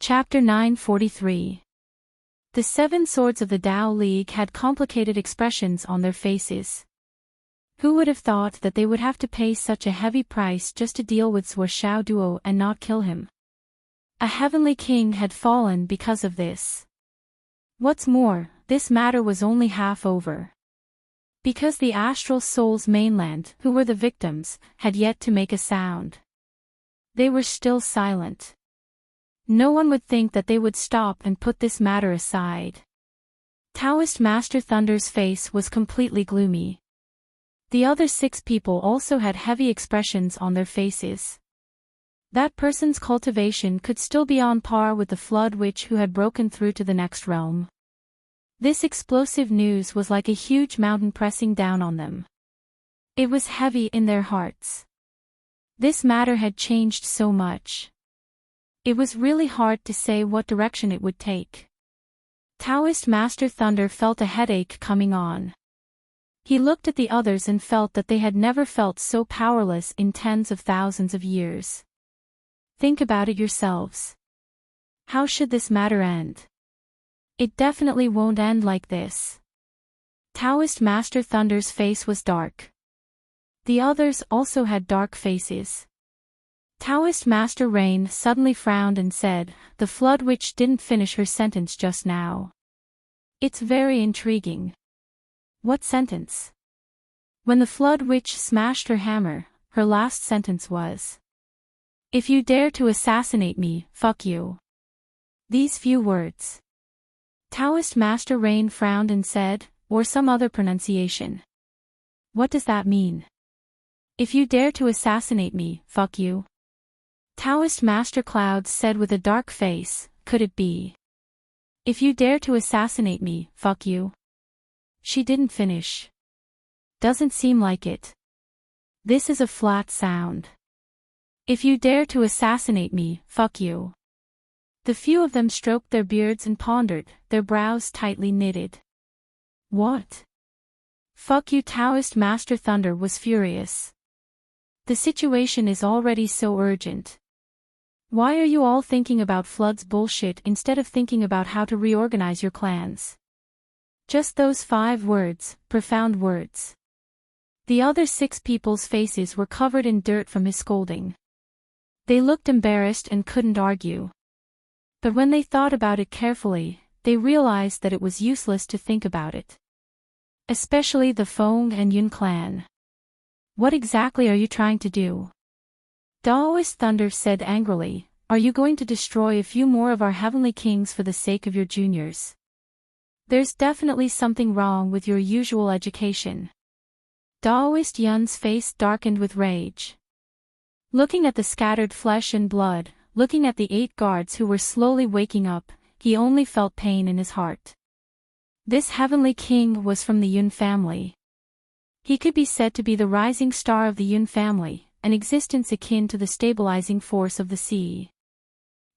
Chapter 943. The 7 swords of the Tao League had complicated expressions on their faces. Who would have thought that they would have to pay such a heavy price just to deal with Zhuo Xiaoduo and not kill him? A heavenly king had fallen because of this. What's more, this matter was only half over. Because the astral souls mainland, who were the victims, had yet to make a sound. They were still silent. No one would think that they would stop and put this matter aside. Taoist Master Thunder's face was completely gloomy. The other 6 people also had heavy expressions on their faces. That person's cultivation could still be on par with the Flood Witch who had broken through to the next realm. This explosive news was like a huge mountain pressing down on them. It was heavy in their hearts. This matter had changed so much. It was really hard to say what direction it would take. Taoist Master Thunder felt a headache coming on. He looked at the others and felt that they had never felt so powerless in tens of thousands of years. Think about it yourselves. How should this matter end? It definitely won't end like this. Taoist Master Thunder's face was dark. The others also had dark faces. Taoist Master Rain suddenly frowned and said, "The Flood Witch didn't finish her sentence just now. It's very intriguing." What sentence? When the Flood Witch smashed her hammer, her last sentence was, "If you dare to assassinate me, fuck you." These few words. Taoist Master Rain frowned and said, or some other pronunciation. What does that mean? If you dare to assassinate me, fuck you? Taoist Master Cloud said with a dark face, could it be? If you dare to assassinate me, fuck you? She didn't finish. Doesn't seem like it. This is a flat sound. If you dare to assassinate me, fuck you. The few of them stroked their beards and pondered, their brows tightly knitted. What? Fuck you. Taoist Master Thunder was furious. The situation is already so urgent. Why are you all thinking about Flood's bullshit instead of thinking about how to reorganize your clans? Just those 5 words, profound words. The other 6 people's faces were covered in dirt from his scolding. They looked embarrassed and couldn't argue. But when they thought about it carefully, they realized that it was useless to think about it. Especially the Feng and Yun clan. What exactly are you trying to do? Taoist Thunder said angrily, are you going to destroy a few more of our heavenly kings for the sake of your juniors? There's definitely something wrong with your usual education. Taoist Yun's face darkened with rage. Looking at the scattered flesh and blood, looking at the 8 guards who were slowly waking up, he only felt pain in his heart. This heavenly king was from the Yun family. He could be said to be the rising star of the Yun family, an existence akin to the stabilizing force of the sea.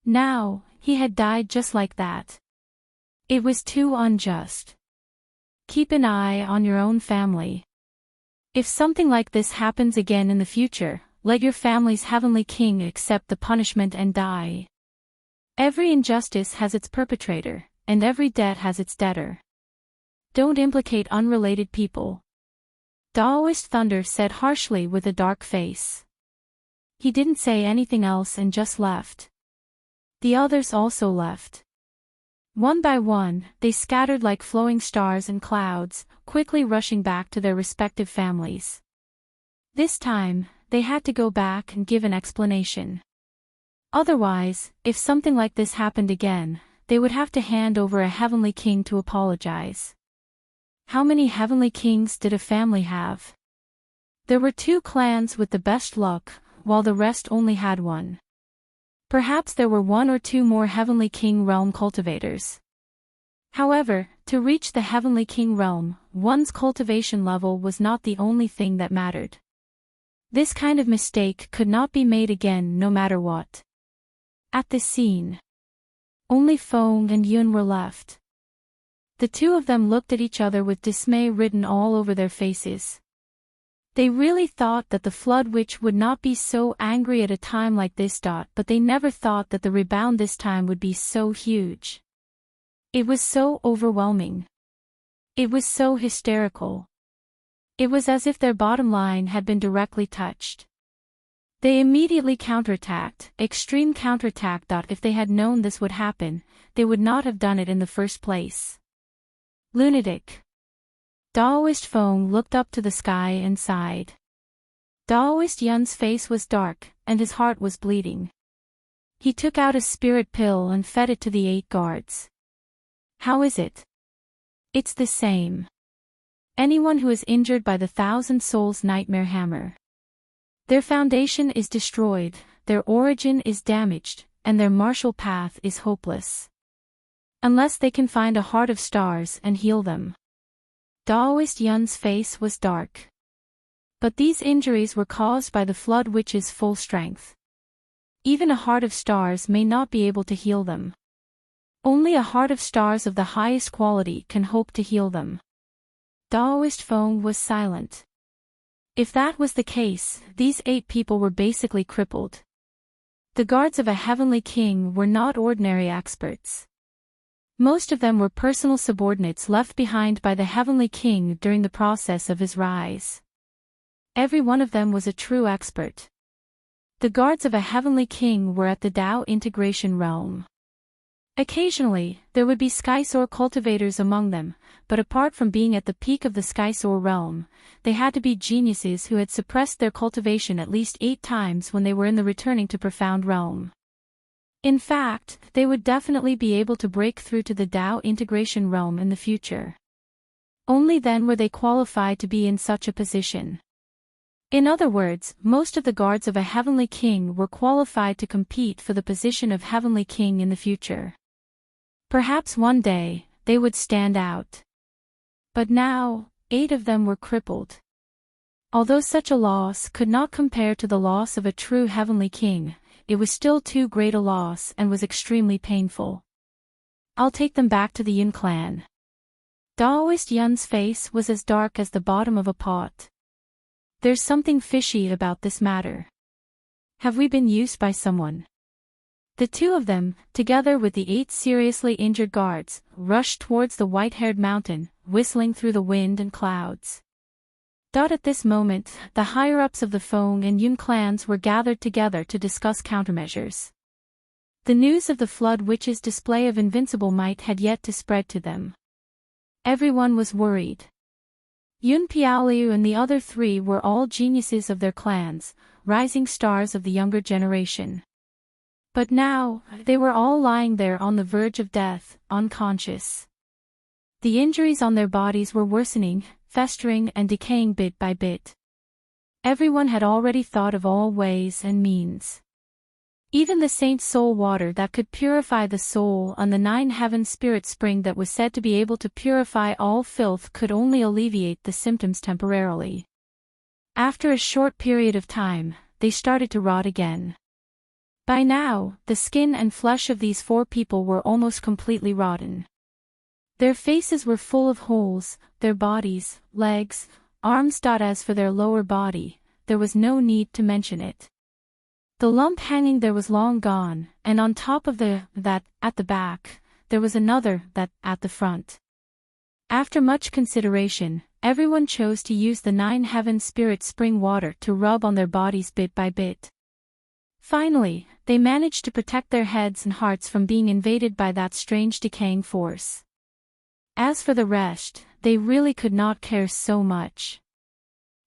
Now, he had died just like that. It was too unjust. Keep an eye on your own family. If something like this happens again in the future, let your family's heavenly king accept the punishment and die. Every injustice has its perpetrator, and every debt has its debtor. Don't implicate unrelated people. Taoist Thunder said harshly with a dark face. He didn't say anything else and just left. The others also left. One by one, they scattered like flowing stars and clouds, quickly rushing back to their respective families. This time, they had to go back and give an explanation. Otherwise, if something like this happened again, they would have to hand over a heavenly king to apologize. How many heavenly kings did a family have? There were 2 clans with the best luck, while the rest only had 1. Perhaps there were 1 or 2 more heavenly king realm cultivators. However, to reach the heavenly king realm, one's cultivation level was not the only thing that mattered. This kind of mistake could not be made again no matter what. At this scene, only Feng and Yun were left. The 2 of them looked at each other with dismay written all over their faces. They really thought that the Flood Witch would not be so angry at a time like this. But they never thought that the rebound this time would be so huge. It was so overwhelming. It was so hysterical. It was as if their bottom line had been directly touched. They immediately counterattacked, extreme counterattack. If they had known this would happen, they would not have done it in the first place. Lunatic. Daoist Feng looked up to the sky and sighed. Daoist Yun's face was dark, and his heart was bleeding. He took out a spirit pill and fed it to the 8 guards. How is it? It's the same. Anyone who is injured by the 1,000 Souls Nightmare Hammer. Their foundation is destroyed, their origin is damaged, and their martial path is hopeless. Unless they can find a heart of stars and heal them. Daoist Yun's face was dark. But these injuries were caused by the Flood Witch's full strength. Even a heart of stars may not be able to heal them. Only a heart of stars of the highest quality can hope to heal them. Daoist Feng was silent. If that was the case, these 8 people were basically crippled. The guards of a heavenly king were not ordinary experts. Most of them were personal subordinates left behind by the heavenly king during the process of his rise. Every one of them was a true expert. The guards of a heavenly king were at the Tao integration realm. Occasionally, there would be Skysoar cultivators among them, but apart from being at the peak of the Skysoar realm, they had to be geniuses who had suppressed their cultivation at least 8 times when they were in the returning to profound realm. In fact, they would definitely be able to break through to the Tao integration realm in the future. Only then were they qualified to be in such a position. In other words, most of the guards of a heavenly king were qualified to compete for the position of heavenly king in the future. Perhaps one day, they would stand out. But now, 8 of them were crippled. Although such a loss could not compare to the loss of a true heavenly king, it was still too great a loss and was extremely painful. I'll take them back to the Yun clan. Daoist Yun's face was as dark as the bottom of a pot. There's something fishy about this matter. Have we been used by someone? The 2 of them, together with the 8 seriously injured guards, rushed towards the white-haired mountain, whistling through the wind and clouds. At this moment, the higher-ups of the Feng and Yun clans were gathered together to discuss countermeasures. The news of the Flood Witch's display of invincible might had yet to spread to them. Everyone was worried. Yun Piaoliu and the other 3 were all geniuses of their clans, rising stars of the younger generation. But now, they were all lying there on the verge of death, unconscious. The injuries on their bodies were worsening, festering and decaying bit by bit. Everyone had already thought of all ways and means. Even the Saint Soul water that could purify the soul and the 9 heaven spirit spring that was said to be able to purify all filth could only alleviate the symptoms temporarily. After a short period of time, they started to rot again. By now, the skin and flesh of these 4 people were almost completely rotten. Their faces were full of holes, their bodies, legs, arms. As for their lower body, there was no need to mention it. The lump hanging there was long gone, and on top of that, at the back, there was another that, at the front. After much consideration, everyone chose to use the 9 heaven spirit spring water to rub on their bodies bit by bit. Finally, they managed to protect their heads and hearts from being invaded by that strange decaying force. As for the rest, they really could not care so much.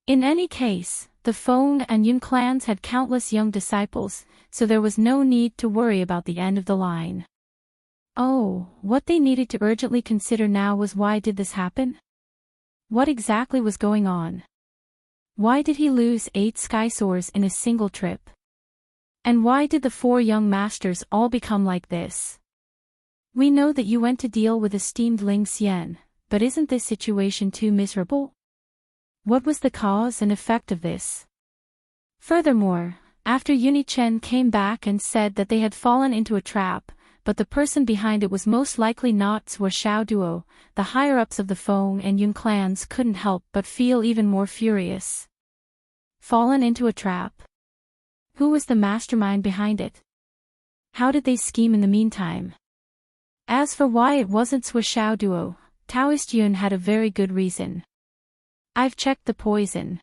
In any case, the Feng and Yun clans had countless young disciples, so there was no need to worry about the end of the line. Oh, what they needed to urgently consider now was why did this happen? What exactly was going on? Why did he lose 8 Skysoars in a single trip? And why did the 4 young masters all become like this? We know that you went to deal with esteemed Ling Xian, but isn't this situation too miserable? What was the cause and effect of this? Furthermore, after Yuni Chen came back and said that they had fallen into a trap, but the person behind it was most likely not Zhuo Xiaoduo, the higher-ups of the Feng and Yun clans couldn't help but feel even more furious. Fallen into a trap? Who was the mastermind behind it? How did they scheme in the meantime? As for why it wasn't Suishao Duo, Taoist Yun had a very good reason. I've checked the poison.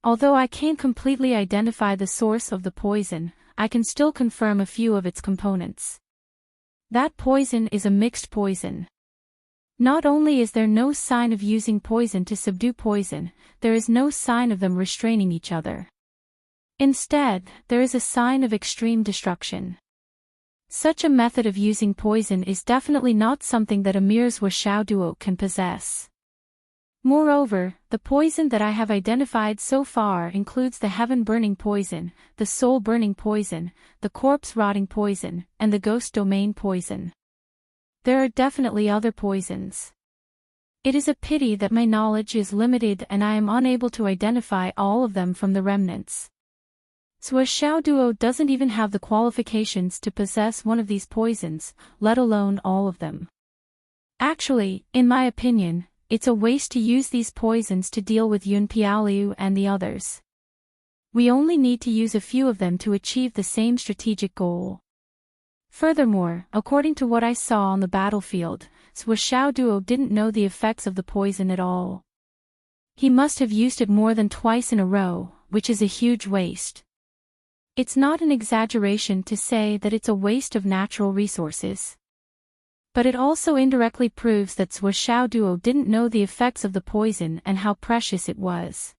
Although I can't completely identify the source of the poison, I can still confirm a few of its components. That poison is a mixed poison. Not only is there no sign of using poison to subdue poison, there is no sign of them restraining each other. Instead, there is a sign of extreme destruction. Such a method of using poison is definitely not something that a mere Suishao Duo can possess. Moreover, the poison that I have identified so far includes the heaven-burning poison, the soul-burning poison, the corpse-rotting poison, and the ghost domain poison. There are definitely other poisons. It is a pity that my knowledge is limited and I am unable to identify all of them from the remnants. Suishao Duo doesn't even have the qualifications to possess one of these poisons, let alone all of them. Actually, in my opinion, it's a waste to use these poisons to deal with Yun Piaoliu and the others. We only need to use a few of them to achieve the same strategic goal. Furthermore, according to what I saw on the battlefield, Suishao Duo didn't know the effects of the poison at all. He must have used it more than twice in a row, which is a huge waste. It's not an exaggeration to say that it's a waste of natural resources. But it also indirectly proves that Suishao Duo didn't know the effects of the poison and how precious it was.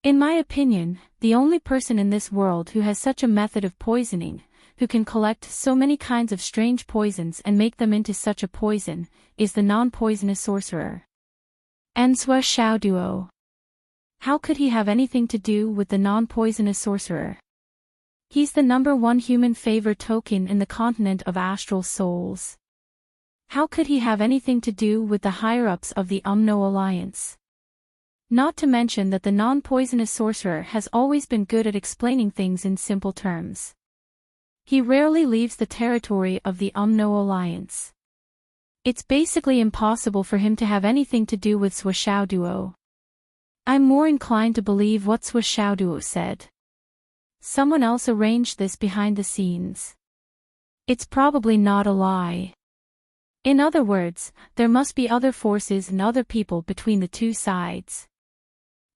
In my opinion, the only person in this world who has such a method of poisoning, who can collect so many kinds of strange poisons and make them into such a poison, is the non-poisonous sorcerer. And Suishao Duo. How could he have anything to do with the non-poisonous sorcerer? He's the #1 human favor token in the continent of astral souls. How could he have anything to do with the higher-ups of the Umno Alliance? Not to mention that the non-poisonous sorcerer has always been good at explaining things in simple terms. He rarely leaves the territory of the Umno Alliance. It's basically impossible for him to have anything to do with Suishao Duo. I'm more inclined to believe what Suishao Duo said. Someone else arranged this behind the scenes. It's probably not a lie. In other words, there must be other forces and other people between the two sides.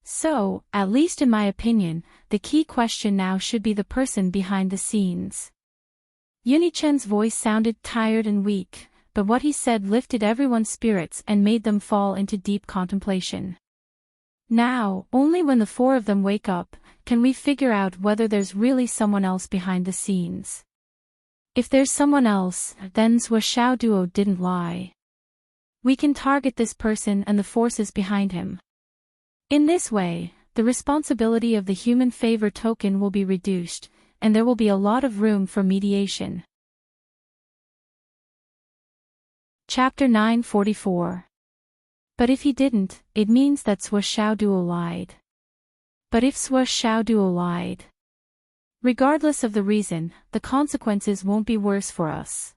So, at least in my opinion, the key question now should be the person behind the scenes. Yunichen's voice sounded tired and weak, but what he said lifted everyone's spirits and made them fall into deep contemplation. Now, only when the four of them wake up, can we figure out whether there's really someone else behind the scenes. If there's someone else, then Suishao Duo didn't lie. We can target this person and the forces behind him. In this way, the responsibility of the human favor token will be reduced, and there will be a lot of room for mediation. Chapter 944. But if he didn't, it means that Suishao Duo lied. But if Suishao Duo lied, regardless of the reason, the consequences won't be worse for us.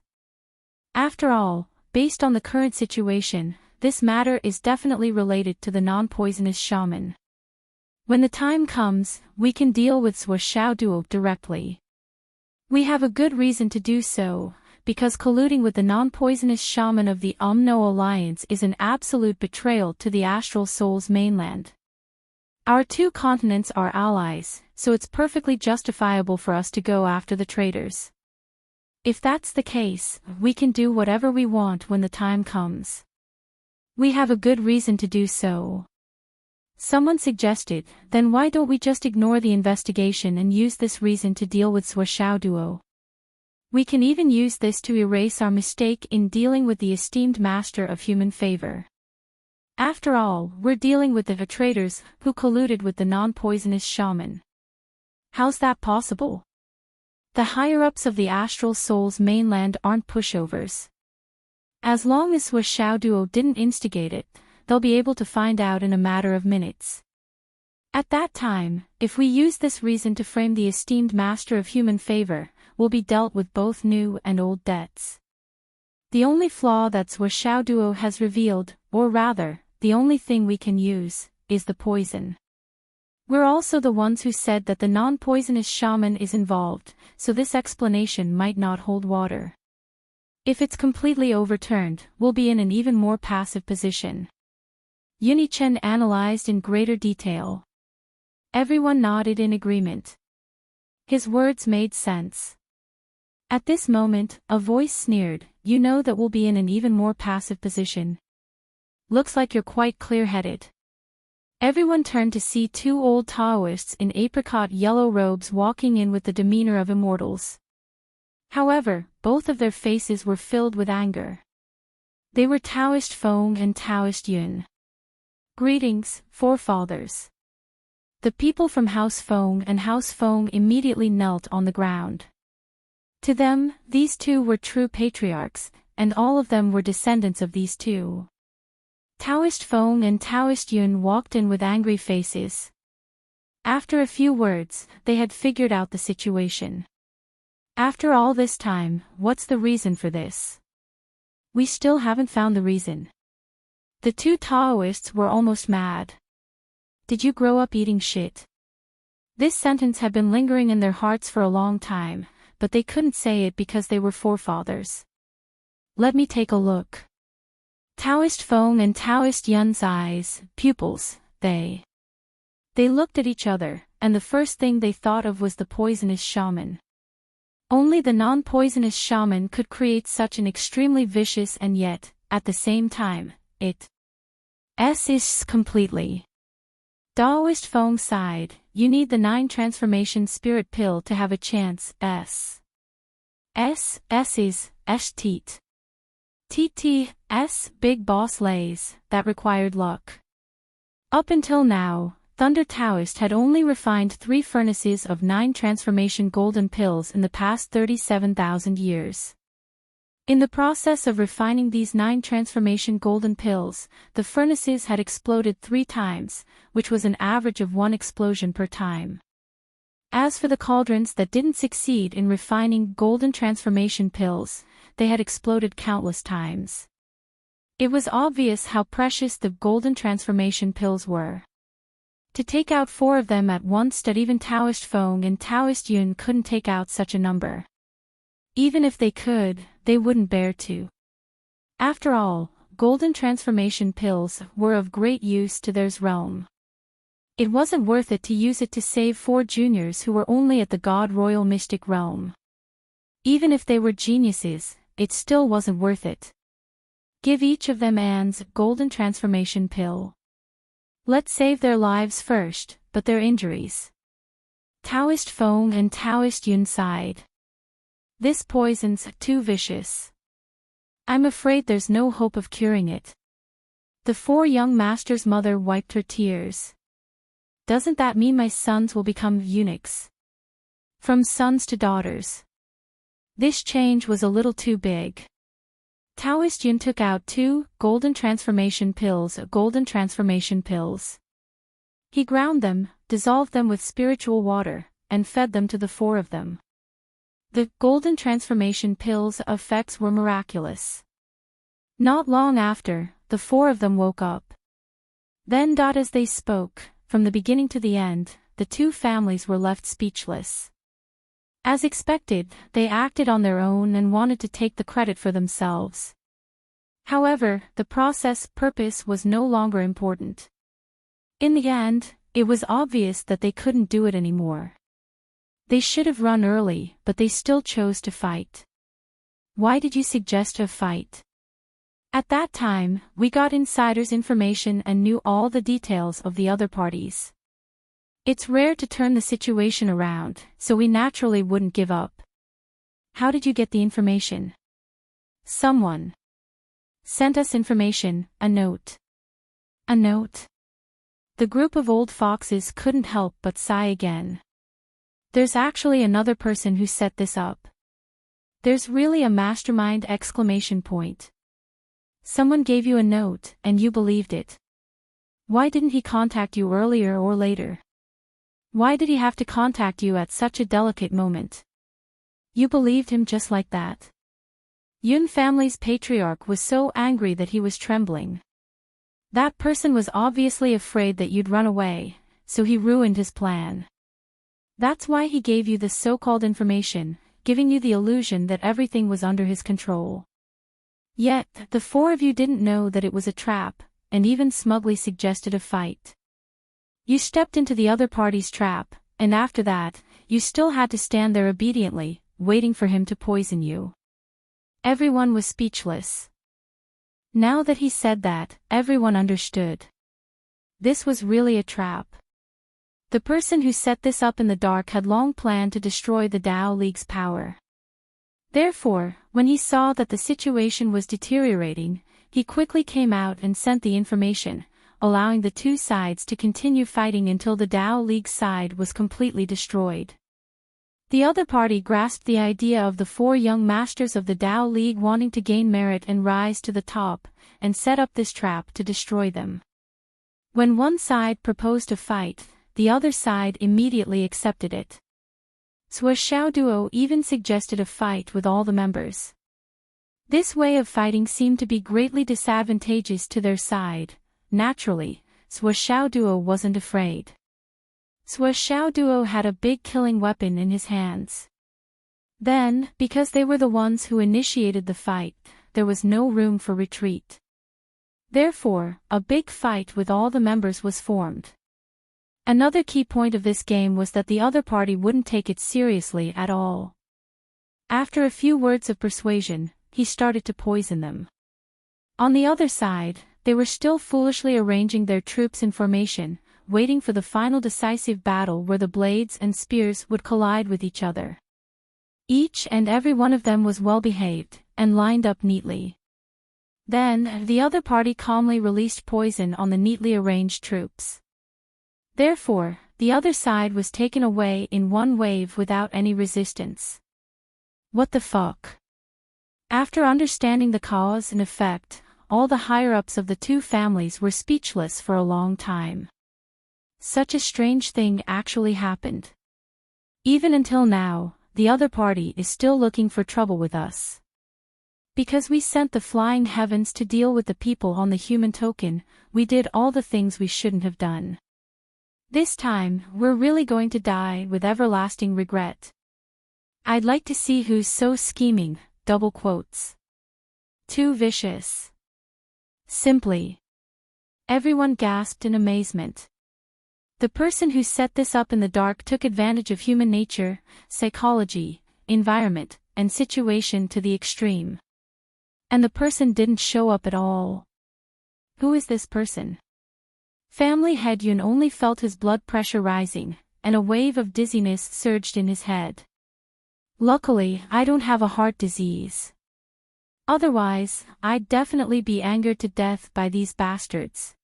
After all, based on the current situation, this matter is definitely related to the non-poisonous shaman. When the time comes, we can deal with Suishao Duo directly. We have a good reason to do so, because colluding with the non-poisonous shaman of the Umno Alliance is an absolute betrayal to the astral soul's mainland. Our two continents are allies, so it's perfectly justifiable for us to go after the traitors. If that's the case, we can do whatever we want when the time comes. We have a good reason to do so. Someone suggested, then why don't we just ignore the investigation and use this reason to deal with Suishao Duo? We can even use this to erase our mistake in dealing with the esteemed master of human favor. After all, we're dealing with the traitors who colluded with the non-poisonous shaman. How's that possible? The higher-ups of the astral soul's mainland aren't pushovers. As long as Suishao Duo didn't instigate it, they'll be able to find out in a matter of minutes. At that time, if we use this reason to frame the esteemed master of human favor, we'll be dealt with both new and old debts. The only flaw that Suishao Duo has revealed, or rather, the only thing we can use, is the poison. We're also the ones who said that the non-poisonous shaman is involved, so this explanation might not hold water. If it's completely overturned, we'll be in an even more passive position. Yun-Chen analyzed in greater detail. Everyone nodded in agreement. His words made sense. At this moment, a voice sneered, "You know that we'll be in an even more passive position. Looks like you're quite clear-headed." Everyone turned to see two old Taoists in apricot yellow robes walking in with the demeanor of immortals. However, both of their faces were filled with anger. They were Taoist Feng and Taoist Yun. "Greetings, forefathers." The people from House Feng and House Feng immediately knelt on the ground. To them, these two were true patriarchs, and all of them were descendants of these two. Taoist Feng and Taoist Yun walked in with angry faces. After a few words, they had figured out the situation. After all this time, what's the reason for this? We still haven't found the reason. The two Taoists were almost mad. Did you grow up eating shit? This sentence had been lingering in their hearts for a long time, but they couldn't say it because they were forefathers. Let me take a look. Taoist Feng and Taoist Yun's eyes, pupils, they looked at each other, and the first thing they thought of was the poisonous shaman. Only the non-poisonous shaman could create such an extremely vicious and yet, at the same time, it is completely. Taoist Feng sighed, "You need the 9 transformation spirit pill to have a chance, is teat. TTS, big boss lays, that required luck." Up until now, Thunder Taoist had only refined 3 furnaces of 9 transformation golden pills in the past 37,000 years. In the process of refining these 9 transformation golden pills, the furnaces had exploded 3 times, which was an average of 1 explosion per time. As for the cauldrons that didn't succeed in refining golden transformation pills, they had exploded countless times. It was obvious how precious the golden transformation pills were. To take out 4 of them at once, that even Taoist Feng and Taoist Yun couldn't take out such a number. Even if they could, they wouldn't bear to. After all, golden transformation pills were of great use to their realm. It wasn't worth it to use it to save 4 juniors who were only at the God Royal Mystic realm. Even if they were geniuses, it still wasn't worth it. Give each of them Anne's golden transformation pill. Let's save their lives first, but their injuries. Taoist Feng and Taoist Yun sighed. This poison's too vicious. I'm afraid there's no hope of curing it. The 4 young masters' mother wiped her tears. Doesn't that mean my sons will become eunuchs? From sons to daughters. This change was a little too big. Taoist Yun took out 2 golden transformation pills. He ground them, dissolved them with spiritual water, and fed them to the 4 of them. The golden transformation pills' effects were miraculous. Not long after, the 4 of them woke up. Then, as they spoke, from the beginning to the end, the 2 families were left speechless. As expected, they acted on their own and wanted to take the credit for themselves. However, the purpose was no longer important. In the end, it was obvious that they couldn't do it anymore. They should have run early, but they still chose to fight. Why did you suggest a fight? At that time, we got insiders' information and knew all the details of the other parties. It's rare to turn the situation around, so we naturally wouldn't give up. How did you get the information? Someone sent us information, a note. A note? The group of old foxes couldn't help but sigh again. There's actually another person who set this up. There's really a mastermind! Someone gave you a note, and you believed it. Why didn't he contact you earlier or later? Why did he have to contact you at such a delicate moment? You believed him just like that. Yun family's patriarch was so angry that he was trembling. That person was obviously afraid that you'd run away, so he ruined his plan. That's why he gave you this so-called information, giving you the illusion that everything was under his control. Yet, the four of you didn't know that it was a trap, and even smugly suggested a fight. You stepped into the other party's trap, and after that, you still had to stand there obediently, waiting for him to poison you. Everyone was speechless. Now that he said that, everyone understood. This was really a trap. The person who set this up in the dark had long planned to destroy the Tao League's power. Therefore, when he saw that the situation was deteriorating, he quickly came out and sent the information, allowing the two sides to continue fighting until the Tao League's side was completely destroyed. The other party grasped the idea of the four young masters of the Tao League wanting to gain merit and rise to the top, and set up this trap to destroy them. When one side proposed a fight, the other side immediately accepted it. Sua Xiao Duo even suggested a fight with all the members. This way of fighting seemed to be greatly disadvantageous to their side. Naturally, Sua Xiao Duo wasn't afraid. Sua Xiao Duo had a big killing weapon in his hands. Then, because they were the ones who initiated the fight, there was no room for retreat. Therefore, a big fight with all the members was formed. Another key point of this game was that the other party wouldn't take it seriously at all. After a few words of persuasion, he started to poison them. On the other side, they were still foolishly arranging their troops in formation, waiting for the final decisive battle where the blades and spears would collide with each other. Each and every one of them was well behaved, and lined up neatly. Then, the other party calmly released poison on the neatly arranged troops. Therefore, the other side was taken away in one wave without any resistance. What the fuck? After understanding the cause and effect, all the higher-ups of the two families were speechless for a long time. Such a strange thing actually happened. Even until now, the other party is still looking for trouble with us. Because we sent the flying heavens to deal with the people on the human token, we did all the things we shouldn't have done. This time, we're really going to die with everlasting regret. I'd like to see who's so scheming, double quotes. Too vicious. Simply. Everyone gasped in amazement. The person who set this up in the dark took advantage of human nature, psychology, environment, and situation to the extreme. And the person didn't show up at all. Who is this person? Family head Yun only felt his blood pressure rising, and a wave of dizziness surged in his head. Luckily, I don't have a heart disease. Otherwise, I'd definitely be angered to death by these bastards.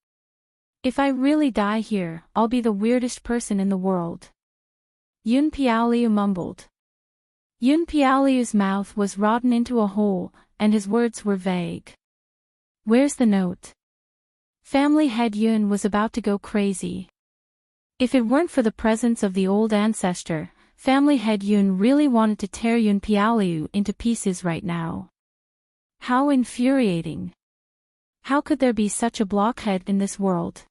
If I really die here, I'll be the weirdest person in the world. Yun Piaoliu mumbled. Yun Piaoliu's mouth was rotten into a hole, and his words were vague. Where's the note? Family head Yun was about to go crazy. If it weren't for the presence of the old ancestor, family head Yun really wanted to tear Yun Piaoliu into pieces right now. How infuriating. How could there be such a blockhead in this world?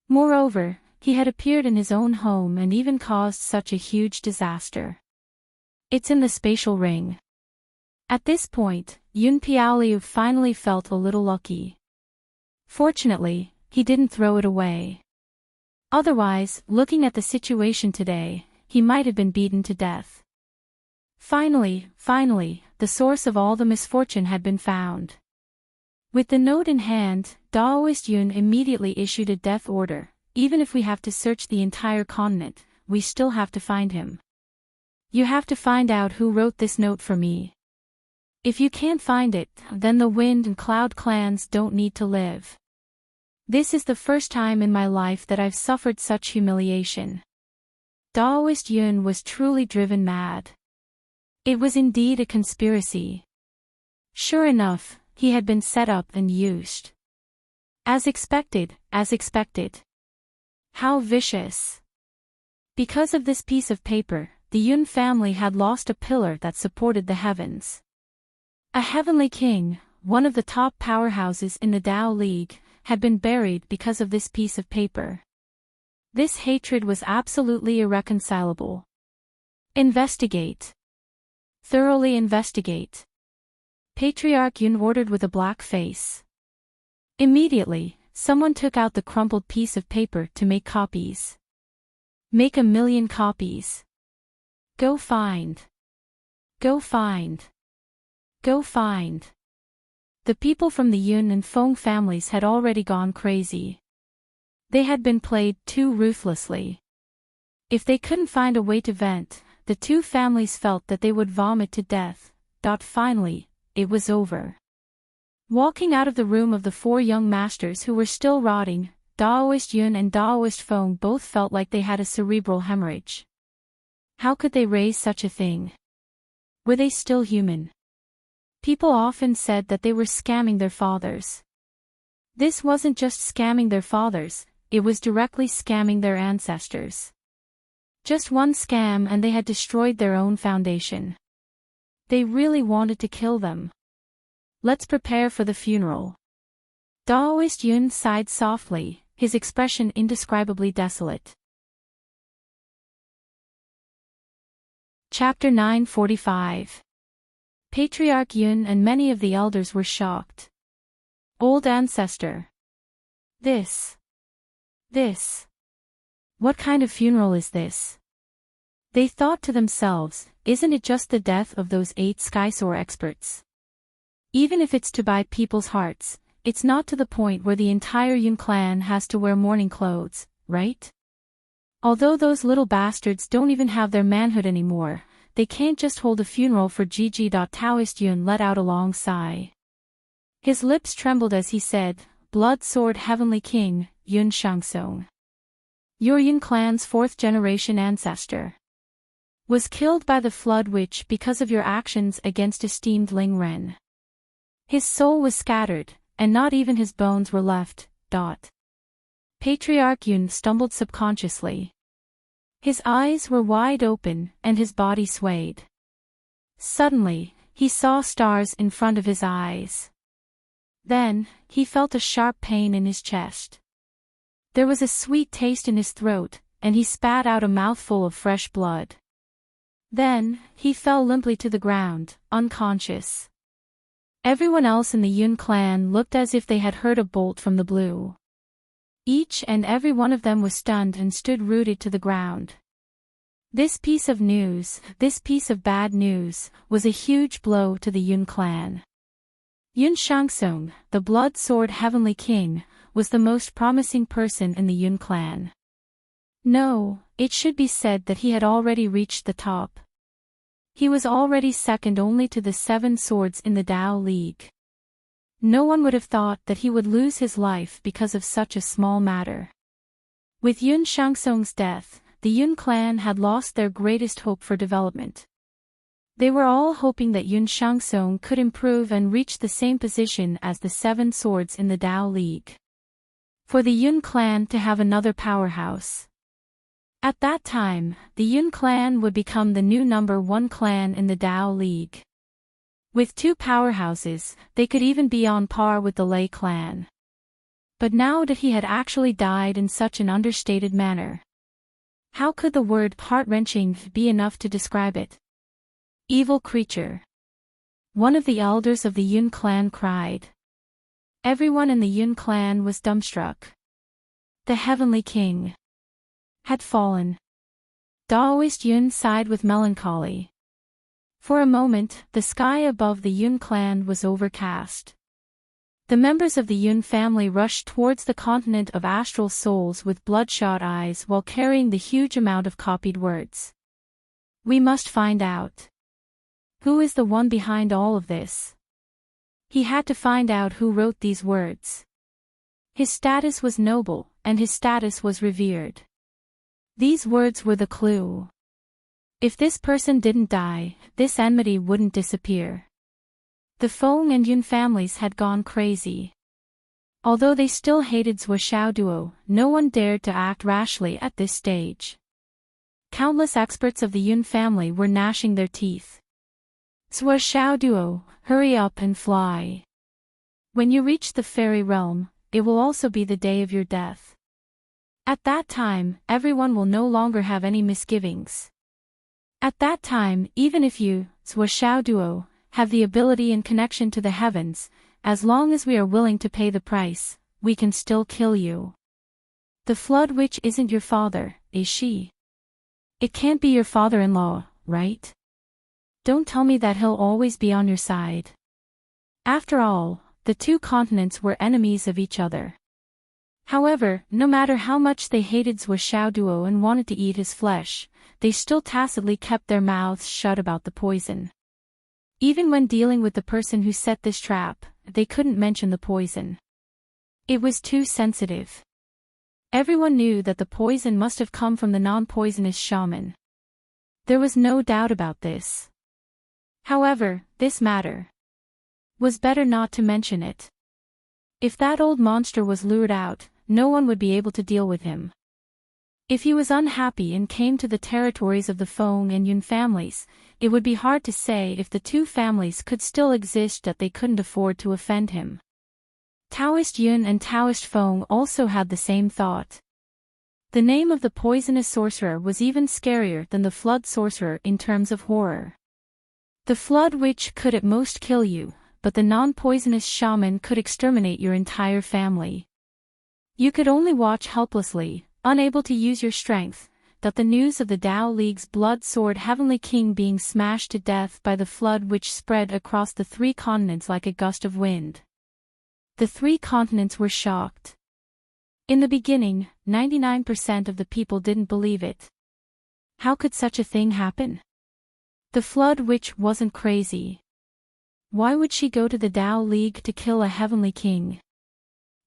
Moreover, he had appeared in his own home and even caused such a huge disaster. It's in the spatial ring. At this point, Yun Piaoliu finally felt a little lucky. Fortunately, he didn't throw it away. Otherwise, looking at the situation today, he might have been beaten to death. Finally, the source of all the misfortune had been found. With the note in hand, Daoist Yun immediately issued a death order. Even if we have to search the entire continent, we still have to find him. You have to find out who wrote this note for me. If you can't find it, then the Wind and Cloud clans don't need to live. This is the first time in my life that I've suffered such humiliation. Daoist Yun was truly driven mad. It was indeed a conspiracy. Sure enough, he had been set up and used. As expected. How vicious. Because of this piece of paper, the Yun family had lost a pillar that supported the heavens. A heavenly king, one of the top powerhouses in the Tao League, had been buried because of this piece of paper. This hatred was absolutely irreconcilable. Investigate. Thoroughly investigate. Patriarch Yun ordered with a black face. Immediately, someone took out the crumpled piece of paper to make copies. Make 1,000,000 copies. Go find. Go find. Go find. The people from the Yun and Feng families had already gone crazy. They had been played too ruthlessly. If they couldn't find a way to vent, the two families felt that they would vomit to death. Finally, it was over. Walking out of the room of the four young masters who were still rotting, Daoist Yun and Daoist Feng both felt like they had a cerebral hemorrhage. How could they raise such a thing? Were they still human? People often said that they were scamming their fathers. This wasn't just scamming their fathers, it was directly scamming their ancestors. Just one scam and they had destroyed their own foundation. They really wanted to kill them. Let's prepare for the funeral. Daoist Yun sighed softly, his expression indescribably desolate. Chapter 945. Patriarch Yun and many of the elders were shocked. Old ancestor. This. What kind of funeral is this? They thought to themselves, isn't it just the death of those 8 Skysoar experts? Even if it's to buy people's hearts, it's not to the point where the entire Yun clan has to wear mourning clothes, right? Although those little bastards don't even have their manhood anymore, they can't just hold a funeral for Gigi. Taoist Yun let out a long sigh. His lips trembled as he said, Blood Sword Heavenly King, Yun Shangsong. Your Yun clan's 4th generation ancestor was killed by the Flood Witch because of your actions against esteemed Ling Ren. His soul was scattered, and not even his bones were left. Patriarch Yun stumbled subconsciously. His eyes were wide open, and his body swayed. Suddenly, he saw stars in front of his eyes. Then, he felt a sharp pain in his chest. There was a sweet taste in his throat, and he spat out a mouthful of fresh blood. Then, he fell limply to the ground, unconscious. Everyone else in the Yun clan looked as if they had heard a bolt from the blue. Each and every one of them was stunned and stood rooted to the ground. This piece of bad news, was a huge blow to the Yun clan. Yun Shangsong, the Blood Sword Heavenly King, was the most promising person in the Yun clan. No, it should be said that he had already reached the top. He was already second only to the 7 swords in the Dao League. No one would have thought that he would lose his life because of such a small matter. With Yun Shangsong's death, the Yun clan had lost their greatest hope for development. They were all hoping that Yun Shangsong could improve and reach the same position as the 7 swords in the Dao League. For the Yun clan to have another powerhouse. At that time, the Yun clan would become the new number 1 clan in the Dao League. With 2 powerhouses, they could even be on par with the Lei clan. But now that he had actually died in such an understated manner. How could the word heart-wrenching be enough to describe it? Evil creature. One of the elders of the Yun clan cried. Everyone in the Yun clan was dumbstruck. The Heavenly King had fallen. Daoist Yun sighed with melancholy. For a moment, the sky above the Yun clan was overcast. The members of the Yun family rushed towards the continent of astral souls with bloodshot eyes while carrying the huge amount of copied words. We must find out. Who is the one behind all of this? He had to find out who wrote these words. His status was noble, and his status was revered. These words were the clue. If this person didn't die, this enmity wouldn't disappear. The Feng and Yun families had gone crazy. Although they still hated Zhou Xiaoduo, no one dared to act rashly at this stage. Countless experts of the Yun family were gnashing their teeth. Zhou Xiaoduo, hurry up and fly. When you reach the fairy realm, it will also be the day of your death. At that time, everyone will no longer have any misgivings. At that time, even if you, Zhuo Xiao Duo, have the ability and connection to the heavens, as long as we are willing to pay the price, we can still kill you. The Flood Witch isn't your father, is she? It can't be your father-in-law, right? Don't tell me that he'll always be on your side. After all, the two continents were enemies of each other. However, no matter how much they hated Zhuo Xiao Duo and wanted to eat his flesh, they still tacitly kept their mouths shut about the poison. Even when dealing with the person who set this trap, they couldn't mention the poison. It was too sensitive. Everyone knew that the poison must have come from the non-poisonous shaman. There was no doubt about this. However, this matter was better not to mention it. If that old monster was lured out, no one would be able to deal with him. If he was unhappy and came to the territories of the Feng and Yun families, it would be hard to say if the two families could still exist that they couldn't afford to offend him. Taoist Yun and Taoist Feng also had the same thought. The name of the poisonous sorcerer was even scarier than the flood sorcerer in terms of horror. The Flood Witch could at most kill you, but the non-poisonous shaman could exterminate your entire family. You could only watch helplessly, unable to use your strength, that the news of the Tao League's blood sword Heavenly King being smashed to death by the Flood Witch spread across the three continents like a gust of wind. The three continents were shocked. In the beginning, 99% of the people didn't believe it. How could such a thing happen? The Flood Witch wasn't crazy. Why would she go to the Tao League to kill a Heavenly King?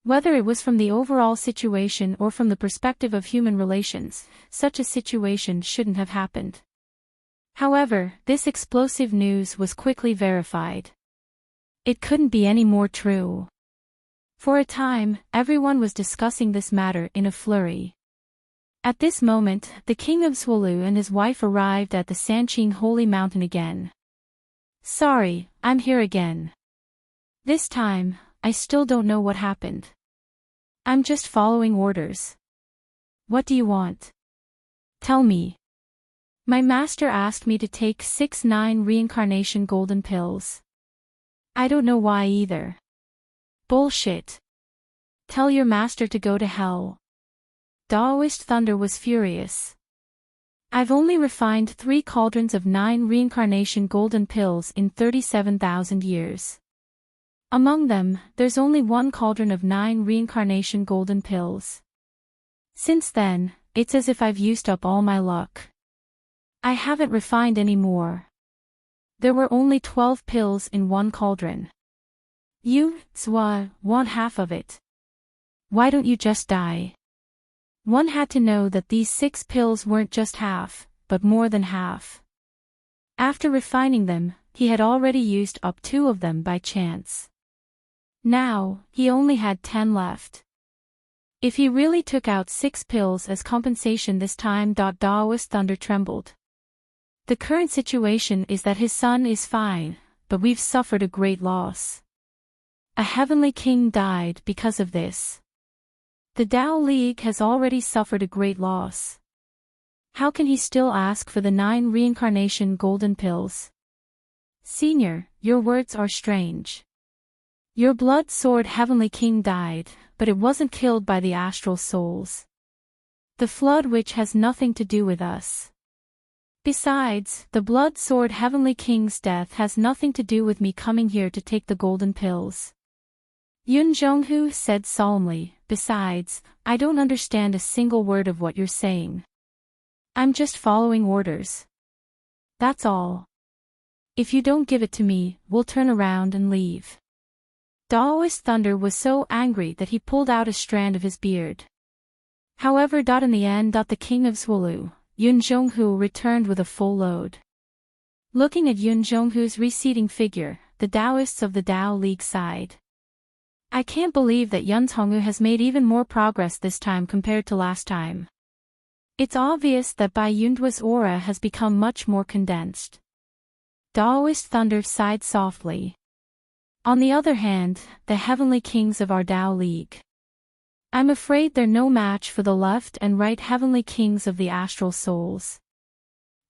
Whether it was from the overall situation or from the perspective of human relations, such a situation shouldn't have happened. However, this explosive news was quickly verified. It couldn't be any more true. For a time, everyone was discussing this matter in a flurry. At this moment, the king of Zhuolu and his wife arrived at the Sanqing Holy Mountain again. Sorry, I'm here again. This time, I still don't know what happened. I'm just following orders. What do you want? Tell me. My master asked me to take 6-9 reincarnation golden pills. I don't know why either. Bullshit. Tell your master to go to hell. Daoist Thunder was furious. I've only refined 3 cauldrons of 9 reincarnation golden pills in 37,000 years. Among them, there's only 1 cauldron of 9 reincarnation golden pills. Since then, it's as if I've used up all my luck. I haven't refined any more. There were only 12 pills in 1 cauldron. You, Zhua, want half of it. Why don't you just die? One had to know that these 6 pills weren't just half, but more than half. After refining them, he had already used up 2 of them by chance. Now, he only had 10 left. If he really took out 6 pills as compensation this time, Daoist Thunder trembled. The current situation is that his son is fine, but we've suffered a great loss. A Heavenly King died because of this. The Tao League has already suffered a great loss. How can he still ask for the 9 reincarnation golden pills? Senior, your words are strange. Your blood sword Heavenly King died, but it wasn't killed by the astral souls. The Flood Witch has nothing to do with us. Besides, the blood sword Heavenly King's death has nothing to do with me coming here to take the golden pills. Yun Zhonghu said solemnly, besides, I don't understand a single word of what you're saying. I'm just following orders. That's all. If you don't give it to me, we'll turn around and leave. Daoist Thunder was so angry that he pulled out a strand of his beard. However, in the end, the king of Zhuolu, Yun Zhonghu, returned with a full load. Looking at Yun Zhonghu's receding figure, the Taoists of the Tao League sighed. I can't believe that Yun Zhonghu has made even more progress this time compared to last time. It's obvious that Bai Yundua's aura has become much more condensed. Daoist Thunder sighed softly. On the other hand, the Heavenly Kings of our Tao League. I'm afraid they're no match for the left and right heavenly kings of the astral souls.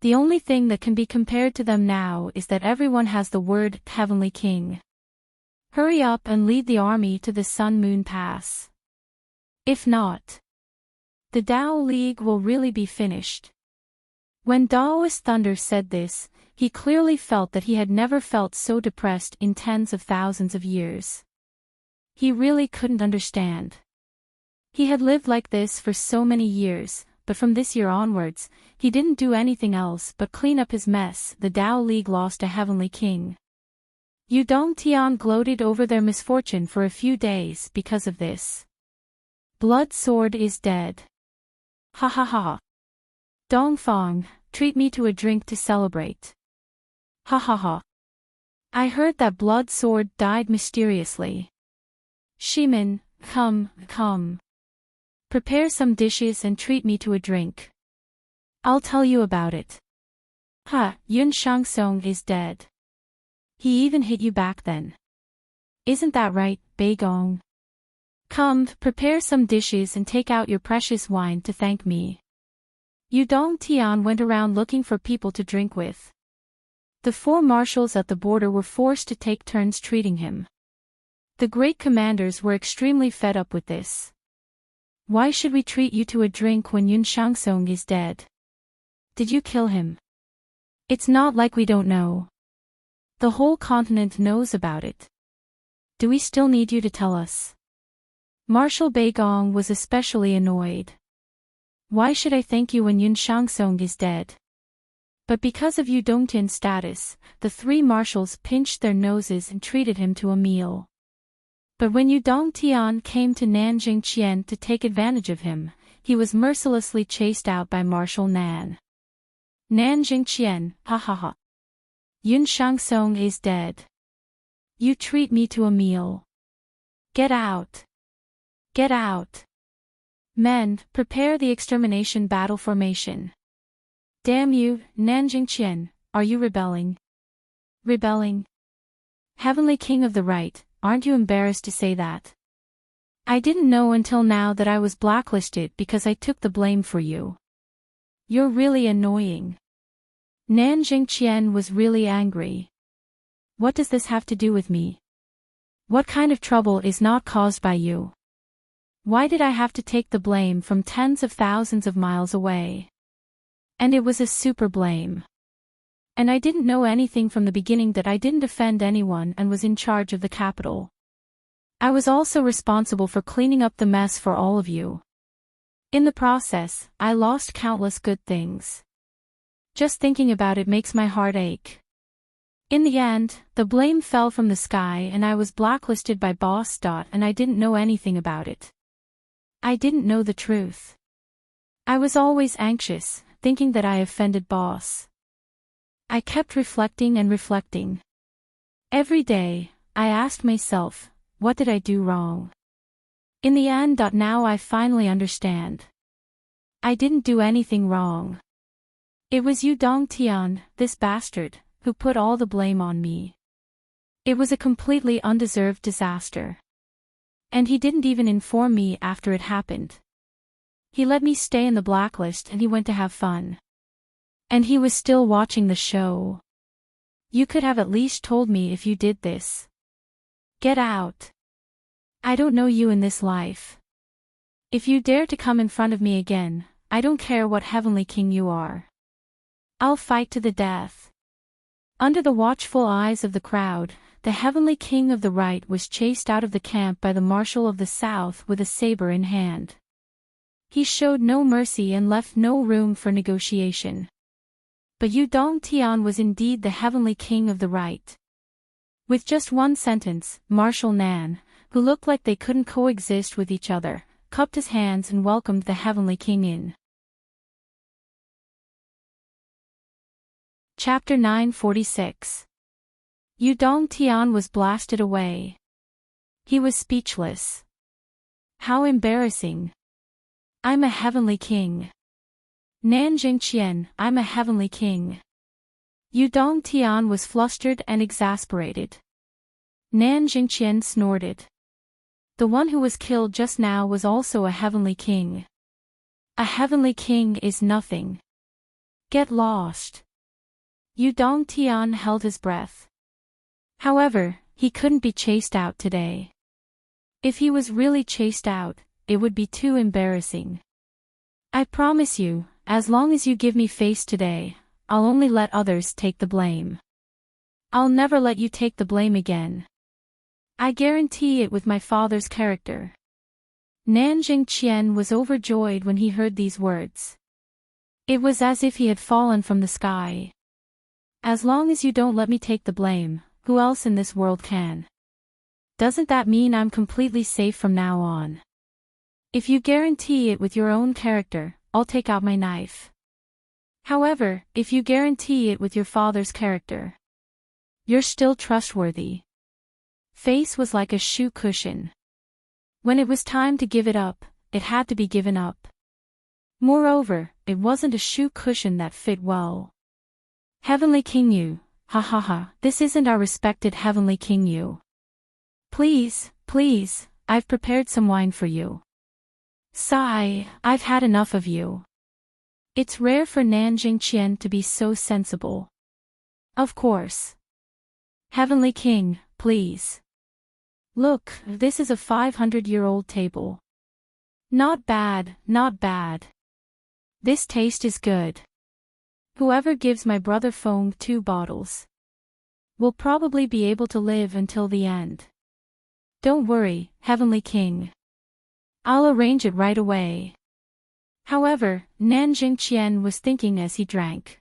The only thing that can be compared to them now is that everyone has the word heavenly king. Hurry up and lead the army to the Sun-Moon Pass. If not, the Tao League will really be finished. When Daoist Thunder said this, he clearly felt that he had never felt so depressed in tens of thousands of years. He really couldn't understand. He had lived like this for so many years, but from this year onwards, he didn't do anything else but clean up his mess. The Tao League lost a heavenly king. Yu Dongtian gloated over their misfortune for a few days because of this. Blood Sword is dead. Ha ha ha. Dongfang, treat me to a drink to celebrate. Ha ha ha. I heard that Blood Sword died mysteriously. Shimin, come. Prepare some dishes and treat me to a drink. I'll tell you about it. Ha, Yun Shangsong is dead. He even hit you back then. Isn't that right, Beigong? Come, prepare some dishes and take out your precious wine to thank me. Yu Dongtian went around looking for people to drink with. The 4 marshals at the border were forced to take turns treating him. The great commanders were extremely fed up with this. Why should we treat you to a drink when Yun Shangsong is dead? Did you kill him? It's not like we don't know. The whole continent knows about it. Do we still need you to tell us? Marshal Beigong was especially annoyed. Why should I thank you when Yun Shangsong is dead? But because of Yu Dongtian's status, the 3 marshals pinched their noses and treated him to a meal. But when Yu Dongtian came to Nanjing Qian to take advantage of him, he was mercilessly chased out by Marshal Nan. Nanjing Qian, ha ha ha. Yun Shangsong is dead. You treat me to a meal. Get out. Get out. Men, prepare the extermination battle formation. Damn you, Nanjing Qian, are you rebelling? Rebelling? Heavenly King of the Right, aren't you embarrassed to say that? I didn't know until now that I was blacklisted because I took the blame for you. You're really annoying. Nanjing Qian was really angry. What does this have to do with me? What kind of trouble is not caused by you? Why did I have to take the blame from tens of thousands of miles away? And it was a super blame. And I didn't know anything from the beginning that I didn't offend anyone and was in charge of the capital. I was also responsible for cleaning up the mess for all of you. In the process, I lost countless good things. Just thinking about it makes my heart ache. In the end, the blame fell from the sky and I was blacklisted by Boss. And I didn't know anything about it. I didn't know the truth. I was always anxious, thinking that I offended Boss. I kept reflecting and reflecting. Every day, I asked myself, what did I do wrong? In the end. Now I finally understand. I didn't do anything wrong. It was Yu Dongtian, this bastard, who put all the blame on me. It was a completely undeserved disaster. And he didn't even inform me after it happened. He let me stay in the blacklist and he went to have fun. And he was still watching the show. You could have at least told me if you did this. Get out. I don't know you in this life. If you dare to come in front of me again, I don't care what heavenly king you are. I'll fight to the death. Under the watchful eyes of the crowd, the heavenly king of the right was chased out of the camp by the marshal of the south with a saber in hand. He showed no mercy and left no room for negotiation. But Yu Dongtian was indeed the heavenly king of the right. With just one sentence, Marshal Nan, who looked like they couldn't coexist with each other, cupped his hands and welcomed the heavenly king in. Chapter 946. Yu Dongtian was blasted away. He was speechless. How embarrassing. I'm a heavenly king. Nanjing Qian, I'm a heavenly king. Yu Dongtian was flustered and exasperated. Nanjing Qian snorted. The one who was killed just now was also a heavenly king. A heavenly king is nothing. Get lost. Yu Dongtian held his breath. However, he couldn't be chased out today. If he was really chased out, it would be too embarrassing. I promise you, as long as you give me face today, I'll only let others take the blame. I'll never let you take the blame again. I guarantee it with my father's character. Nanjing Qian was overjoyed when he heard these words. It was as if he had fallen from the sky. As long as you don't let me take the blame, who else in this world can? Doesn't that mean I'm completely safe from now on? If you guarantee it with your own character, I'll take out my knife. However, if you guarantee it with your father's character, you're still trustworthy. Face was like a shoe cushion. When it was time to give it up, it had to be given up. Moreover, it wasn't a shoe cushion that fit well. Heavenly King Yu, ha ha ha, this isn't our respected Heavenly King Yu. Please, please, I've prepared some wine for you. Sigh, I've had enough of you. It's rare for Nanjing Qian to be so sensible. Of course. Heavenly King, please. Look, this is a 500-year-old table. Not bad, not bad. This taste is good. Whoever gives my brother Feng 2 bottles will probably be able to live until the end. Don't worry, Heavenly King. I'll arrange it right away. However, Nanjing Qian was thinking as he drank.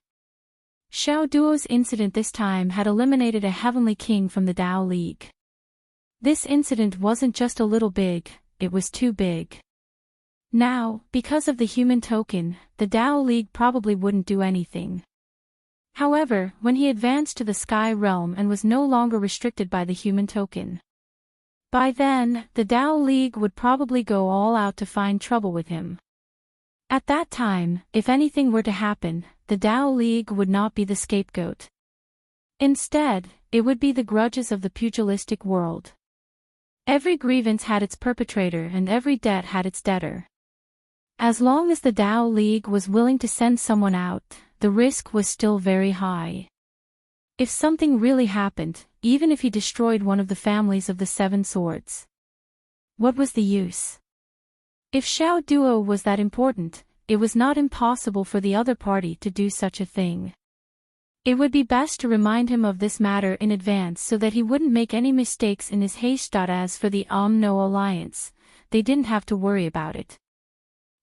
Xiao Duo's incident this time had eliminated a Heavenly King from the Dao League. This incident wasn't just a little big, it was too big. Now, because of the human token, the Dao League probably wouldn't do anything. However, when he advanced to the Sky Realm and was no longer restricted by the human token, by then, the Dao League would probably go all out to find trouble with him. At that time, if anything were to happen, the Dao League would not be the scapegoat. Instead, it would be the grudges of the pugilistic world. Every grievance had its perpetrator and every debt had its debtor. As long as the Dao League was willing to send someone out, the risk was still very high. If something really happened, even if he destroyed one of the families of the 7 swords, what was the use? If Xiao Duo was that important, it was not impossible for the other party to do such a thing. It would be best to remind him of this matter in advance so that he wouldn't make any mistakes in his haste. As for the No Alliance, they didn't have to worry about it.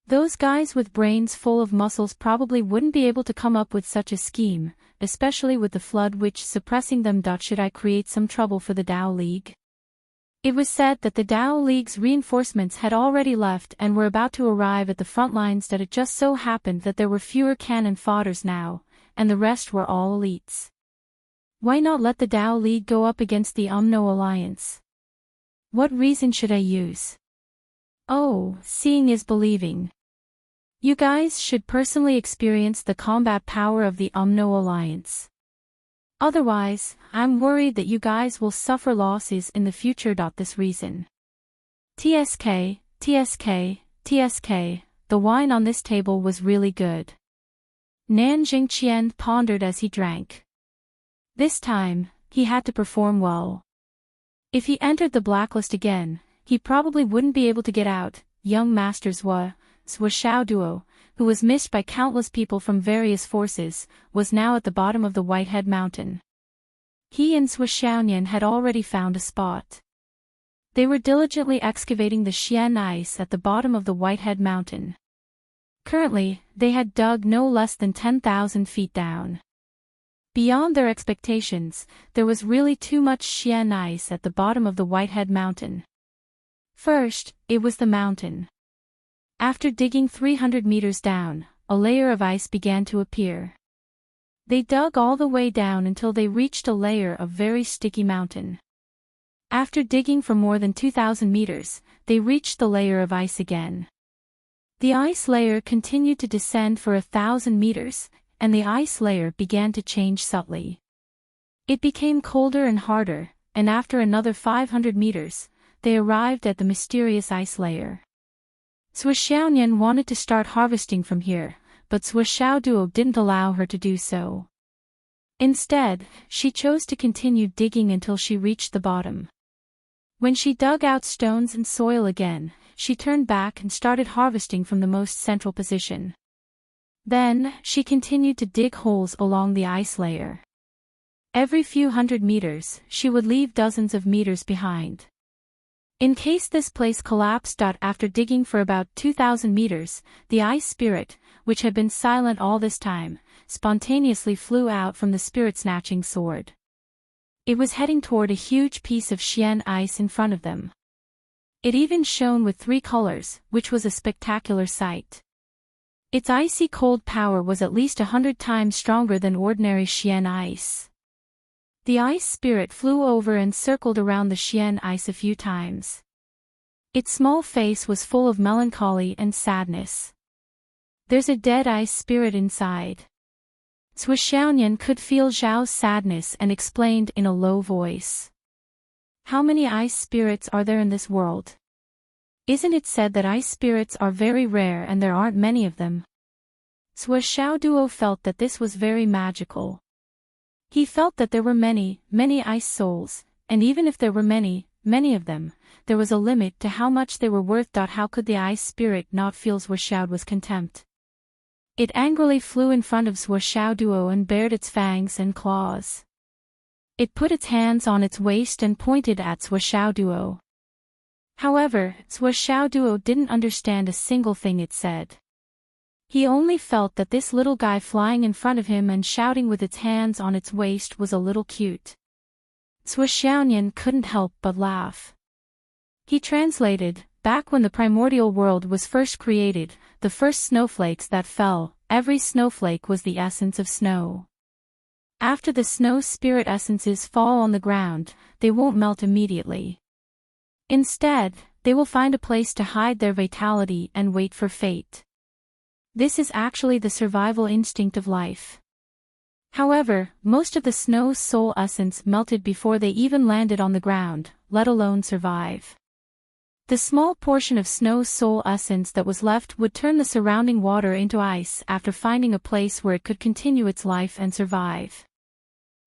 Those guys with brains full of muscles probably wouldn't be able to come up with such a scheme, especially with the flood which suppressing them. Should I create some trouble for the Dao League? It was said that the Dao League's reinforcements had already left and were about to arrive at the front lines. It just so happened that there were fewer cannon fodders now, and the rest were all elites. Why not let the Dao League go up against the No Alliance? What reason should I use? Oh, seeing is believing. You guys should personally experience the combat power of the No Alliance. Otherwise, I'm worried that you guys will suffer losses in the future. This reason. TSK, TSK, TSK, the wine on this table was really good. Nanjing Qian pondered as he drank. This time, he had to perform well. If he entered the blacklist again, he probably wouldn't be able to get out. Young Master Zhua Xiao Duo, who was missed by countless people from various forces, was now at the bottom of the Whitehead Mountain. He and Zhua Xiaonian had already found a spot. They were diligently excavating the Xian ice at the bottom of the Whitehead Mountain. Currently, they had dug no less than 10,000 feet down. Beyond their expectations, there was really too much Xian ice at the bottom of the Whitehead Mountain. First, it was the mountain. After digging 300 meters down, a layer of ice began to appear. They dug all the way down until they reached a layer of very sticky mountain. After digging for more than 2,000 meters, they reached the layer of ice again. The ice layer continued to descend for 1,000 meters, and the ice layer began to change subtly. It became colder and harder, and after another 500 meters, they arrived at the mysterious ice layer. Shuxiaoyan wanted to start harvesting from here, but Shuxiaoduo didn't allow her to do so. Instead, she chose to continue digging until she reached the bottom. When she dug out stones and soil again, she turned back and started harvesting from the most central position. Then, she continued to dig holes along the ice layer. Every few hundred meters, she would leave dozens of meters behind. In case this place collapsed. After digging for about 2,000 meters, the ice spirit, which had been silent all this time, spontaneously flew out from the spirit-snatching sword. It was heading toward a huge piece of Xian ice in front of them. It even shone with 3 colors, which was a spectacular sight. Its icy cold power was at least 100 times stronger than ordinary Xian ice. The ice spirit flew over and circled around the Xian ice a few times. Its small face was full of melancholy and sadness. "There's a dead ice spirit inside." Shuxiaoyan could feel Zhao's sadness and explained in a low voice. "How many ice spirits are there in this world? Isn't it said that ice spirits are very rare and there aren't many of them?" Shuxiaoduo felt that this was very magical. He felt that there were many, many ice souls, and even if there were many, many of them, there was a limit to how much they were worth. How could the ice spirit not feel Shuxiao was contempt? It angrily flew in front of Shuxiaoduo and bared its fangs and claws. It put its hands on its waist and pointed at Shuxiaoduo. However, Shuxiaoduo didn't understand a single thing it said. He only felt that this little guy flying in front of him and shouting with its hands on its waist was a little cute. Shuxiaoyan couldn't help but laugh. He translated, "Back when the primordial world was first created, the first snowflakes that fell, every snowflake was the essence of snow. After the snow spirit essences fall on the ground, they won't melt immediately. Instead, they will find a place to hide their vitality and wait for fate. This is actually the survival instinct of life. However, most of the snow's soul essence melted before they even landed on the ground, let alone survive. The small portion of snow's soul essence that was left would turn the surrounding water into ice after finding a place where it could continue its life and survive.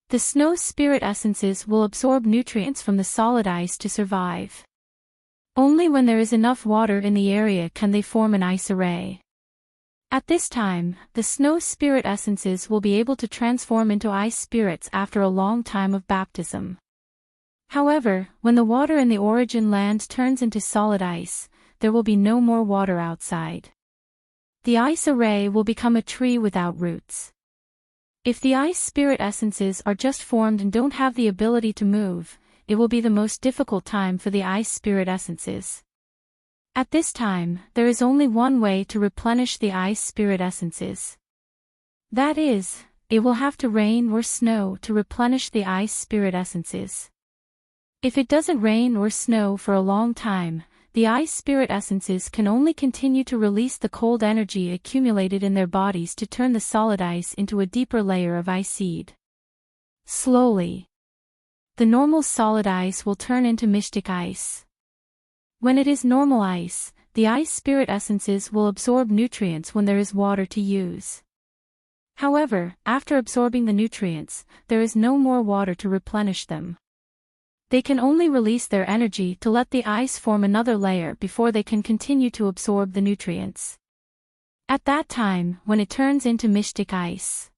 The snow spirit essences will absorb nutrients from the solid ice to survive. Only when there is enough water in the area can they form an ice array. At this time, the snow spirit essences will be able to transform into ice spirits after a long time of baptism. However, when the water in the origin land turns into solid ice, there will be no more water outside. The ice array will become a tree without roots. If the ice spirit essences are just formed and don't have the ability to move, it will be the most difficult time for the ice spirit essences. At this time, there is only one way to replenish the ice spirit essences. That is, it will have to rain or snow to replenish the ice spirit essences. If it doesn't rain or snow for a long time, the ice spirit essences can only continue to release the cold energy accumulated in their bodies to turn the solid ice into a deeper layer of ice seed. Slowly, the normal solid ice will turn into mystic ice. When it is normal ice, the ice spirit essences will absorb nutrients when there is water to use. However, after absorbing the nutrients, there is no more water to replenish them. They can only release their energy to let the ice form another layer before they can continue to absorb the nutrients. At that time, when it turns into mystic ice.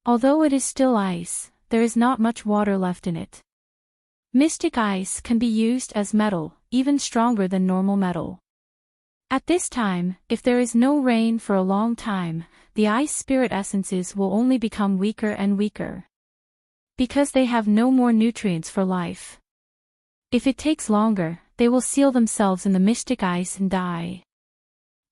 Although it is still ice, there is not much water left in it. Mystic ice can be used as metal, even stronger than normal metal. At this time, if there is no rain for a long time, the ice spirit essences will only become weaker and weaker. Because they have no more nutrients for life. If it takes longer, they will seal themselves in the mystic ice and die.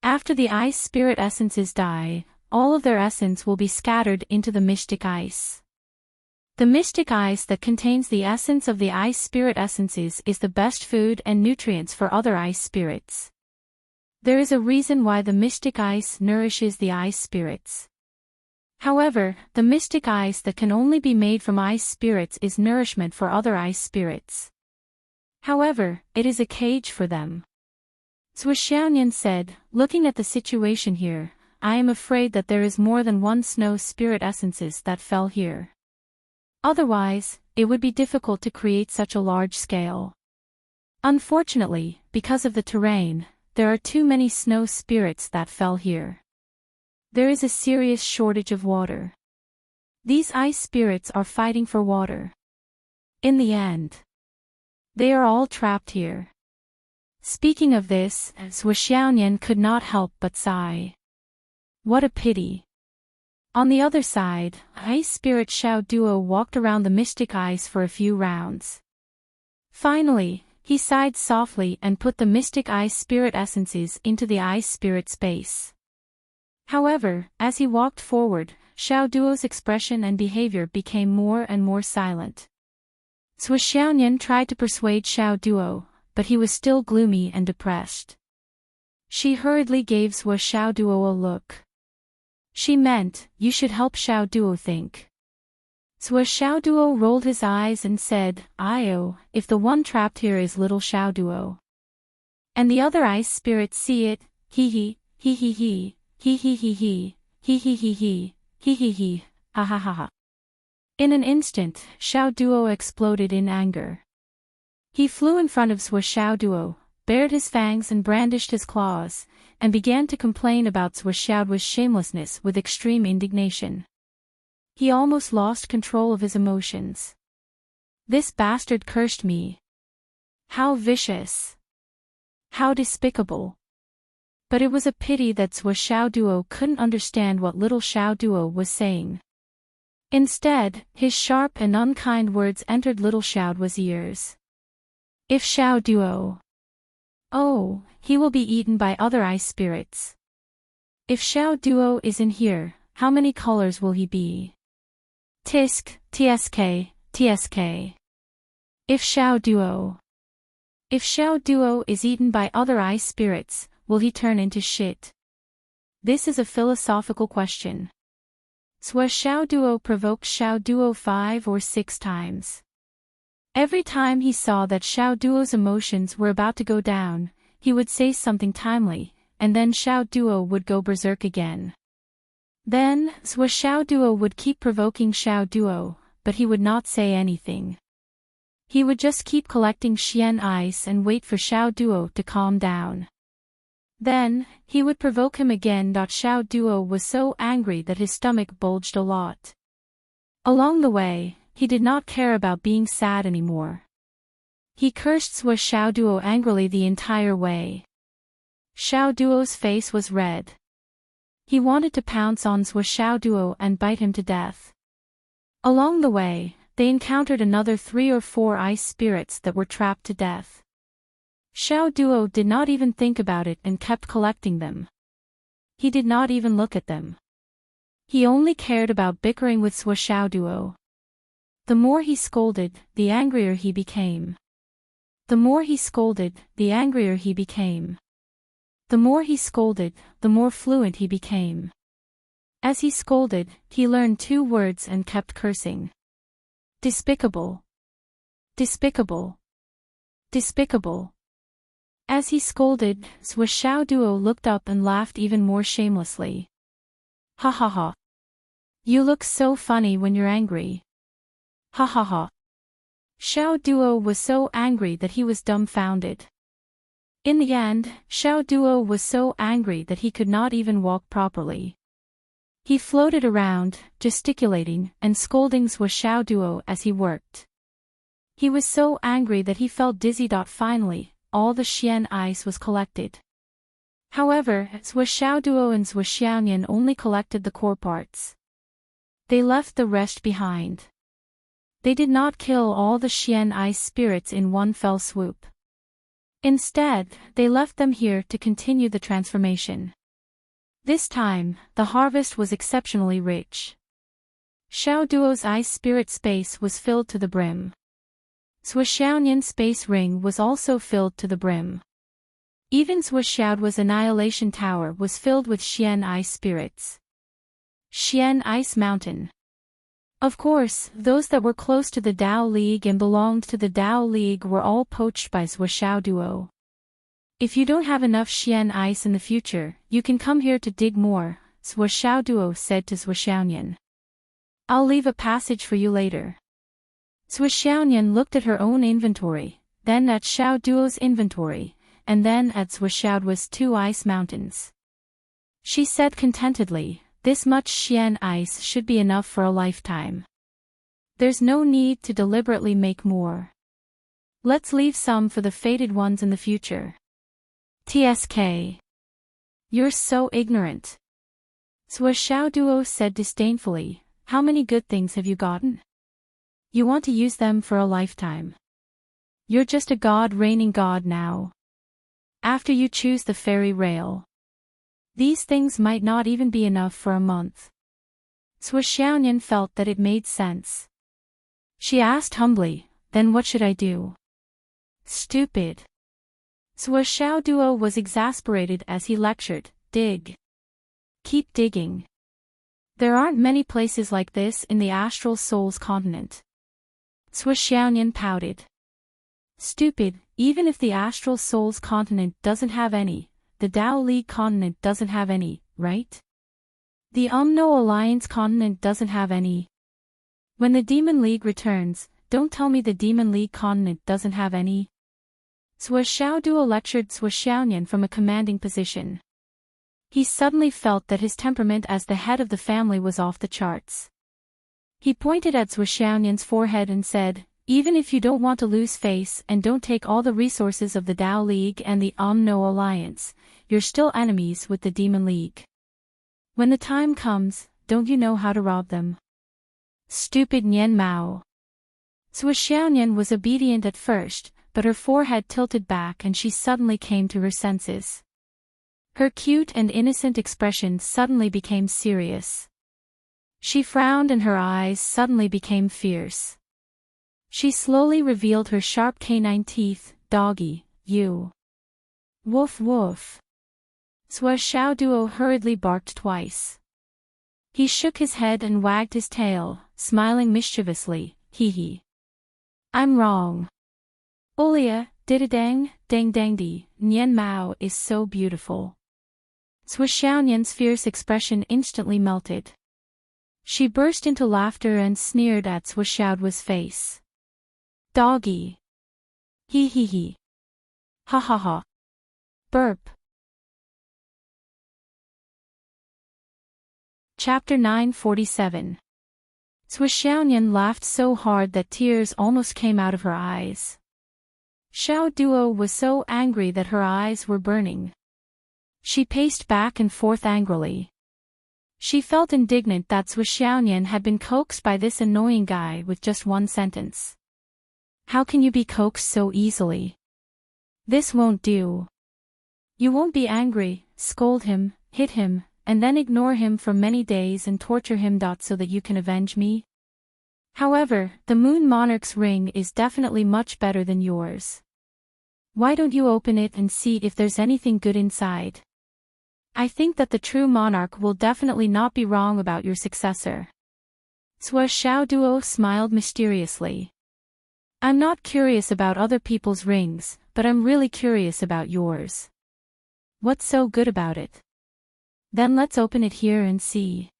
After the ice spirit essences die, all of their essence will be scattered into the mystic ice. The mystic ice that contains the essence of the ice spirit essences is the best food and nutrients for other ice spirits. There is a reason why the mystic ice nourishes the ice spirits. However, the mystic ice that can only be made from ice spirits is nourishment for other ice spirits. However, it is a cage for them. Zhuxiaonian said, looking at the situation here, I am afraid that there is more than one snow spirit essences that fell here. Otherwise, it would be difficult to create such a large scale. Unfortunately, because of the terrain, there are too many snow spirits that fell here. There is a serious shortage of water. These ice spirits are fighting for water. In the end, they are all trapped here. Speaking of this, Zhuxiaonian could not help but sigh. What a pity. On the other side, Ice Spirit Xiao Duo walked around the mystic ice for a few rounds. Finally, he sighed softly and put the mystic ice spirit essences into the ice spirit space. However, as he walked forward, Xiao Duo's expression and behavior became more and more silent. Zhuxiaonian tried to persuade Xiao Duo, but he was still gloomy and depressed. She hurriedly gave Xiao Duo a look. She meant, you should help Xiao Duo think. Xiao Duo rolled his eyes and said, if the one trapped here is little Xiao Duo. And the other ice spirits see it, hee, ha ha ha ha. In an instant, Xiao Duo exploded in anger. He flew in front of Xiao Duo, bared his fangs and brandished his claws, and began to complain about Xiaoduo's shamelessness with extreme indignation. He almost lost control of his emotions. This bastard cursed me. How vicious. How despicable. But it was a pity that Xiao Duo couldn't understand what little Xiao Duo was saying. Instead, his sharp and unkind words entered little Xiaoduo's ears. If Xiao Duo. Oh, he will be eaten by other ice spirits. If Xiao Duo is in here, how many colors will he be? Tisk, tsk, tsk. If Xiao Duo. If Xiao Duo is eaten by other ice spirits, will he turn into shit? This is a philosophical question. Xiao Duo provoked Xiao Duo 5 or 6 times. Every time he saw that Xiao Duo's emotions were about to go down, he would say something timely, and then Xiao Duo would go berserk again. Then, Xiao Duo would keep provoking Xiao Duo, but he would not say anything. He would just keep collecting Xian ice and wait for Xiao Duo to calm down. Then, he would provoke him again. Xiao Duo was so angry that his stomach bulged a lot. Along the way, he did not care about being sad anymore. He cursed Xiao Duo angrily the entire way. Xiao Duo's face was red. He wanted to pounce on Xiao Duo and bite him to death. Along the way, they encountered another 3 or 4 ice spirits that were trapped to death. Xiao Duo did not even think about it and kept collecting them. He did not even look at them. He only cared about bickering with Xiao Duo. The more he scolded, the angrier he became. The more he scolded, the angrier he became. The more he scolded, the more fluent he became. As he scolded, he learned 2 words and kept cursing. Despicable. Despicable. Despicable. As he scolded, Xiao Duo looked up and laughed even more shamelessly. Ha ha ha. You look so funny when you're angry. Ha ha ha. Xiao Duo was so angry that he was dumbfounded. In the end, Xiao Duo was so angry that he could not even walk properly. He floated around, gesticulating and scolding Xiao Duo as he worked. He was so angry that he felt dizzy. Finally, all the Xian ice was collected. However, Xiao Duo and Zhuxiaonian only collected the core parts. They left the rest behind. They did not kill all the Xian ice spirits in one fell swoop. Instead, they left them here to continue the transformation. This time, the harvest was exceptionally rich. Xiao Duo's ice spirit space was filled to the brim. Zhuxiaonian's space ring was also filled to the brim. Even Zhuxiaoduo's annihilation tower was filled with Xian ice spirits. Xian Ice Mountain. Of course, those that were close to the Tao League and belonged to the Tao League were all poached by Zhuoxiao Duo. If you don't have enough Xian ice in the future, you can come here to dig more, Zhuoxiao Duo said to Zhuoxiaonian. I'll leave a passage for you later. Zhuoxiaonian looked at her own inventory, then at Xiao Duo's inventory, and then at Zhuoxiao's 2 ice mountains. She said contentedly, this much Xian ice should be enough for a lifetime. There's no need to deliberately make more. Let's leave some for the fated ones in the future. TSK. You're so ignorant. Zhuoxiao Duo said disdainfully, how many good things have you gotten? You want to use them for a lifetime. You're just a god reigning god now. After you choose the fairy rail. These things might not even be enough for a month. Zhuoxiaonian felt that it made sense. She asked humbly, then what should I do? Stupid. Zhuoxiao Duo was exasperated as he lectured, dig. Keep digging. There aren't many places like this in the Astral Souls continent. Zhuoxiaonian pouted. Stupid, even if the Astral Souls continent doesn't have any, the Tao League continent doesn't have any, right? The Umno Alliance continent doesn't have any. When the Demon League returns, don't tell me the Demon League continent doesn't have any. Zhuoxiao Duo lectured Zhuoxiaonian from a commanding position. He suddenly felt that his temperament as the head of the family was off the charts. He pointed at Zhuoxiaonian's forehead and said, even if you don't want to lose face and don't take all the resources of the Tao League and the Umno Alliance, you're still enemies with the Demon League. When the time comes, don't you know how to rob them? Stupid Nian Mao. Zhuoxiaonian was obedient at first, but her forehead tilted back and she suddenly came to her senses. Her cute and innocent expression suddenly became serious. She frowned and her eyes suddenly became fierce. She slowly revealed her sharp canine teeth, doggy, you. Woof woof. Zhuoxiao Duo hurriedly barked twice. He shook his head and wagged his tail, smiling mischievously, hee hee. I'm wrong. Olia, didadang, dang dangdi, Nian Mao is so beautiful. Zhuoxiaonian's fierce expression instantly melted. She burst into laughter and sneered at Zhuoxiao's face. Doggy. Hee hee hee. Ha ha ha. Burp. Chapter 947. Zhuoxiaonian laughed so hard that tears almost came out of her eyes. Xiao Duo was so angry that her eyes were burning. She paced back and forth angrily. She felt indignant that Zhuoxiaonian had been coaxed by this annoying guy with just one sentence. How can you be coaxed so easily? This won't do. You won't be angry, scold him, hit him, and then ignore him for many days and torture him. So that you can avenge me? However, the Moon Monarch's ring is definitely much better than yours. Why don't you open it and see if there's anything good inside? I think that the true monarch will definitely not be wrong about your successor. Zhuoxiao Duo smiled mysteriously. I'm not curious about other people's rings, but I'm really curious about yours. What's so good about it? Then let's open it here and see.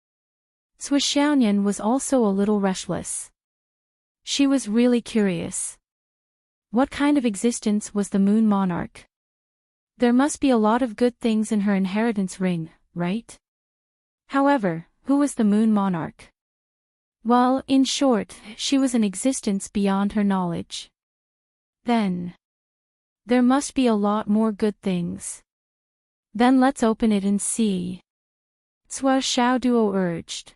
Zhuoxiaonian was also a little restless. She was really curious. What kind of existence was the Moon Monarch? There must be a lot of good things in her inheritance ring, right? However, who was the Moon Monarch? Well, in short, she was an existence beyond her knowledge. Then there must be a lot more good things. Then let's open it and see. Zhuoxiao Duo urged.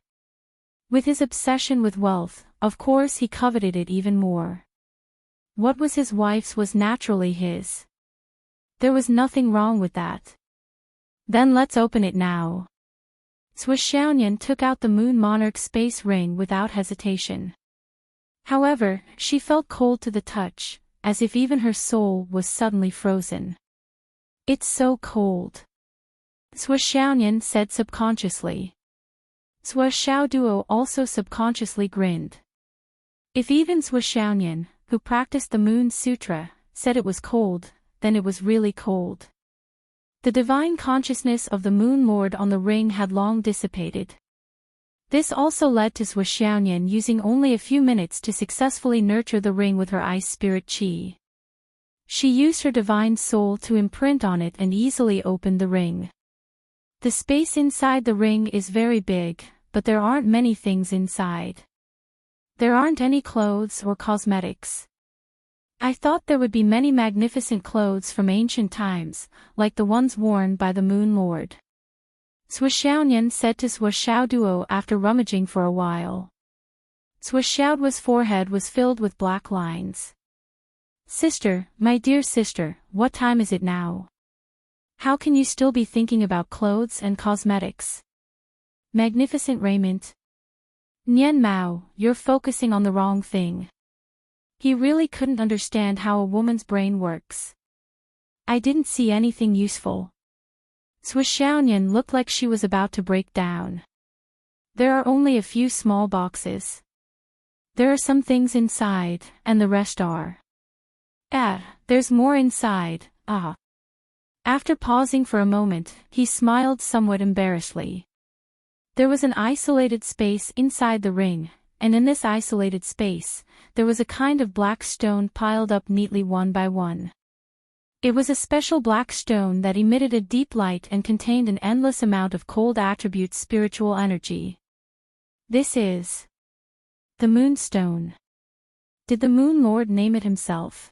With his obsession with wealth, of course he coveted it even more. What was his wife's was naturally his. There was nothing wrong with that. Then let's open it now. Zhuoxiaonian took out the Moon Monarch's space ring without hesitation. However, she felt cold to the touch, as if even her soul was suddenly frozen. It's so cold. Zhuoxiaonian said subconsciously. Sua Xiaoduo also subconsciously grinned. If even Sua Xiaoyan, who practiced the Moon Sutra, said it was cold, then it was really cold. The divine consciousness of the Moon Lord on the ring had long dissipated. This also led to Sua Xiaoyan using only a few minutes to successfully nurture the ring with her ice spirit qi. She used her divine soul to imprint on it and easily opened the ring. The space inside the ring is very big, but there aren't many things inside. There aren't any clothes or cosmetics. I thought there would be many magnificent clothes from ancient times, like the ones worn by the Moon Lord. Sua Xiaoyan said to Sua Xiaoduo after rummaging for a while. Sua Xiaoduo's forehead was filled with black lines. Sister, my dear sister, what time is it now? How can you still be thinking about clothes and cosmetics? Magnificent raiment. Nian Mao, you're focusing on the wrong thing. He really couldn't understand how a woman's brain works. I didn't see anything useful. Sua Xiaoyan looked like she was about to break down. There are only a few small boxes. There are some things inside, and the rest are. There's more inside, After pausing for a moment, he smiled somewhat embarrassedly. There was an isolated space inside the ring, and in this isolated space, there was a kind of black stone piled up neatly one by one. It was a special black stone that emitted a deep light and contained an endless amount of cold attribute spiritual energy. This is the Moonstone. Did the Moon Lord name it himself?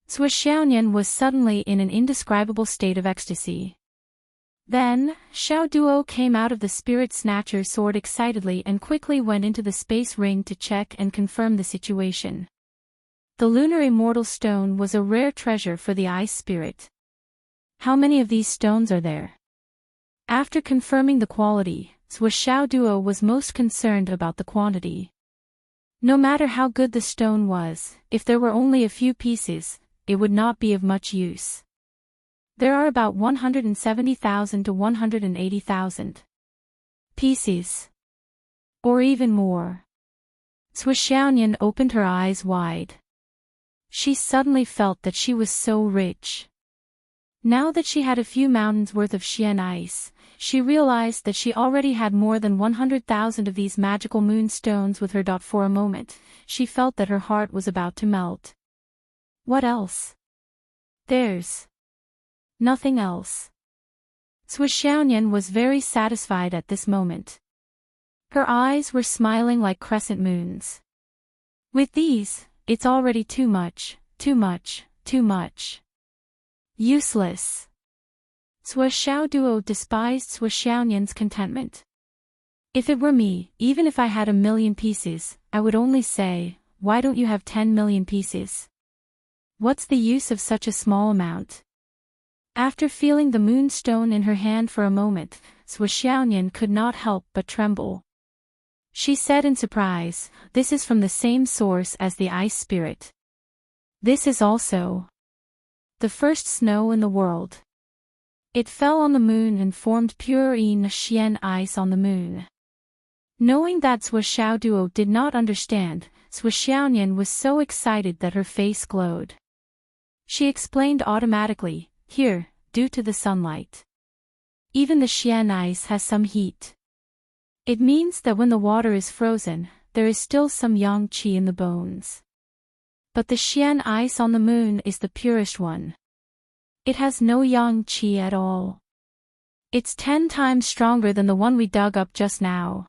Sua Xiaoyan was suddenly in an indescribable state of ecstasy. Then, Xiaoduo came out of the Spirit Snatcher sword excitedly and quickly went into the space ring to check and confirm the situation. The Lunar Immortal Stone was a rare treasure for the Ice Spirit. How many of these stones are there? After confirming the quality, Sua Xiaoduo was most concerned about the quantity. No matter how good the stone was, if there were only a few pieces, it would not be of much use. There are about 170,000 to 180,000 pieces. Or even more. Sua Xiaoyan opened her eyes wide. She suddenly felt that she was so rich. Now that she had a few mountains worth of Xian ice, she realized that she already had more than 100,000 of these magical moonstones with her. For a moment, she felt that her heart was about to melt. What else? There's nothing else. Sua Xiaoyan was very satisfied at this moment. Her eyes were smiling like crescent moons. With these, it's already too much, too much, too much. Useless. Sua Xiaoduo despised Sua Xiaoyan's contentment. If it were me, even if I had 1,000,000 pieces, I would only say, why don't you have 10 million pieces? What's the use of such a small amount? After feeling the moonstone in her hand for a moment, Sua Xiaoyan could not help but tremble. She said in surprise, this is from the same source as the ice spirit. This is also the first snow in the world. It fell on the moon and formed pure Xian ice on the moon. Knowing that Sua Xiaoduo did not understand, Sua Xiaoyan was so excited that her face glowed. She explained automatically, here, due to the sunlight. Even the Xian ice has some heat. It means that when the water is frozen, there is still some yang qi in the bones. But the Xian ice on the moon is the purest one. It has no yang qi at all. It's 10 times stronger than the one we dug up just now.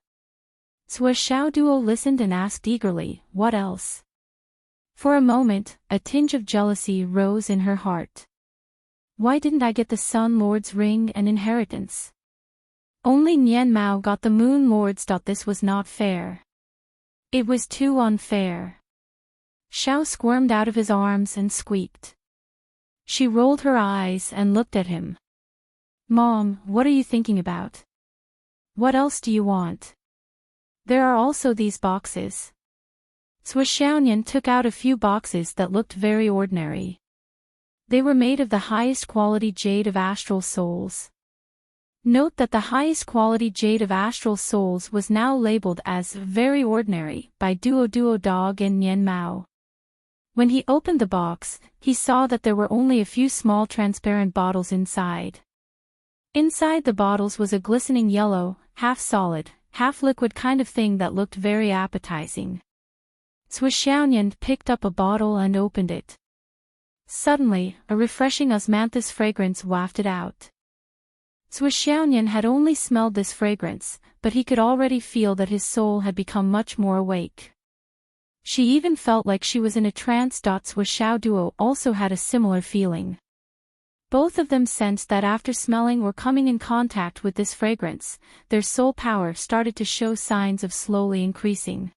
Sua Xiaoduo listened and asked eagerly, what else? For a moment, a tinge of jealousy rose in her heart. Why didn't I get the Sun Lord's ring and inheritance? Only Nian Mao got the Moon Lord's. This was not fair. It was too unfair. Xiao squirmed out of his arms and squeaked. She rolled her eyes and looked at him. Mom, what are you thinking about? What else do you want? There are also these boxes. Sua Xiaoyan took out a few boxes that looked very ordinary. They were made of the highest quality jade of astral souls. Note that the highest quality jade of astral souls was now labeled as very ordinary by Duo Duo Dog and Nien Mao. When he opened the box, he saw that there were only a few small transparent bottles inside. Inside the bottles was a glistening yellow, half-solid, half-liquid kind of thing that looked very appetizing. Sui Xiaoyan picked up a bottle and opened it. Suddenly, a refreshing osmanthus fragrance wafted out. Sui Xiaoyan had only smelled this fragrance, but he could already feel that his soul had become much more awake. She even felt like she was in a trance. Sui Xiaoduo also had a similar feeling. Both of them sensed that after smelling or coming in contact with this fragrance, their soul power started to show signs of slowly increasing.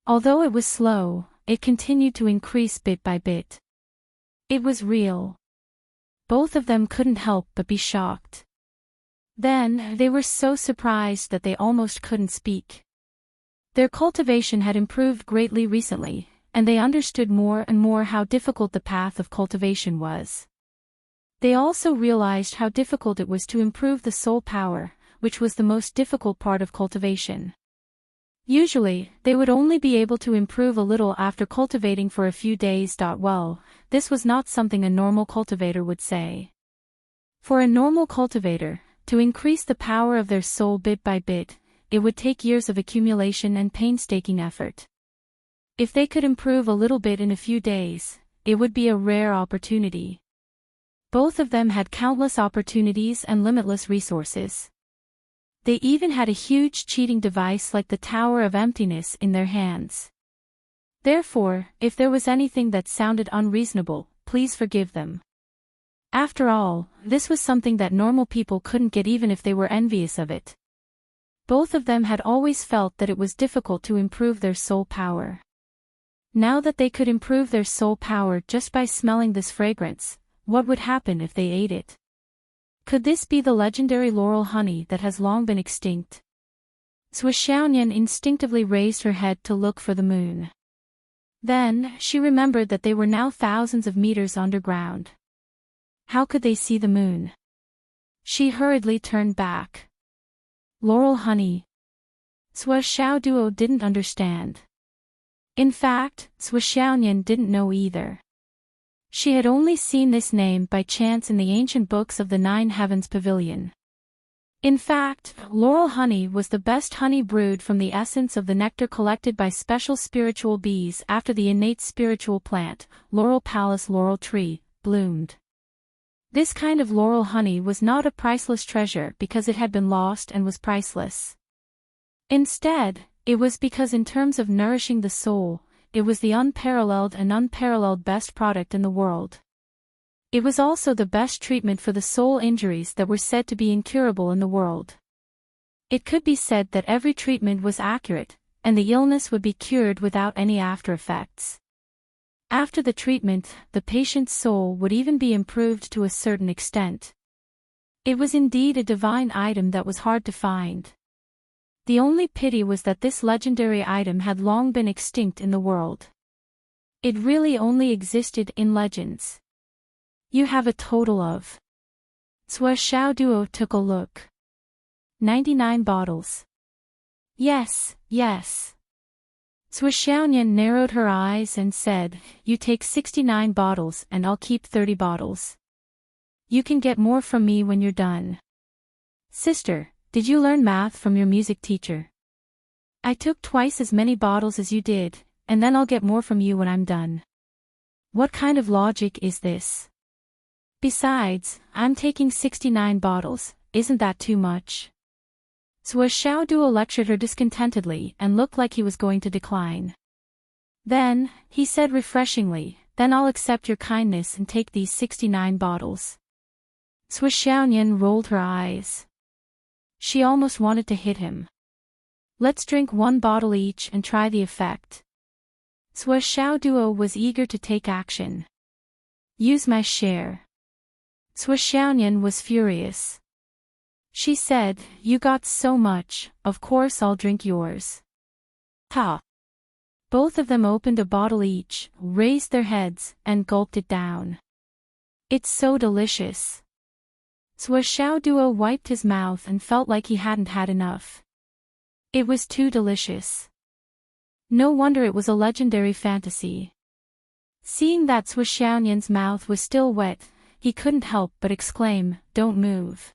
Although it was slow, it continued to increase bit by bit. It was real. Both of them couldn't help but be shocked. Then, they were so surprised that they almost couldn't speak. Their cultivation had improved greatly recently, and they understood more and more how difficult the path of cultivation was. They also realized how difficult it was to improve the soul power, which was the most difficult part of cultivation. Usually, they would only be able to improve a little after cultivating for a few days. Well, this was not something a normal cultivator would say. For a normal cultivator, to increase the power of their soul bit by bit, it would take years of accumulation and painstaking effort. If they could improve a little bit in a few days, it would be a rare opportunity. Both of them had countless opportunities and limitless resources. They even had a huge cheating device like the Tower of Emptiness in their hands. Therefore, if there was anything that sounded unreasonable, please forgive them. After all, this was something that normal people couldn't get even if they were envious of it. Both of them had always felt that it was difficult to improve their soul power. Now that they could improve their soul power just by smelling this fragrance, what would happen if they ate it? Could this be the legendary laurel honey that has long been extinct? Sui Xiaoyan instinctively raised her head to look for the moon. Then, she remembered that they were now thousands of meters underground. How could they see the moon? She hurriedly turned back. Laurel honey. Sui Xiaoduo didn't understand. In fact, Sui Xiaoyan didn't know either. She had only seen this name by chance in the ancient books of the Nine Heavens Pavilion. In fact, laurel honey was the best honey brewed from the essence of the nectar collected by special spiritual bees after the innate spiritual plant, laurel palace laurel tree, bloomed. This kind of laurel honey was not a priceless treasure because it had been lost and was priceless. Instead, it was because in terms of nourishing the soul, it was the unparalleled best product in the world. It was also the best treatment for the soul injuries that were said to be incurable in the world. It could be said that every treatment was accurate, and the illness would be cured without any after effects. After the treatment, the patient's soul would even be improved to a certain extent. It was indeed a divine item that was hard to find. The only pity was that this legendary item had long been extinct in the world. It really only existed in legends. You have a total of. Sui Xiaoduo took a look. 99 bottles. Yes, yes. Sui Xiaoyan narrowed her eyes and said, you take 69 bottles and I'll keep 30 bottles. You can get more from me when you're done. Sister, did you learn math from your music teacher? I took twice as many bottles as you did, and then I'll get more from you when I'm done. What kind of logic is this? Besides, I'm taking 69 bottles, isn't that too much? Sui Xiaoduo lectured her discontentedly and looked like he was going to decline. Then, he said refreshingly, then I'll accept your kindness and take these 69 bottles. Sui Xiaoyan rolled her eyes. She almost wanted to hit him. Let's drink one bottle each and try the effect. Sui Xiaoduo was eager to take action. Use my share. Sui Xiaoyan was furious. She said, you got so much, of course I'll drink yours. Ha! Both of them opened a bottle each, raised their heads, and gulped it down. It's so delicious. Xiao Duo wiped his mouth and felt like he hadn't had enough. It was too delicious. No wonder it was a legendary fantasy. Seeing that Xiaonian's mouth was still wet, he couldn't help but exclaim, "Don't move."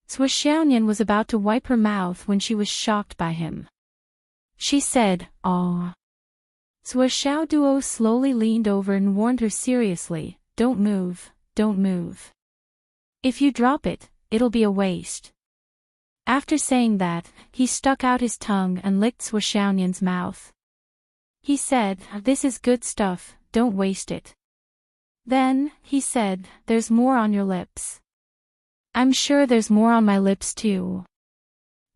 Xiaonian was about to wipe her mouth when she was shocked by him. She said, "Aw." Xiao Duo slowly leaned over and warned her seriously, "Don't move, don't move. If you drop it, it'll be a waste." After saying that, he stuck out his tongue and licked Xiaonian's mouth. He said, "This is good stuff, don't waste it." Then, he said, "There's more on your lips." "I'm sure there's more on my lips too.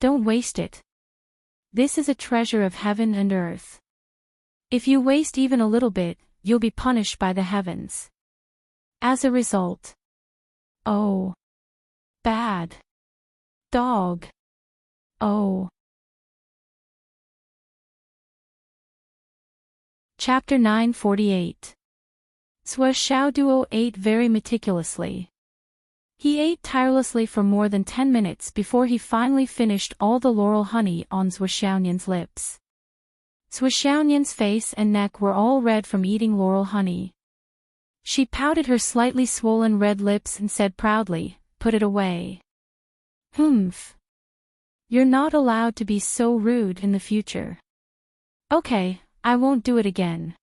Don't waste it. This is a treasure of heaven and earth. If you waste even a little bit, you'll be punished by the heavens. As a result." Oh. Bad. Dog. Oh. Chapter 948. Xiao Duo ate very meticulously. He ate tirelessly for more than 10 minutes before he finally finished all the laurel honey on Xiaonian's lips. Xiaonian's face and neck were all red from eating laurel honey. She pouted her slightly swollen red lips and said proudly, "Put it away." "Humph. You're not allowed to be so rude in the future." "Okay, I won't do it again."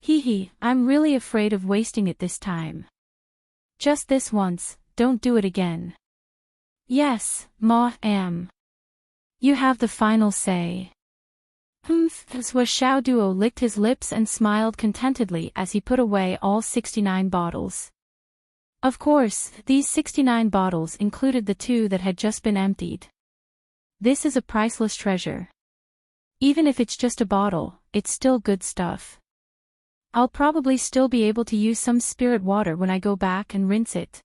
Hee, I'm really afraid of wasting it this time." "Just this once, don't do it again." "Yes, Ma am. You have the final say." Xiao Duo licked his lips and smiled contentedly as he put away all 69 bottles. Of course, these 69 bottles included the 2 that had just been emptied. This is a priceless treasure. Even if it's just a bottle, it's still good stuff. I'll probably still be able to use some spirit water when I go back and rinse it.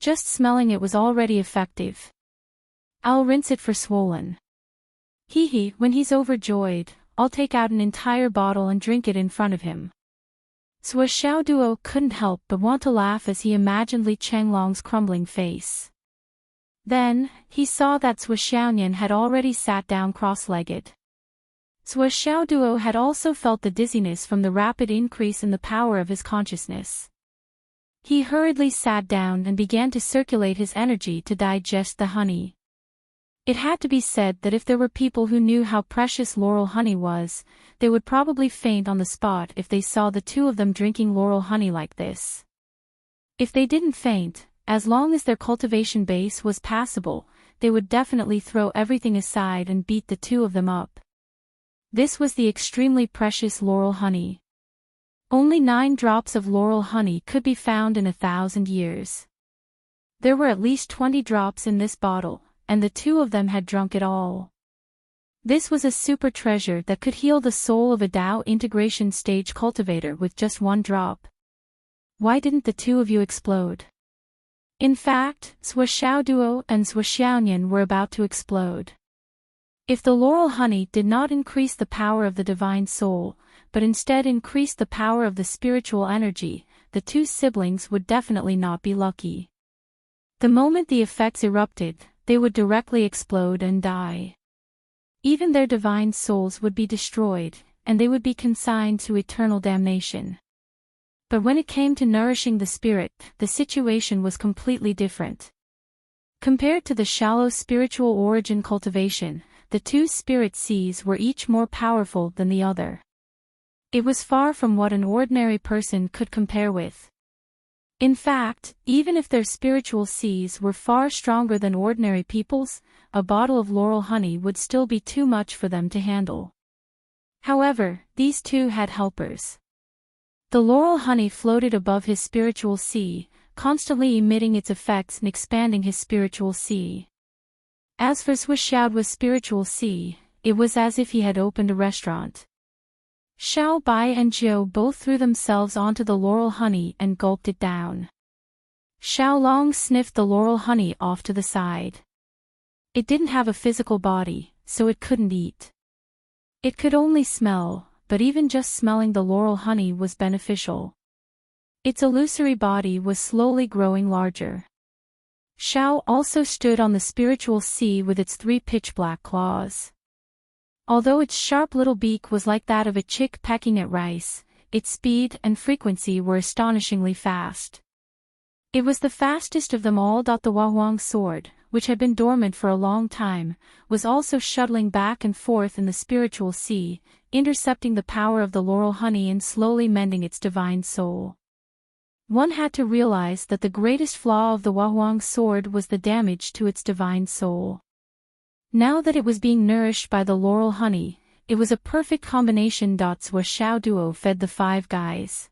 Just smelling it was already effective. I'll rinse it for swollen. When he's overjoyed, I'll take out an entire bottle and drink it in front of him. Xiao Duo couldn't help but want to laugh as he imagined Li Chenglong's crumbling face. Then, he saw that Xiaonian had already sat down cross-legged. Xiao Duo had also felt the dizziness from the rapid increase in the power of his consciousness. He hurriedly sat down and began to circulate his energy to digest the honey. It had to be said that if there were people who knew how precious laurel honey was, they would probably faint on the spot if they saw the 2 of them drinking laurel honey like this. If they didn't faint, as long as their cultivation base was passable, they would definitely throw everything aside and beat the 2 of them up. This was the extremely precious laurel honey. Only 9 drops of laurel honey could be found in 1,000 years. There were at least 20 drops in this bottle, and the 2 of them had drunk it all. This was a super treasure that could heal the soul of a Tao integration stage cultivator with just 1 drop. Why didn't the 2 of you explode? In fact, Xiao Duo and Xiaonian were about to explode. If the laurel honey did not increase the power of the divine soul, but instead increased the power of the spiritual energy, the 2 siblings would definitely not be lucky. The moment the effects erupted, they would directly explode and die. Even their divine souls would be destroyed, and they would be consigned to eternal damnation. But when it came to nourishing the spirit, the situation was completely different. Compared to the shallow spiritual origin cultivation, the 2 spirit seeds were each more powerful than the other. It was far from what an ordinary person could compare with. In fact, even if their spiritual seeds were far stronger than ordinary people's, a bottle of laurel honey would still be too much for them to handle. However, these 2 had helpers. The laurel honey floated above his spiritual sea, constantly emitting its effects and expanding his spiritual sea. As for Xiaoduo's spiritual sea, it was as if he had opened a restaurant. Xiao Bai and Jiu both threw themselves onto the laurel honey and gulped it down. Xiao Long sniffed the laurel honey off to the side. It didn't have a physical body, so it couldn't eat. It could only smell, but even just smelling the laurel honey was beneficial. Its illusory body was slowly growing larger. Xiao also stood on the spiritual sea with its 3 pitch-black claws. Although its sharp little beak was like that of a chick pecking at rice, its speed and frequency were astonishingly fast. It was the fastest of them all. The Huahuang sword, which had been dormant for a long time, was also shuttling back and forth in the spiritual sea, intercepting the power of the laurel honey and slowly mending its divine soul. One had to realize that the greatest flaw of the Huahuang sword was the damage to its divine soul. Now that it was being nourished by the laurel honey, it was a perfect combination. Cui Xiao Duo fed the 5 guys.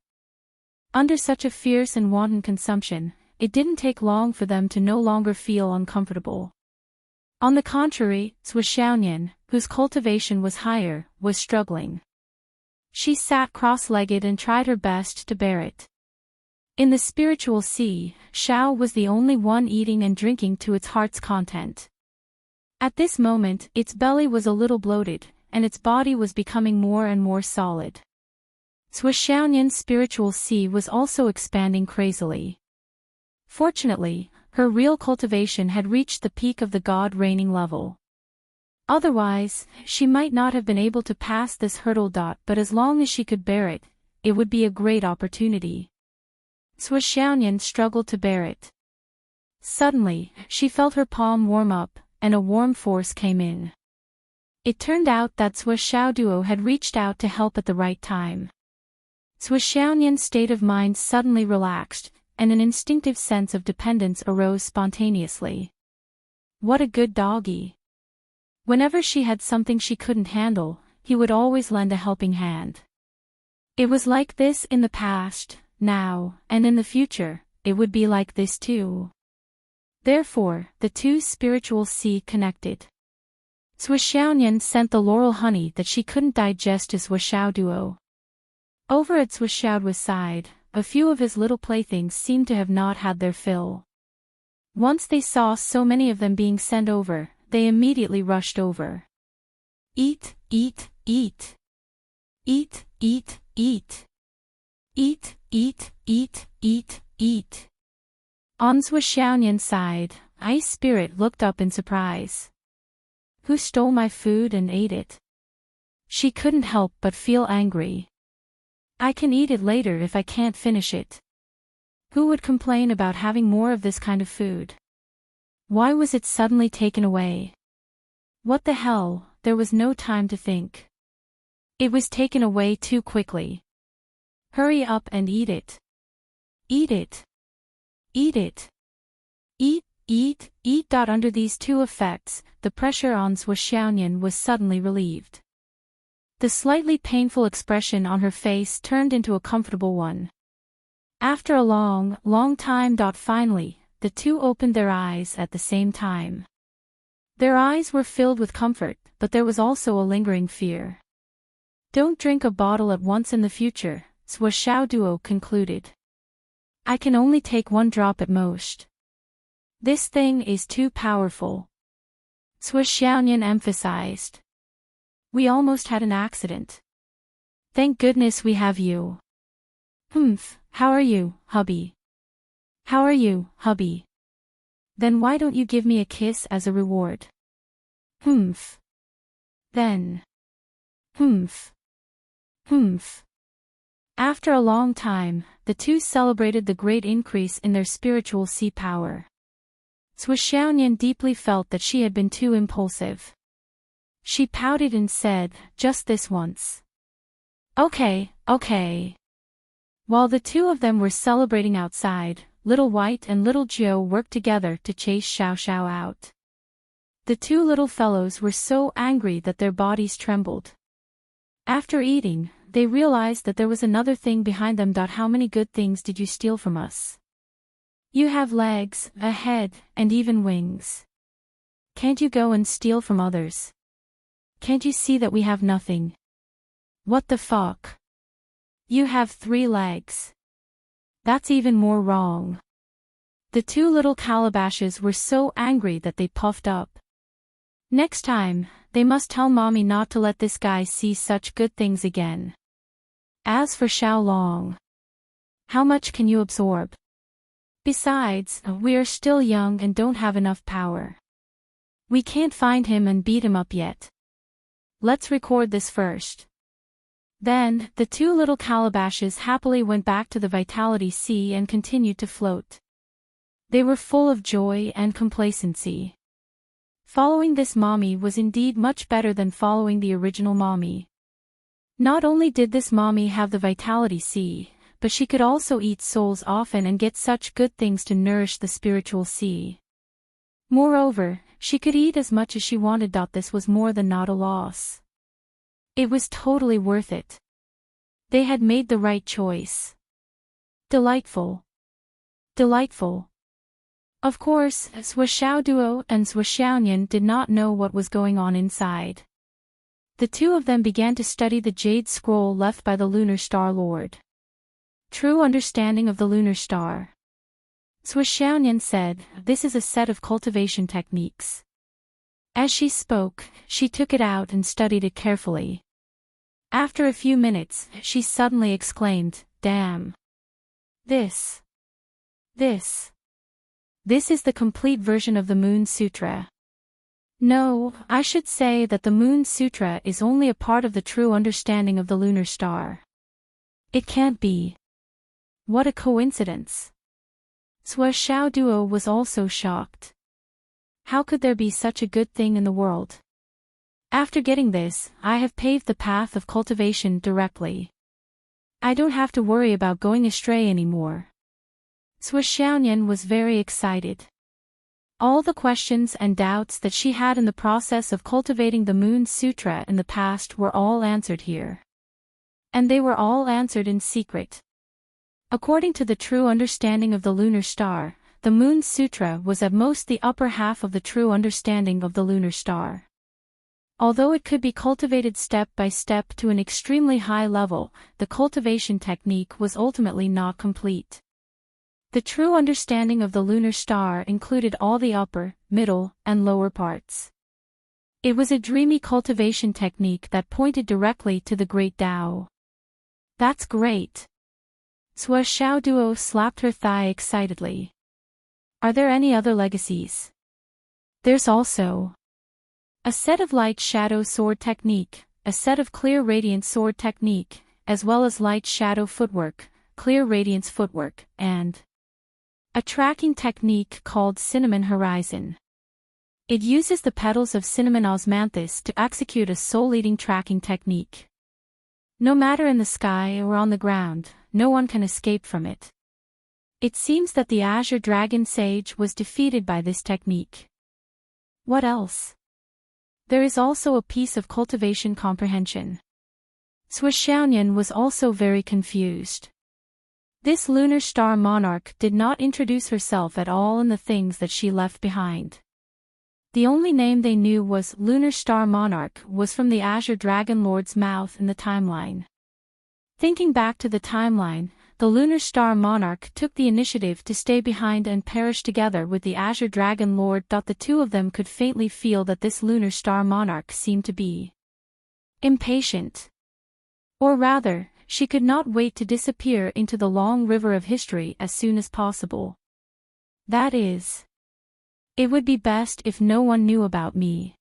Under such a fierce and wanton consumption, it didn't take long for them to no longer feel uncomfortable. On the contrary, Cui Xiaonian, whose cultivation was higher, was struggling. She sat cross-legged and tried her best to bear it. In the spiritual sea, Xiao was the only one eating and drinking to its heart's content. At this moment, its belly was a little bloated, and its body was becoming more and more solid. Cui Xiaonian's spiritual sea was also expanding crazily. Fortunately, her real cultivation had reached the peak of the god-reigning level. Otherwise, she might not have been able to pass this hurdle. But as long as she could bear it, it would be a great opportunity. Cui Xiaonian struggled to bear it. Suddenly, she felt her palm warm up, and a warm force came in. It turned out that Cui Xiao Duo had reached out to help at the right time. Cui Xiaonian's state of mind suddenly relaxed, and an instinctive sense of dependence arose spontaneously. What a good doggy! Whenever she had something she couldn't handle, he would always lend a helping hand. It was like this in the past, now, and in the future, it would be like this too. Therefore, the 2 spiritual sea connected. Cui Xiaonian sent the laurel honey that she couldn't digest to Cui Xiao Duo. Over at Cui Xiao Duo's side, a few of his little playthings seemed to have not had their fill. Once they saw so many of them being sent over, they immediately rushed over. Eat, eat, eat. Eat, eat, eat. Eat, eat, eat, eat, eat. On Cui Xiaonian's side, Ice Spirit looked up in surprise. Who stole my food and ate it? She couldn't help but feel angry. I can eat it later if I can't finish it. Who would complain about having more of this kind of food? Why was it suddenly taken away? What the hell, there was no time to think. It was taken away too quickly. Hurry up and eat it. Eat it. Eat it. Eat, eat, eat. Under these 2 effects, the pressure on Cui Xiaonian was suddenly relieved. The slightly painful expression on her face turned into a comfortable one. After a long, long time. Finally, the 2 opened their eyes at the same time. Their eyes were filled with comfort, but there was also a lingering fear. Don't drink a bottle at once in the future, Cui Xiao Duo concluded. I can only take 1 drop at most. This thing is too powerful. Cui Xiaonian emphasized. We almost had an accident. Thank goodness we have you. How are you, hubby? How are you, hubby? Then why don't you give me a kiss as a reward? Then. After a long time, the 2 celebrated the great increase in their spiritual sea power. Cui Xiaonian deeply felt that she had been too impulsive. She pouted and said, just this once. Okay, okay. While the 2 of them were celebrating outside, Little White and Little Joe worked together to chase Xiao Xiao out. The 2 little fellows were so angry that their bodies trembled. After eating, they realized that there was another thing behind them. How many good things did you steal from us? You have legs, a head, and even wings. Can't you go and steal from others? Can't you see that we have nothing? What the fuck? You have 3 legs. That's even more wrong. The 2 little calabashes were so angry that they puffed up. Next time, they must tell mommy not to let this guy see such good things again. As for Xiao Long, how much can you absorb? Besides, we are still young and don't have enough power. We can't find him and beat him up yet. Let's record this first. Then, the two little calabashes happily went back to the Vitality Sea and continued to float. They were full of joy and complacency. Following this mommy was indeed much better than following the original mommy. Not only did this mommy have the Vitality Sea, but she could also eat souls often and get such good things to nourish the spiritual sea. Moreover, she could eat as much as she wanted. This was more than not a loss. It was totally worth it. They had made the right choice. Delightful. Delightful. Of course, Shuo Duo and Shuo Xiaoyan did not know what was going on inside. The two of them began to study the jade scroll left by the Lunar Star Lord. True understanding of the Lunar Star. Shuo Xiaoyan said, "This is a set of cultivation techniques." As she spoke, she took it out and studied it carefully. After a few minutes, she suddenly exclaimed, "Damn! This is the complete version of the Moon Sutra." No, I should say that the Moon Sutra is only a part of the true understanding of the lunar star. It can't be. What a coincidence. Shuo Duo was also shocked. How could there be such a good thing in the world? After getting this, I have paved the path of cultivation directly. I don't have to worry about going astray anymore. Shuo Xiaoyan was very excited. All the questions and doubts that she had in the process of cultivating the Moon Sutra in the past were all answered here. And they were all answered in secret. According to the true understanding of the lunar star, the Moon Sutra was at most the upper half of the true understanding of the lunar star. Although it could be cultivated step by step to an extremely high level, the cultivation technique was ultimately not complete. The true understanding of the lunar star included all the upper, middle, and lower parts. It was a dreamy cultivation technique that pointed directly to the great Tao. That's great. Shuo Duo slapped her thigh excitedly. Are there any other legacies? There's also a set of light shadow sword technique, a set of clear radiant sword technique, as well as light shadow footwork, clear radiance footwork, and a tracking technique called Cinnamon Horizon. It uses the petals of Cinnamon osmanthus to execute a soul-eating tracking technique. No matter in the sky or on the ground, no one can escape from it. It seems that the Azure Dragon Sage was defeated by this technique. What else? There is also a piece of cultivation comprehension. Shuo Xiaoyan was also very confused. This lunar star monarch did not introduce herself at all in the things that she left behind. The only name they knew was Lunar Star Monarch was from the Azure Dragon Lord's mouth in the timeline. Thinking back to the timeline, the Lunar Star Monarch took the initiative to stay behind and perish together with the Azure Dragon Lord. The two of them could faintly feel that this Lunar Star Monarch seemed to be impatient. Or rather, she could not wait to disappear into the long river of history as soon as possible. That is, it would be best if no one knew about me.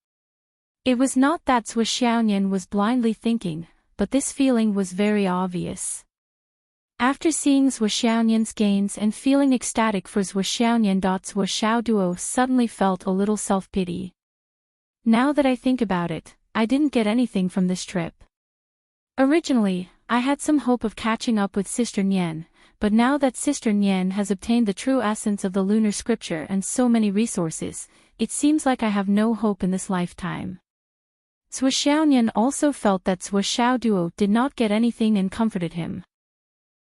It was not that Shuo Xiaoyan was blindly thinking, but this feeling was very obvious. After seeing Shuo Xiaoyan's gains and feeling ecstatic for Shuo Xiaoyan, Shuo Duo suddenly felt a little self-pity. Now that I think about it, I didn't get anything from this trip. Originally, I had some hope of catching up with Sister Nian, but now that Sister Nian has obtained the true essence of the lunar scripture and so many resources, it seems like I have no hope in this lifetime. Shuo Xiaoyan also felt that Shuo Duo did not get anything and comforted him.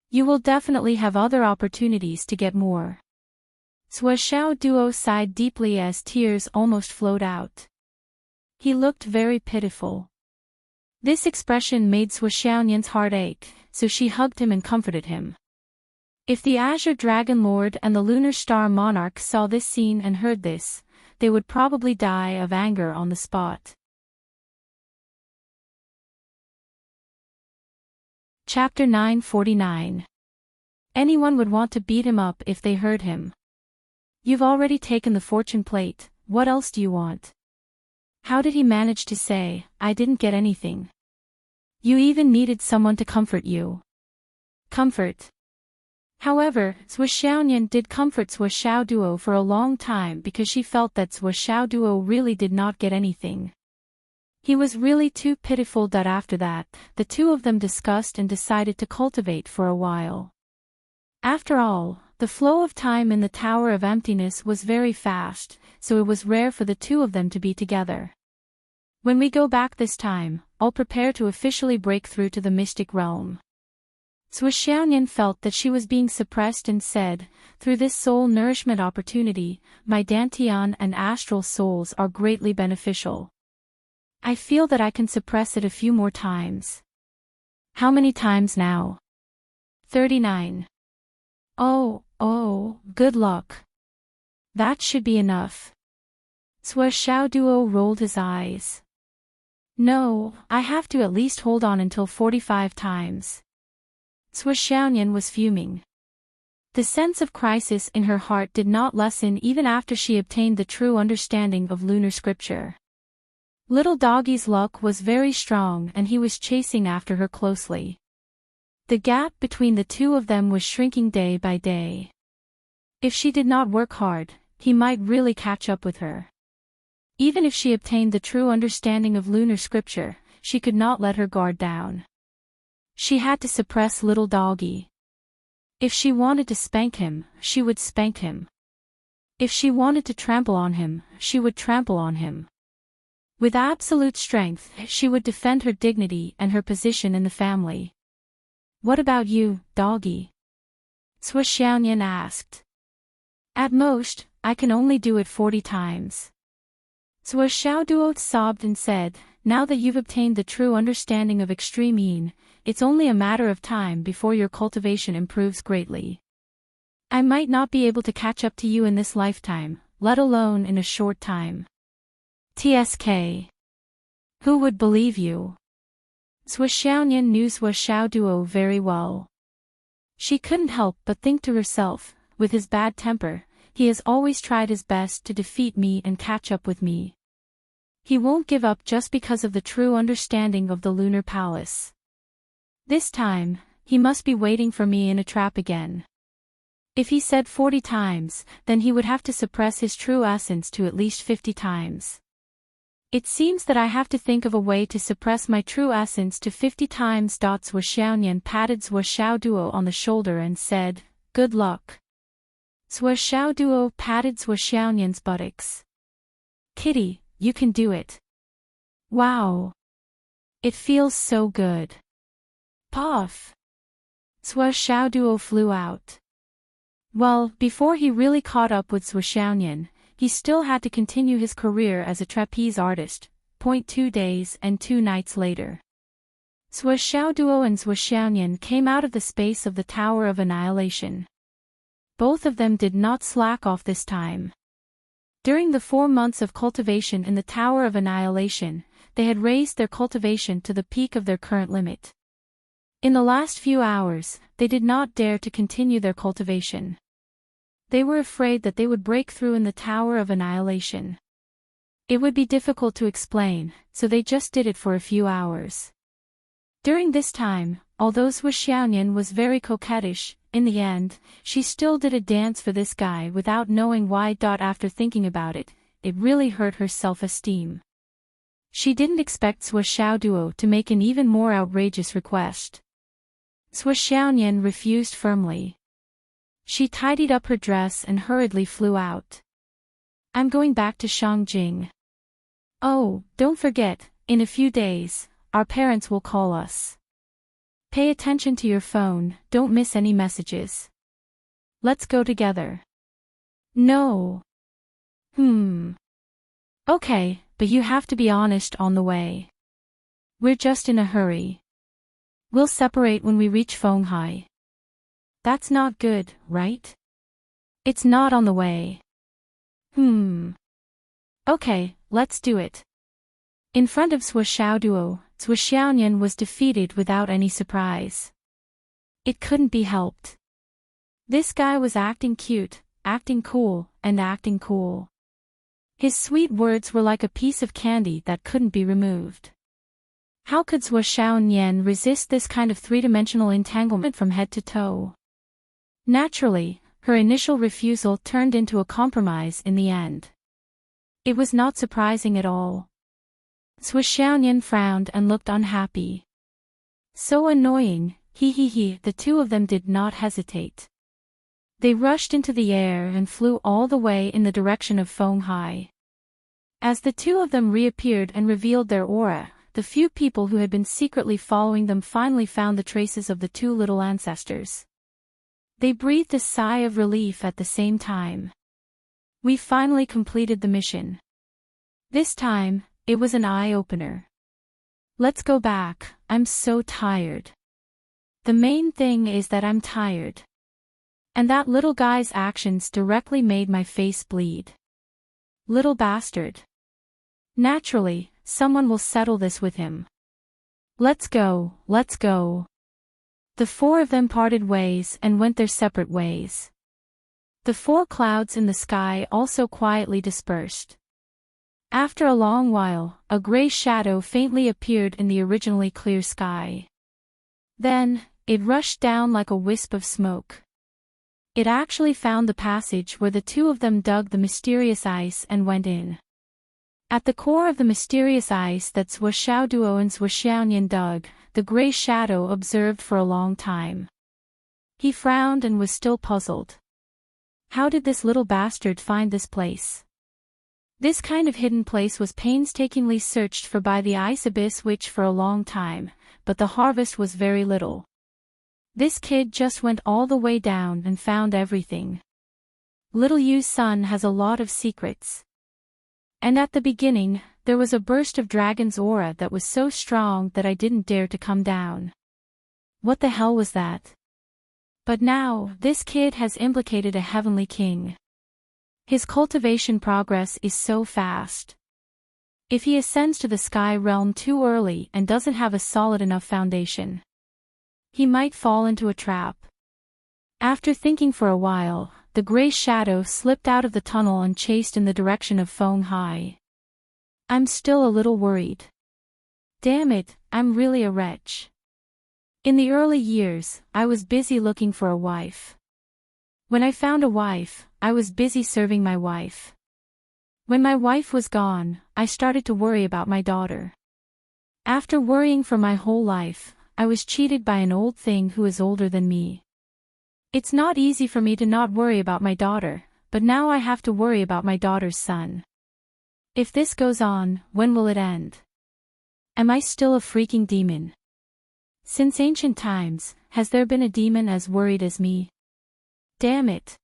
You will definitely have other opportunities to get more. Shuo Duo sighed deeply as tears almost flowed out. He looked very pitiful. This expression made Shuo Xiaoyan's heart ache, so she hugged him and comforted him. If the Azure Dragon Lord and the Lunar Star Monarch saw this scene and heard this, they would probably die of anger on the spot. Chapter 949. Anyone would want to beat him up if they heard him. You've already taken the fortune plate, what else do you want? How did he manage to say, I didn't get anything? You even needed someone to comfort you. Comfort. However, Zhuo Xiaoyan did comfort Zhuo Xiaoduo for a long time because she felt that Zhuo Xiaoduo really did not get anything. He was really too pitiful that after that, the two of them discussed and decided to cultivate for a while. After all, the flow of time in the Tower of Emptiness was very fast, so it was rare for the two of them to be together. When we go back this time, I'll prepare to officially break through to the mystic realm. Zhuo Xiaoyan felt that she was being suppressed and said, through this soul nourishment opportunity, my Dantian and astral souls are greatly beneficial. I feel that I can suppress it a few more times. How many times now? 39. Oh, good luck. That should be enough. Zhuo Xiaoduo rolled his eyes. No, I have to at least hold on until 45 times. Zhuo Xiaoyan was fuming. The sense of crisis in her heart did not lessen even after she obtained the true understanding of lunar scripture. Little Doggy's luck was very strong and he was chasing after her closely. The gap between the two of them was shrinking day by day. If she did not work hard, he might really catch up with her. Even if she obtained the true understanding of lunar scripture, she could not let her guard down. She had to suppress little Doggy. If she wanted to spank him, she would spank him. If she wanted to trample on him, she would trample on him. With absolute strength, she would defend her dignity and her position in the family. What about you, Doggy? Zhuo Xiaoyan asked. At most, I can only do it 40 times. Zhuo Xiaoduo sobbed and said, now that you've obtained the true understanding of extreme yin, it's only a matter of time before your cultivation improves greatly. I might not be able to catch up to you in this lifetime, let alone in a short time. TSK. Who would believe you? Zhuo Xiaoyan knew Zhuo Xiaoduo very well. She couldn't help but think to herself, with his bad temper, he has always tried his best to defeat me and catch up with me. He won't give up just because of the true understanding of the lunar palace. This time, he must be waiting for me in a trap again. If he said 40 times, then he would have to suppress his true essence to at least 50 times. It seems that I have to think of a way to suppress my true essence to 50 times. Zhuo Xiaoyan patted Zhuo Xiaoduo on the shoulder and said, good luck. Zhuo Xiaoduo patted Zhuo Xiaoyan's buttocks. Kitty, you can do it. Wow. It feels so good. Puff. Zhuo Xiaoduo flew out. Well, before he really caught up with Zhuo Xiaoyan, he still had to continue his career as a trapeze artist. 2 days and 2 nights later. Zhuo Xiaoduo and Zhuo Xiaoyan came out of the space of the Tower of Annihilation. Both of them did not slack off this time. During the 4 months of cultivation in the Tower of Annihilation, they had raised their cultivation to the peak of their current limit. In the last few hours, they did not dare to continue their cultivation. They were afraid that they would break through in the Tower of Annihilation. It would be difficult to explain, so they just did it for a few hours. During this time, although Zhuo Xiaoyan was very coquettish, in the end, she still did a dance for this guy without knowing why. After thinking about it, it really hurt her self-esteem. She didn't expect Zhuo Xiaoduo to make an even more outrageous request. Zhuo Xiaoyan refused firmly. She tidied up her dress and hurriedly flew out. I'm going back to Shangjing. Oh, don't forget, in a few days, our parents will call us. Pay attention to your phone, don't miss any messages. Let's go together. No. Okay, but you have to be honest on the way. We're just in a hurry. We'll separate when we reach Fenghai. That's not good, right? It's not on the way. Okay, let's do it. In front of Zhuo Xiaoduo, Zhuo Xiaoyan was defeated without any surprise. It couldn't be helped. This guy was acting cute, acting cool, and acting cool. His sweet words were like a piece of candy that couldn't be removed. How could Zhuo Xiaonian resist this kind of three-dimensional entanglement from head to toe? Naturally, her initial refusal turned into a compromise in the end. It was not surprising at all. Zhuo Xiaonian frowned and looked unhappy. So annoying, the two of them did not hesitate. They rushed into the air and flew all the way in the direction of Fenghai. As the two of them reappeared and revealed their aura, the few people who had been secretly following them finally found the traces of the two little ancestors. They breathed a sigh of relief at the same time. We finally completed the mission. This time, it was an eye-opener. Let's go back, I'm so tired. The main thing is that I'm tired. And that little guy's actions directly made my face bleed. Little bastard. Naturally, someone will settle this with him. Let's go, let's go. The four of them parted ways and went their separate ways. The four clouds in the sky also quietly dispersed. After a long while, a gray shadow faintly appeared in the originally clear sky. Then, it rushed down like a wisp of smoke. It actually found the passage where the two of them dug the mysterious ice and went in. At the core of the mysterious ice that Zhuo Xiaoduo and Zhuo Xiaonian dug, the gray shadow observed for a long time. He frowned and was still puzzled. How did this little bastard find this place? This kind of hidden place was painstakingly searched for by the ice abyss witch for a long time, but the harvest was very little. This kid just went all the way down and found everything. Little Yu's son has a lot of secrets. And at the beginning, there was a burst of dragon's aura that was so strong that I didn't dare to come down. What the hell was that? But now, this kid has implicated a heavenly king. His cultivation progress is so fast. If he ascends to the sky realm too early and doesn't have a solid enough foundation, he might fall into a trap. After thinking for a while, the gray shadow slipped out of the tunnel and chased in the direction of Fenghai. I'm still a little worried. Damn it, I'm really a wretch. In the early years, I was busy looking for a wife. When I found a wife, I was busy serving my wife. When my wife was gone, I started to worry about my daughter. After worrying for my whole life, I was cheated by an old thing who is older than me. It's not easy for me to not worry about my daughter, but now I have to worry about my daughter's son. If this goes on, when will it end? Am I still a freaking demon? Since ancient times, has there been a demon as worried as me? Damn it.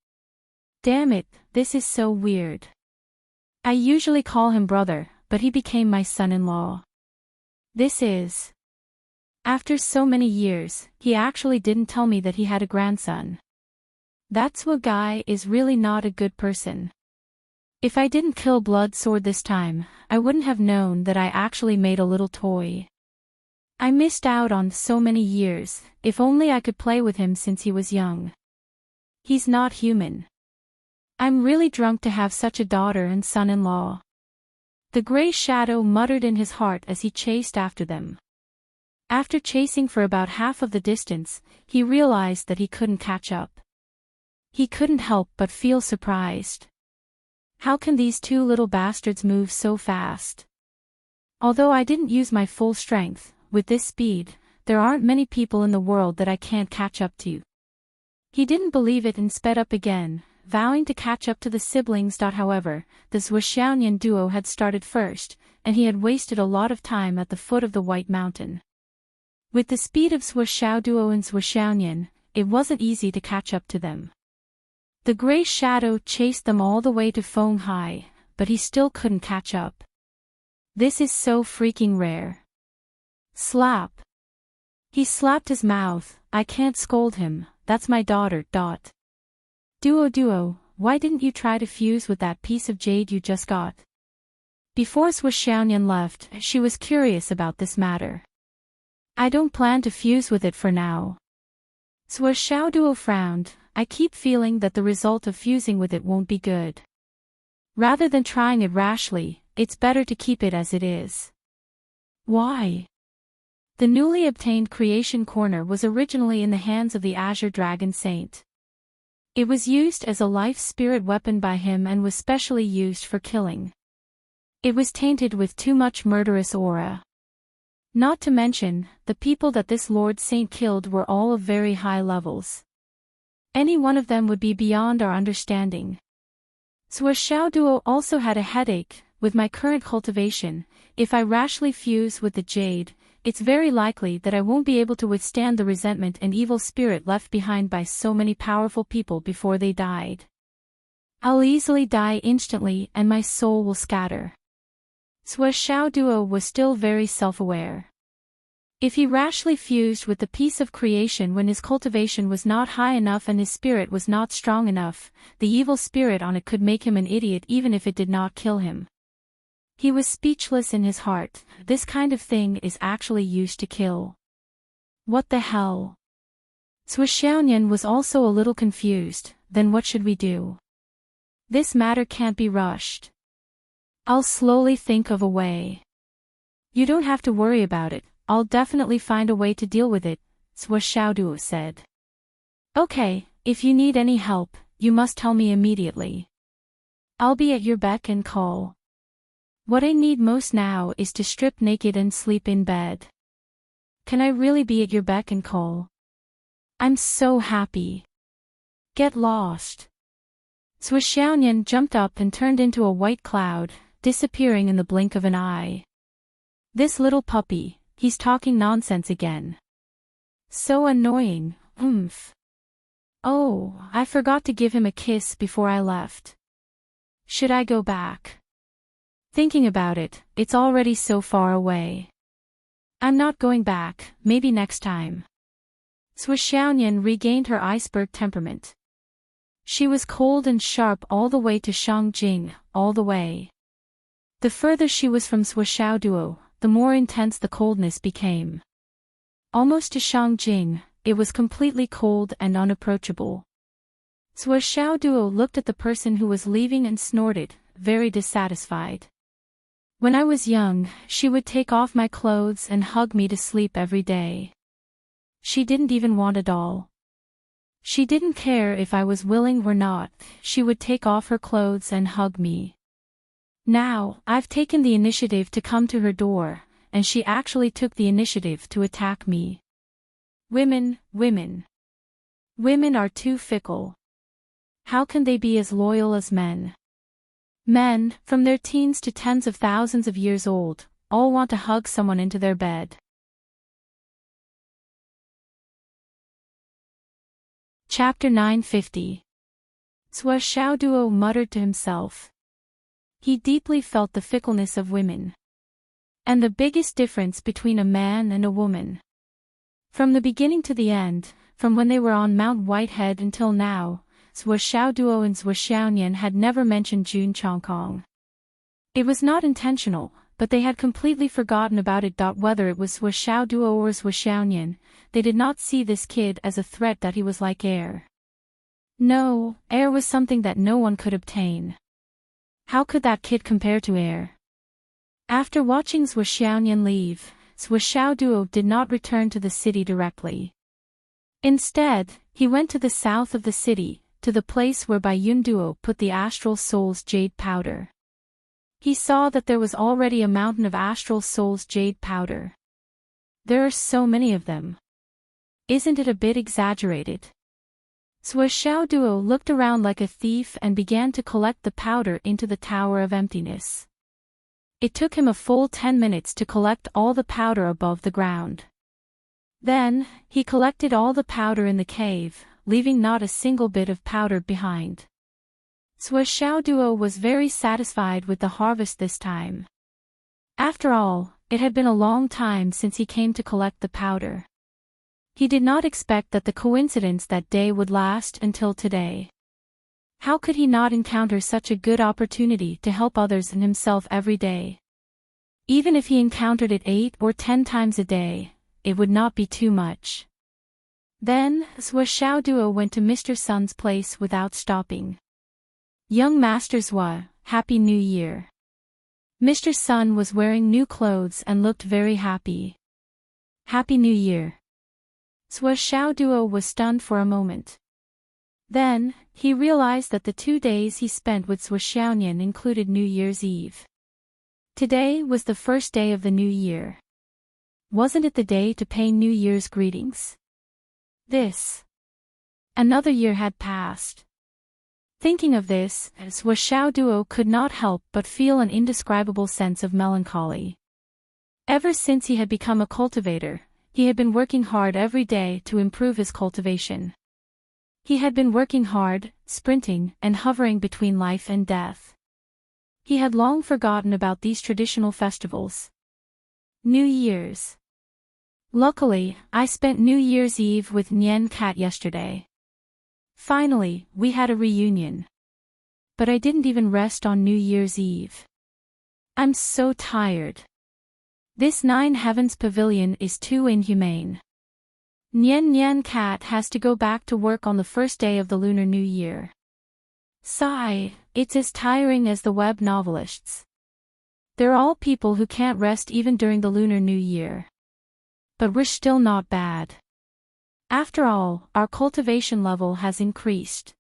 Damn it, this is so weird. I usually call him brother, but he became my son-in-law. This is... After so many years, he actually didn't tell me that he had a grandson. That's what guy is really not a good person. If I didn't kill Blood Sword this time, I wouldn't have known that I actually made a little toy. I missed out on so many years, if only I could play with him since he was young. He's not human. I'm really drunk to have such a daughter and son-in-law. The gray shadow muttered in his heart as he chased after them. After chasing for about half of the distance, he realized that he couldn't catch up. He couldn't help but feel surprised. How can these two little bastards move so fast? Although I didn't use my full strength, with this speed, there aren't many people in the world that I can't catch up to. He didn't believe it and sped up again, vowing to catch up to the siblings. However, the Zhuo Xiaonian duo had started first, and he had wasted a lot of time at the foot of the White Mountain. With the speed of Zhuo Xiaoduo and Zhuo Xiaonian, it wasn't easy to catch up to them. The gray shadow chased them all the way to Fenghai, but he still couldn't catch up. This is so freaking rare. Slap. He slapped his mouth. I can't scold him, that's my daughter. Duo, why didn't you try to fuse with that piece of jade you just got? Before Zhuo Xiaonian left, she was curious about this matter. I don't plan to fuse with it for now. Zhuo Xiaoduo frowned. I keep feeling that the result of fusing with it won't be good. Rather than trying it rashly, it's better to keep it as it is. Why? The newly obtained creation corner was originally in the hands of the Azure Dragon Saint. It was used as a life spirit weapon by him and was specially used for killing. It was tainted with too much murderous aura. Not to mention, the people that this Lord Saint killed were all of very high levels. Any one of them would be beyond our understanding. Suo Duo also had a headache. With my current cultivation, if I rashly fuse with the jade, it's very likely that I won't be able to withstand the resentment and evil spirit left behind by so many powerful people before they died. I'll easily die instantly and my soul will scatter. Suo Duo was still very self-aware. If he rashly fused with the piece of creation when his cultivation was not high enough and his spirit was not strong enough, the evil spirit on it could make him an idiot even if it did not kill him. He was speechless in his heart. This kind of thing is actually used to kill. What the hell? Suo was also a little confused. Then what should we do? This matter can't be rushed. I'll slowly think of a way. You don't have to worry about it. I'll definitely find a way to deal with it, Suo Duo said. Okay, if you need any help, you must tell me immediately. I'll be at your beck and call. What I need most now is to strip naked and sleep in bed. Can I really be at your beck and call? I'm so happy. Get lost. Suo jumped up and turned into a white cloud, disappearing in the blink of an eye. This little puppy, he's talking nonsense again. So annoying, oomph. Oh, I forgot to give him a kiss before I left. Should I go back? Thinking about it, it's already so far away. I'm not going back, maybe next time. Suo regained her iceberg temperament. She was cold and sharp all the way to Shangjing, all the way. The further she was from Suo Duo, the more intense the coldness became. Almost to Shangjing, it was completely cold and unapproachable. Suo Duo looked at the person who was leaving and snorted, very dissatisfied. When I was young, she would take off my clothes and hug me to sleep every day. She didn't even want a doll. She didn't care if I was willing or not, she would take off her clothes and hug me. Now, I've taken the initiative to come to her door, and she actually took the initiative to attack me. Women are too fickle. How can they be as loyal as men? Men, from their teens to tens of thousands of years old, all want to hug someone into their bed. Chapter 950. Suo Duo muttered to himself. He deeply felt the fickleness of women. And the biggest difference between a man and a woman. From the beginning to the end, from when they were on Mount Whitehead until now, Suo Duo and Suo had never mentioned Jun Chongkong. It was not intentional, but they had completely forgotten about it. Whether it was Suo Duo or Suo, they did not see this kid as a threat, that he was like air. No, air was something that no one could obtain. How could that kid compare to air? After watching Suo leave, Suo Duo did not return to the city directly. Instead, he went to the south of the city, to the place where Yun Duo put the Astral Soul's jade powder. He saw that there was already a mountain of Astral Soul's jade powder. There are so many of them. Isn't it a bit exaggerated? Suo Duo looked around like a thief and began to collect the powder into the Tower of Emptiness. It took him a full 10 minutes to collect all the powder above the ground. Then, he collected all the powder in the cave, leaving not a single bit of powder behind. Suo Duo was very satisfied with the harvest this time. After all, it had been a long time since he came to collect the powder. He did not expect that the coincidence that day would last until today. How could he not encounter such a good opportunity to help others and himself every day? Even if he encountered it 8 or 10 times a day, it would not be too much. Then, Zhua Xiaoduo went to Mr. Sun's place without stopping. Young Master Zhua, Happy New Year. Mr. Sun was wearing new clothes and looked very happy. Happy New Year. Zhua Xiaoduo was stunned for a moment. Then, he realized that the 2 days he spent with Zhua Xiaonian included New Year's Eve. Today was the first day of the new year. Wasn't it the day to pay New Year's greetings? Another year had passed. Thinking of this, Zhua Xiaoduo could not help but feel an indescribable sense of melancholy. Ever since he had become a cultivator, he had been working hard every day to improve his cultivation. He had been working hard, sprinting, and hovering between life and death. He had long forgotten about these traditional festivals. New Year's. Luckily, I spent New Year's Eve with Nian Cat yesterday. Finally, we had a reunion. But I didn't even rest on New Year's Eve. I'm so tired. This Nine Heavens Pavilion is too inhumane. Nian Cat has to go back to work on the first day of the Lunar New Year. Sigh, it's as tiring as the web novelists. They're all people who can't rest even during the Lunar New Year. But we're still not bad. After all, our cultivation level has increased.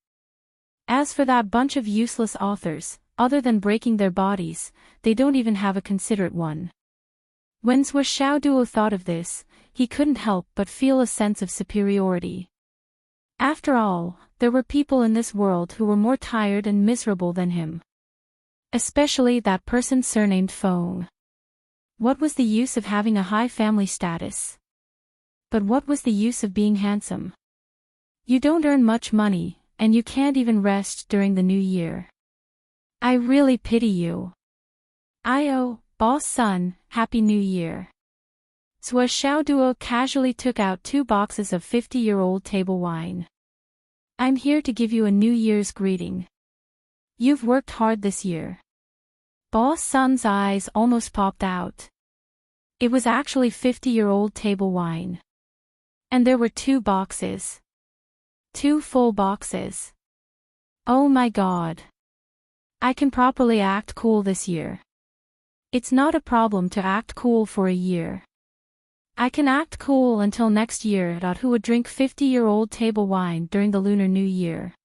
As for that bunch of useless authors, other than breaking their bodies, they don't even have a considerate one. When Zhua Xiaoduo thought of this, he couldn't help but feel a sense of superiority. After all, there were people in this world who were more tired and miserable than him. Especially that person surnamed Feng. What was the use of having a high family status? But what was the use of being handsome? You don't earn much money, and you can't even rest during the new year. I really pity you. Boss Sun, Happy New Year. Zhua Xiaoduo casually took out 2 boxes of 50-year-old table wine. I'm here to give you a New Year's greeting. You've worked hard this year. Boss Sun's eyes almost popped out. It was actually 50-year-old table wine. And there were 2 boxes. 2 full boxes. Oh my God. I can properly act cool this year. It's not a problem to act cool for a year. I can act cool until next year. Who would drink 50-year-old table wine during the Lunar New Year?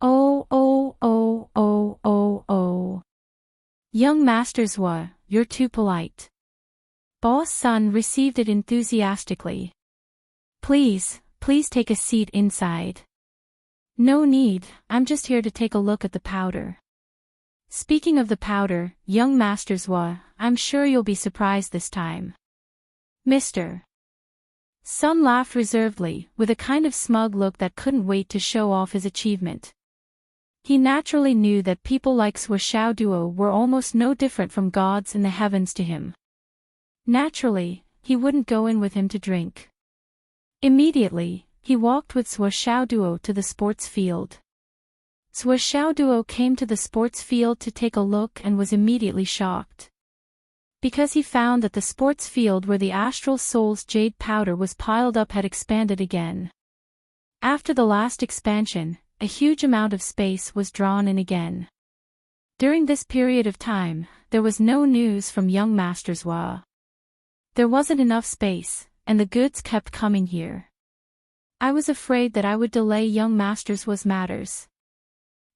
Oh. Young Master Zhua, you're too polite. Boss Sun received it enthusiastically. Please take a seat inside. No need, I'm just here to take a look at the powder. Speaking of the powder, young Master Zhua, I'm sure you'll be surprised this time. Mr. Sun laughed reservedly, with a kind of smug look that couldn't wait to show off his achievement. He naturally knew that people like Zhua Xiaoduo were almost no different from gods in the heavens to him. Naturally, he wouldn't go in with him to drink. Immediately, he walked with Zhua Xiaoduo to the sports field. Zhua Xiaoduo came to the sports field to take a look and was immediately shocked. Because he found that the sports field where the Astral Soul's jade powder was piled up had expanded again. After the last expansion, a huge amount of space was drawn in again. During this period of time, there was no news from young Master Zhua. There wasn't enough space, and the goods kept coming here. I was afraid that I would delay young Master Zhua's matters.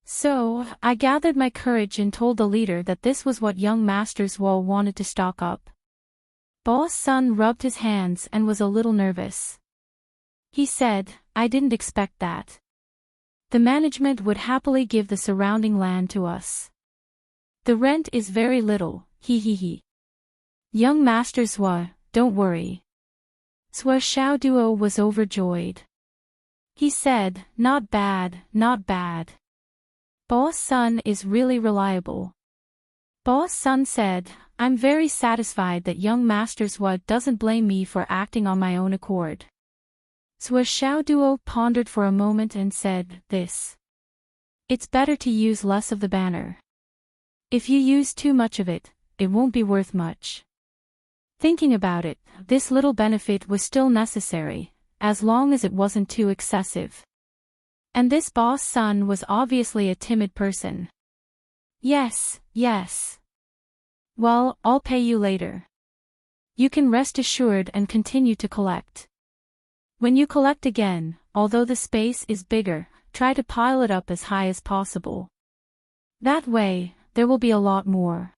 So, I gathered my courage and told the leader that this was what young Master Zhua wanted to stock up. Boss Sun rubbed his hands and was a little nervous. He said, I didn't expect that. The management would happily give the surrounding land to us. The rent is very little, he. Young Master Zhua, don't worry. Zhua Xiaoduo was overjoyed. He said, not bad. Boss Sun is really reliable. Boss Sun said, I'm very satisfied that young Master Zhua doesn't blame me for acting on my own accord. Zhua Xiaoduo pondered for a moment and said, It's better to use less of the banner. If you use too much of it, it won't be worth much. Thinking about it, this little benefit was still necessary, as long as it wasn't too excessive. And this boss son was obviously a timid person. Yes, yes. Well, I'll pay you later. You can rest assured and continue to collect. When you collect again, although the space is bigger, try to pile it up as high as possible. That way, there will be a lot more.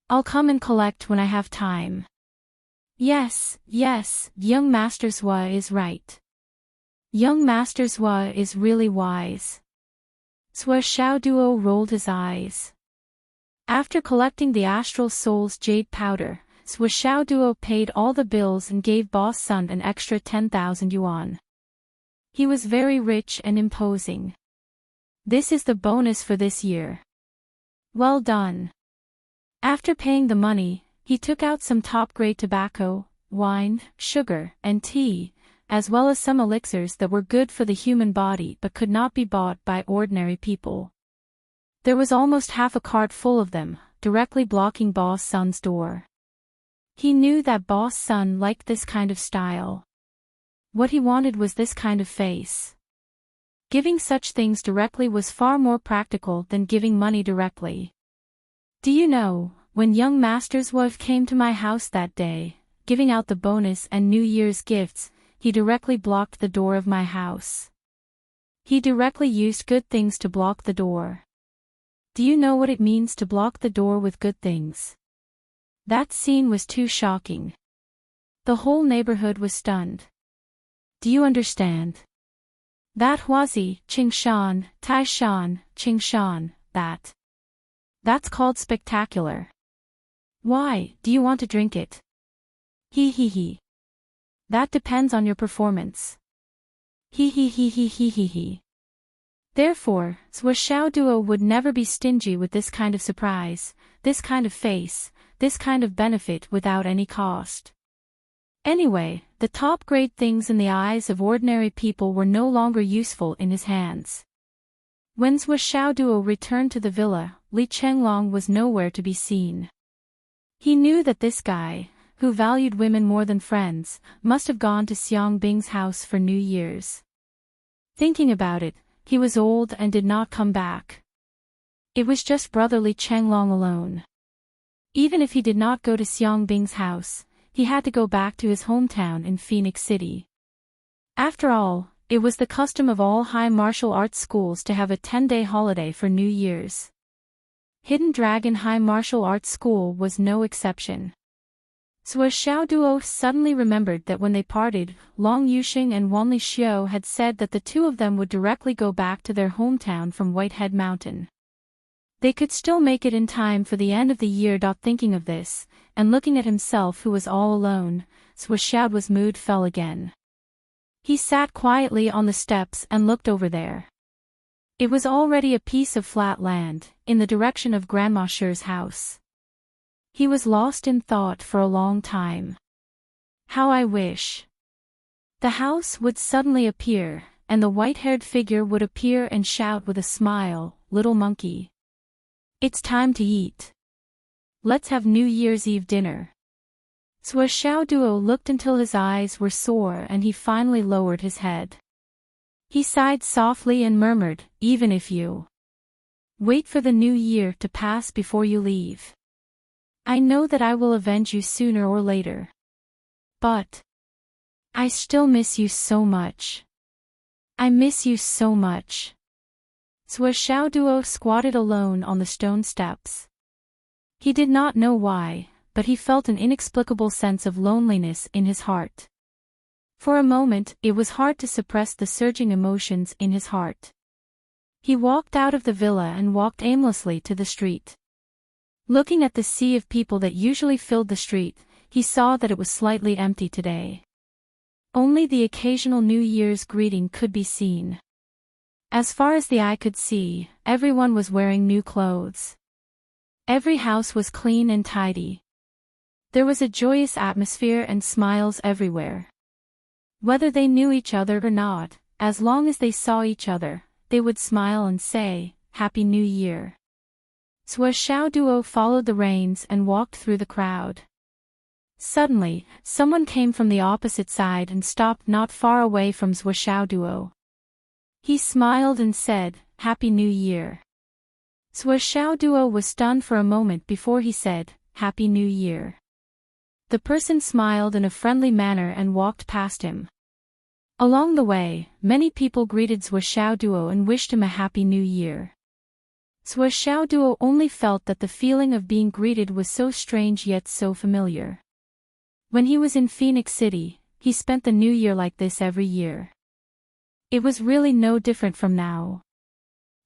I'll come and collect when I have time. Yes, yes, young Master Zhua is right. Young Master Zhua is really wise. Zhua Xiaoduo rolled his eyes. After collecting the Astral Soul's jade powder, Zhua Xiaoduo paid all the bills and gave Boss Sun an extra 10,000 yuan. He was very rich and imposing. This is the bonus for this year. Well done. After paying the money, he took out some top-grade tobacco, wine, sugar, and tea, as well as some elixirs that were good for the human body but could not be bought by ordinary people. There was almost half a cart full of them, directly blocking Boss Sun's door. He knew that Boss Sun liked this kind of style. What he wanted was this kind of face. Giving such things directly was far more practical than giving money directly. Do you know, when young Master's wife came to my house that day, giving out the bonus and New Year's gifts, he directly blocked the door of my house. He directly used good things to block the door. Do you know what it means to block the door with good things? That scene was too shocking. The whole neighborhood was stunned. Do you understand? That Huazi, Qingshan, Taishan, Qingshan, that's called spectacular. Why, do you want to drink it? He he he. That depends on your performance. He he he he he he he. Therefore, Zhua Xiaoduo would never be stingy with this kind of surprise, this kind of face, this kind of benefit without any cost. Anyway, the top-grade things in the eyes of ordinary people were no longer useful in his hands. When Zhua Xiaoduo returned to the villa, Li Chenglong was nowhere to be seen. He knew that this guy, who valued women more than friends, must have gone to Xiang Bing's house for New Year's. Thinking about it, he was old and did not come back. It was just brother Li Chenglong alone. Even if he did not go to Xiang Bing's house, he had to go back to his hometown in Phoenix City. After all, it was the custom of all high martial arts schools to have a 10-day holiday for New Year's. Hidden Dragon High Martial Arts School was no exception. Zhua Xiaoduo suddenly remembered that when they parted, Long Yuxing and Wanli Xiao had said that the two of them would directly go back to their hometown from Whitehead Mountain. They could still make it in time for the end of the year. Thinking of this, and looking at himself who was all alone, Zhua Xiaoduo's mood fell again. He sat quietly on the steps and looked over there. It was already a piece of flat land, in the direction of Grandma Sher's house. He was lost in thought for a long time. How I wish the house would suddenly appear, and the white-haired figure would appear and shout with a smile, "Little monkey. It's time to eat. Let's have New Year's Eve dinner." Zhua Xiaoduo looked until his eyes were sore and he finally lowered his head. He sighed softly and murmured, "Even if you wait for the new year to pass before you leave, I know that I will avenge you sooner or later. But I still miss you so much. I miss you so much." Zhua Xiaoduo squatted alone on the stone steps. He did not know why, but he felt an inexplicable sense of loneliness in his heart. For a moment, it was hard to suppress the surging emotions in his heart. He walked out of the villa and walked aimlessly to the street. Looking at the sea of people that usually filled the street, he saw that it was slightly empty today. Only the occasional New Year's greeting could be seen. As far as the eye could see, everyone was wearing new clothes. Every house was clean and tidy. There was a joyous atmosphere and smiles everywhere. Whether they knew each other or not, as long as they saw each other, they would smile and say, "Happy New Year." Zhua Xiaoduo followed the reins and walked through the crowd. Suddenly, someone came from the opposite side and stopped not far away from Duo. He smiled and said, "Happy New Year." Duo was stunned for a moment before he said, "Happy New Year." The person smiled in a friendly manner and walked past him. Along the way, many people greeted Duo and wished him a Happy New Year. Duo only felt that the feeling of being greeted was so strange yet so familiar. When he was in Phoenix City, he spent the New Year like this every year. It was really no different from now.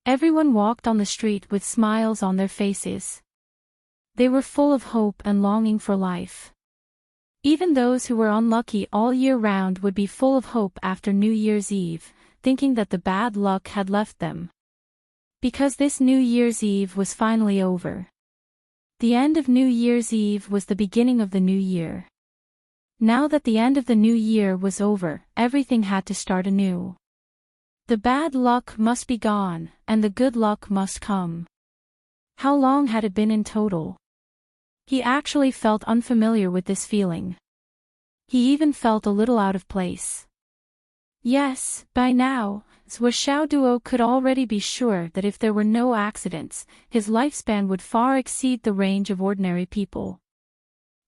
Everyone walked on the street with smiles on their faces. They were full of hope and longing for life. Even those who were unlucky all year round would be full of hope after New Year's Eve, thinking that the bad luck had left them. Because this New Year's Eve was finally over. The end of New Year's Eve was the beginning of the new year. Now that the end of the new year was over, everything had to start anew. The bad luck must be gone, and the good luck must come. How long had it been in total? He actually felt unfamiliar with this feeling. He even felt a little out of place. Yes, by now, Duo could already be sure that if there were no accidents, his lifespan would far exceed the range of ordinary people.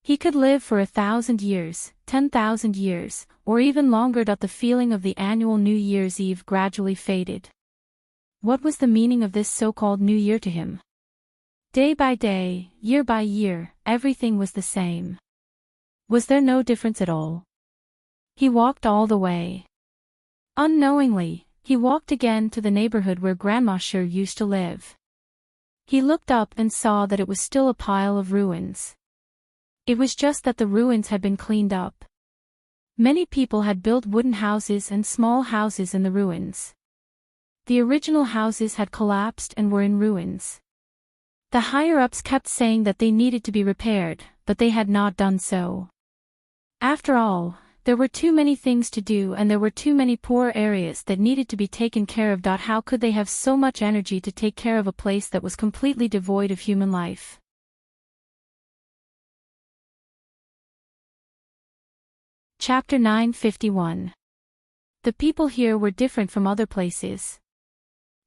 He could live for 1,000 years, 10,000 years, or even longer. The feeling of the annual New Year's Eve gradually faded. What was the meaning of this so-called New Year to him? Day by day, year by year, everything was the same. Was there no difference at all? He walked all the way. Unknowingly, he walked again to the neighborhood where Grandma Sure used to live. He looked up and saw that it was still a pile of ruins. It was just that the ruins had been cleaned up. Many people had built wooden houses and small houses in the ruins. The original houses had collapsed and were in ruins. The higher-ups kept saying that they needed to be repaired, but they had not done so. After all, there were too many things to do and there were too many poor areas that needed to be taken care of. How could they have so much energy to take care of a place that was completely devoid of human life? Chapter 951. The people here were different from other places.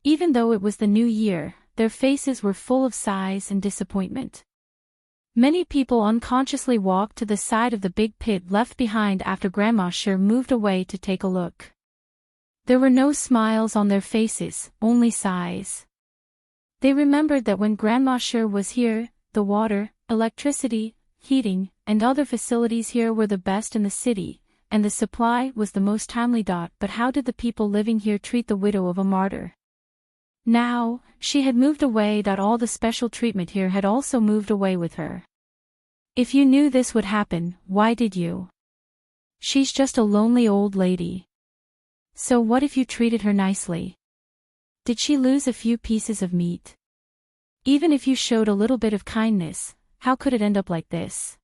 Even though it was the new year, their faces were full of sighs and disappointment. Many people unconsciously walked to the side of the big pit left behind after Grandma Sure moved away to take a look. There were no smiles on their faces, only sighs. They remembered that when Grandma Sure was here, the water, electricity, heating, and other facilities here were the best in the city, and the supply was the most timely. But how did the people living here treat the widow of a martyr? Now, she had moved away. All the special treatment here had also moved away with her. If you knew this would happen, why did you? She's just a lonely old lady. So what if you treated her nicely? Did she lose a few pieces of meat? Even if you showed a little bit of kindness, how could it end up like this?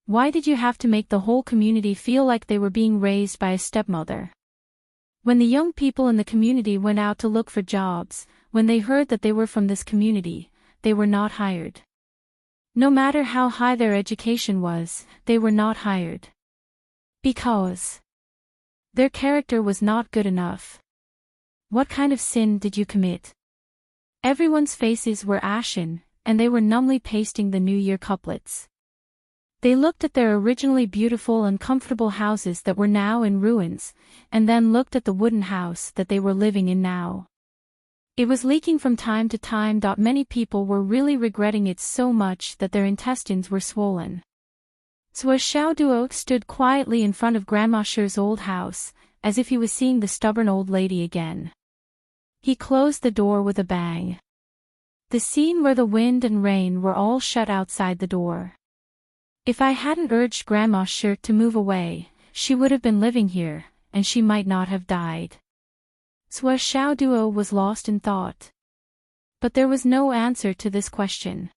Why did you have to make the whole community feel like they were being raised by a stepmother? When the young people in the community went out to look for jobs, when they heard that they were from this community, they were not hired. No matter how high their education was, they were not hired. Because their character was not good enough. What kind of sin did you commit? Everyone's faces were ashen, and they were numbly pasting the New Year couplets. They looked at their originally beautiful and comfortable houses that were now in ruins, and then looked at the wooden house that they were living in now. It was leaking from time to time. Many people were really regretting it so much that their intestines were swollen. Duo stood quietly in front of Grandma Sure's old house, as if he was seeing the stubborn old lady again. He closed the door with a bang. The scene where the wind and rain were all shut outside the door. If I hadn't urged Grandma Sure to move away, she would have been living here, and she might not have died. Duo was lost in thought. But there was no answer to this question.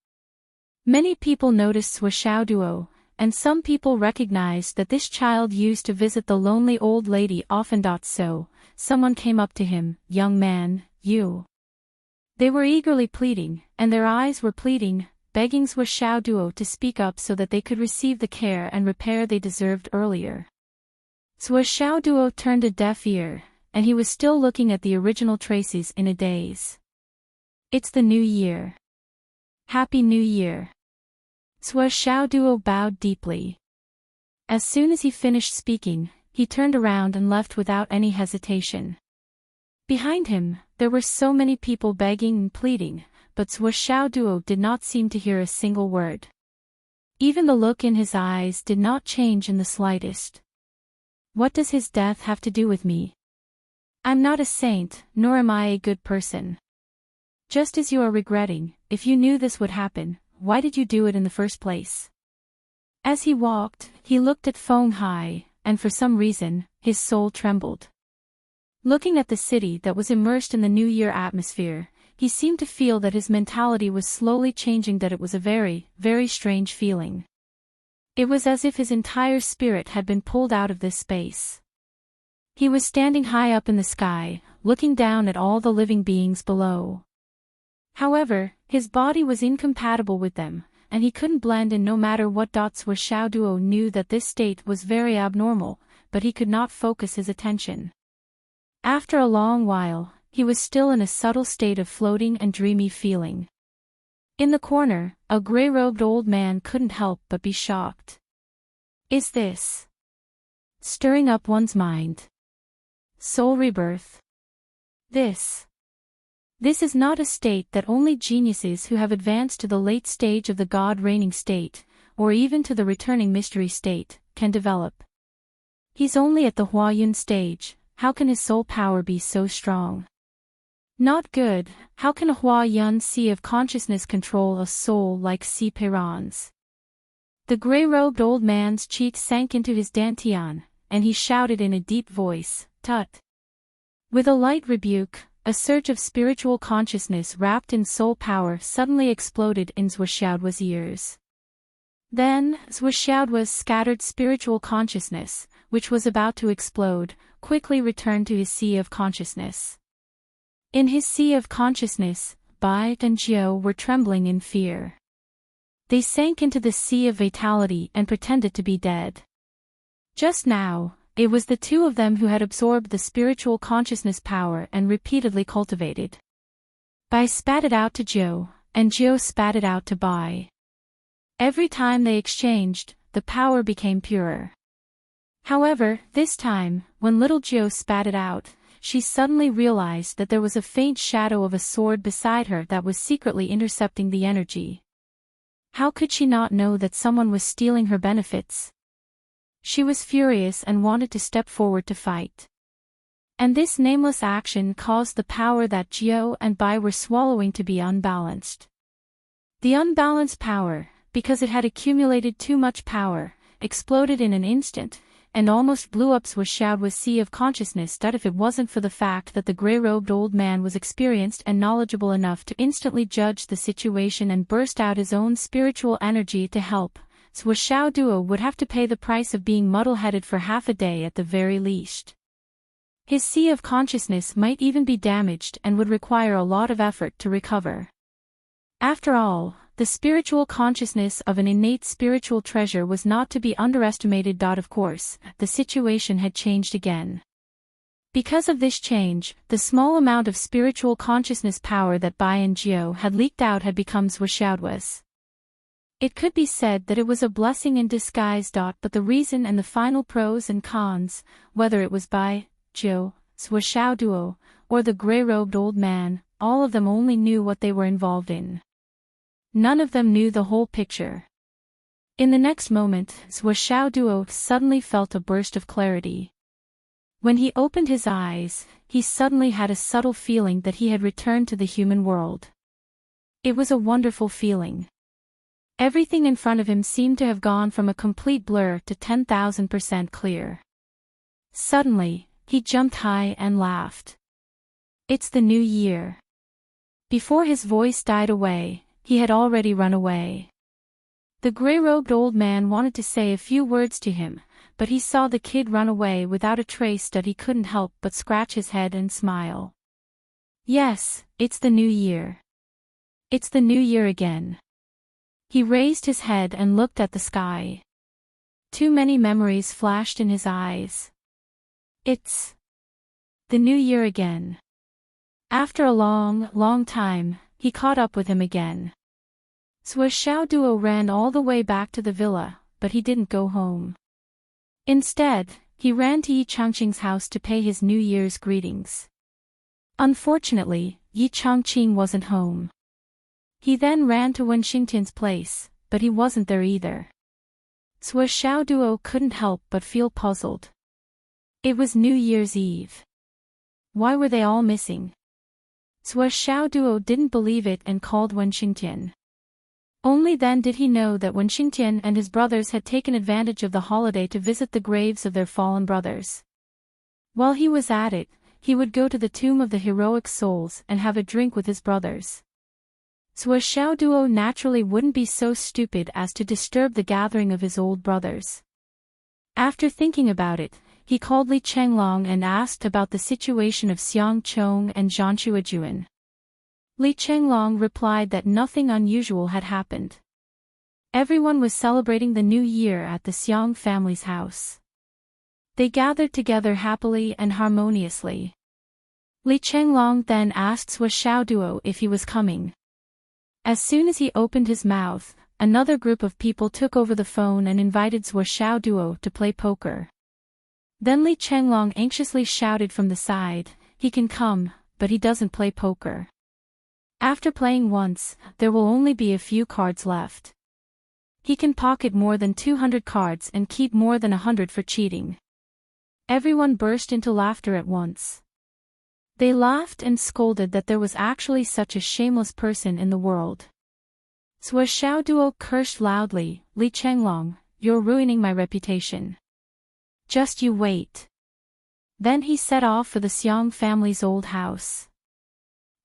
Many people noticed Duo, and some people recognized that this child used to visit the lonely old lady often. So, someone came up to him, "Young man, you." They were eagerly pleading, and their eyes were pleading, begging Zhuo Xiaoduo to speak up so that they could receive the care and repair they deserved earlier. Zhuo Xiaoduo turned a deaf ear, and he was still looking at the original traces in a daze. It's the new year. Happy New Year. Zhuo Xiaoduo bowed deeply. As soon as he finished speaking, he turned around and left without any hesitation. Behind him, there were so many people begging and pleading, but Zhuo Xiaoduo did not seem to hear a single word. Even the look in his eyes did not change in the slightest. What does his death have to do with me? I'm not a saint, nor am I a good person. Just as you are regretting, if you knew this would happen, why did you do it in the first place? As he walked, he looked at Feng Hai, and for some reason, his soul trembled. Looking at the city that was immersed in the New Year atmosphere, he seemed to feel that his mentality was slowly changing, that it was a very, very strange feeling. It was as if his entire spirit had been pulled out of this space. He was standing high up in the sky, looking down at all the living beings below. However, his body was incompatible with them, and he couldn't blend in no matter what. Zhuo Xiaoduo knew that this state was very abnormal, but he could not focus his attention. After a long while, he was still in a subtle state of floating and dreamy feeling. In the corner, a gray-robed old man couldn't help but be shocked. Is this stirring up one's mind? Soul rebirth? This is not a state that only geniuses who have advanced to the late stage of the God-reigning state, or even to the returning mystery state, can develop. He's only at the Huayun stage. How can his soul power be so strong? Not good. How can a Huayun sea of consciousness control a soul like Si Peiran's? The gray-robed old man's cheek sank into his dantian, and he shouted in a deep voice, "Tut!" With a light rebuke, a surge of spiritual consciousness wrapped in soul power suddenly exploded in Zhuo Xiaoduo's ears. Then, Zhuo Xiaoduo's scattered spiritual consciousness, which was about to explode, quickly returned to his sea of consciousness. In his sea of consciousness, Bai and Jiao were trembling in fear. They sank into the sea of vitality and pretended to be dead. Just now, it was the two of them who had absorbed the spiritual consciousness power and repeatedly cultivated. Bai spat it out to Jiao, and Jiao spat it out to Bai. Every time they exchanged, the power became purer. However, this time, when little Jiao spat it out, she suddenly realized that there was a faint shadow of a sword beside her that was secretly intercepting the energy. How could she not know that someone was stealing her benefits? She was furious and wanted to step forward to fight. And this nameless action caused the power that Jiao and Bai were swallowing to be unbalanced. The unbalanced power, because it had accumulated too much power, exploded in an instant, and almost blew up Zhuo Xiaoduo's sea of consciousness. If it wasn't for the fact that the gray-robed old man was experienced and knowledgeable enough to instantly judge the situation and burst out his own spiritual energy to help, Zhuo Xiaoduo would have to pay the price of being muddle-headed for half a day at the very least. His sea of consciousness might even be damaged and would require a lot of effort to recover. After all, the spiritual consciousness of an innate spiritual treasure was not to be underestimated. Of course, the situation had changed again. Because of this change, the small amount of spiritual consciousness power that Bai and Jiao had leaked out had become Zhuo Xiaoduo's. It could be said that it was a blessing in disguise. But the reason and the final pros and cons, whether it was Bai, Jiao, Zhuo Xiaoduo, or the gray-robed old man, all of them only knew what they were involved in. None of them knew the whole picture. In the next moment, Zhuo Xiaoduo suddenly felt a burst of clarity. When he opened his eyes, he suddenly had a subtle feeling that he had returned to the human world. It was a wonderful feeling. Everything in front of him seemed to have gone from a complete blur to 10,000% clear. Suddenly, he jumped high and laughed. It's the new year. Before his voice died away, he had already run away. The gray-robed old man wanted to say a few words to him, but he saw the kid run away without a trace. He couldn't help but scratch his head and smile. Yes, it's the new year. It's the new year again. He raised his head and looked at the sky. Too many memories flashed in his eyes. It's the new year again. After a long, long time, he caught up with him again. Xiaoduo ran all the way back to the villa, but he didn't go home. Instead, he ran to Yi Changqing's house to pay his New Year's greetings. Unfortunately, Yi Changqing wasn't home. He then ran to Wen Xingtian's place, but he wasn't there either. Xiaoduo couldn't help but feel puzzled. It was New Year's Eve. Why were they all missing? Xiaoduo didn't believe it and called Wen Xingtian. Only then did he know that Wen Xingtian and his brothers had taken advantage of the holiday to visit the graves of their fallen brothers. While he was at it, he would go to the tomb of the heroic souls and have a drink with his brothers. Xiaoduo naturally wouldn't be so stupid as to disturb the gathering of his old brothers. After thinking about it, he called Li Chenglong and asked about the situation of Xiang Chong and Zhan Chuajuan. Li Chenglong replied that nothing unusual had happened. Everyone was celebrating the new year at the Xiang family's house. They gathered together happily and harmoniously. Li Chenglong then asked Xiaoduo if he was coming. As soon as he opened his mouth, another group of people took over the phone and invited Xiaoduo to play poker. Then Li Chenglong anxiously shouted from the side, "He can come, but he doesn't play poker. After playing once, there will only be a few cards left. He can pocket more than 200 cards and keep more than 100 for cheating." Everyone burst into laughter at once. They laughed and scolded that there was actually such a shameless person in the world. Xiaoduo cursed loudly, "Li Chenglong, you're ruining my reputation. Just you wait." Then he set off for the Xiang family's old house.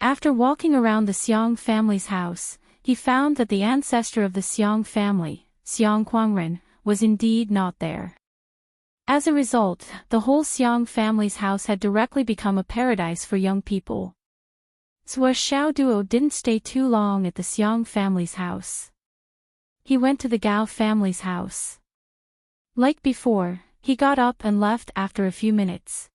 After walking around the Xiang family's house, he found that the ancestor of the Xiang family, Xiang Quangren, was indeed not there. As a result, the whole Xiang family's house had directly become a paradise for young people. Xiaoduo didn't stay too long at the Xiang family's house. He went to the Gao family's house. Like before, he got up and left after a few minutes.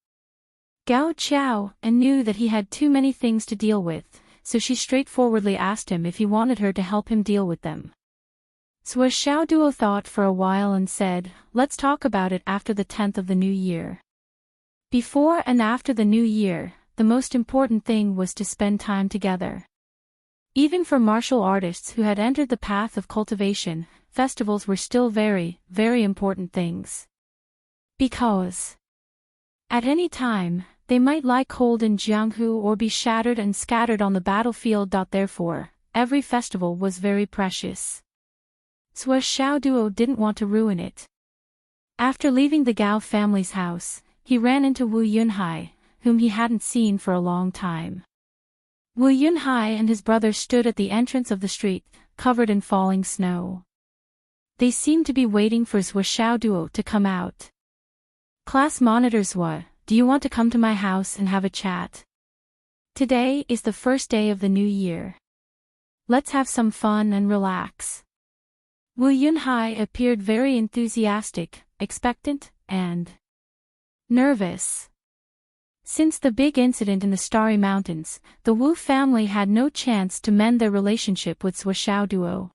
Gao Qiao knew that he had too many things to deal with, so she straightforwardly asked him if he wanted her to help him deal with them. Xiaoduo thought for a while and said, "Let's talk about it after the 10th of the new year." Before and after the new year, the most important thing was to spend time together. Even for martial artists who had entered the path of cultivation, festivals were still very, very important things. Because at any time, they might lie cold in Jianghu or be shattered and scattered on the battlefield. Therefore, every festival was very precious. Xiaoduo didn't want to ruin it. After leaving the Gao family's house, he ran into Wu Yunhai, whom he hadn't seen for a long time. Wu Yunhai and his brother stood at the entrance of the street, covered in falling snow. They seemed to be waiting for Xiaoduo to come out. "Class monitor Zhua, do you want to come to my house and have a chat? Today is the first day of the new year. Let's have some fun and relax." Wu Yunhai appeared very enthusiastic, expectant, and nervous. Since the big incident in the Starry Mountains, the Wu family had no chance to mend their relationship with Xiaoduo.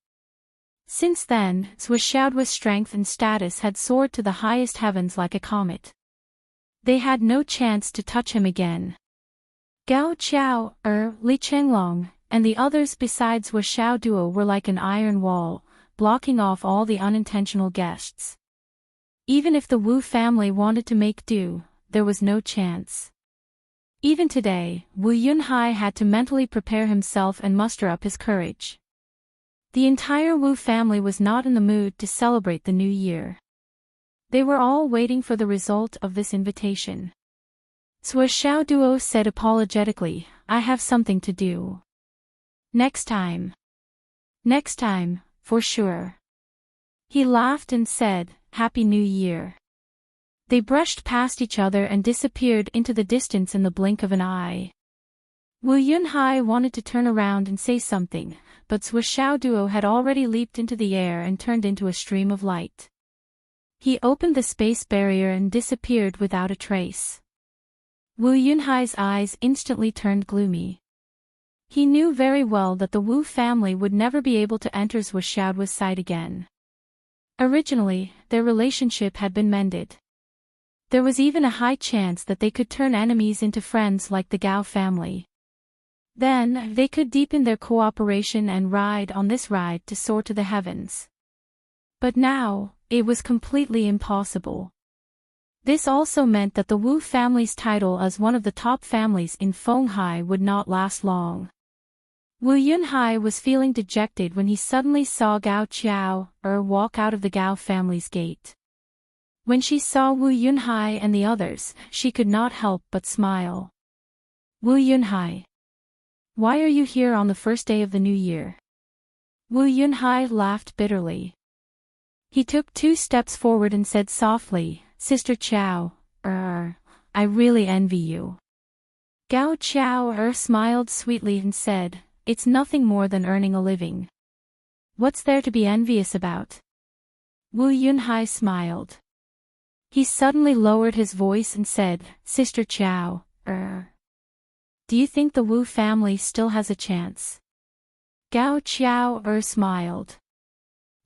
Since then, Xiaoduo's strength and status had soared to the highest heavens like a comet. They had no chance to touch him again. Gao Qiao, Li Chenglong, and the others besides Xiaoduo were like an iron wall, blocking off all the unintentional guests. Even if the Wu family wanted to make do, there was no chance. Even today, Wu Yunhai had to mentally prepare himself and muster up his courage. The entire Wu family was not in the mood to celebrate the new year. They were all waiting for the result of this invitation. Xiaoduo said apologetically, "I have something to do. Next time. Next time, for sure." He laughed and said, "Happy New Year." They brushed past each other and disappeared into the distance in the blink of an eye. Wu Yunhai wanted to turn around and say something, but Zhuo Duo had already leaped into the air and turned into a stream of light. He opened the space barrier and disappeared without a trace. Wu Yunhai's eyes instantly turned gloomy. He knew very well that the Wu family would never be able to enter Zhuo side again. Originally, their relationship had been mended. There was even a high chance that they could turn enemies into friends like the Gao family. Then, they could deepen their cooperation and ride on this ride to soar to the heavens. But now, it was completely impossible. This also meant that the Wu family's title as one of the top families in Fenghai would not last long. Wu Yunhai was feeling dejected when he suddenly saw Gao Qiao walk out of the Gao family's gate. When she saw Wu Yunhai and the others, she could not help but smile. Wu Yunhai. Why are you here on the first day of the new year? Wu Yunhai laughed bitterly. He took 2 steps forward and said softly, Sister Qiao, I really envy you. Gao Qiao smiled sweetly and said, it's nothing more than earning a living. What's there to be envious about? Wu Yunhai smiled. He suddenly lowered his voice and said, Sister Qiao, do you think the Wu family still has a chance? Gao Qiao smiled.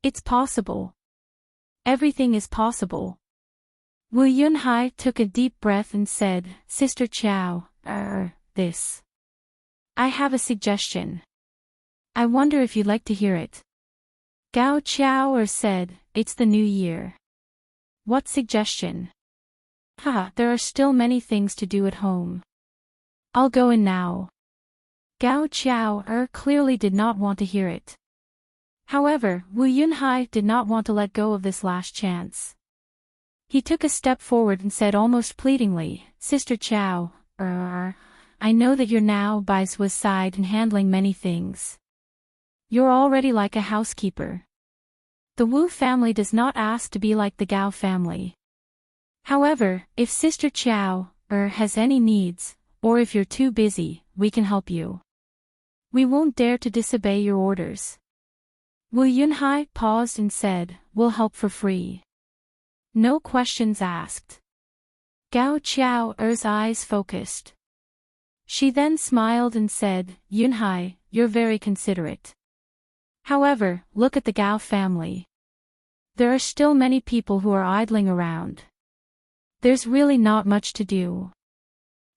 It's possible. Everything is possible. Wu Yunhai took a deep breath and said, Sister Qiao, this. I have a suggestion. I wonder if you'd like to hear it. Gao Qiao said, it's the new year. What suggestion? There are still many things to do at home. I'll go in now. Gao Qiao clearly did not want to hear it. However, Wu Yunhai did not want to let go of this last chance. He took a step forward and said almost pleadingly, Sister Qiao, I know that you're now by Zhuo's side and handling many things. You're already like a housekeeper. The Wu family does not ask to be like the Gao family. However, if Sister Qiao has any needs, or if you're too busy, we can help you. We won't dare to disobey your orders. Wu Yunhai paused and said, we'll help for free. No questions asked. Gao Qiao's eyes focused. She then smiled and said, Yunhai, you're very considerate. However, look at the Gao family. There are still many people who are idling around. There's really not much to do.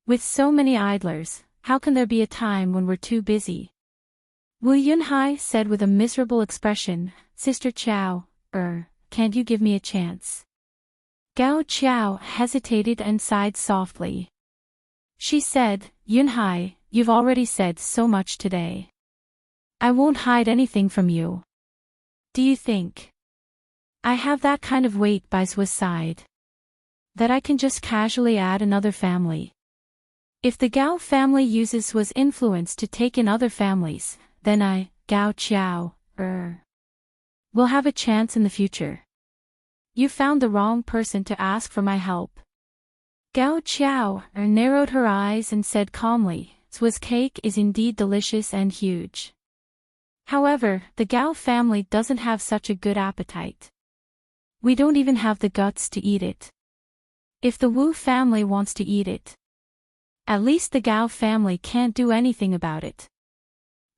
With so many idlers, how can there be a time when we're too busy? Wu Yunhai said with a miserable expression, Sister Qiao, can't you give me a chance? Gao Qiao hesitated and sighed softly. She said, Yunhai, you've already said so much today. I won't hide anything from you. Do you think I have that kind of weight by Zhuo's side? That I can just casually add another family? If the Gao family uses Zhuo's influence to take in other families, then I, Gao Qiao, will have a chance in the future. You found the wrong person to ask for my help. Gao Qiao narrowed her eyes and said calmly, Zhuo's cake is indeed delicious and huge. However, the Gao family doesn't have such a good appetite. We don't even have the guts to eat it. If the Wu family wants to eat it, at least the Gao family can't do anything about it.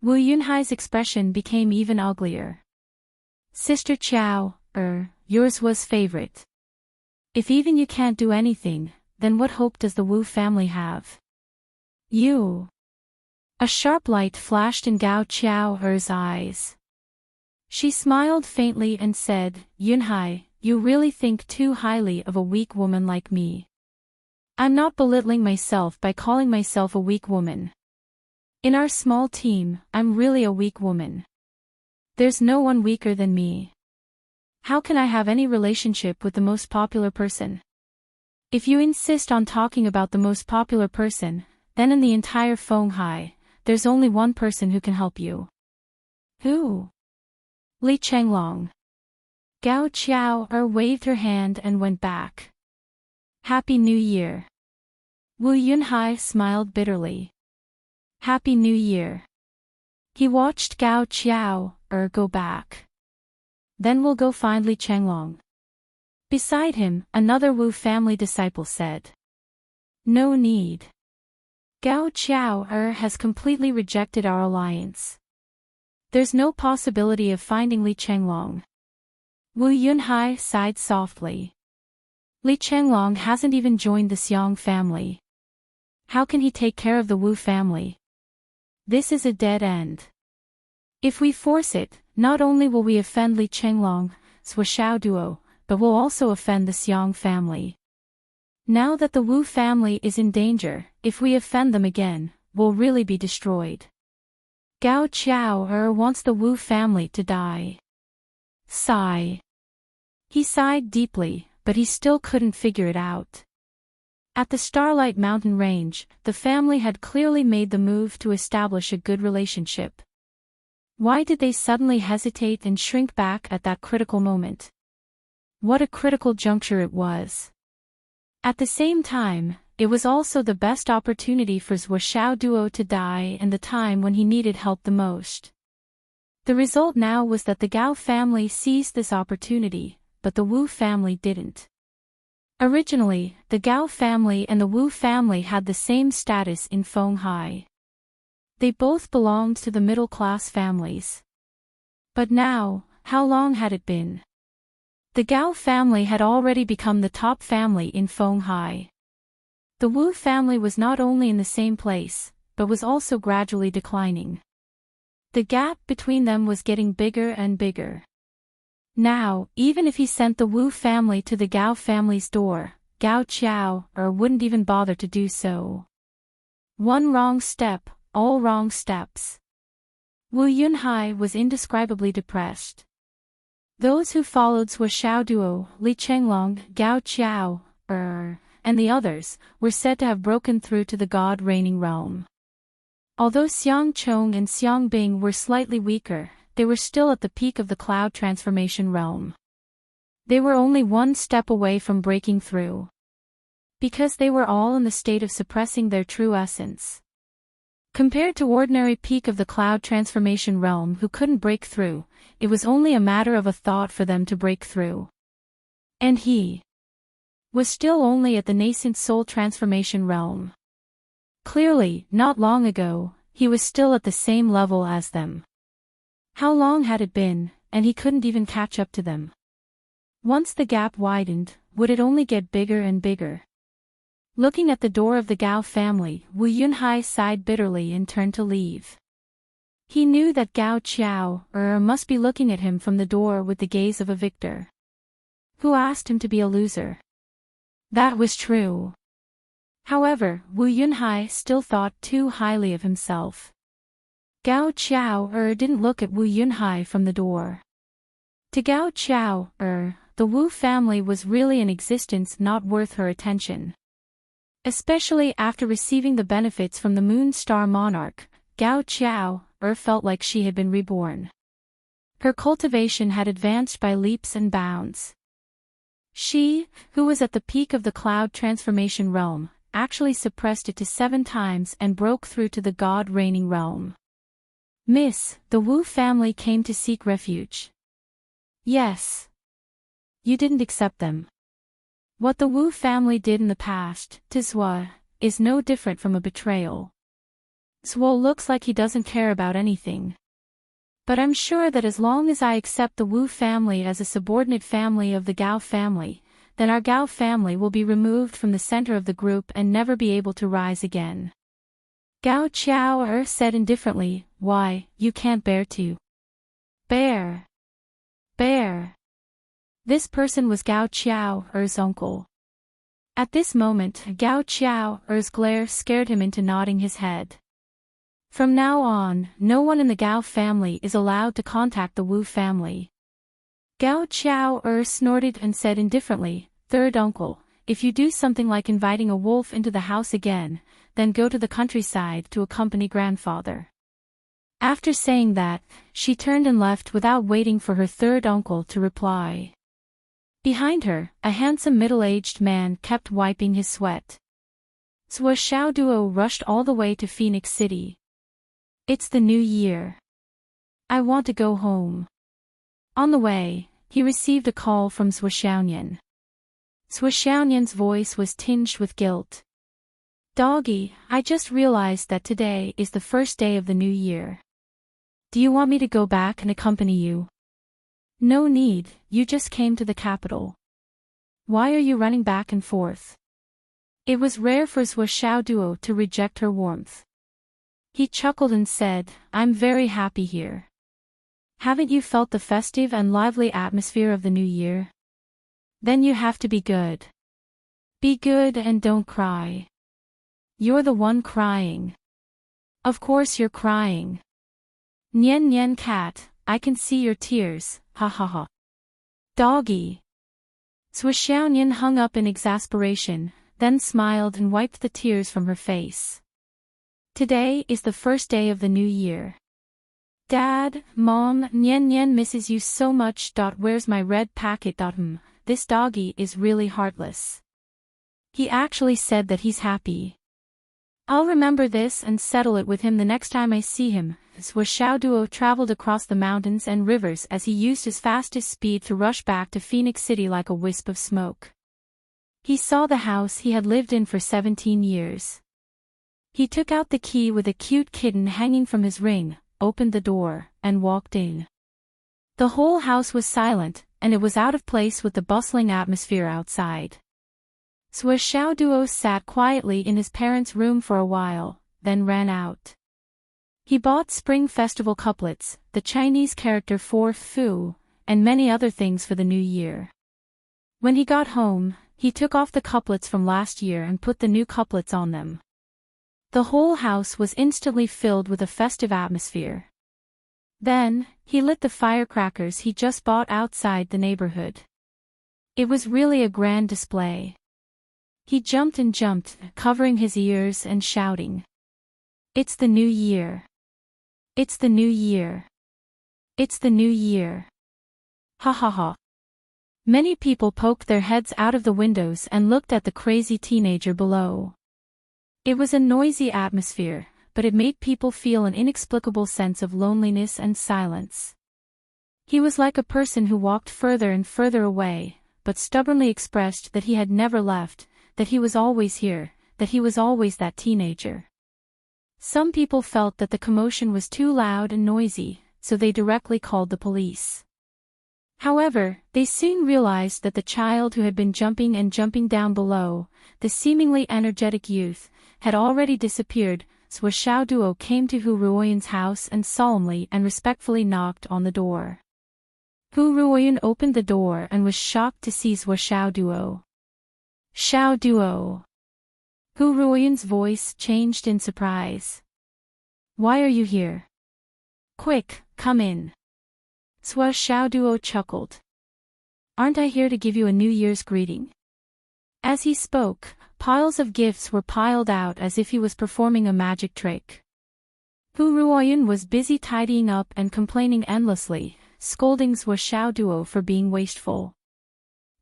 Wu Yunhai's expression became even uglier. Sister Qiao, yours was favorite. If even you can't do anything, then what hope does the Wu family have? You. A sharp light flashed in Gao Qiao's eyes. She smiled faintly and said, Yunhai, you really think too highly of a weak woman like me. I'm not belittling myself by calling myself a weak woman. In our small team, I'm really a weak woman. There's no one weaker than me. How can I have any relationship with the most popular person? If you insist on talking about the most popular person, then in the entire Fenghai, there's only one person who can help you. Who? Li Chenglong. Gao Qiao waved her hand and went back. Happy New Year. Wu Yunhai smiled bitterly. Happy New Year. He watched Gao Qiao go back. Then we'll go find Li Chenglong. Beside him, another Wu family disciple said. No need. Gao Qiao has completely rejected our alliance. There's no possibility of finding Li Chenglong. Wu Yunhai sighed softly. Li Chenglong hasn't even joined the Xiong family. How can he take care of the Wu family? This is a dead end. If we force it, not only will we offend Li Chenglong, Zhuo Duo, but we'll also offend the Xiong family. Now that the Wu family is in danger, if we offend them again, we'll really be destroyed. Gao Qiao wants the Wu family to die. Sigh. He sighed deeply, but he still couldn't figure it out. At the Starlight Mountain Range, the family had clearly made the move to establish a good relationship. Why did they suddenly hesitate and shrink back at that critical moment? What a critical juncture it was. At the same time, it was also the best opportunity for Zhuo Duo to die and the time when he needed help the most. The result now was that the Gao family seized this opportunity, but the Wu family didn't. Originally, the Gao family and the Wu family had the same status in Fenghai. They both belonged to the middle-class families. But now, how long had it been? The Gao family had already become the top family in Fenghai. The Wu family was not only in the same place, but was also gradually declining. The gap between them was getting bigger and bigger. Now, even if he sent the Wu family to the Gao family's door, Gao Qiao wouldn't even bother to do so. One wrong step, all wrong steps. Wu Yunhai was indescribably depressed. Those who followed Zhuo Duo, Li Chenglong, Gao Qiao, and the others, were said to have broken through to the God-reigning realm. Although Xiang Chong and Xiang Bing were slightly weaker, they were still at the peak of the cloud transformation realm. They were only one step away from breaking through. Because they were all in the state of suppressing their true essence. Compared to ordinary peak of the cloud transformation realm who couldn't break through, it was only a matter of a thought for them to break through. And he was still only at the nascent soul transformation realm. Clearly, not long ago, he was still at the same level as them. How long had it been, and he couldn't even catch up to them? Once the gap widened, would it only get bigger and bigger? Looking at the door of the Gao family, Wu Yunhai sighed bitterly and turned to leave. He knew that Gao Qiao must be looking at him from the door with the gaze of a victor. Who asked him to be a loser? That was true. However, Wu Yunhai still thought too highly of himself. Gao Qiao didn't look at Wu Yunhai from the door. To Gao Qiao the Wu family was really an existence not worth her attention. Especially after receiving the benefits from the Moon Star Monarch, Gao Qiao felt like she had been reborn. Her cultivation had advanced by leaps and bounds. She, who was at the peak of the cloud transformation realm, actually suppressed it to 7 times and broke through to the God-reigning realm. Miss, the Wu family came to seek refuge. Yes. You didn't accept them. What the Wu family did in the past, to Zhuo, is no different from a betrayal. Zhuo looks like he doesn't care about anything. But I'm sure that as long as I accept the Wu family as a subordinate family of the Gao family, then our Gao family will be removed from the center of the group and never be able to rise again. Gao Qiao said indifferently, why, you can't bear to. Bear. This person was Gao Qiao's uncle. At this moment, Gao Qiao's glare scared him into nodding his head. From now on, no one in the Gao family is allowed to contact the Wu family. Gao Qiao snorted and said indifferently, third uncle, if you do something like inviting a wolf into the house again, then go to the countryside to accompany grandfather. After saying that, she turned and left without waiting for her third uncle to reply. Behind her, a handsome middle-aged man kept wiping his sweat. Zhuo Duo rushed all the way to Phoenix City. It's the new year. I want to go home. On the way, he received a call from Swishounian. Swishounian's voice was tinged with guilt. Doggy, I just realized that today is the first day of the new year. Do you want me to go back and accompany you? No need, you just came to the capital. Why are you running back and forth? It was rare for Swishounian to reject her warmth. He chuckled and said, I'm very happy here. Haven't you felt the festive and lively atmosphere of the new year? Then you have to be good. Be good and don't cry. You're the one crying. Of course you're crying. Nyen nyen cat, I can see your tears, ha ha ha. Doggy. Swishounian hung up in exasperation, then smiled and wiped the tears from her face. Today is the first day of the new year. Dad, Mom, Nyen Nyen misses you so much. Where's my red packet? This doggy is really heartless. He actually said that he's happy. I'll remember this and settle it with him the next time I see him. Swishounian traveled across the mountains and rivers as he used his fastest speed to rush back to Phoenix City like a wisp of smoke. He saw the house he had lived in for 17 years. He took out the key with a cute kitten hanging from his ring, opened the door, and walked in. The whole house was silent, and it was out of place with the bustling atmosphere outside. Swishounian sat quietly in his parents' room for a while, then ran out. He bought Spring Festival couplets, the Chinese character for Fu, and many other things for the new year. When he got home, he took off the couplets from last year and put the new couplets on them. The whole house was instantly filled with a festive atmosphere. Then, he lit the firecrackers he just bought outside the neighborhood. It was really a grand display. He jumped and jumped, covering his ears and shouting. It's the new year. It's the new year. It's the new year. Ha ha ha. Many people poked their heads out of the windows and looked at the crazy teenager below. It was a noisy atmosphere, but it made people feel an inexplicable sense of loneliness and silence. He was like a person who walked further and further away, but stubbornly expressed that he had never left, that he was always here, that he was always that teenager. Some people felt that the commotion was too loud and noisy, so they directly called the police. However, they soon realized that the child who had been jumping and jumping down below, the seemingly energetic youth, had already disappeared. Swishounian came to Heartwarming's house and solemnly and respectfully knocked on the door. Heartwarming opened the door and was shocked to see Swishounian. Xiaoduo. Heartwarming's voice changed in surprise. Why are you here? Quick, come in. Swishounian chuckled. Aren't I here to give you a New Year's greeting? As he spoke, piles of gifts were piled out as if he was performing a magic trick. Heartwarming was busy tidying up and complaining endlessly, scolding Swishounian for being wasteful.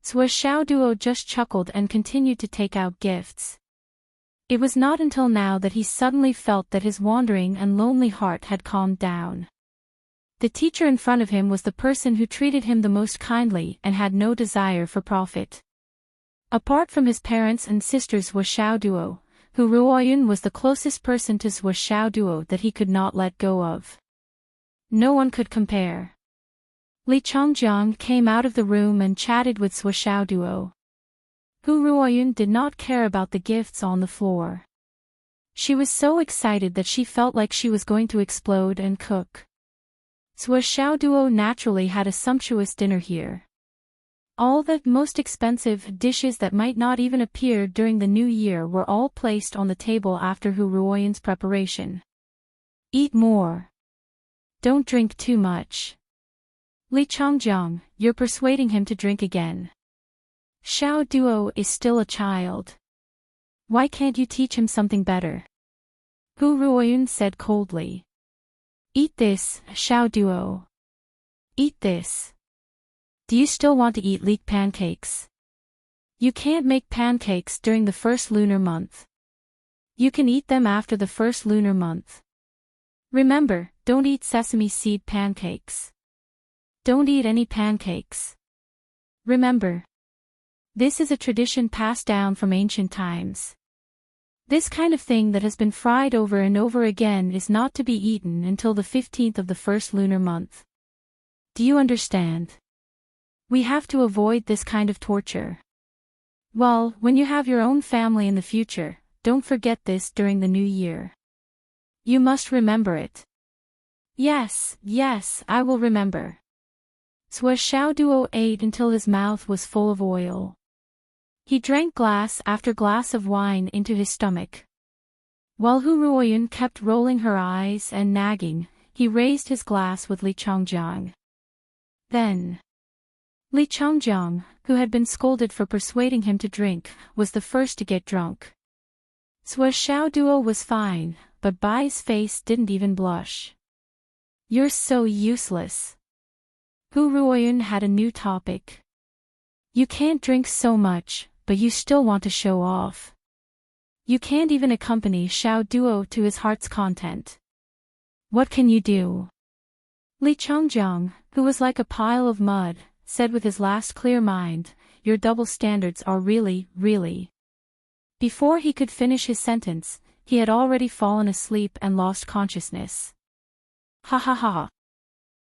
Swishounian just chuckled and continued to take out gifts. It was not until now that he suddenly felt that his wandering and lonely heart had calmed down. The teacher in front of him was the person who treated him the most kindly and had no desire for profit. Apart from his parents and sisters Swishounian, Heartwarming was the closest person to Swishounian that he could not let go of. No one could compare. Li Chongjiang came out of the room and chatted with Swishounian. Heartwarming did not care about the gifts on the floor. She was so excited that she felt like she was going to explode and cook. Swishounian naturally had a sumptuous dinner here. All the most expensive dishes that might not even appear during the new year were all placed on the table after Heartwarming's preparation. Eat more. Don't drink too much. Li Chongjiang, you're persuading him to drink again. Xiaoduo is still a child. Why can't you teach him something better? Heartwarming said coldly. Eat this, Xiaoduo. Eat this. Do you still want to eat leek pancakes? You can't make pancakes during the first lunar month. You can eat them after the first lunar month. Remember, don't eat sesame seed pancakes. Don't eat any pancakes. Remember. This is a tradition passed down from ancient times. This kind of thing that has been fried over and over again is not to be eaten until the 15th of the first lunar month. Do you understand? We have to avoid this kind of torture. Well, when you have your own family in the future, don't forget this during the new year. You must remember it. Yes, I will remember. Sua Xiaoduo ate until his mouth was full of oil. He drank glass after glass of wine into his stomach. While Hu Ruoyun kept rolling her eyes and nagging, he raised his glass with Li Changjiang. Then, Li Changjiang, who had been scolded for persuading him to drink, was the first to get drunk. Sua Xiaoduo was fine, but Bai's face didn't even blush. You're so useless. Hu Ruoyun had a new topic. You can't drink so much, but you still want to show off. You can't even accompany Xiaoduo to his heart's content. What can you do? Li Changjiang, who was like a pile of mud, said with his last clear mind, your double standards are really. Before he could finish his sentence, he had already fallen asleep and lost consciousness. Ha ha ha.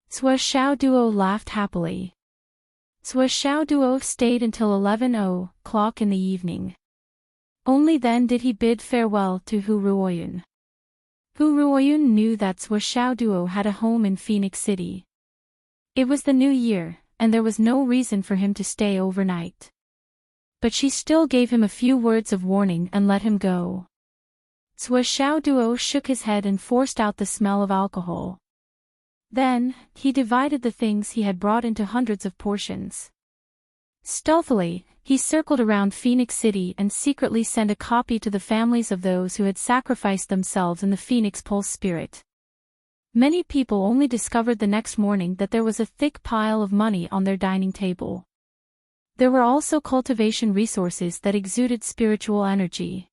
Sua Xiaoduo laughed happily. Sua Xiaoduo stayed until 11:00 in the evening. Only then did he bid farewell to Hu Ruoyun. Hu Ruoyun knew that Sua Xiaoduo had a home in Phoenix City. It was the new year, and there was no reason for him to stay overnight. But she still gave him a few words of warning and let him go. Sua Xiaoduo shook his head and forced out the smell of alcohol. Then, he divided the things he had brought into hundreds of portions. Stealthily, he circled around Phoenix City and secretly sent a copy to the families of those who had sacrificed themselves in the Phoenix Pulse spirit. Many people only discovered the next morning that there was a thick pile of money on their dining table. There were also cultivation resources that exuded spiritual energy.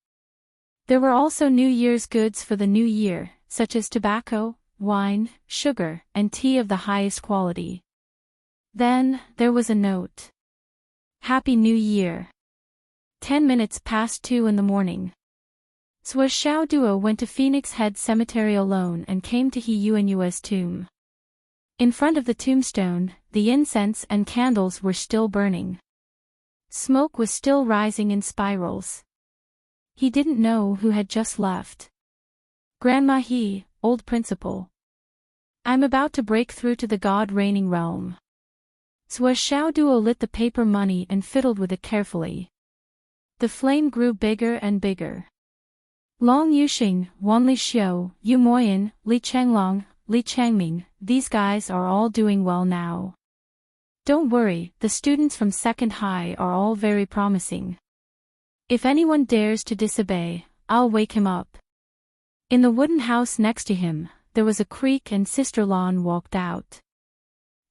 There were also New Year's goods for the new year, such as tobacco, wine, sugar, and tea of the highest quality. Then, there was a note. Happy New Year. 10 minutes past 2 in the morning. Sua Xiaoduo went to Phoenix Head Cemetery alone and came to He Yuanyue's tomb. In front of the tombstone, the incense and candles were still burning. Smoke was still rising in spirals. He didn't know who had just left. Grandma He, old principal. I'm about to break through to the God-reigning realm. Sua Xiaoduo lit the paper money and fiddled with it carefully. The flame grew bigger and bigger. Long Yuxing, Wan Li Xiu, Yu Moyan, Li Changlong, Li Changming, these guys are all doing well now. Don't worry, the students from Second High are all very promising. If anyone dares to disobey, I'll wake him up. In the wooden house next to him, there was a creak and Sister Lan walked out.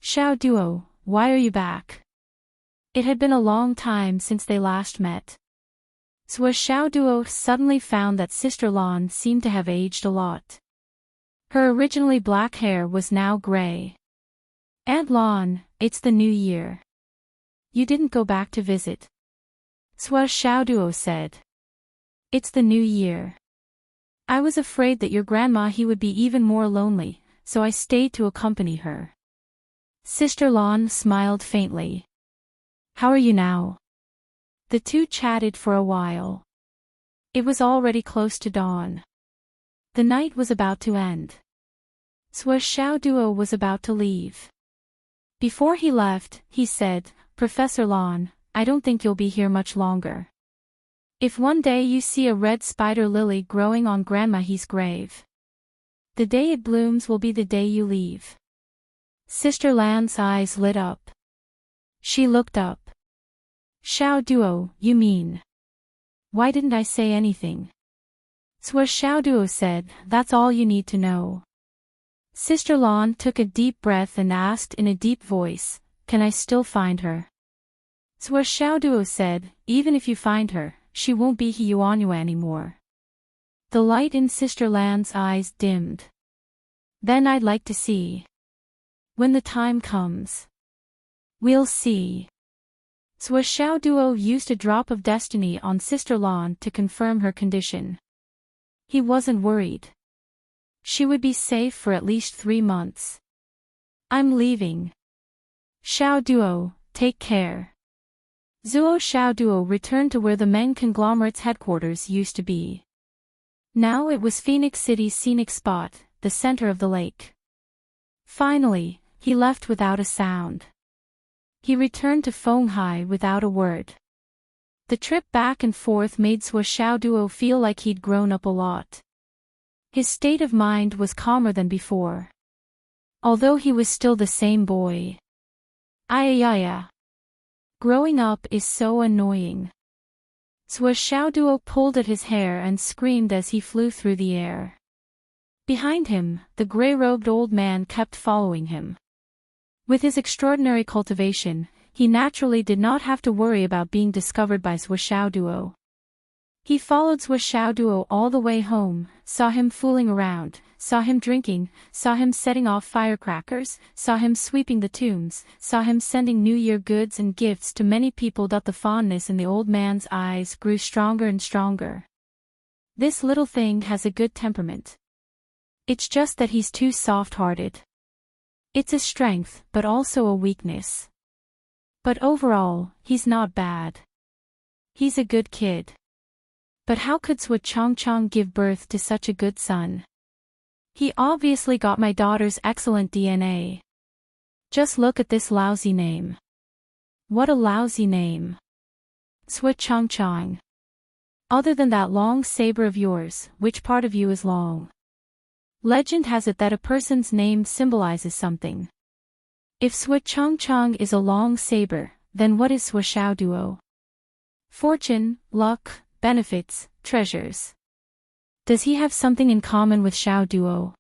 Xiaoduo, why are you back? It had been a long time since they last met. Sua Xiaoduo suddenly found that Sister Lan seemed to have aged a lot. Her originally black hair was now gray. Aunt Lan, it's the new year. You didn't go back to visit. Sua Xiaoduo said. It's the new year. I was afraid that your grandma he would be even more lonely, so I stayed to accompany her. Sister Lan smiled faintly. How are you now? The two chatted for a while. It was already close to dawn. The night was about to end. Sua Xiaoduo was about to leave. Before he left, he said, Professor Lan, I don't think you'll be here much longer. If one day you see a red spider lily growing on Grandma He's grave, the day it blooms will be the day you leave. Sister Lan's eyes lit up. She looked up. Xiaoduo, you mean? Why didn't I say anything? Sua Xiaoduo said, that's all you need to know. Sister Lan took a deep breath and asked in a deep voice, can I still find her? Sua Xiaoduo said, even if you find her, she won't be He Yuanyue anymore. The light in Sister Lan's eyes dimmed. Then I'd like to see. When the time comes. We'll see. Duo used a drop of destiny on Sister Lawn to confirm her condition. He wasn't worried. She would be safe for at least 3 months. I'm leaving. Duo, take care. Duo returned to where the Meng conglomerate's headquarters used to be. Now it was Phoenix City's scenic spot, the center of the lake. Finally, he left without a sound. He returned to Fenghai without a word. The trip back and forth made Duo feel like he'd grown up a lot. His state of mind was calmer than before. Although he was still the same boy. Ayayaya. Growing up is so annoying. Duo pulled at his hair and screamed as he flew through the air. Behind him, the gray-robed old man kept following him. With his extraordinary cultivation, he naturally did not have to worry about being discovered by Duo. He followed Duo all the way home, saw him fooling around, saw him drinking, saw him setting off firecrackers, saw him sweeping the tombs, saw him sending New Year goods and gifts to many people. The fondness in the old man's eyes grew stronger and stronger. This little thing has a good temperament. It's just that he's too soft-hearted. It's a strength, but also a weakness. But overall, he's not bad. He's a good kid. But how could Changchang give birth to such a good son? He obviously got my daughter's excellent DNA. Just look at this lousy name. What a lousy name. Changchang. Other than that long saber of yours, which part of you is long? Legend has it that a person's name symbolizes something. If Changchang is a long saber, then what is Duo? Fortune, luck, benefits, treasures. Does he have something in common with Duo?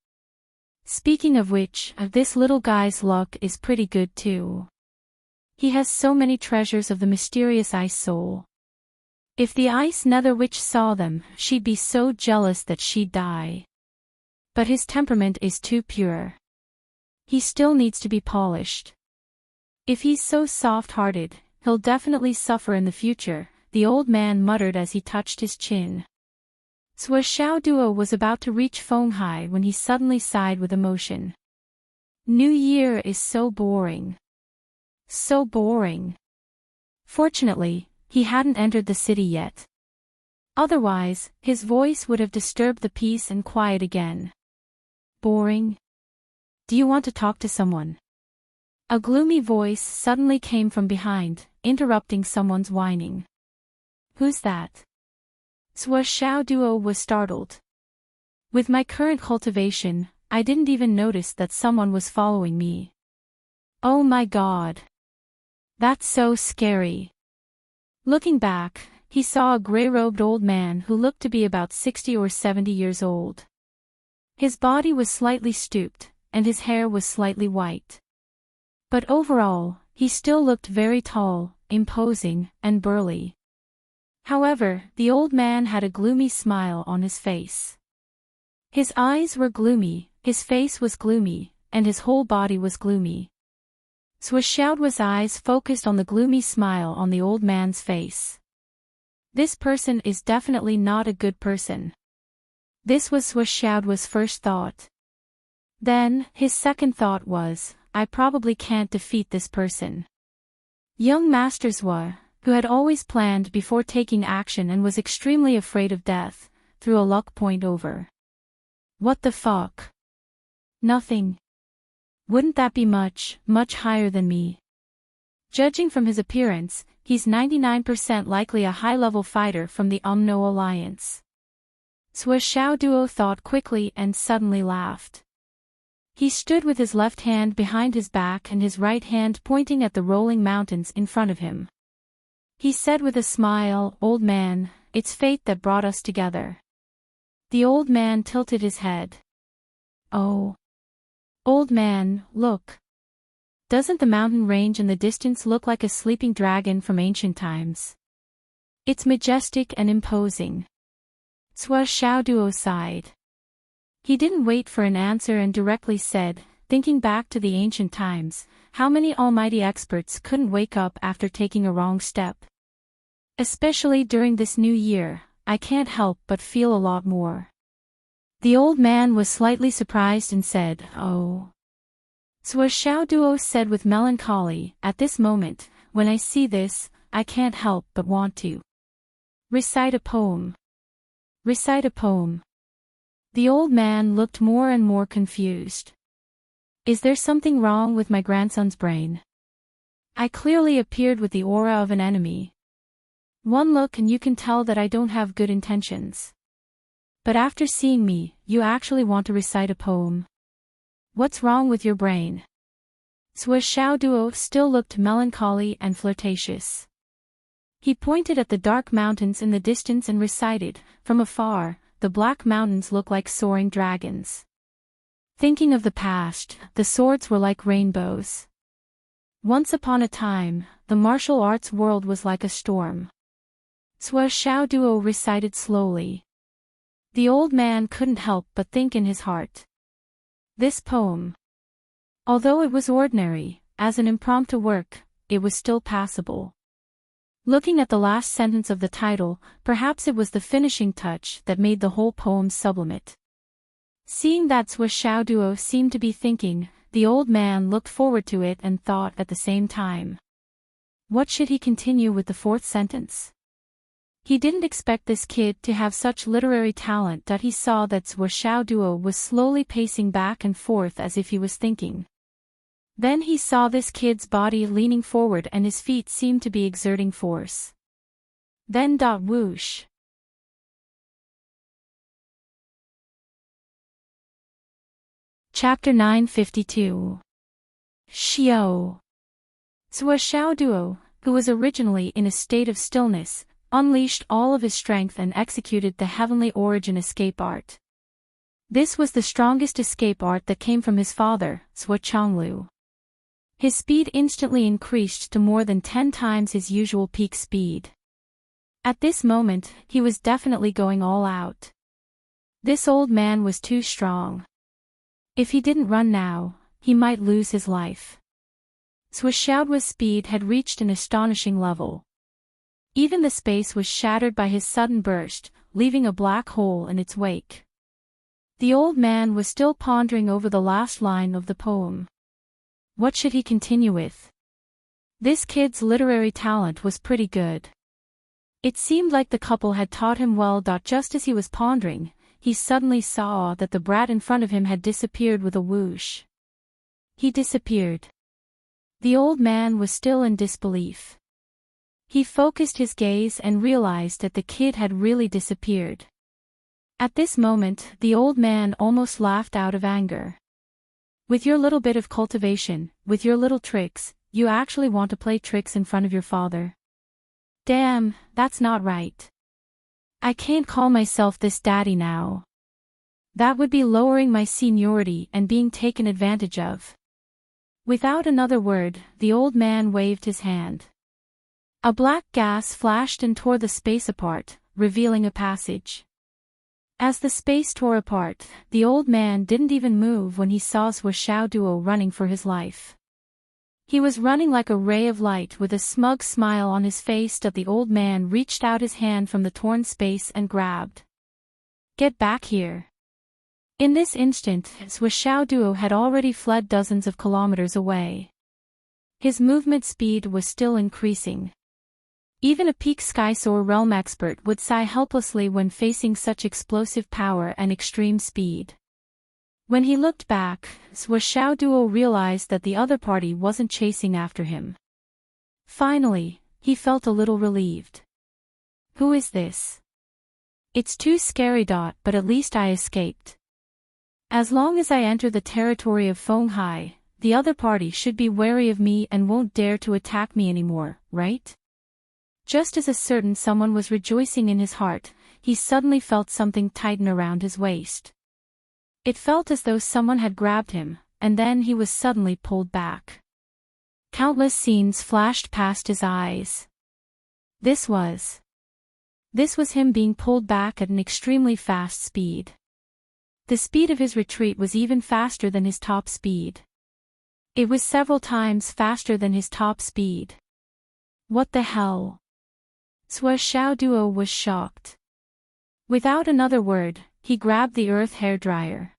Speaking of which, this little guy's luck is pretty good too. He has so many treasures of the mysterious ice soul. If the ice nether witch saw them, she'd be so jealous that she'd die. But his temperament is too pure. He still needs to be polished. If he's so soft-hearted, he'll definitely suffer in the future, the old man muttered as he touched his chin. Duo was about to reach Fenghai when he suddenly sighed with emotion. New Year is so boring. So boring. Fortunately, he hadn't entered the city yet. Otherwise, his voice would have disturbed the peace and quiet again. Boring? Do you want to talk to someone? A gloomy voice suddenly came from behind, interrupting someone's whining. Who's that? Duo was startled. With my current cultivation, I didn't even notice that someone was following me. Oh my god. That's so scary. Looking back, he saw a gray-robed old man who looked to be about 60 or 70 years old. His body was slightly stooped, and his hair was slightly white. But overall, he still looked very tall, imposing, and burly. However, the old man had a gloomy smile on his face. His eyes were gloomy, his face was gloomy, and his whole body was gloomy. Duo's eyes focused on the gloomy smile on the old man's face. This person is definitely not a good person. This was Duo's first thought. Then, his second thought was, I probably can't defeat this person. Young Master Zhua, who had always planned before taking action and was extremely afraid of death, threw a luck point over. What the fuck? Nothing. Wouldn't that be much higher than me? Judging from his appearance, he's 99% likely a high-level fighter from the Umno Alliance. Duo thought quickly and suddenly laughed. He stood with his left hand behind his back and his right hand pointing at the rolling mountains in front of him. He said with a smile, Old man, it's fate that brought us together. The old man tilted his head. Oh. Old man, look. Doesn't the mountain range in the distance look like a sleeping dragon from ancient times? It's majestic and imposing. Duo sighed. He didn't wait for an answer and directly said, thinking back to the ancient times, how many almighty experts couldn't wake up after taking a wrong step? Especially during this new year, I can't help but feel a lot more. The old man was slightly surprised and said, "Oh." Duo said with melancholy, "At this moment, when I see this, I can't help but want to recite a poem. Recite a poem." The old man looked more and more confused. Is there something wrong with my grandson's brain? I clearly appeared with the aura of an enemy. One look and you can tell that I don't have good intentions. But after seeing me, you actually want to recite a poem. What's wrong with your brain? Duo still looked melancholy and flirtatious. He pointed at the dark mountains in the distance and recited, from afar, the black mountains look like soaring dragons. Thinking of the past, the swords were like rainbows. Once upon a time, the martial arts world was like a storm. Duo recited slowly. The old man couldn't help but think in his heart. This poem, although it was ordinary, as an impromptu work, it was still passable. Looking at the last sentence of the title, perhaps it was the finishing touch that made the whole poem sublimate. Seeing that Duo seemed to be thinking, the old man looked forward to it and thought at the same time. What should he continue with the fourth sentence? He didn't expect this kid to have such literary talent. He saw that Duo was slowly pacing back and forth as if he was thinking. Then he saw this kid's body leaning forward and his feet seemed to be exerting force. Then whoosh. Chapter 952. Xiao. Duo, who was originally in a state of stillness, unleashed all of his strength and executed the heavenly origin escape art. This was the strongest escape art that came from his father, Changlu. His speed instantly increased to more than 10 times his usual peak speed. At this moment, he was definitely going all out. This old man was too strong. If he didn't run now, he might lose his life. Duo's speed had reached an astonishing level. Even the space was shattered by his sudden burst, leaving a black hole in its wake. The old man was still pondering over the last line of the poem. What should he continue with? This kid's literary talent was pretty good. It seemed like the couple had taught him well. Just as he was pondering, he suddenly saw that the brat in front of him had disappeared with a whoosh. He disappeared. The old man was still in disbelief. He focused his gaze and realized that the kid had really disappeared. At this moment, the old man almost laughed out of anger. With your little bit of cultivation, with your little tricks, you actually want to play tricks in front of your father? Damn, that's not right. I can't call myself this daddy now. That would be lowering my seniority and being taken advantage of. Without another word, the old man waved his hand. A black gas flashed and tore the space apart, revealing a passage. As the space tore apart, the old man didn't even move when he saw Duo running for his life. He was running like a ray of light with a smug smile on his face. The old man reached out his hand from the torn space and grabbed. Get back here. In this instant, Duo had already fled dozens of kilometers away. His movement speed was still increasing. Even a peak Skysoar realm expert would sigh helplessly when facing such explosive power and extreme speed. When he looked back, Duo realized that the other party wasn't chasing after him. Finally, he felt a little relieved. Who is this? It's too scary. But at least I escaped. As long as I enter the territory of Fenghai, the other party should be wary of me and won't dare to attack me anymore, right? Just as a certain someone was rejoicing in his heart, he suddenly felt something tighten around his waist. It felt as though someone had grabbed him, and then he was suddenly pulled back. Countless scenes flashed past his eyes. This was him being pulled back at an extremely fast speed. The speed of his retreat was even faster than his top speed. It was several times faster than his top speed. What the hell? Sua Xiaoduo was shocked. Without another word, he grabbed the earth hairdryer.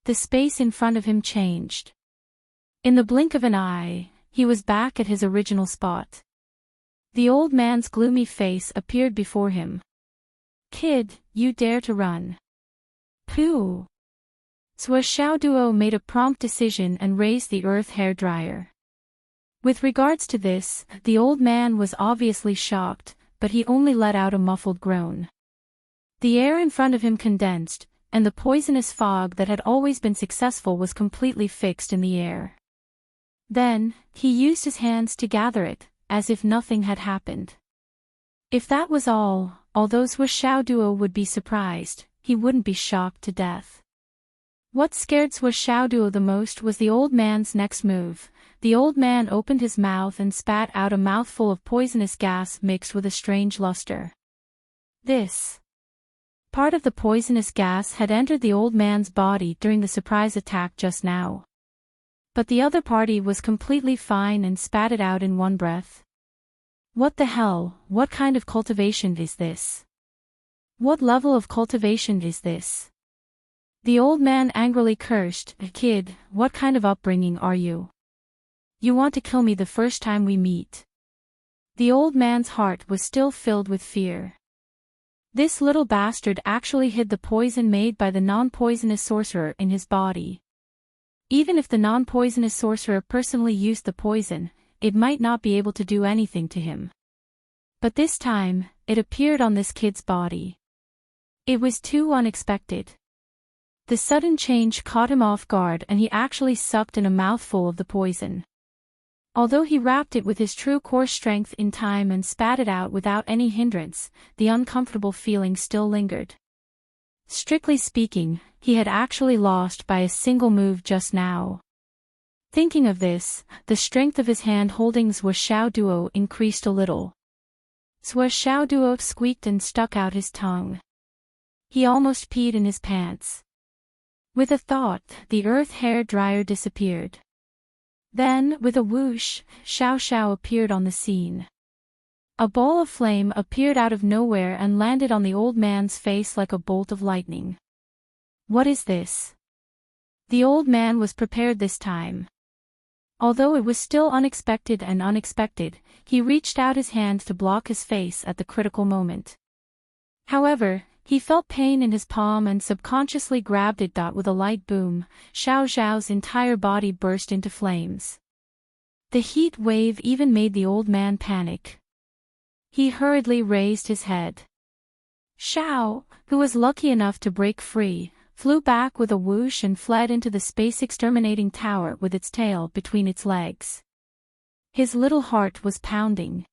The space in front of him changed. In the blink of an eye, he was back at his original spot. The old man's gloomy face appeared before him. Kid, you dare to run. Pooh. Sua Xiaoduo made a prompt decision and raised the earth hairdryer. With regards to this, the old man was obviously shocked, but he only let out a muffled groan. The air in front of him condensed, and the poisonous fog that had always been successful was completely fixed in the air. Then, he used his hands to gather it, as if nothing had happened. If that was all, although Sua Xiaoduo would be surprised, he wouldn't be shocked to death. What scared Sua Xiaoduo the most was the old man's next move. The old man opened his mouth and spat out a mouthful of poisonous gas mixed with a strange luster. This part of the poisonous gas had entered the old man's body during the surprise attack just now. But the other party was completely fine and spat it out in one breath. What the hell, what kind of cultivation is this? What level of cultivation is this? The old man angrily cursed, Kid, what kind of upbringing are you? You want to kill me the first time we meet. The old man's heart was still filled with fear. This little bastard actually hid the poison made by the non-poisonous sorcerer in his body. Even if the non-poisonous sorcerer personally used the poison, it might not be able to do anything to him. But this time, it appeared on this kid's body. It was too unexpected. The sudden change caught him off guard and he actually sucked in a mouthful of the poison. Although he wrapped it with his true core strength in time and spat it out without any hindrance, the uncomfortable feeling still lingered. Strictly speaking, he had actually lost by a single move just now. Thinking of this, the strength of his hand holding Sua Xiaoduo increased a little. Sua Xiaoduo squeaked and stuck out his tongue. He almost peed in his pants. With a thought, the earth hair dryer disappeared. Then, with a whoosh, Xiao Xiao appeared on the scene. A ball of flame appeared out of nowhere and landed on the old man's face like a bolt of lightning. What is this? The old man was prepared this time. Although it was still unexpected, he reached out his hand to block his face at the critical moment. However, he felt pain in his palm and subconsciously grabbed it. With a light boom, Xiao Xiao's entire body burst into flames. The heat wave even made the old man panic. He hurriedly raised his head. Xiao, who was lucky enough to break free, flew back with a whoosh and fled into the space exterminating tower with its tail between its legs. His little heart was pounding.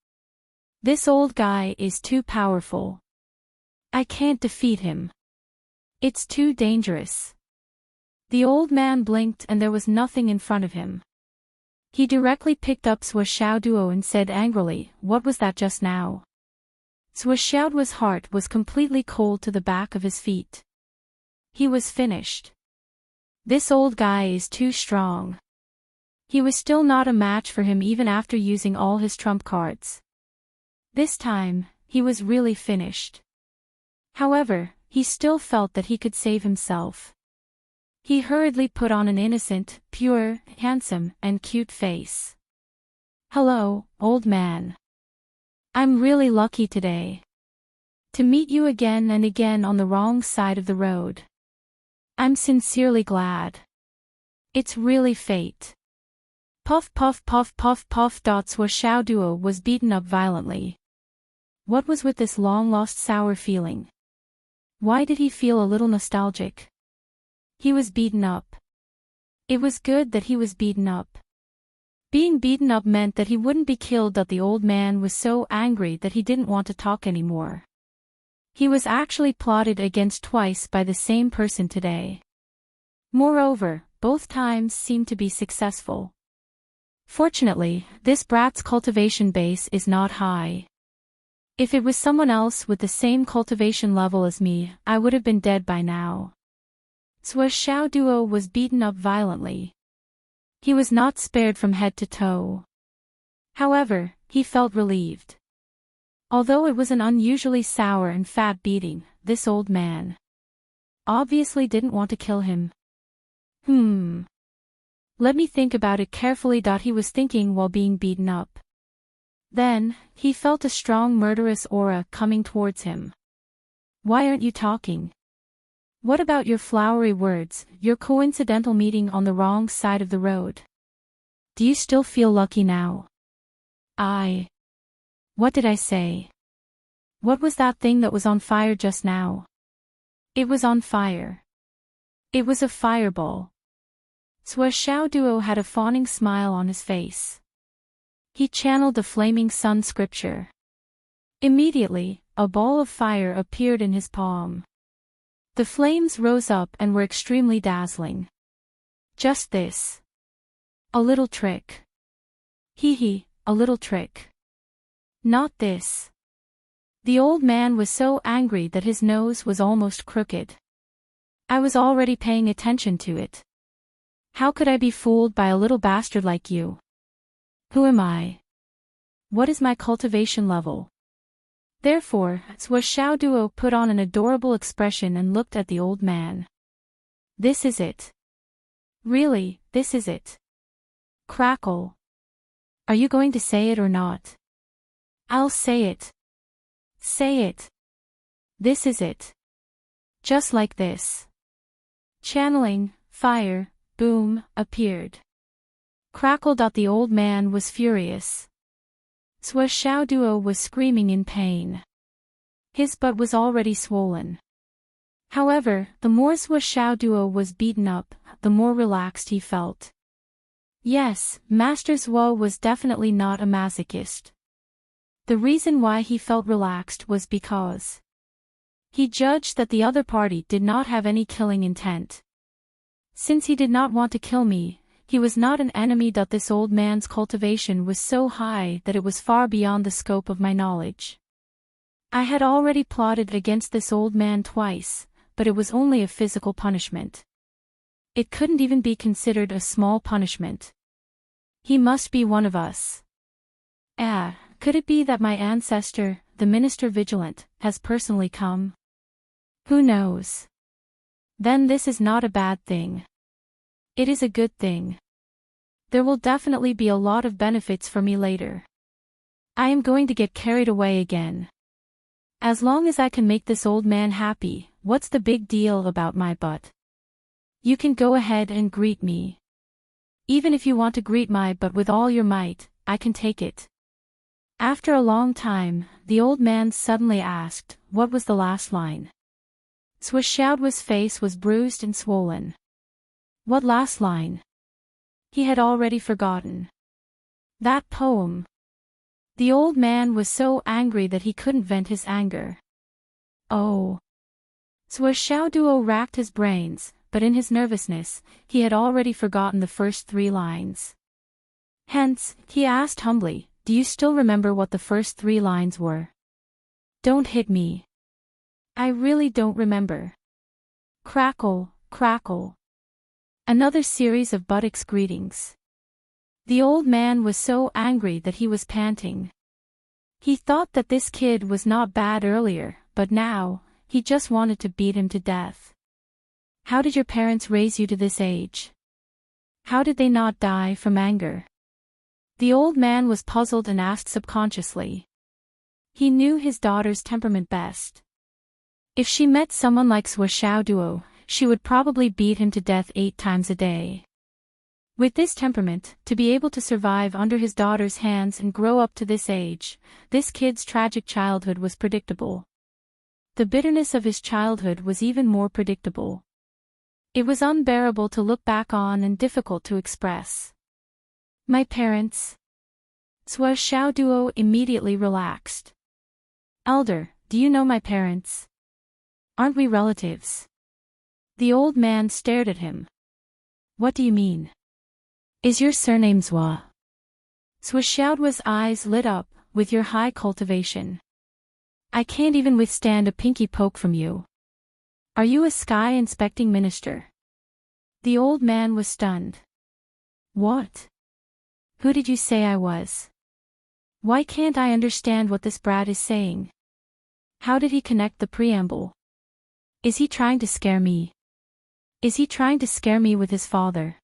This old guy is too powerful. I can't defeat him. It's too dangerous. The old man blinked and there was nothing in front of him. He directly picked up Sua Xiaoduo and said angrily, what was that just now? Sua Xiaoduo's heart was completely cold to the back of his feet. He was finished. This old guy is too strong. He was still not a match for him even after using all his trump cards. This time, he was really finished. However, he still felt that he could save himself. He hurriedly put on an innocent, pure, handsome, and cute face. Hello, old man. I'm really lucky today to meet you again and again on the wrong side of the road. I'm sincerely glad. It's really fate. Puff puff puff puff puff. Sua Xiaoduo was beaten up violently. What was with this long-lost sour feeling? Why did he feel a little nostalgic? He was beaten up. It was good that he was beaten up. Being beaten up meant that he wouldn't be killed. The old man was so angry that he didn't want to talk anymore. He was actually plotted against twice by the same person today. Moreover, both times seemed to be successful. Fortunately, this brat's cultivation base is not high. If it was someone else with the same cultivation level as me, I would have been dead by now. Xiao Duo was beaten up violently. He was not spared from head to toe. However, he felt relieved. Although it was an unusually sour and fat beating, this old man obviously didn't want to kill him. Let me think about it carefully. He was thinking while being beaten up. Then, he felt a strong murderous aura coming towards him. Why aren't you talking? What about your flowery words, your coincidental meeting on the wrong side of the road? Do you still feel lucky now? What did I say? What was that thing that was on fire just now? It was on fire. It was a fireball. Xiao Duo had a fawning smile on his face. He channeled the flaming sun scripture. Immediately, a ball of fire appeared in his palm. The flames rose up and were extremely dazzling. Just this. A little trick. A little trick. Not this. The old man was so angry that his nose was almost crooked. I was already paying attention to it. How could I be fooled by a little bastard like you? Who am I? What is my cultivation level? Therefore, Xiao Duo put on an adorable expression and looked at the old man. This is it. Really, this is it. Crackle. Are you going to say it or not? I'll say it. Say it. This is it. Just like this. Channeling, fire, boom, appeared. Crackle. The old man was furious. Xiao Duo was screaming in pain. His butt was already swollen. However, the more Xiao Duo was beaten up, the more relaxed he felt. Yes, Master Zhuo was definitely not a masochist. The reason why he felt relaxed was because he judged that the other party did not have any killing intent. Since he did not want to kill me, he was not an enemy. This old man's cultivation was so high that it was far beyond the scope of my knowledge. I had already plotted against this old man twice, but it was only a physical punishment. It couldn't even be considered a small punishment. He must be one of us. Could it be that my ancestor, the Minister Vigilant, has personally come? Who knows? Then this is not a bad thing. It is a good thing. There will definitely be a lot of benefits for me later. I am going to get carried away again. As long as I can make this old man happy, what's the big deal about my butt? You can go ahead and greet me. Even if you want to greet my butt with all your might, I can take it. After a long time, the old man suddenly asked, what was the last line? Xiao Duo's face was bruised and swollen. What last line? He had already forgotten. That poem. The old man was so angry that he couldn't vent his anger. Oh. Xiao Duo racked his brains, but in his nervousness, he had already forgotten the first 3 lines. Hence, he asked humbly, do you still remember what the first 3 lines were? Don't hit me. I really don't remember. Crackle, crackle. Another series of buttocks greetings. The old man was so angry that he was panting. He thought that this kid was not bad earlier, but now, he just wanted to beat him to death. How did your parents raise you to this age? How did they not die from anger? The old man was puzzled and asked subconsciously. He knew his daughter's temperament best. If she met someone like Xiao Duo, she would probably beat him to death 8 times a day. With this temperament, to be able to survive under his daughter's hands and grow up to this age, this kid's tragic childhood was predictable. The bitterness of his childhood was even more predictable. It was unbearable to look back on and difficult to express. My parents. Xiao Duo immediately relaxed. Elder, do you know my parents? Aren't we relatives? The old man stared at him. What do you mean? Is your surname Zhua? Xiao Duo's eyes lit up, with your high cultivation. I can't even withstand a pinky poke from you. Are you a sky-inspecting minister? The old man was stunned. What? Who did you say I was? Why can't I understand what this brat is saying? How did he connect the preamble? Is he trying to scare me? Is he trying to scare me with his father?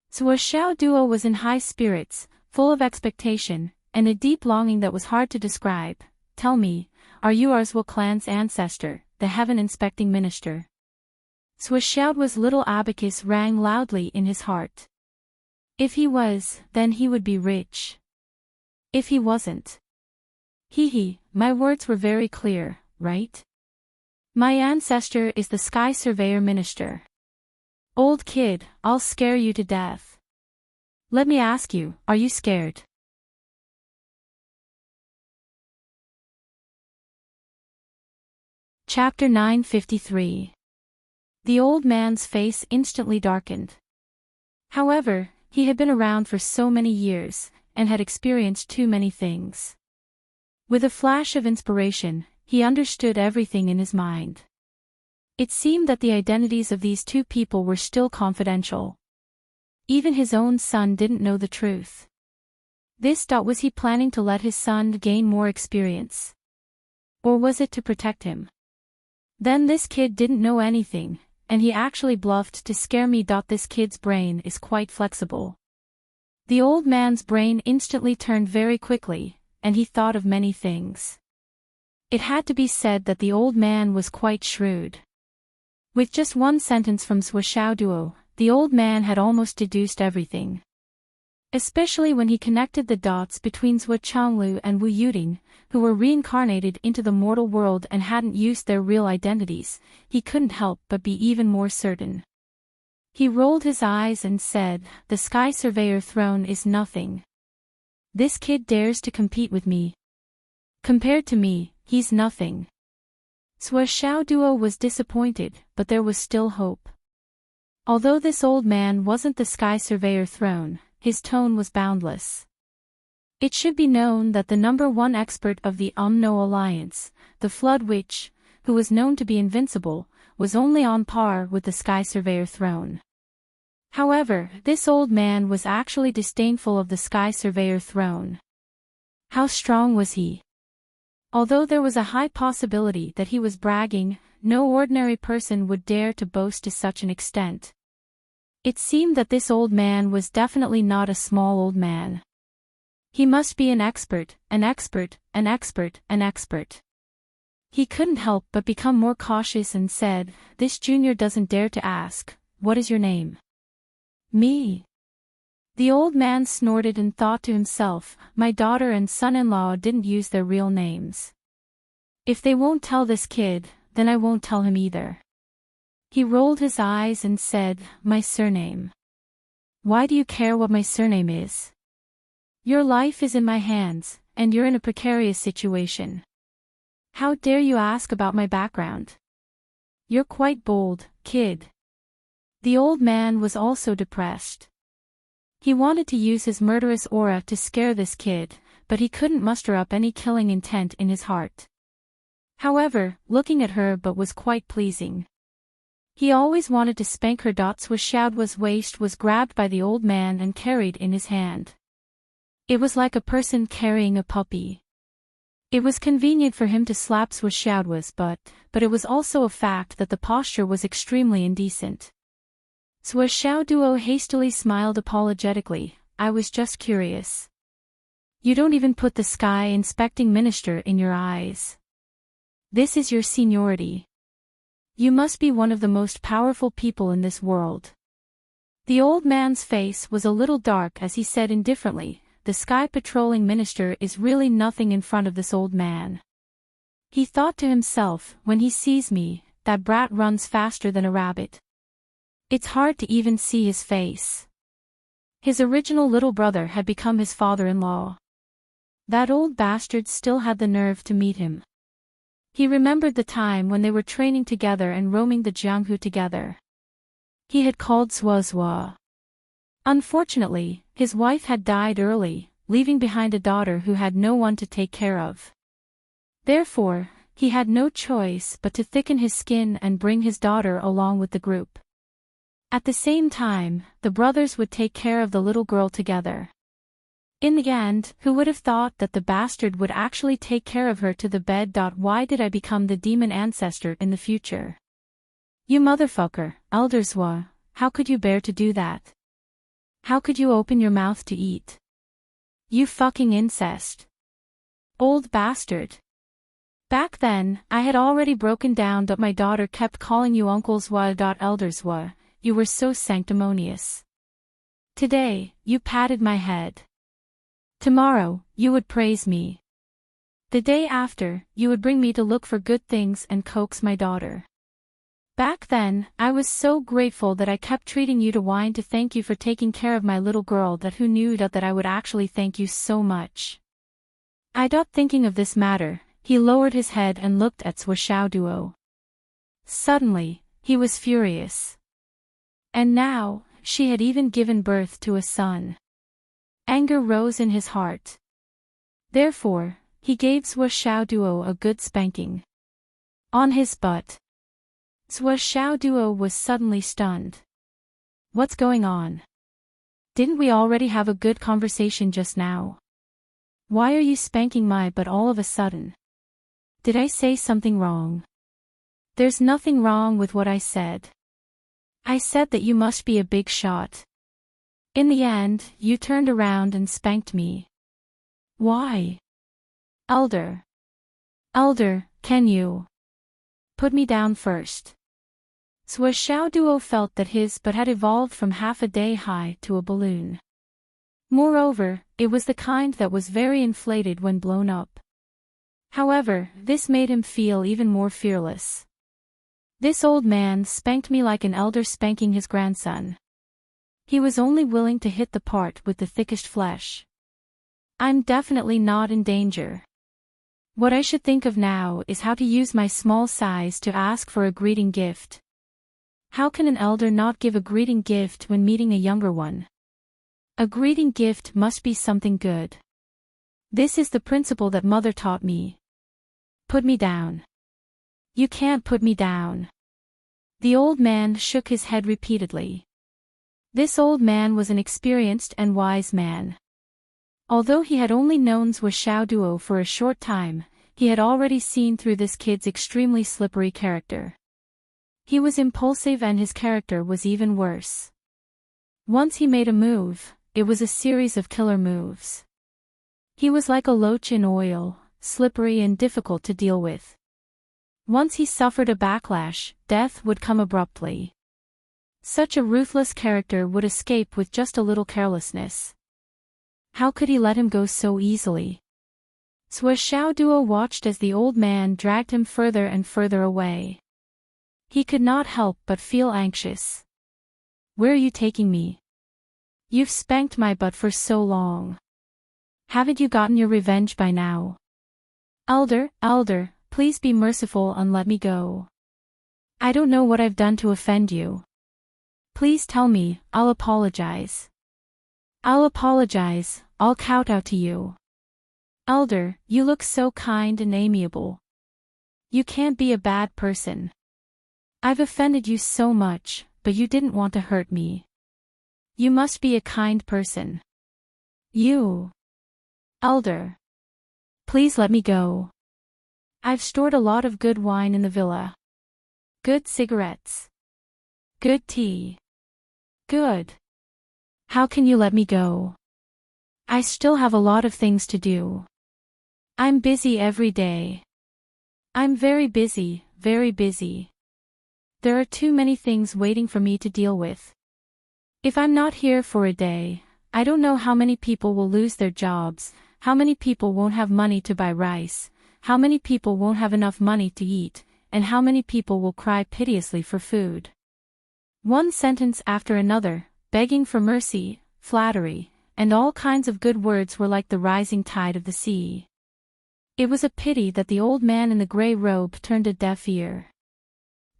Sua Xiao Duo was in high spirits, full of expectation, and a deep longing that was hard to describe. Tell me, are you Arzwa clan's ancestor, the heaven-inspecting minister? Sua Xiaoduo's little abacus rang loudly in his heart. If he was, then he would be rich. If he wasn't. My words were very clear, right? My ancestor is the Sky Surveyor Minister. Old kid, I'll scare you to death. Let me ask you, are you scared? Chapter 953. The old man's face instantly darkened. However, he had been around for so many years, and had experienced too many things. With a flash of inspiration, he understood everything in his mind. It seemed that the identities of these two people were still confidential. Even his own son didn't know the truth. Was he planning to let his son gain more experience? Or was it to protect him? Then this kid didn't know anything, and he actually bluffed to scare me. This kid's brain is quite flexible. The old man's brain instantly turned very quickly, and he thought of many things. It had to be said that the old man was quite shrewd. With just one sentence from Sua Xiaoduo, the old man had almost deduced everything. Especially when he connected the dots between Zhou Changlu and Wu Yuding, who were reincarnated into the mortal world and hadn't used their real identities, he couldn't help but be even more certain. He rolled his eyes and said, "The Sky Surveyor throne is nothing. This kid dares to compete with me. Compared to me, he's nothing." Sua Xiaoduo was disappointed, but there was still hope. Although this old man wasn't the Sky Surveyor throne, his tone was boundless. It should be known that the #1 expert of the Umno Alliance, the Flood Witch, who was known to be invincible, was only on par with the Sky Surveyor throne. However, this old man was actually disdainful of the Sky Surveyor throne. How strong was he? Although there was a high possibility that he was bragging, no ordinary person would dare to boast to such an extent. It seemed that this old man was definitely not a small old man. He must be an expert, an expert, an expert, an expert. He couldn't help but become more cautious and said, "This junior doesn't dare to ask, what is your name?" "Me." The old man snorted and thought to himself, "My daughter and son-in-law didn't use their real names. If they won't tell this kid, then I won't tell him either." He rolled his eyes and said, "My surname. Why do you care what my surname is? Your life is in my hands, and you're in a precarious situation. How dare you ask about my background? You're quite bold, kid." The old man was also depressed. He wanted to use his murderous aura to scare this kid, but he couldn't muster up any killing intent in his heart. However, looking at her was quite pleasing. He always wanted to spank her. Sua Xiaoduo's waist was grabbed by the old man and carried in his hand. It was like a person carrying a puppy. It was convenient for him to slap Sua Xiaoduo's butt, but it was also a fact that the posture was extremely indecent. Sua Xiaoduo hastily smiled apologetically, "I was just curious. You don't even put the Sky Inspecting Minister in your eyes. This is your seniority. You must be one of the most powerful people in this world." The old man's face was a little dark as he said indifferently, "The Sky Patrolling Minister is really nothing in front of this old man." He thought to himself, "When he sees me, that brat runs faster than a rabbit. It's hard to even see his face." His original little brother had become his father-in-law. That old bastard still had the nerve to meet him. He remembered the time when they were training together and roaming the Jianghu together. He had called Zhuozhua. Unfortunately, his wife had died early, leaving behind a daughter who had no one to take care of. Therefore, he had no choice but to thicken his skin and bring his daughter along with the group. At the same time, the brothers would take care of the little girl together. In the end, who would have thought that the bastard would actually take care of her to the bed? Why did I become the demon ancestor in the future? You motherfucker, Elderswa, how could you bear to do that? How could you open your mouth to eat? You fucking incest. Old bastard. Back then, I had already broken down. My daughter kept calling you Uncle-swa. Elderswa, you were so sanctimonious. Today, you patted my head. Tomorrow, you would praise me. The day after, you would bring me to look for good things and coax my daughter. Back then, I was so grateful that I kept treating you to wine to thank you for taking care of my little girl. Who knew that I would actually thank you so much? Thinking of this matter, he lowered his head and looked at Swashauduo. Suddenly, he was furious. And now, she had even given birth to a son. Anger rose in his heart. Therefore, he gave Swashauduo a good spanking. On his butt. Swashauduo was suddenly stunned. What's going on? Didn't we already have a good conversation just now? Why are you spanking my butt all of a sudden? Did I say something wrong? There's nothing wrong with what I said. I said that you must be a big shot. In the end, you turned around and spanked me. Why? Elder, can you put me down first? Swashauduo felt that his butt had evolved from half a day high to a balloon. Moreover, it was the kind that was very inflated when blown up. However, this made him feel even more fearless. This old man spanked me like an elder spanking his grandson. He was only willing to hit the part with the thickest flesh. I'm definitely not in danger. What I should think of now is how to use my small size to ask for a greeting gift. How can an elder not give a greeting gift when meeting a younger one? A greeting gift must be something good. This is the principle that mother taught me. Put me down. You can't put me down. The old man shook his head repeatedly. This old man was an experienced and wise man. Although he had only known Swashauduo for a short time, he had already seen through this kid's extremely slippery character. He was impulsive and his character was even worse. Once he made a move, it was a series of killer moves. He was like a loach in oil, slippery and difficult to deal with. Once he suffered a backlash, death would come abruptly. Such a ruthless character would escape with just a little carelessness. How could he let him go so easily? Swashauduo watched as the old man dragged him further and further away. He could not help but feel anxious. Where are you taking me? You've spanked my butt for so long. Haven't you gotten your revenge by now? Elder, please be merciful and let me go. I don't know what I've done to offend you. Please tell me, I'll apologize. I'll apologize, I'll kowtow to you. Elder, you look so kind and amiable. You can't be a bad person. I've offended you so much, but you didn't want to hurt me. You must be a kind person. You. Elder. Please let me go. I've stored a lot of good wine in the villa. Good cigarettes. Good tea. Good. How can you let me go? I still have a lot of things to do. I'm busy every day. I'm very busy, very busy. There are too many things waiting for me to deal with. If I'm not here for a day, I don't know how many people will lose their jobs, how many people won't have money to buy rice, how many people won't have enough money to eat, and how many people will cry piteously for food. One sentence after another, begging for mercy, flattery, and all kinds of good words were like the rising tide of the sea. It was a pity that the old man in the grey robe turned a deaf ear.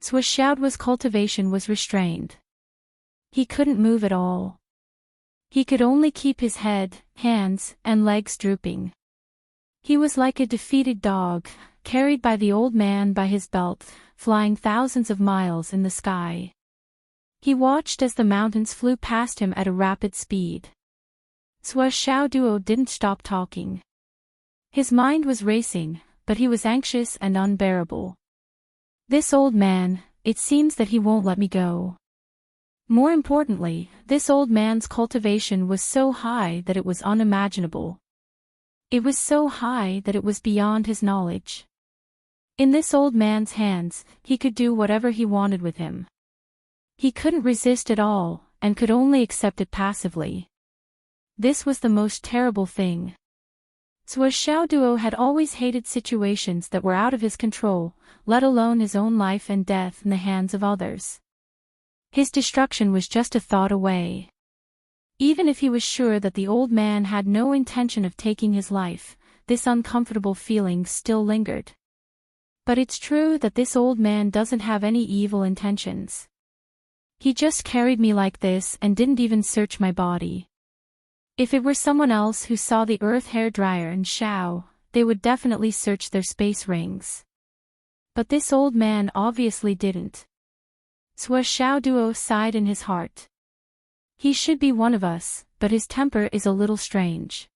Swashauduo's cultivation was restrained. He couldn't move at all. He could only keep his head, hands, and legs drooping. He was like a defeated dog, carried by the old man by his belt, flying thousands of miles in the sky. He watched as the mountains flew past him at a rapid speed. Sua Xiao Duo didn't stop talking. His mind was racing, but he was anxious and unbearable. This old man, it seems that he won't let me go. More importantly, this old man's cultivation was so high that it was unimaginable. It was so high that it was beyond his knowledge. In this old man's hands, he could do whatever he wanted with him. He couldn't resist at all, and could only accept it passively. This was the most terrible thing. Sua Xiaoduo had always hated situations that were out of his control, let alone his own life and death in the hands of others. His destruction was just a thought away. Even if he was sure that the old man had no intention of taking his life, this uncomfortable feeling still lingered. But it's true that this old man doesn't have any evil intentions. He just carried me like this and didn't even search my body. If it were someone else who saw the earth hairdryer and Xiao, they would definitely search their space rings. But this old man obviously didn't. Sua Xiaoduo sighed in his heart. He should be one of us, but his temper is a little strange.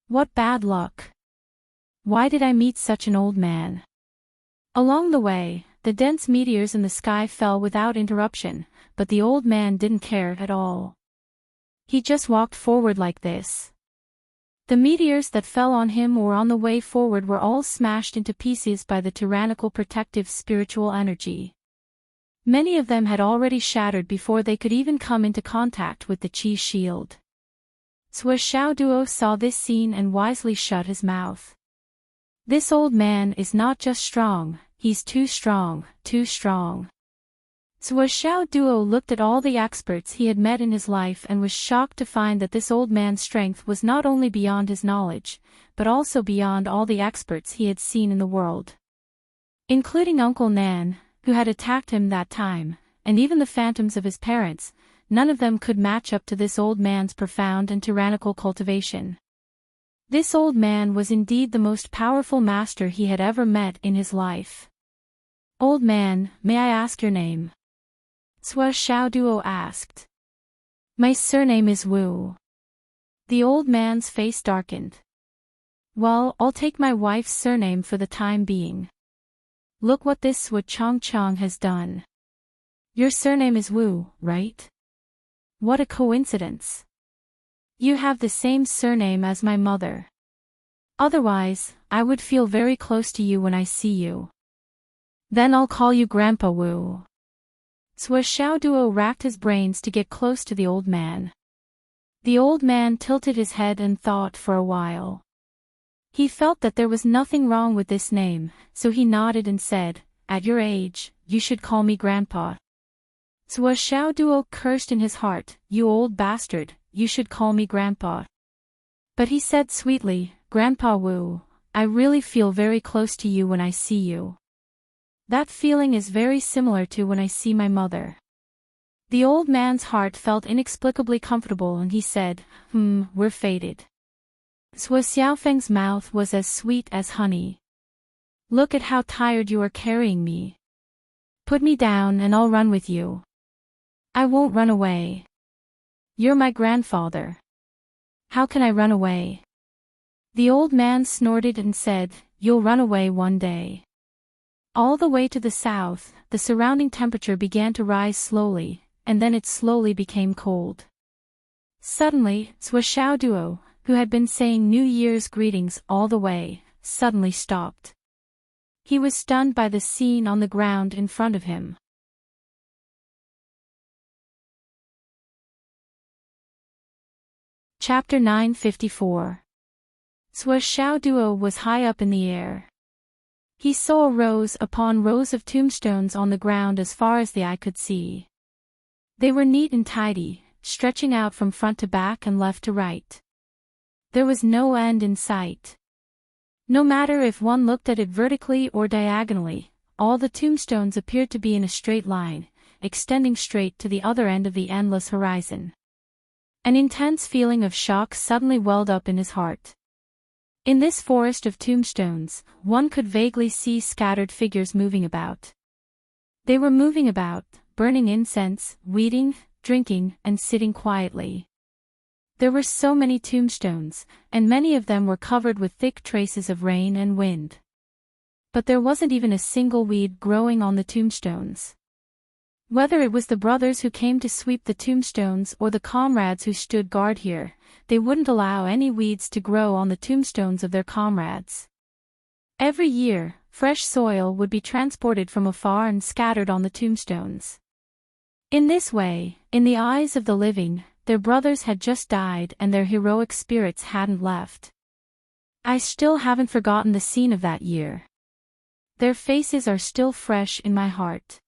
What bad luck. Why did I meet such an old man? Along the way, the dense meteors in the sky fell without interruption, but the old man didn't care at all. He just walked forward like this. The meteors that fell on him or on the way forward were all smashed into pieces by the tyrannical protective spiritual energy. Many of them had already shattered before they could even come into contact with the Qi shield. Sua Xiaoduo saw this scene and wisely shut his mouth. This old man is not just strong, he's too strong, too strong. Sua Xiaoduo looked at all the experts he had met in his life and was shocked to find that this old man's strength was not only beyond his knowledge, but also beyond all the experts he had seen in the world. Including Uncle Nan, who had attacked him that time, and even the phantoms of his parents, none of them could match up to this old man's profound and tyrannical cultivation. This old man was indeed the most powerful master he had ever met in his life. Old man, may I ask your name? Sua Xiaoduo asked. My surname is Wu. The old man's face darkened. Well, I'll take my wife's surname for the time being. Look what this Sua Chongchong has done. Your surname is Wu, right? What a coincidence. You have the same surname as my mother. Otherwise, I would feel very close to you when I see you. Then I'll call you Grandpa Wu. Sua Xiaoduo racked his brains to get close to the old man. The old man tilted his head and thought for a while. He felt that there was nothing wrong with this name, so he nodded and said, At your age, you should call me Grandpa. Sua Xiaoduo cursed in his heart, You old bastard, you should call me Grandpa. But he said sweetly, Grandpa Wu, I really feel very close to you when I see you. That feeling is very similar to when I see my mother. The old man's heart felt inexplicably comfortable and he said, we're fated. Sua Xiaofeng's mouth was as sweet as honey. Look at how tired you are carrying me. Put me down and I'll run with you. I won't run away. You're my grandfather. How can I run away? The old man snorted and said, You'll run away one day. All the way to the south, the surrounding temperature began to rise slowly, and then it slowly became cold. Suddenly, Sua Xiaoduo, who had been saying New Year's greetings all the way, suddenly stopped. He was stunned by the scene on the ground in front of him. Chapter 954. Sua Xiaoduo was high up in the air. He saw rows upon rows of tombstones on the ground as far as the eye could see. They were neat and tidy, stretching out from front to back and left to right. There was no end in sight. No matter if one looked at it vertically or diagonally, all the tombstones appeared to be in a straight line, extending straight to the other end of the endless horizon. An intense feeling of shock suddenly welled up in his heart. In this forest of tombstones, one could vaguely see scattered figures moving about. They were moving about, burning incense, weeding, drinking, and sitting quietly. There were so many tombstones, and many of them were covered with thick traces of rain and wind. But there wasn't even a single weed growing on the tombstones. Whether it was the brothers who came to sweep the tombstones or the comrades who stood guard here, they wouldn't allow any weeds to grow on the tombstones of their comrades. Every year, fresh soil would be transported from afar and scattered on the tombstones. In this way, in the eyes of the living, their brothers had just died and their heroic spirits hadn't left. I still haven't forgotten the scene of that year. Their faces are still fresh in my heart.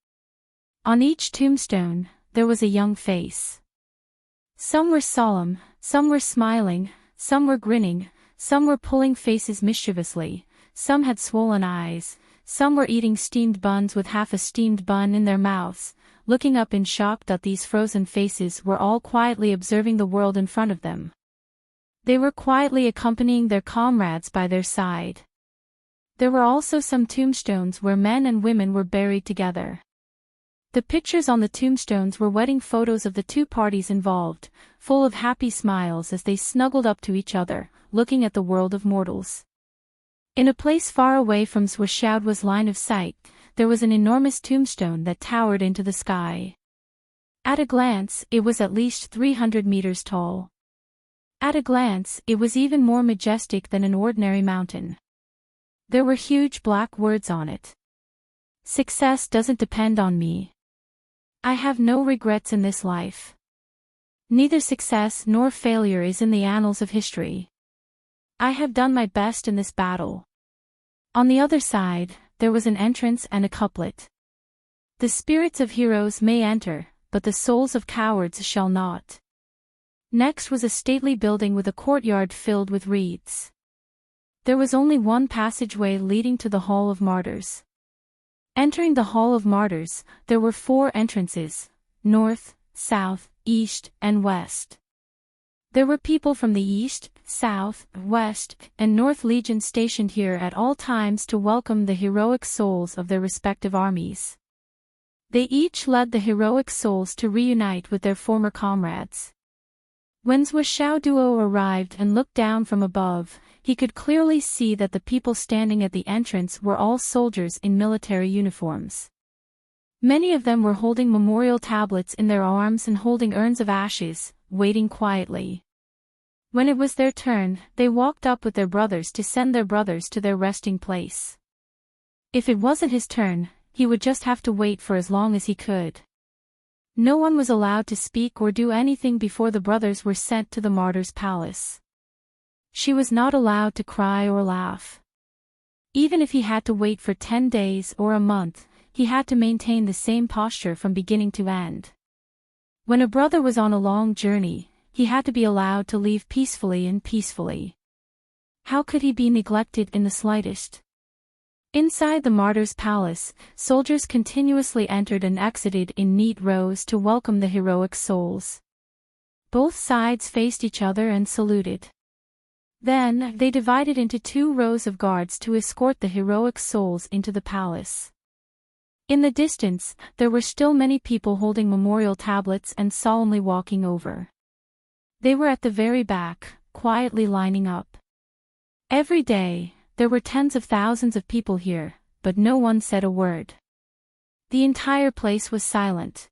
On each tombstone, there was a young face. Some were solemn, some were smiling, some were grinning, some were pulling faces mischievously, some had swollen eyes, some were eating steamed buns with half a steamed bun in their mouths, looking up in shock that these frozen faces were all quietly observing the world in front of them. They were quietly accompanying their comrades by their side. There were also some tombstones where men and women were buried together. The pictures on the tombstones were wedding photos of the two parties involved, full of happy smiles as they snuggled up to each other, looking at the world of mortals. In a place far away from Swishaudwa's line of sight, there was an enormous tombstone that towered into the sky. At a glance, it was at least 300 meters tall. At a glance, it was even more majestic than an ordinary mountain. There were huge black words on it. Success doesn't depend on me. I have no regrets in this life. Neither success nor failure is in the annals of history. I have done my best in this battle. On the other side, there was an entrance and a couplet. The spirits of heroes may enter, but the souls of cowards shall not. Next was a stately building with a courtyard filled with reeds. There was only one passageway leading to the Hall of Martyrs. Entering the Hall of Martyrs, there were 4 entrances: north, south, east, and west. There were people from the east, south, west, and north legions stationed here at all times to welcome the heroic souls of their respective armies. They each led the heroic souls to reunite with their former comrades. When Swishaudwa arrived and looked down from above, he could clearly see that the people standing at the entrance were all soldiers in military uniforms. Many of them were holding memorial tablets in their arms and holding urns of ashes, waiting quietly. When it was their turn, they walked up with their brothers to send their brothers to their resting place. If it wasn't his turn, he would just have to wait for as long as he could. No one was allowed to speak or do anything before the brothers were sent to the martyr's palace. She was not allowed to cry or laugh. Even if he had to wait for 10 days or a month, he had to maintain the same posture from beginning to end. When a brother was on a long journey, he had to be allowed to leave peacefully and peacefully. How could he be neglected in the slightest? Inside the martyr's palace, soldiers continuously entered and exited in neat rows to welcome the heroic souls. Both sides faced each other and saluted. Then, they divided into 2 rows of guards to escort the heroic souls into the palace. In the distance, there were still many people holding memorial tablets and solemnly walking over. They were at the very back, quietly lining up. Every day, there were tens of thousands of people here, but no one said a word. The entire place was silent.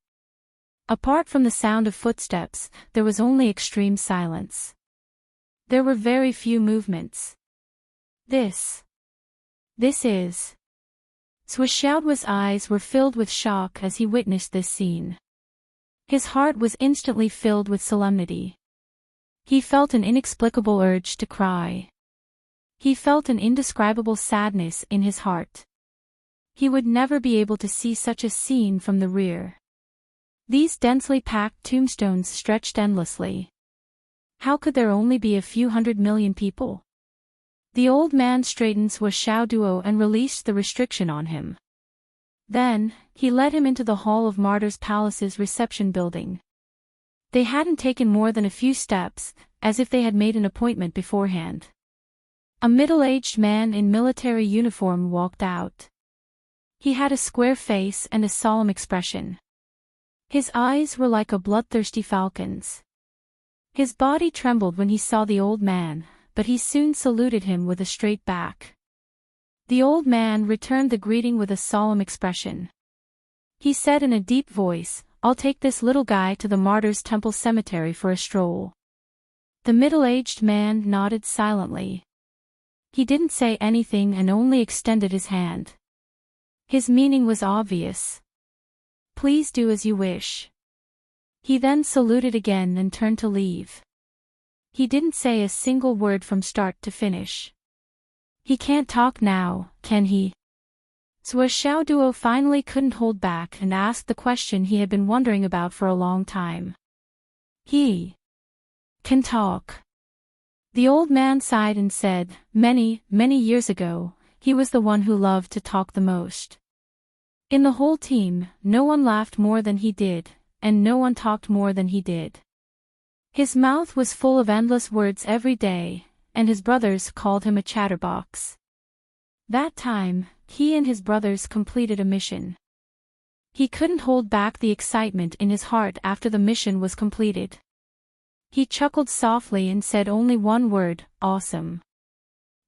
Apart from the sound of footsteps, there was only extreme silence. There were very few movements. This is... Swishaudwa's eyes were filled with shock as he witnessed this scene. His heart was instantly filled with solemnity. He felt an inexplicable urge to cry. He felt an indescribable sadness in his heart. He would never be able to see such a scene from the rear. These densely packed tombstones stretched endlessly. How could there only be a few 100 million people? The old man straightened Swishaudwa and released the restriction on him. Then, he led him into the Hall of Martyrs Palace's reception building. They hadn't taken more than a few steps, as if they had made an appointment beforehand. A middle-aged man in military uniform walked out. He had a square face and a solemn expression. His eyes were like a bloodthirsty falcon's. His body trembled when he saw the old man, but he soon saluted him with a straight back. The old man returned the greeting with a solemn expression. He said in a deep voice, "I'll take this little guy to the Martyrs' Temple Cemetery for a stroll." The middle-aged man nodded silently. He didn't say anything and only extended his hand. His meaning was obvious. "Please do as you wish." He then saluted again and turned to leave. He didn't say a single word from start to finish. "He can't talk now, can he?" So Xiao Duo finally couldn't hold back and asked the question he had been wondering about for a long time. "He can talk." The old man sighed and said, "Many, many years ago, he was the one who loved to talk the most. In the whole team, no one laughed more than he did, and no one talked more than he did. His mouth was full of endless words every day, and his brothers called him a chatterbox. That time, he and his brothers completed a mission. He couldn't hold back the excitement in his heart after the mission was completed. He chuckled softly and said only one word, 'Awesome.'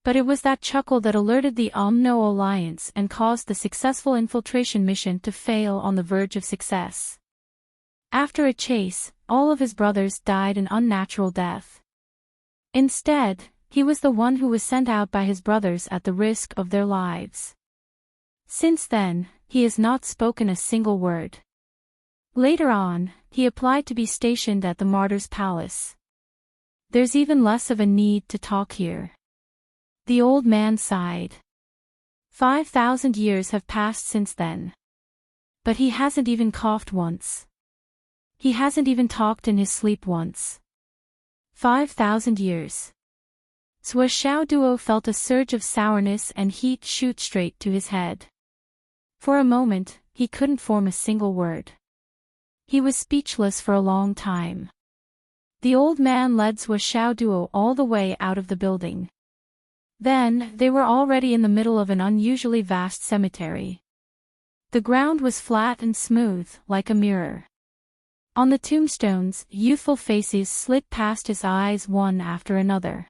But it was that chuckle that alerted the Umno Alliance and caused the successful infiltration mission to fail on the verge of success. After a chase, all of his brothers died an unnatural death. Instead, he was the one who was sent out by his brothers at the risk of their lives. Since then, he has not spoken a single word. Later on, he applied to be stationed at the Martyr's Palace. There's even less of a need to talk here." The old man sighed. 5,000 years have passed since then. But he hasn't even coughed once. He hasn't even talked in his sleep once. 5,000 years. Sua Xiao Duo felt a surge of sourness and heat shoot straight to his head. For a moment, he couldn't form a single word. He was speechless for a long time. The old man led Sua Xiao Duo all the way out of the building. Then, they were already in the middle of an unusually vast cemetery. The ground was flat and smooth, like a mirror. On the tombstones, youthful faces slid past his eyes one after another.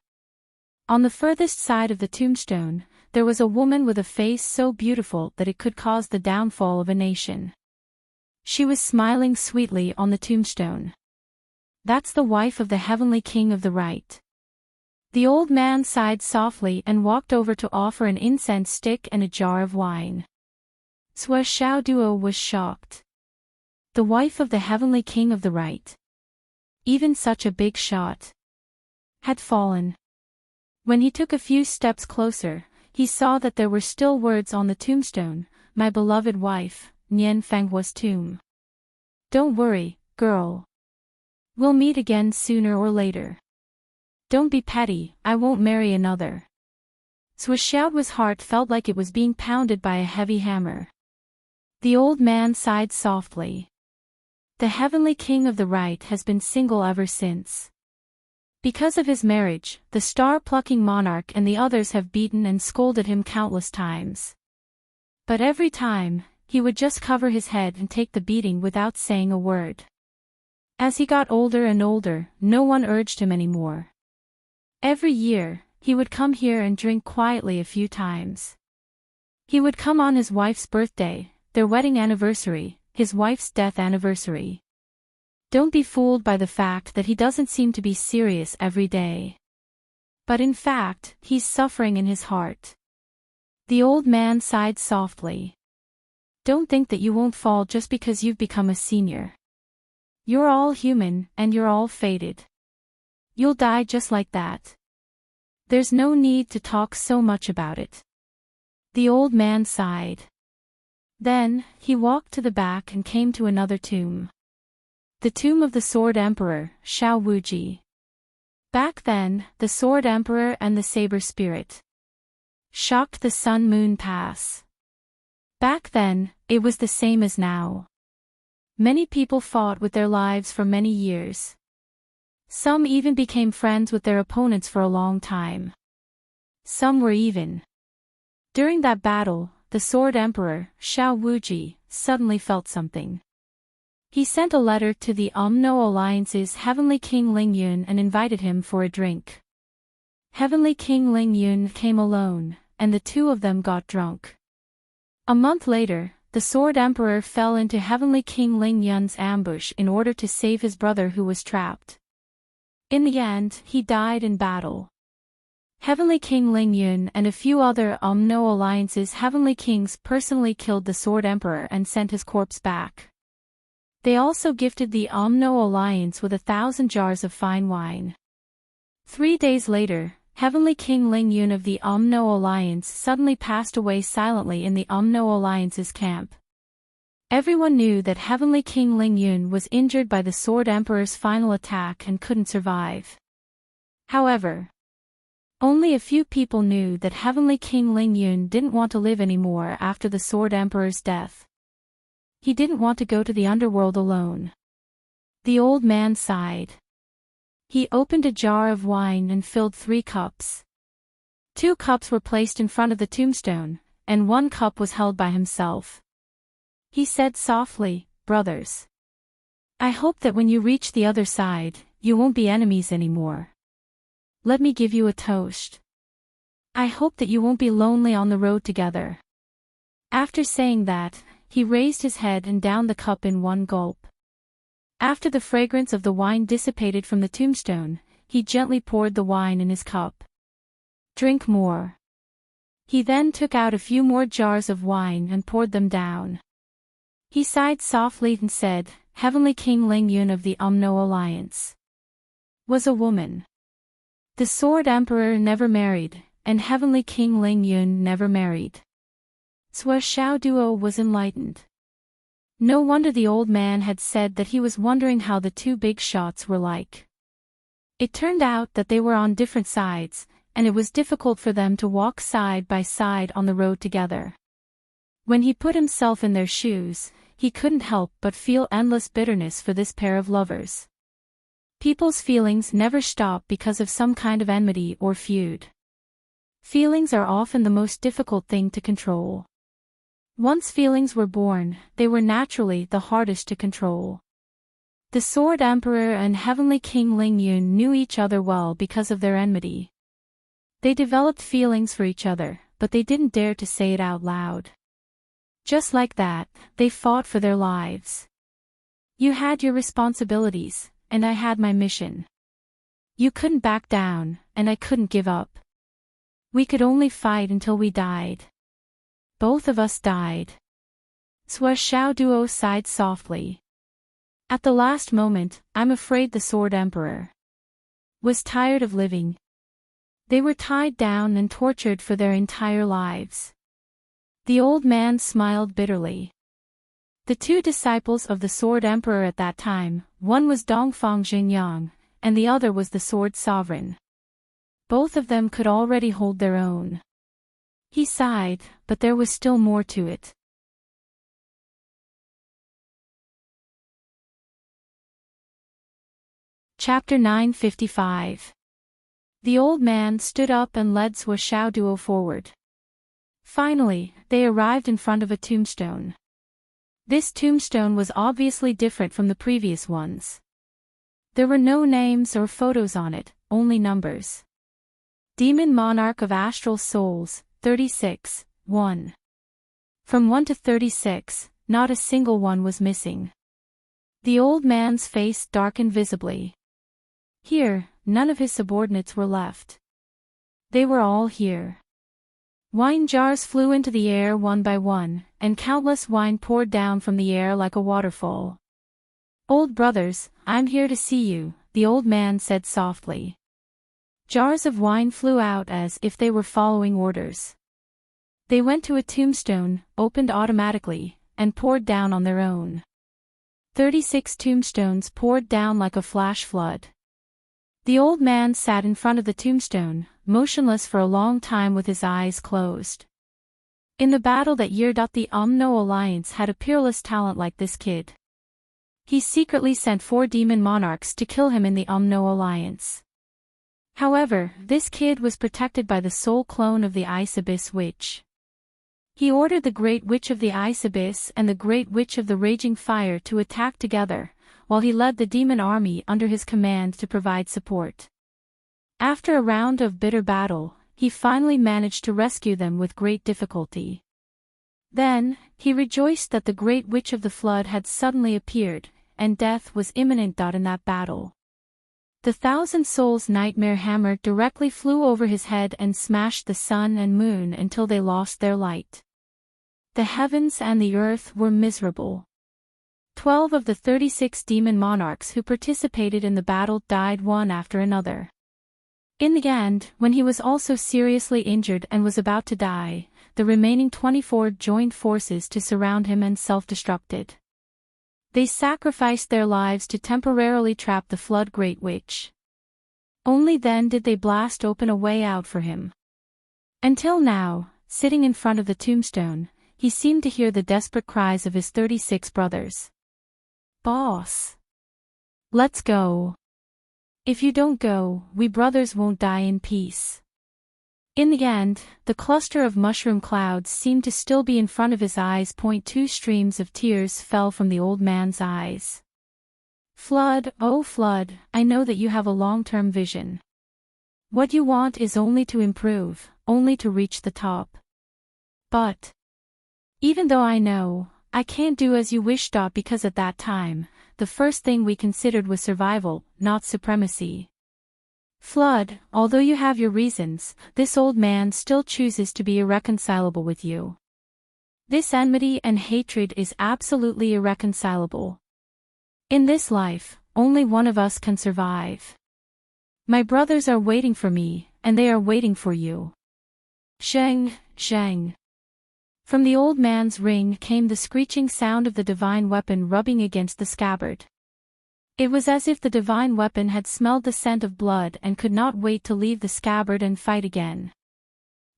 On the furthest side of the tombstone, there was a woman with a face so beautiful that it could cause the downfall of a nation. She was smiling sweetly on the tombstone. "That's the wife of the heavenly king of the right." The old man sighed softly and walked over to offer an incense stick and a jar of wine. Sua Xiao Duo was shocked. The wife of the heavenly king of the right. Even such a big shot had fallen. When he took a few steps closer, he saw that there were still words on the tombstone, "My beloved wife, Nian Fanghua's tomb. Don't worry, girl. We'll meet again sooner or later. Don't be petty, I won't marry another." Sua Xiao's heart felt like it was being pounded by a heavy hammer. The old man sighed softly. The heavenly king of the right has been single ever since. Because of his marriage, the star-plucking monarch and the others have beaten and scolded him countless times. But every time, he would just cover his head and take the beating without saying a word. As he got older and older, no one urged him anymore. Every year, he would come here and drink quietly a few times. He would come on his wife's birthday, their wedding anniversary, his wife's death anniversary. Don't be fooled by the fact that he doesn't seem to be serious every day. But in fact, he's suffering in his heart. The old man sighed softly. Don't think that you won't fall just because you've become a senior. You're all human, and you're all fated. You'll die just like that. There's no need to talk so much about it. The old man sighed. Then, he walked to the back and came to another tomb. The tomb of the Sword Emperor, Xiao Wuji. Back then, the Sword Emperor and the Saber Spirit shocked the Sun Moon Pass. Back then, it was the same as now. Many people fought with their lives for many years. Some even became friends with their opponents for a long time. Some were even. During that battle, the Sword Emperor, Xiao Wuji, suddenly felt something. He sent a letter to the Umno Alliance's Heavenly King Ling Yun and invited him for a drink. Heavenly King Ling Yun came alone, and the two of them got drunk. A month later, the Sword Emperor fell into Heavenly King Ling Yun's ambush in order to save his brother who was trapped. In the end, he died in battle. Heavenly King Ling Yun and a few other Umno Alliance's Heavenly Kings personally killed the Sword Emperor and sent his corpse back. They also gifted the Umno Alliance with 1,000 jars of fine wine. 3 days later, Heavenly King Ling Yun of the Umno Alliance suddenly passed away silently in the Umno Alliance's camp. Everyone knew that Heavenly King Ling Yun was injured by the Sword Emperor's final attack and couldn't survive. However, only a few people knew that Heavenly King Ling Yun didn't want to live anymore after the Sword Emperor's death. He didn't want to go to the underworld alone. The old man sighed. He opened a jar of wine and filled 3 cups. 2 cups were placed in front of the tombstone, and 1 cup was held by himself. He said softly, "Brothers, I hope that when you reach the other side, you won't be enemies anymore. Let me give you a toast. I hope that you won't be lonely on the road together." After saying that, he raised his head and downed the cup in 1 gulp. After the fragrance of the wine dissipated from the tombstone, he gently poured the wine in his cup. "Drink more." He then took out a few more jars of wine and poured them down. He sighed softly and said, "Heavenly King Ling Yun of the Umno Alliance was a woman. The Sword Emperor never married, and Heavenly King Ling Yun never married." Sua Xiao Duo was enlightened. No wonder the old man had said that he was wondering how the 2 big shots were like. It turned out that they were on different sides, and it was difficult for them to walk side by side on the road together. When he put himself in their shoes, he couldn't help but feel endless bitterness for this pair of lovers. People's feelings never stop because of some kind of enmity or feud. Feelings are often the most difficult thing to control. Once feelings were born, they were naturally the hardest to control. The Sword Emperor and Heavenly King Ling Yun knew each other well because of their enmity. They developed feelings for each other, but they didn't dare to say it out loud. Just like that, they fought for their lives. "You had your responsibilities, and I had my mission. You couldn't back down, and I couldn't give up. We could only fight until we died. Both of us died." Sua Xiao Duo sighed softly. At the last moment, I'm afraid the Sword Emperor was tired of living. They were tied down and tortured for their entire lives. The old man smiled bitterly. The 2 disciples of the Sword Emperor at that time, one was Dongfang Xingyang, and the other was the Sword Sovereign. Both of them could already hold their own. He sighed, but there was still more to it. Chapter 955. The old man stood up and led Sua Xiao Duo forward. Finally, they arrived in front of a tombstone. This tombstone was obviously different from the previous ones. There were no names or photos on it, only numbers. Demon Monarch of Astral Souls, 36, 1. From 1 to 36, not a single one was missing. The old man's face darkened visibly. Here, none of his subordinates were left. They were all here. Wine jars flew into the air one by one, and countless wine poured down from the air like a waterfall. "Old brothers, I'm here to see you," the old man said softly. Jars of wine flew out as if they were following orders. They went to a tombstone, opened automatically, and poured down on their own. 36 tombstones poured down like a flash flood. The old man sat in front of the tombstone, motionless for a long time with his eyes closed. In the battle that year, the Umno Alliance had a peerless talent like this kid. He secretly sent 4 demon monarchs to kill him in the Umno Alliance. However, this kid was protected by the soul clone of the Ice Abyss Witch. He ordered the Great Witch of the Ice Abyss and the Great Witch of the Raging Fire to attack together, while he led the demon army under his command to provide support. After a round of bitter battle, he finally managed to rescue them with great difficulty. Then, he rejoiced that the Great Witch of the Flood had suddenly appeared, and death was imminent. In that battle, the Thousand Souls Nightmare Hammer directly flew over his head and smashed the sun and moon until they lost their light. The heavens and the earth were miserable. 12 of the 36 demon monarchs who participated in the battle died one after another. In the end, when he was also seriously injured and was about to die, the remaining 24 joined forces to surround him and self-destructed. They sacrificed their lives to temporarily trap the Flood Great Witch. Only then did they blast open a way out for him. Until now, sitting in front of the tombstone, he seemed to hear the desperate cries of his 36 brothers. "Boss! Let's go. If you don't go, we brothers won't die in peace." In the end, the cluster of mushroom clouds seemed to still be in front of his eyes. 2 streams of tears fell from the old man's eyes. "Flood, oh Flood, I know that you have a long-term vision. What you want is only to improve, only to reach the top. But even though I know, I can't do as you wish. Because at that time, the first thing we considered was survival, not supremacy. Flood, although you have your reasons, this old man still chooses to be irreconcilable with you. This enmity and hatred is absolutely irreconcilable. In this life, only one of us can survive. My brothers are waiting for me, and they are waiting for you. Sheng, sheng." From the old man's ring came the screeching sound of the divine weapon rubbing against the scabbard. It was as if the divine weapon had smelled the scent of blood and could not wait to leave the scabbard and fight again.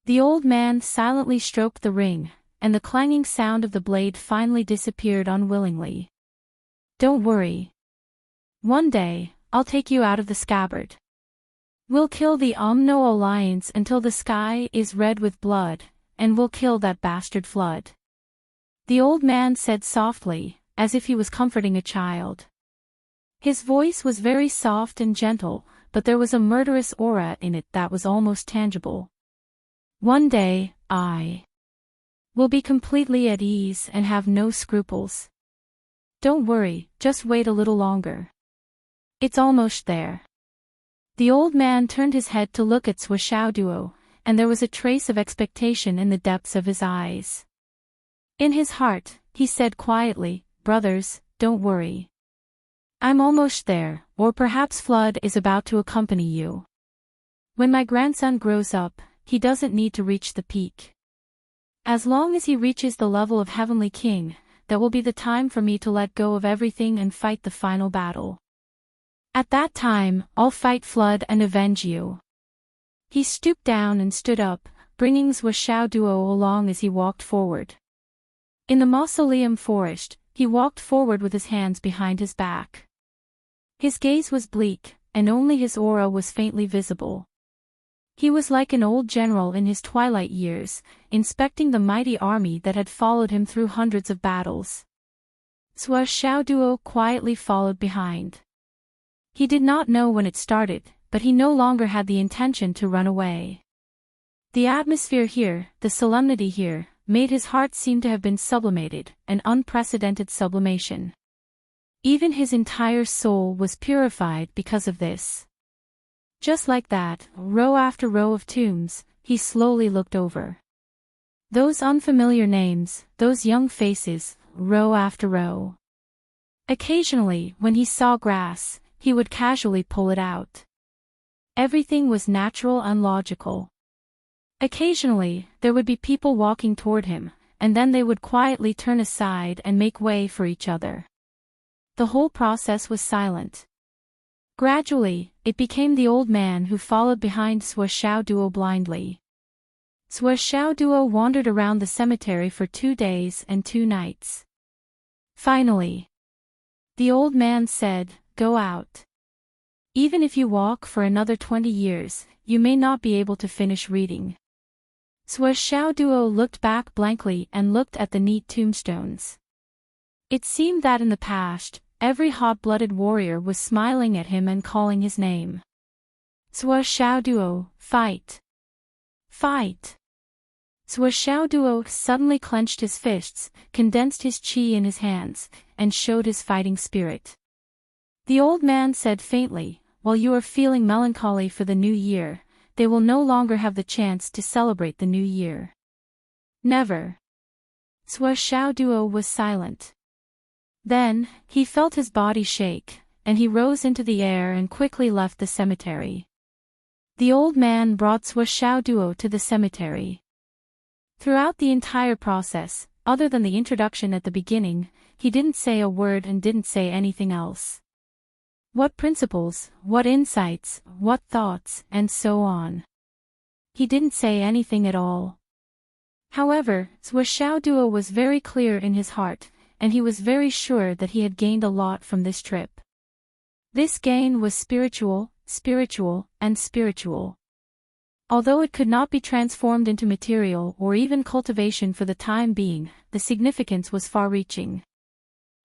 The old man silently stroked the ring, and the clanging sound of the blade finally disappeared unwillingly. "Don't worry. One day, I'll take you out of the scabbard. We'll kill the Umno Alliance until the sky is red with blood, and we'll kill that bastard Flood," the old man said softly, as if he was comforting a child. His voice was very soft and gentle, but there was a murderous aura in it that was almost tangible. "One day, I will be completely at ease and have no scruples. Don't worry, just wait a little longer. It's almost there." The old man turned his head to look at Duo, and there was a trace of expectation in the depths of his eyes. In his heart, he said quietly, "Brothers, don't worry. I'm almost there, or perhaps Flood is about to accompany you. When my grandson grows up, he doesn't need to reach the peak. As long as he reaches the level of Heavenly King, that will be the time for me to let go of everything and fight the final battle. At that time, I'll fight Flood and avenge you." He stooped down and stood up, bringing Duo along as he walked forward. In the mausoleum forest, he walked forward with his hands behind his back. His gaze was bleak, and only his aura was faintly visible. He was like an old general in his twilight years, inspecting the mighty army that had followed him through hundreds of battles. Duo quietly followed behind. He did not know when it started, but he no longer had the intention to run away. The atmosphere here, the solemnity here, made his heart seem to have been sublimated, an unprecedented sublimation. Even his entire soul was purified because of this. Just like that, row after row of tombs, he slowly looked over. Those unfamiliar names, those young faces, row after row. Occasionally, when he saw grass, he would casually pull it out. Everything was natural and logical. Occasionally, there would be people walking toward him, and then they would quietly turn aside and make way for each other. The whole process was silent. Gradually, it became the old man who followed behind Duo blindly. Duo wandered around the cemetery for 2 days and 2 nights. Finally, the old man said, "Go out. Even if you walk for another 20 years, you may not be able to finish reading. Duo looked back blankly and looked at the neat tombstones. It seemed that in the past, every hot-blooded warrior was smiling at him and calling his name. Duo, fight! Fight! Duo suddenly clenched his fists, condensed his chi in his hands, and showed his fighting spirit. The old man said faintly, "While you are feeling melancholy for the new year, they will no longer have the chance to celebrate the new year. Never." Duo was silent. Then, he felt his body shake, and he rose into the air and quickly left the cemetery. The old man brought Duo to the cemetery. Throughout the entire process, other than the introduction at the beginning, he didn't say a word and didn't say anything else. What principles, what insights, what thoughts, and so on. He didn't say anything at all. However, Duo was very clear in his heart, and he was very sure that he had gained a lot from this trip. This gain was spiritual, and spiritual. Although it could not be transformed into material or even cultivation for the time being, the significance was far-reaching.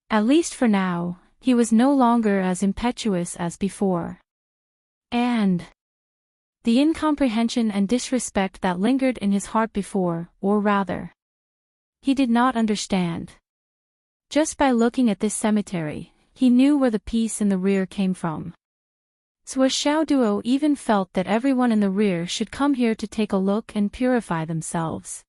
At least for now, he was no longer as impetuous as before. And the incomprehension and disrespect that lingered in his heart before, or rather, he did not understand. Just by looking at this cemetery, he knew where the peace in the rear came from. Duo even felt that everyone in the rear should come here to take a look and purify themselves.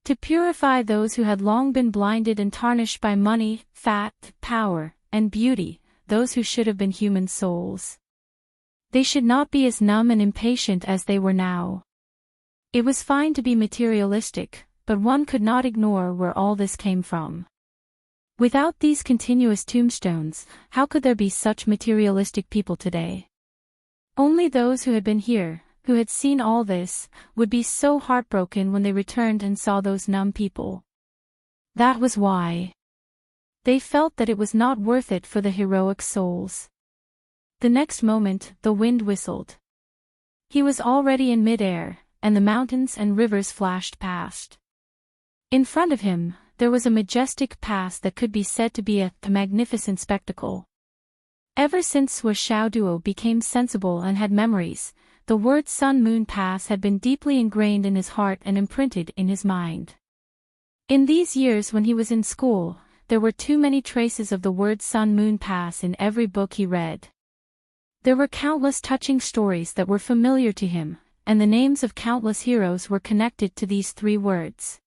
To purify those who had long been blinded and tarnished by money, fat, power, and beauty, those who should have been human souls. They should not be as numb and impatient as they were now. It was fine to be materialistic, but one could not ignore where all this came from. Without these continuous tombstones, how could there be such materialistic people today? Only those who had been here, who had seen all this, would be so heartbroken when they returned and saw those numb people. That was why. They felt that it was not worth it for the heroic souls. The next moment, the wind whistled. He was already in mid-air, and the mountains and rivers flashed past. In front of him, there was a majestic pass that could be said to be a magnificent spectacle. Ever since Duo became sensible and had memories, the word Sun-Moon Pass had been deeply ingrained in his heart and imprinted in his mind. In these years when he was in school, there were too many traces of the word Sun-Moon Pass in every book he read. There were countless touching stories that were familiar to him, and the names of countless heroes were connected to these three words.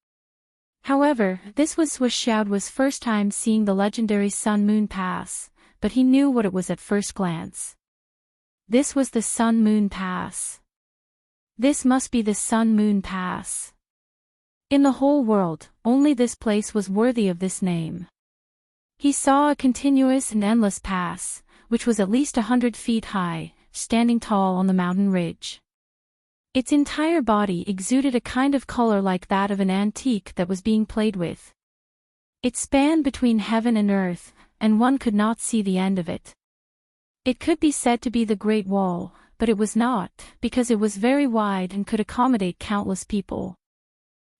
However, this was Duo's first time seeing the legendary Sun-Moon Pass, but he knew what it was at first glance. This was the Sun-Moon Pass. This must be the Sun-Moon Pass. In the whole world, only this place was worthy of this name. He saw a continuous and endless pass, which was at least 100 feet high, standing tall on the mountain ridge. Its entire body exuded a kind of color like that of an antique that was being played with. It spanned between heaven and earth, and one could not see the end of it. It could be said to be the Great Wall, but it was not, because it was very wide and could accommodate countless people.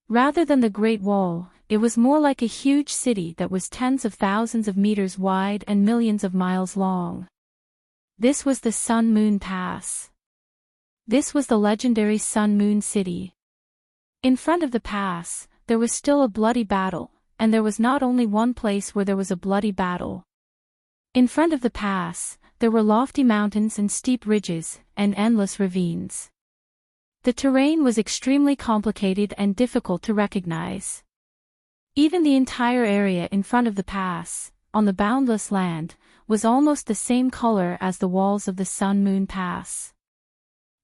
Rather than the Great Wall, it was more like a huge city that was tens of thousands of meters wide and millions of miles long. This was the Sun-Moon Pass. This was the legendary Sun-Moon City. In front of the pass, there was still a bloody battle, and there was not only one place where there was a bloody battle. In front of the pass, there were lofty mountains and steep ridges, and endless ravines. The terrain was extremely complicated and difficult to recognize. Even the entire area in front of the pass, on the boundless land, was almost the same color as the walls of the Sun-Moon Pass.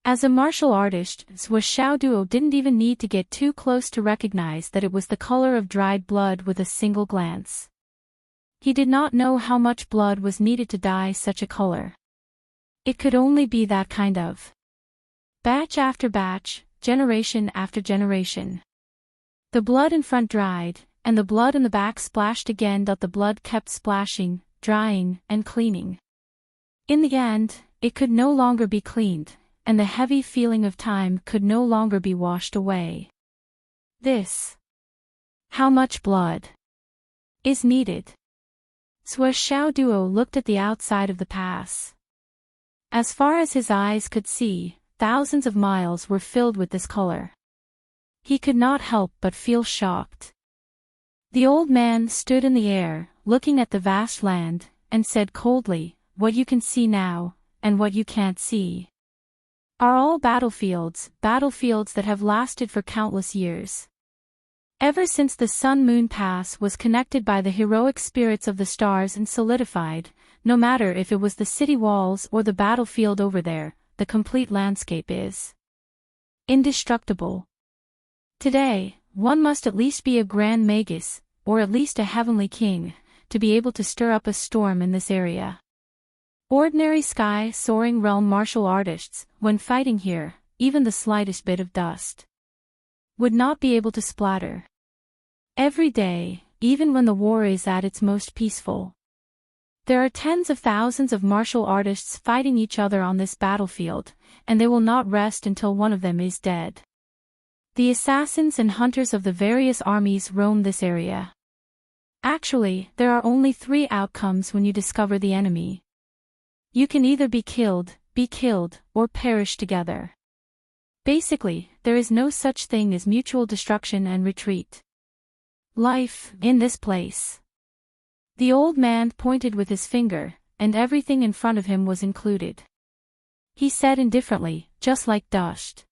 As a martial artist, Duo didn't even need to get too close to recognize that it was the color of dried blood with a single glance. He did not know how much blood was needed to dye such a color. It could only be that kind of batch after batch, generation after generation. The blood in front dried, and the blood in the back splashed again. The blood kept splashing, drying, and cleaning. In the end, it could no longer be cleaned, and the heavy feeling of time could no longer be washed away. This. How much blood is needed? Sua Xiao Duo looked at the outside of the pass. As far as his eyes could see, thousands of miles were filled with this color. He could not help but feel shocked. The old man stood in the air, looking at the vast land, and said coldly, "What you can see now, and what you can't see, are all battlefields that have lasted for countless years. Ever since the Sun-Moon Pass was connected by the heroic spirits of the stars and solidified, no matter if it was the city walls or the battlefield over there, the complete landscape is indestructible. Today, one must at least be a grand magus, or at least a heavenly king, to be able to stir up a storm in this area. Ordinary sky-soaring realm martial artists, when fighting here, even the slightest bit of dust would not be able to splatter. Every day, even when the war is at its most peaceful, there are tens of thousands of martial artists fighting each other on this battlefield, and they will not rest until one of them is dead. The assassins and hunters of the various armies roam this area. Actually, there are only 3 outcomes when you discover the enemy. You can either be killed, or perish together. Basically, there is no such thing as mutual destruction and retreat. Life, in this place. The old man pointed with his finger, and everything in front of him was included. He said indifferently, just like dust.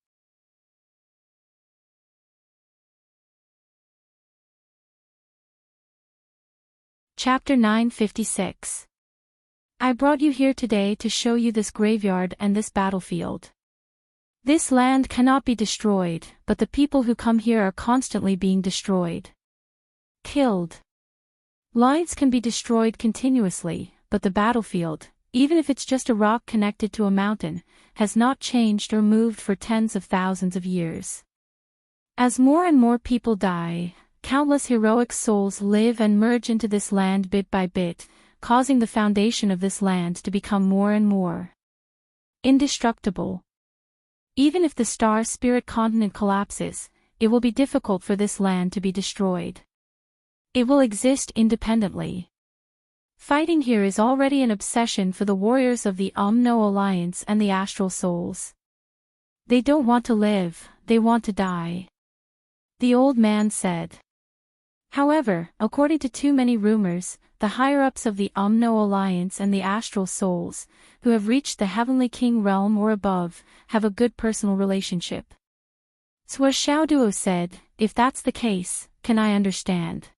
Chapter 956. I brought you here today to show you this graveyard and this battlefield. This land cannot be destroyed, but the people who come here are constantly being destroyed. Killed. Lives can be destroyed continuously, but the battlefield, even if it's just a rock connected to a mountain, has not changed or moved for tens of thousands of years. As more and more people die, countless heroic souls live and merge into this land bit by bit, causing the foundation of this land to become more and more indestructible. Even if the star spirit continent collapses, it will be difficult for this land to be destroyed. It will exist independently. Fighting here is already an obsession for the warriors of the Umno Alliance and the Astral Souls. They don't want to live, they want to die. The old man said. However, according to too many rumors, the higher-ups of the Umno Alliance and the Astral Souls, who have reached the Heavenly King realm or above, have a good personal relationship. Sua Xiaoduo said, if that's the case, can I understand?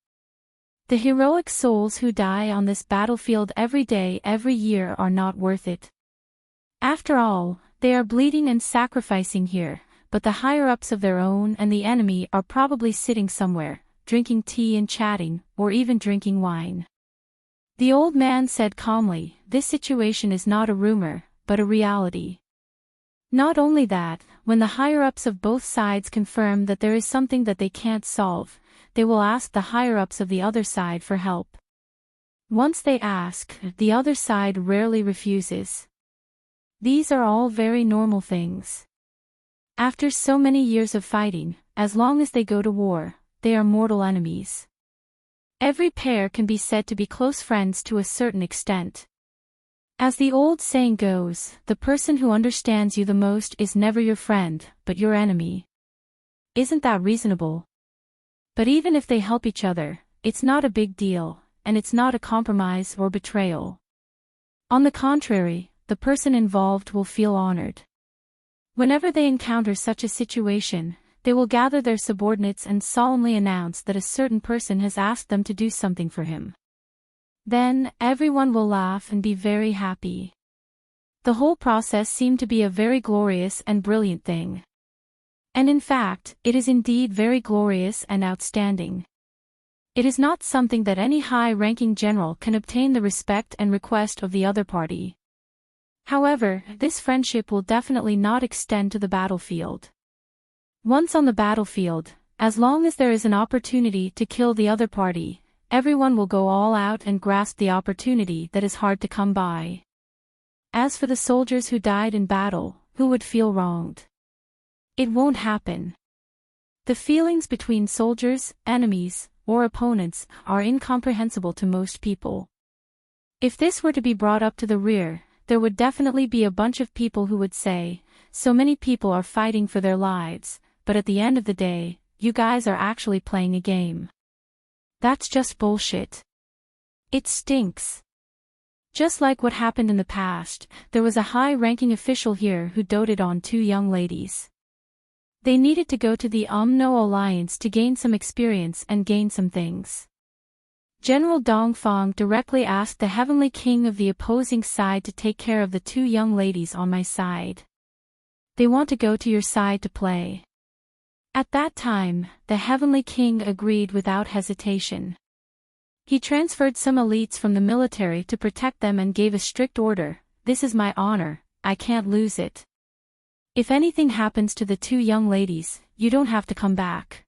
The heroic souls who die on this battlefield every day every year are not worth it. After all, they are bleeding and sacrificing here, but the higher-ups of their own and the enemy are probably sitting somewhere, drinking tea and chatting, or even drinking wine. The old man said calmly, this situation is not a rumor, but a reality. Not only that, when the higher-ups of both sides confirm that there is something that they can't solve, they will ask the higher-ups of the other side for help. Once they ask, the other side rarely refuses. These are all very normal things. After so many years of fighting, as long as they go to war, they are mortal enemies. Every pair can be said to be close friends to a certain extent. As the old saying goes, the person who understands you the most is never your friend, but your enemy. Isn't that reasonable? But even if they help each other, it's not a big deal, and it's not a compromise or betrayal. On the contrary, the person involved will feel honored. Whenever they encounter such a situation, they will gather their subordinates and solemnly announce that a certain person has asked them to do something for him. Then, everyone will laugh and be very happy. The whole process seemed to be a very glorious and brilliant thing. And in fact, it is indeed very glorious and outstanding. It is not something that any high-ranking general can obtain the respect and request of the other party. However, this friendship will definitely not extend to the battlefield. Once on the battlefield, as long as there is an opportunity to kill the other party, everyone will go all out and grasp the opportunity that is hard to come by. As for the soldiers who died in battle, who would feel wronged? It won't happen. The feelings between soldiers, enemies, or opponents are incomprehensible to most people. If this were to be brought up to the rear, there would definitely be a bunch of people who would say, so many people are fighting for their lives, but at the end of the day, you guys are actually playing a game. That's just bullshit. It stinks. Just like what happened in the past, there was a high-ranking official here who doted on two young ladies. They needed to go to the UMNO Alliance to gain some experience and gain some things. General Dongfang directly asked the Heavenly King of the opposing side to take care of the two young ladies on my side. They want to go to your side to play. At that time, the Heavenly King agreed without hesitation. He transferred some elites from the military to protect them and gave a strict order, "This is my honor, I can't lose it. If anything happens to the two young ladies, you don't have to come back."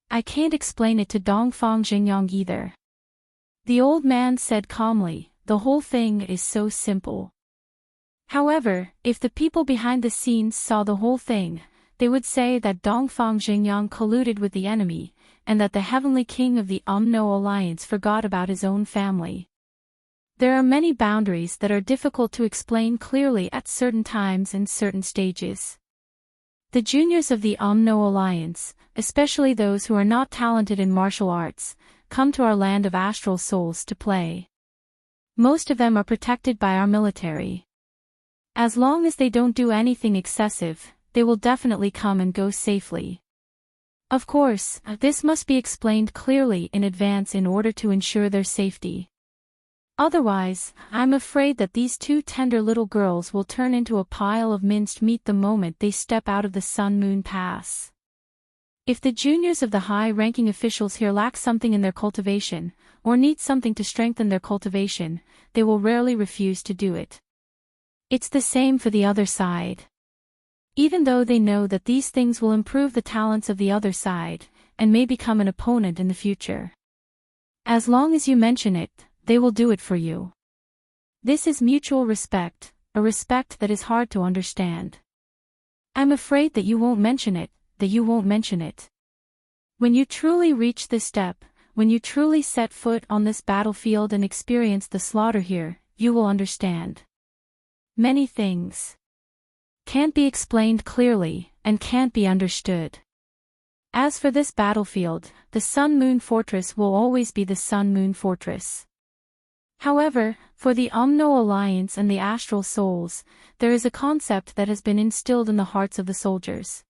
I can't explain it to Dongfang Xingyang either. The old man said calmly, "The whole thing is so simple." However, if the people behind the scenes saw the whole thing, they would say that Dongfang Xingyang colluded with the enemy, and that the Heavenly King of the UMNO Alliance forgot about his own family. There are many boundaries that are difficult to explain clearly at certain times and certain stages. The juniors of the UMNO Alliance, especially those who are not talented in martial arts, come to our land of astral souls to play. Most of them are protected by our military. As long as they don't do anything excessive, they will definitely come and go safely. Of course, this must be explained clearly in advance in order to ensure their safety. Otherwise, I'm afraid that these two tender little girls will turn into a pile of minced meat the moment they step out of the Sun-Moon Pass. If the juniors of the high-ranking officials here lack something in their cultivation, or need something to strengthen their cultivation, they will rarely refuse to do it. It's the same for the other side. Even though they know that these things will improve the talents of the other side, and may become an opponent in the future. As long as you mention it, they will do it for you. This is mutual respect, a respect that is hard to understand. I'm afraid that you won't mention it, When you truly reach this step, when you truly set foot on this battlefield and experience the slaughter here, you will understand. Many things can't be explained clearly, and can't be understood. As for this battlefield, the Sun-Moon Fortress will always be the Sun-Moon Fortress. However, for the UMNO Alliance and the Astral Souls, there is a concept that has been instilled in the hearts of the soldiers.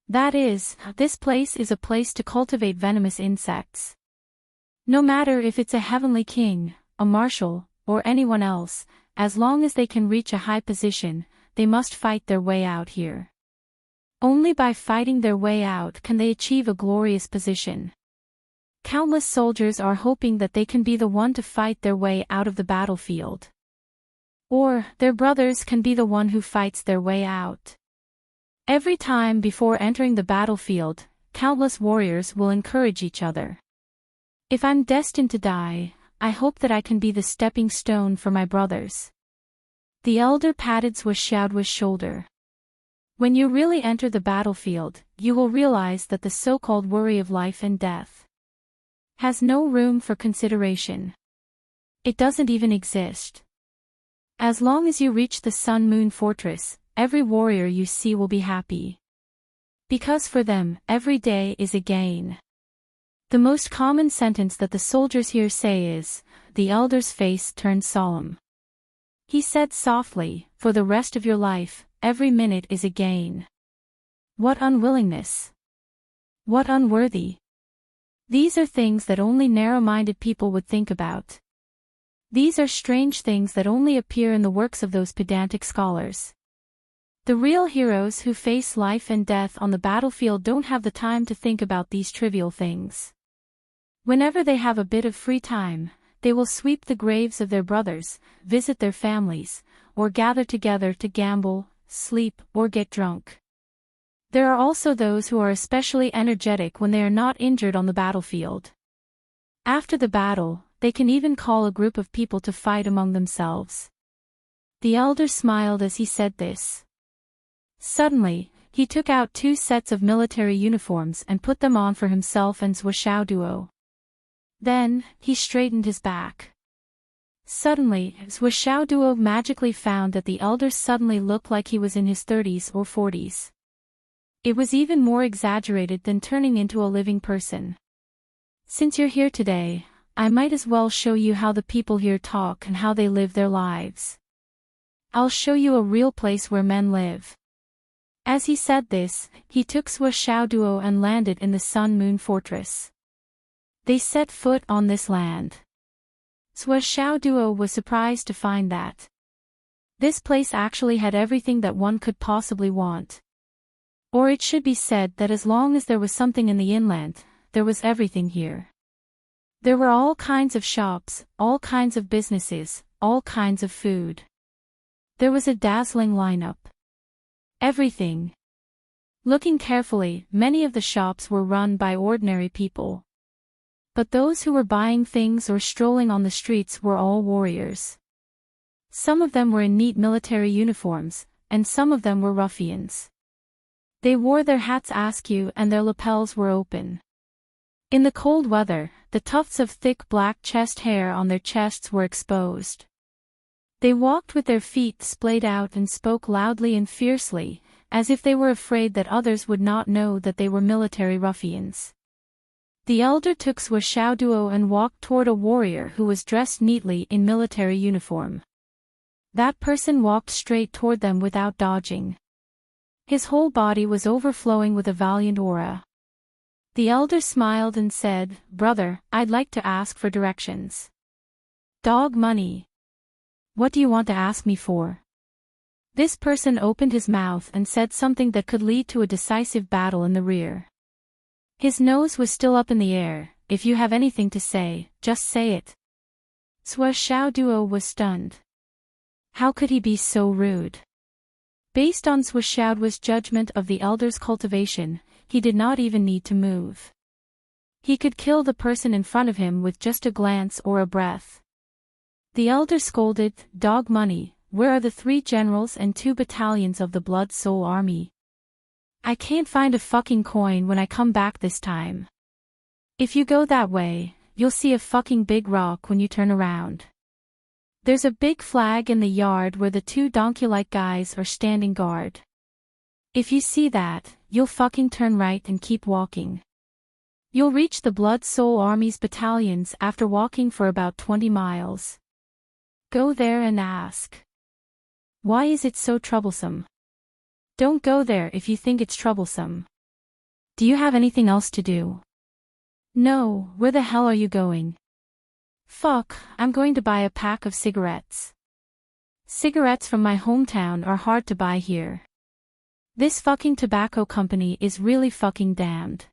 That is, this place is a place to cultivate venomous insects. No matter if it's a Heavenly King, a Marshal, or anyone else, as long as they can reach a high position, they must fight their way out here. Only by fighting their way out can they achieve a glorious position. Countless soldiers are hoping that they can be the one to fight their way out of the battlefield. Or, their brothers can be the one who fights their way out. Every time before entering the battlefield, countless warriors will encourage each other. If I'm destined to die, I hope that I can be the stepping stone for my brothers. The elder patted Xiaodui's shoulder. When you really enter the battlefield, you will realize that the so-called worry of life and death has no room for consideration. It doesn't even exist. As long as you reach the Sun-Moon Fortress, every warrior you see will be happy. Because for them, every day is a gain. The most common sentence that the soldiers here say is, the elder's face turned solemn. He said softly, for the rest of your life, every minute is a gain. What unwillingness! What unworthy! These are things that only narrow-minded people would think about. These are strange things that only appear in the works of those pedantic scholars. The real heroes who face life and death on the battlefield don't have the time to think about these trivial things. Whenever they have a bit of free time, they will sweep the graves of their brothers, visit their families, or gather together to gamble, sleep, or get drunk. There are also those who are especially energetic when they are not injured on the battlefield. After the battle, they can even call a group of people to fight among themselves. The elder smiled as he said this. Suddenly, He took out 2 sets of military uniforms and put them on for himself and Swishaoduo. Then, he straightened his back. Suddenly, Swishaoduo magically found that the elder suddenly looked like he was in his 30s or 40s. It was even more exaggerated than turning into a living person. Since you're here today, I might as well show you how the people here talk and how they live their lives. I'll show you a real place where men live. As he said this, he took Swishaoduo and landed in the Sun Moon Fortress. They set foot on this land. Swishaoduo was surprised to find that this place actually had everything that one could possibly want. Or it should be said that as long as there was something in the inland, there was everything here. There were all kinds of shops, all kinds of businesses, all kinds of food. There was a dazzling lineup. Everything. Looking carefully, many of the shops were run by ordinary people. But those who were buying things or strolling on the streets were all warriors. Some of them were in neat military uniforms, and some of them were ruffians. They wore their hats askew and their lapels were open. In the cold weather, the tufts of thick black chest hair on their chests were exposed. They walked with their feet splayed out and spoke loudly and fiercely, as if they were afraid that others would not know that they were military ruffians. The elder took Swishaoduo and walked toward a warrior who was dressed neatly in military uniform. That person walked straight toward them without dodging. His whole body was overflowing with a valiant aura. The elder smiled and said, "Brother, I'd like to ask for directions." "Dog money. What do you want to ask me for?" This person opened his mouth and said something that could lead to a decisive battle in the rear. His nose was still up in the air. "If you have anything to say, just say it." Swishaoduo was stunned. How could he be so rude? Based on Swishaoduo's judgment of the elder's cultivation, he did not even need to move. He could kill the person in front of him with just a glance or a breath. The elder scolded, "Dog money, where are the 3 generals and 2 battalions of the Blood Soul Army? I can't find a fucking coin when I come back this time. If you go that way, you'll see a fucking big rock when you turn around. There's a big flag in the yard where the 2 donkey-like guys are standing guard. If you see that, you'll fucking turn right and keep walking. You'll reach the Blood Soul Army's battalions after walking for about 20 miles. Go there and ask. Why is it so troublesome? Don't go there if you think it's troublesome. Do you have anything else to do?" "No, where the hell are you going?" "Fuck, I'm going to buy a pack of cigarettes. Cigarettes from my hometown are hard to buy here. This fucking tobacco company is really fucking damned.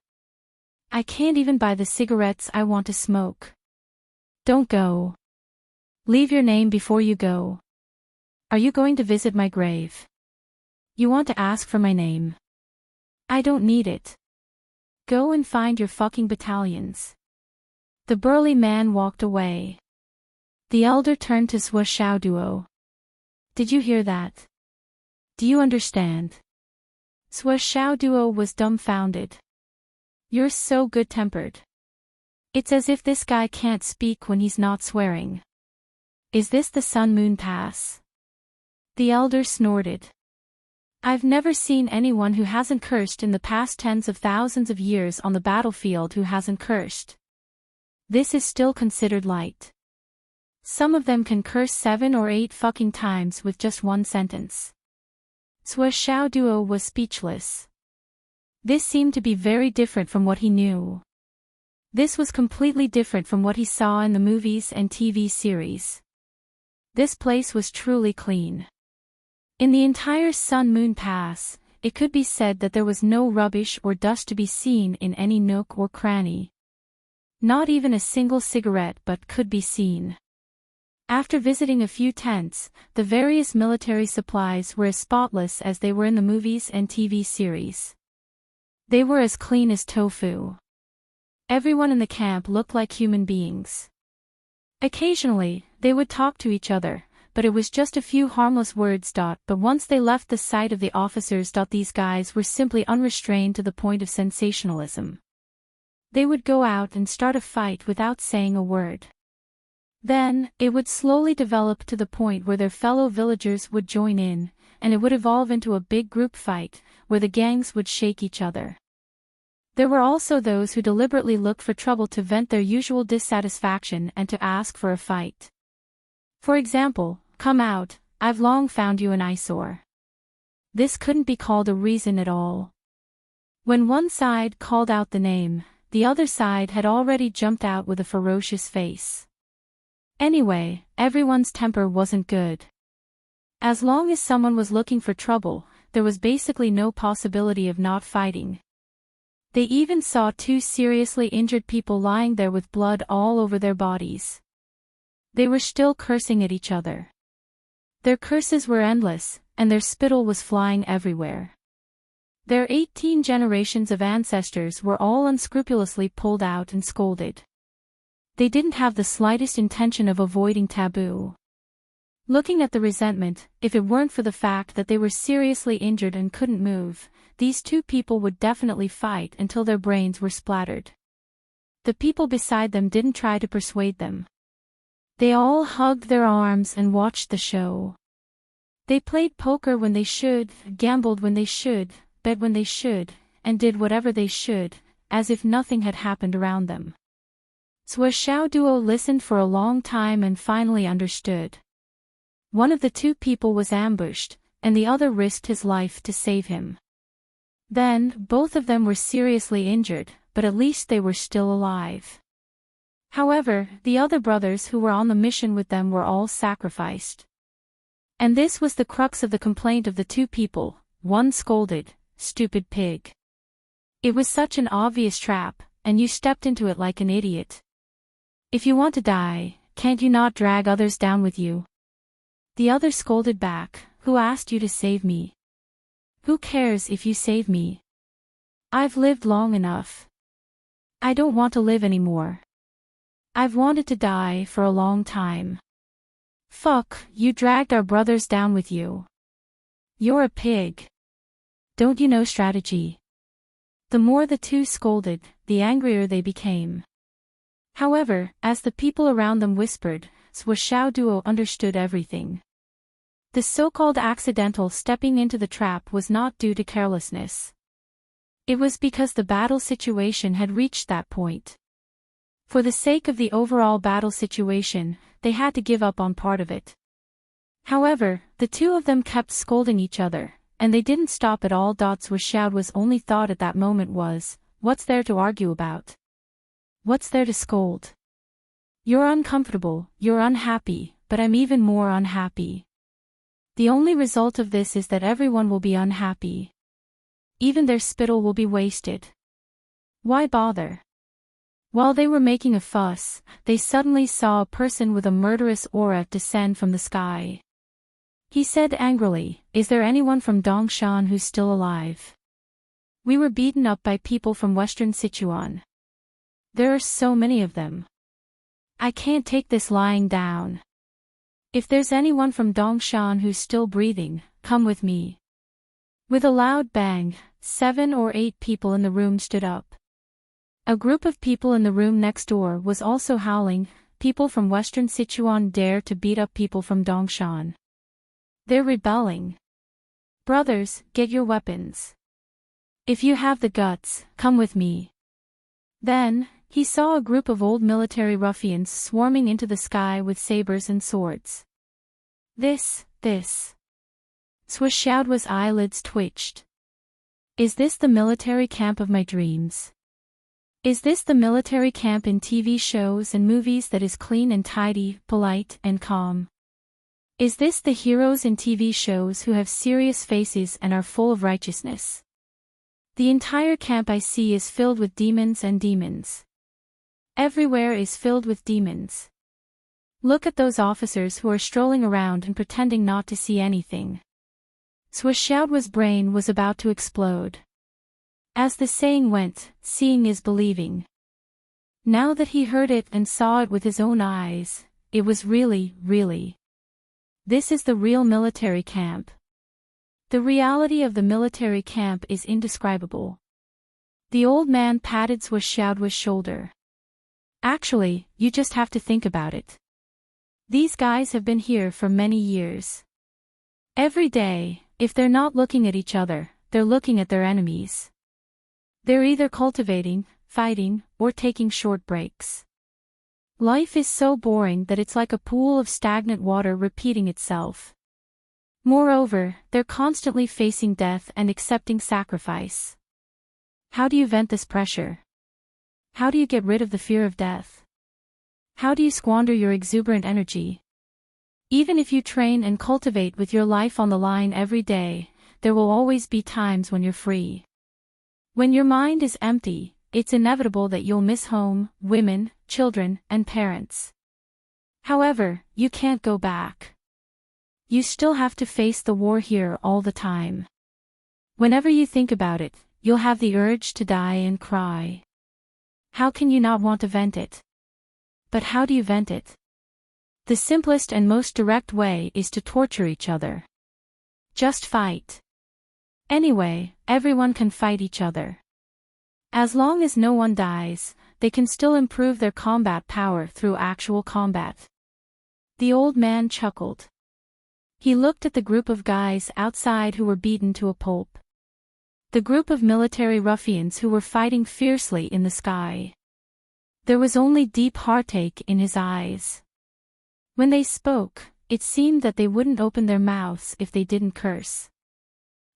I can't even buy the cigarettes I want to smoke." "Don't go. Leave your name before you go. Are you going to visit my grave? You want to ask for my name? I don't need it. Go and find your fucking battalions." The burly man walked away. The elder turned to Swishaoduo. "Did you hear that? Do you understand?" Swishaoduo was dumbfounded. "You're so good-tempered. It's as if this guy can't speak when he's not swearing. Is this the Sun Moon Pass?" The elder snorted. "I've never seen anyone who hasn't cursed in the past tens of thousands of years on the battlefield who hasn't cursed. This is still considered light. Some of them can curse 7 or 8 fucking times with just one sentence." Swishaoduo was speechless. This seemed to be very different from what he knew. This was completely different from what he saw in the movies and TV series. This place was truly clean. In the entire Sun Moon Pass, it could be said that there was no rubbish or dust to be seen in any nook or cranny. Not even a single cigarette butt could be seen. After visiting a few tents, the various military supplies were as spotless as they were in the movies and TV series. They were as clean as tofu. Everyone in the camp looked like human beings. Occasionally, they would talk to each other, but it was just a few harmless words. But once they left the sight of the officers, these guys were simply unrestrained to the point of sensationalism. They would go out and start a fight without saying a word. Then, it would slowly develop to the point where their fellow villagers would join in, and it would evolve into a big group fight, where the gangs would shake each other. There were also those who deliberately looked for trouble to vent their usual dissatisfaction and to ask for a fight. For example, "Come out, I've long found you an eyesore." This couldn't be called a reason at all. When one side called out the name, the other side had already jumped out with a ferocious face. Anyway, everyone's temper wasn't good. As long as someone was looking for trouble, there was basically no possibility of not fighting. They even saw two seriously injured people lying there with blood all over their bodies. They were still cursing at each other. Their curses were endless, and their spittle was flying everywhere. Their 18 generations of ancestors were all unscrupulously pulled out and scolded. They didn't have the slightest intention of avoiding taboo. Looking at the resentment, if it weren't for the fact that they were seriously injured and couldn't move, these two people would definitely fight until their brains were splattered. The people beside them didn't try to persuade them. They all hugged their arms and watched the show. They played poker when they should, gambled when they should, bet when they should, and did whatever they should, as if nothing had happened around them. Xiao Duo listened for a long time and finally understood. One of the two people was ambushed, and the other risked his life to save him. Then, both of them were seriously injured, but at least they were still alive. However, the other brothers who were on the mission with them were all sacrificed. And this was the crux of the complaint of the two people. One scolded, "Stupid pig. It was such an obvious trap, and you stepped into it like an idiot. If you want to die, can't you not drag others down with you?" The other scolded back, "Who asked you to save me? Who cares if you save me? I've lived long enough. I don't want to live anymore. I've wanted to die for a long time. Fuck, you dragged our brothers down with you. You're a pig. Don't you know strategy?" The more the two scolded, the angrier they became. However, as the people around them whispered, Xiao Duo understood everything. The so-called accidental stepping into the trap was not due to carelessness. It was because the battle situation had reached that point. For the sake of the overall battle situation, they had to give up on part of it. However, the two of them kept scolding each other, and they didn't stop at all. Xiao's only thought at that moment was, what's there to argue about? What's there to scold? You're uncomfortable, you're unhappy, but I'm even more unhappy. The only result of this is that everyone will be unhappy. Even their spittle will be wasted. Why bother? While they were making a fuss, they suddenly saw a person with a murderous aura descend from the sky. He said angrily, "Is there anyone from Dongshan who's still alive? We were beaten up by people from Western Sichuan. There are so many of them. I can't take this lying down. If there's anyone from Dongshan who's still breathing, come with me." With a loud bang, 7 or 8 people in the room stood up. A group of people in the room next door was also howling. People from Western Sichuan dare to beat up people from Dongshan. They're rebelling. Brothers, get your weapons. If you have the guts, come with me. Then, he saw a group of old military ruffians swarming into the sky with sabers and swords. This. Xiao's eyelids twitched. Is this the military camp of my dreams? Is this the military camp in TV shows and movies that is clean and tidy, polite and calm? Is this the heroes in TV shows who have serious faces and are full of righteousness? The entire camp I see is filled with demons and demons. Everywhere is filled with demons. Look at those officers who are strolling around and pretending not to see anything. Xiao's brain was about to explode. As the saying went, seeing is believing. Now that he heard it and saw it with his own eyes, it was really This is the real military camp. The reality of the military camp is indescribable. The old man patted Swish-Xiaodu's shoulder. Actually, you just have to think about it. These guys have been here for many years. Every day, if they're not looking at each other, they're looking at their enemies. They're either cultivating, fighting, or taking short breaks. Life is so boring that it's like a pool of stagnant water repeating itself. Moreover, they're constantly facing death and accepting sacrifice. How do you vent this pressure? How do you get rid of the fear of death? How do you squander your exuberant energy? Even if you train and cultivate with your life on the line every day, there will always be times when you're free. When your mind is empty, it's inevitable that you'll miss home, women, children, and parents. However, you can't go back. You still have to face the war here all the time. Whenever you think about it, you'll have the urge to die and cry. How can you not want to vent it? But how do you vent it? The simplest and most direct way is to torture each other. Just fight. Anyway, everyone can fight each other. As long as no one dies, they can still improve their combat power through actual combat. The old man chuckled. He looked at the group of guys outside who were beaten to a pulp. The group of military ruffians who were fighting fiercely in the sky. There was only deep heartache in his eyes. When they spoke, it seemed that they wouldn't open their mouths if they didn't curse.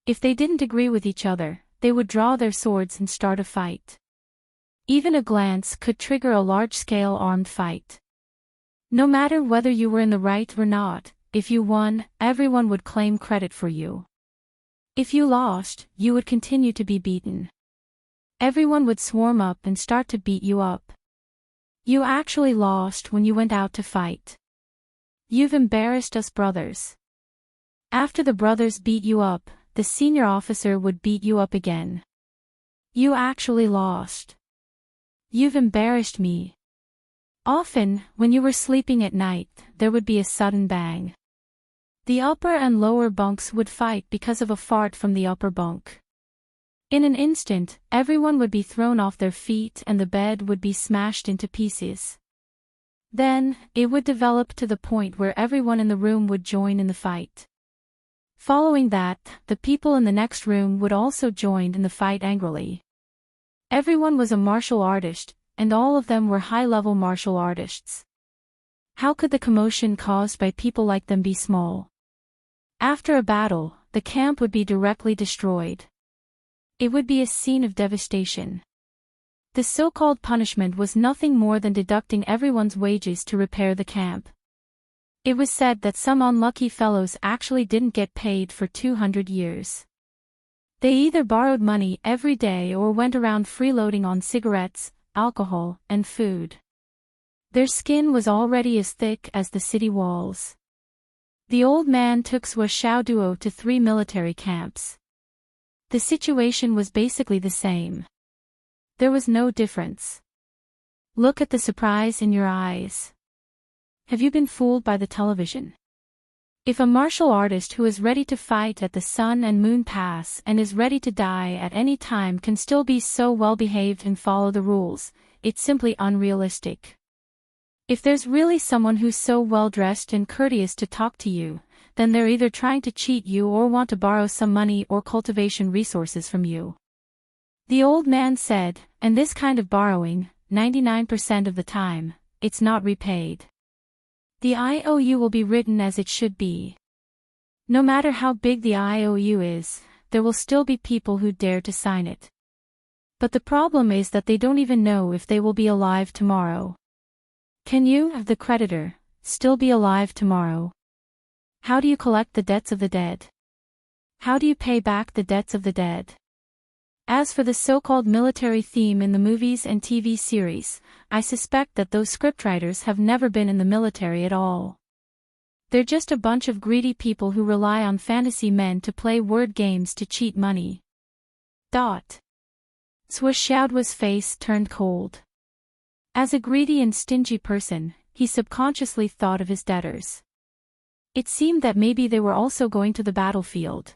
If they didn't agree with each other, they would draw their swords and start a fight. Even a glance could trigger a large-scale armed fight. No matter whether you were in the right or not, if you won, everyone would claim credit for you. If you lost, you would continue to be beaten. Everyone would swarm up and start to beat you up. You actually lost when you went out to fight. You've embarrassed us, brothers. After the brothers beat you up, the senior officer would beat you up again. You actually lost. You've embarrassed me. Often, when you were sleeping at night, there would be a sudden bang. The upper and lower bunks would fight because of a fart from the upper bunk. In an instant, everyone would be thrown off their feet and the bed would be smashed into pieces. Then, it would develop to the point where everyone in the room would join in the fight. Following that, the people in the next room would also join in the fight angrily. Everyone was a martial artist, and all of them were high-level martial artists. How could the commotion caused by people like them be small? After a battle, the camp would be directly destroyed. It would be a scene of devastation. The so-called punishment was nothing more than deducting everyone's wages to repair the camp. It was said that some unlucky fellows actually didn't get paid for 200 years. They either borrowed money every day or went around freeloading on cigarettes, alcohol, and food. Their skin was already as thick as the city walls. The old man took Swish-Xiaoduo to 3 military camps. The situation was basically the same. There was no difference. Look at the surprise in your eyes. Have you been fooled by the television? If a martial artist who is ready to fight at the Sun and Moon Pass and is ready to die at any time can still be so well-behaved and follow the rules, it's simply unrealistic. If there's really someone who's so well-dressed and courteous to talk to you, then they're either trying to cheat you or want to borrow some money or cultivation resources from you. The old man said, and this kind of borrowing, 99% of the time, it's not repaid. The IOU will be written as it should be. No matter how big the IOU is, there will still be people who dare to sign it. But the problem is that they don't even know if they will be alive tomorrow. Can you, the creditor, still be alive tomorrow? How do you collect the debts of the dead? How do you pay back the debts of the dead? As for the so-called military theme in the movies and TV series, I suspect that those scriptwriters have never been in the military at all. They're just a bunch of greedy people who rely on fantasy men to play word games to cheat money. Swish-Xiaodu's face turned cold. As a greedy and stingy person, he subconsciously thought of his debtors. It seemed that maybe they were also going to the battlefield.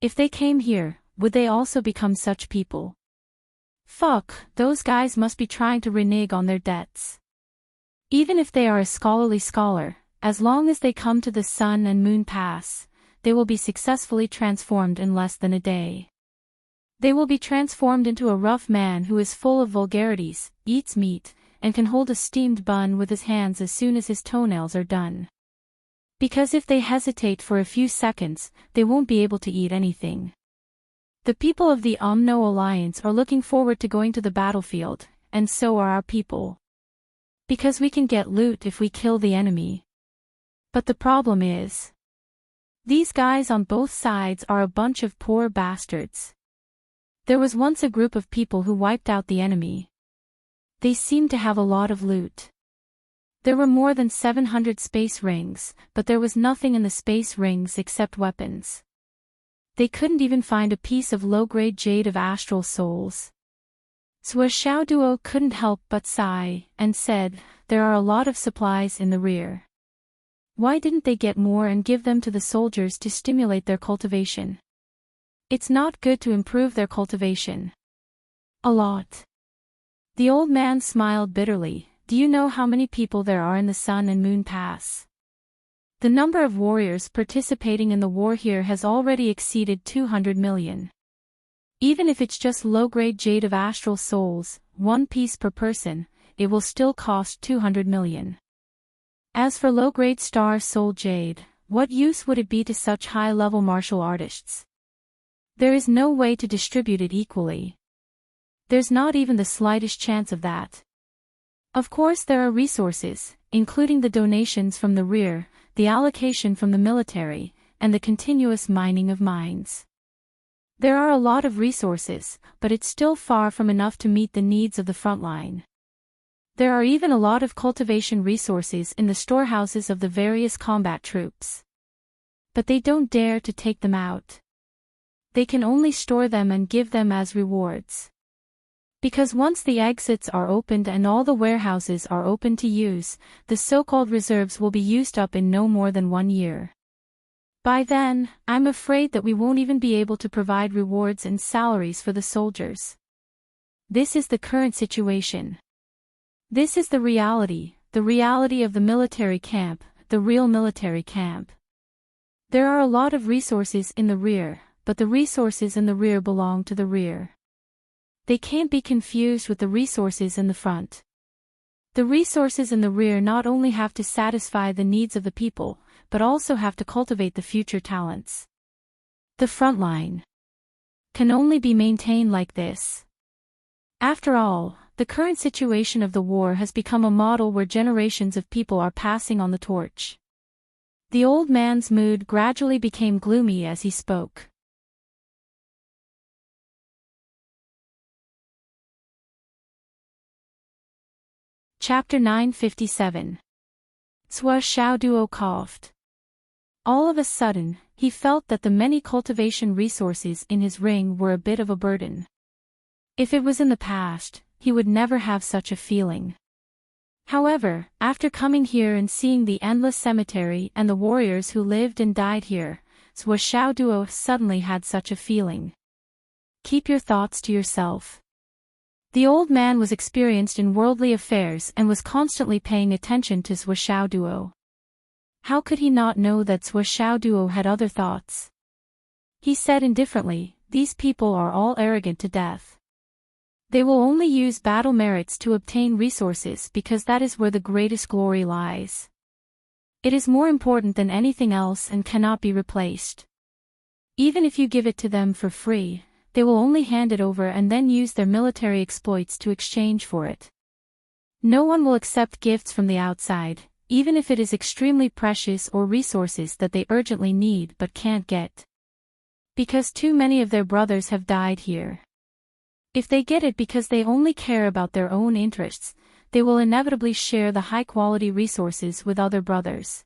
If they came here, would they also become such people? Fuck, those guys must be trying to renege on their debts. Even if they are a scholarly scholar, as long as they come to the Sun and Moon Pass, they will be successfully transformed in less than a day. They will be transformed into a rough man who is full of vulgarities, eats meat, and can hold a steamed bun with his hands as soon as his toenails are done. Because if they hesitate for a few seconds, they won't be able to eat anything. The people of the Umno Alliance are looking forward to going to the battlefield, and so are our people. Because we can get loot if we kill the enemy. But the problem is, these guys on both sides are a bunch of poor bastards. There was once a group of people who wiped out the enemy. They seemed to have a lot of loot. There were more than 700 space rings, but there was nothing in the space rings except weapons. They couldn't even find a piece of low-grade jade of astral souls. Sua Xiaoduo couldn't help but sigh, and said, "There are a lot of supplies in the rear. Why didn't they get more and give them to the soldiers to stimulate their cultivation? It's not good to improve their cultivation. A lot." The old man smiled bitterly. "Do you know how many people there are in the Sun and Moon Pass? The number of warriors participating in the war here has already exceeded 200 million. Even if it's just low-grade jade of astral souls, one piece per person, it will still cost 200 million. As for low-grade star soul jade, what use would it be to such high-level martial artists? There is no way to distribute it equally. There's not even the slightest chance of that. Of course there are resources, including the donations from the rear, the allocation from the military, and the continuous mining of mines. There are a lot of resources, but it's still far from enough to meet the needs of the front line. There are even a lot of cultivation resources in the storehouses of the various combat troops. But they don't dare to take them out. They can only store them and give them as rewards. Because once the exits are opened and all the warehouses are open to use, the so-called reserves will be used up in no more than 1 year. By then, I'm afraid that we won't even be able to provide rewards and salaries for the soldiers. This is the current situation. This is the reality of the military camp, the real military camp. There are a lot of resources in the rear, but the resources in the rear belong to the rear. They can't be confused with the resources in the front. The resources in the rear not only have to satisfy the needs of the people, but also have to cultivate the future talents. The front line can only be maintained like this. After all, the current situation of the war has become a model where generations of people are passing on the torch. The old man's mood gradually became gloomy as he spoke. Chapter 957. Sua Xiaoduo coughed. All of a sudden, he felt that the many cultivation resources in his ring were a bit of a burden. If it was in the past, he would never have such a feeling. However, after coming here and seeing the endless cemetery and the warriors who lived and died here, Sua Xiaoduo suddenly had such a feeling. Keep your thoughts to yourself. The old man was experienced in worldly affairs and was constantly paying attention to Sua Xiaoduo. How could he not know that Sua Xiaoduo had other thoughts? He said indifferently, "These people are all arrogant to death. They will only use battle merits to obtain resources because that is where the greatest glory lies. It is more important than anything else and cannot be replaced. Even if you give it to them for free, they will only hand it over and then use their military exploits to exchange for it. No one will accept gifts from the outside, even if it is extremely precious or resources that they urgently need but can't get. Because too many of their brothers have died here. If they get it because they only care about their own interests, they will inevitably share the high-quality resources with other brothers.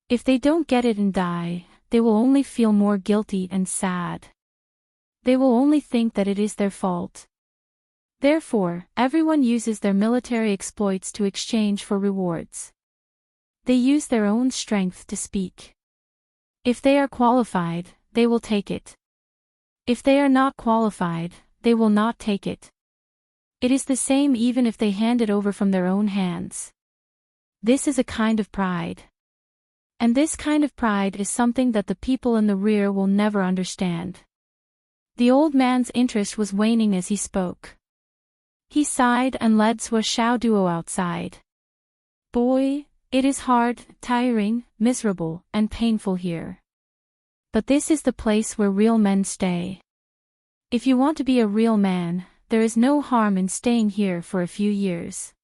If they don't get it and die, they will only feel more guilty and sad. They will only think that it is their fault. Therefore, everyone uses their military exploits to exchange for rewards. They use their own strength to speak. If they are qualified, they will take it. If they are not qualified, they will not take it. It is the same even if they hand it over from their own hands. This is a kind of pride. And this kind of pride is something that the people in the rear will never understand. The old man's interest was waning as he spoke. He sighed and led Xiaoduo outside. Boy, it is hard, tiring, miserable, and painful here. But this is the place where real men stay. If you want to be a real man, there is no harm in staying here for a few years.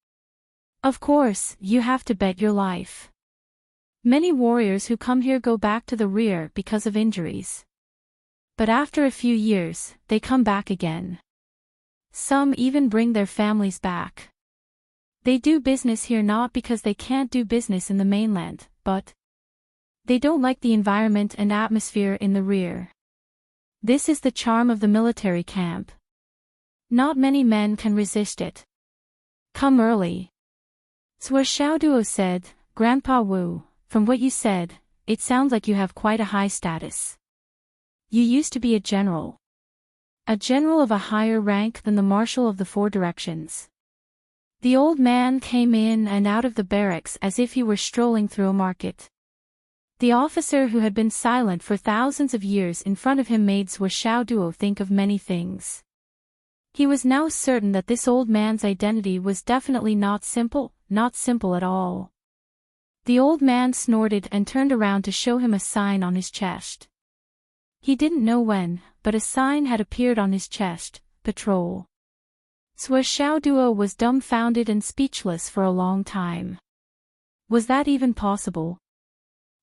Of course, you have to bet your life. Many warriors who come here go back to the rear because of injuries. But after a few years, they come back again. Some even bring their families back. They do business here not because they can't do business in the mainland, but they don't like the environment and atmosphere in the rear. This is the charm of the military camp. Not many men can resist it. Come early. Xiaoduo said, Grandpa Wu, from what you said, it sounds like you have quite a high status. You used to be a general. A general of a higher rank than the marshal of the Four Directions. The old man came in and out of the barracks as if he were strolling through a market. The officer who had been silent for thousands of years in front of him made Xiaoduo think of many things. He was now certain that this old man's identity was definitely not simple at all. The old man snorted and turned around to show him a sign on his chest. He didn't know when, but a sign had appeared on his chest, patrol. Xiaoduo was dumbfounded and speechless for a long time. Was that even possible?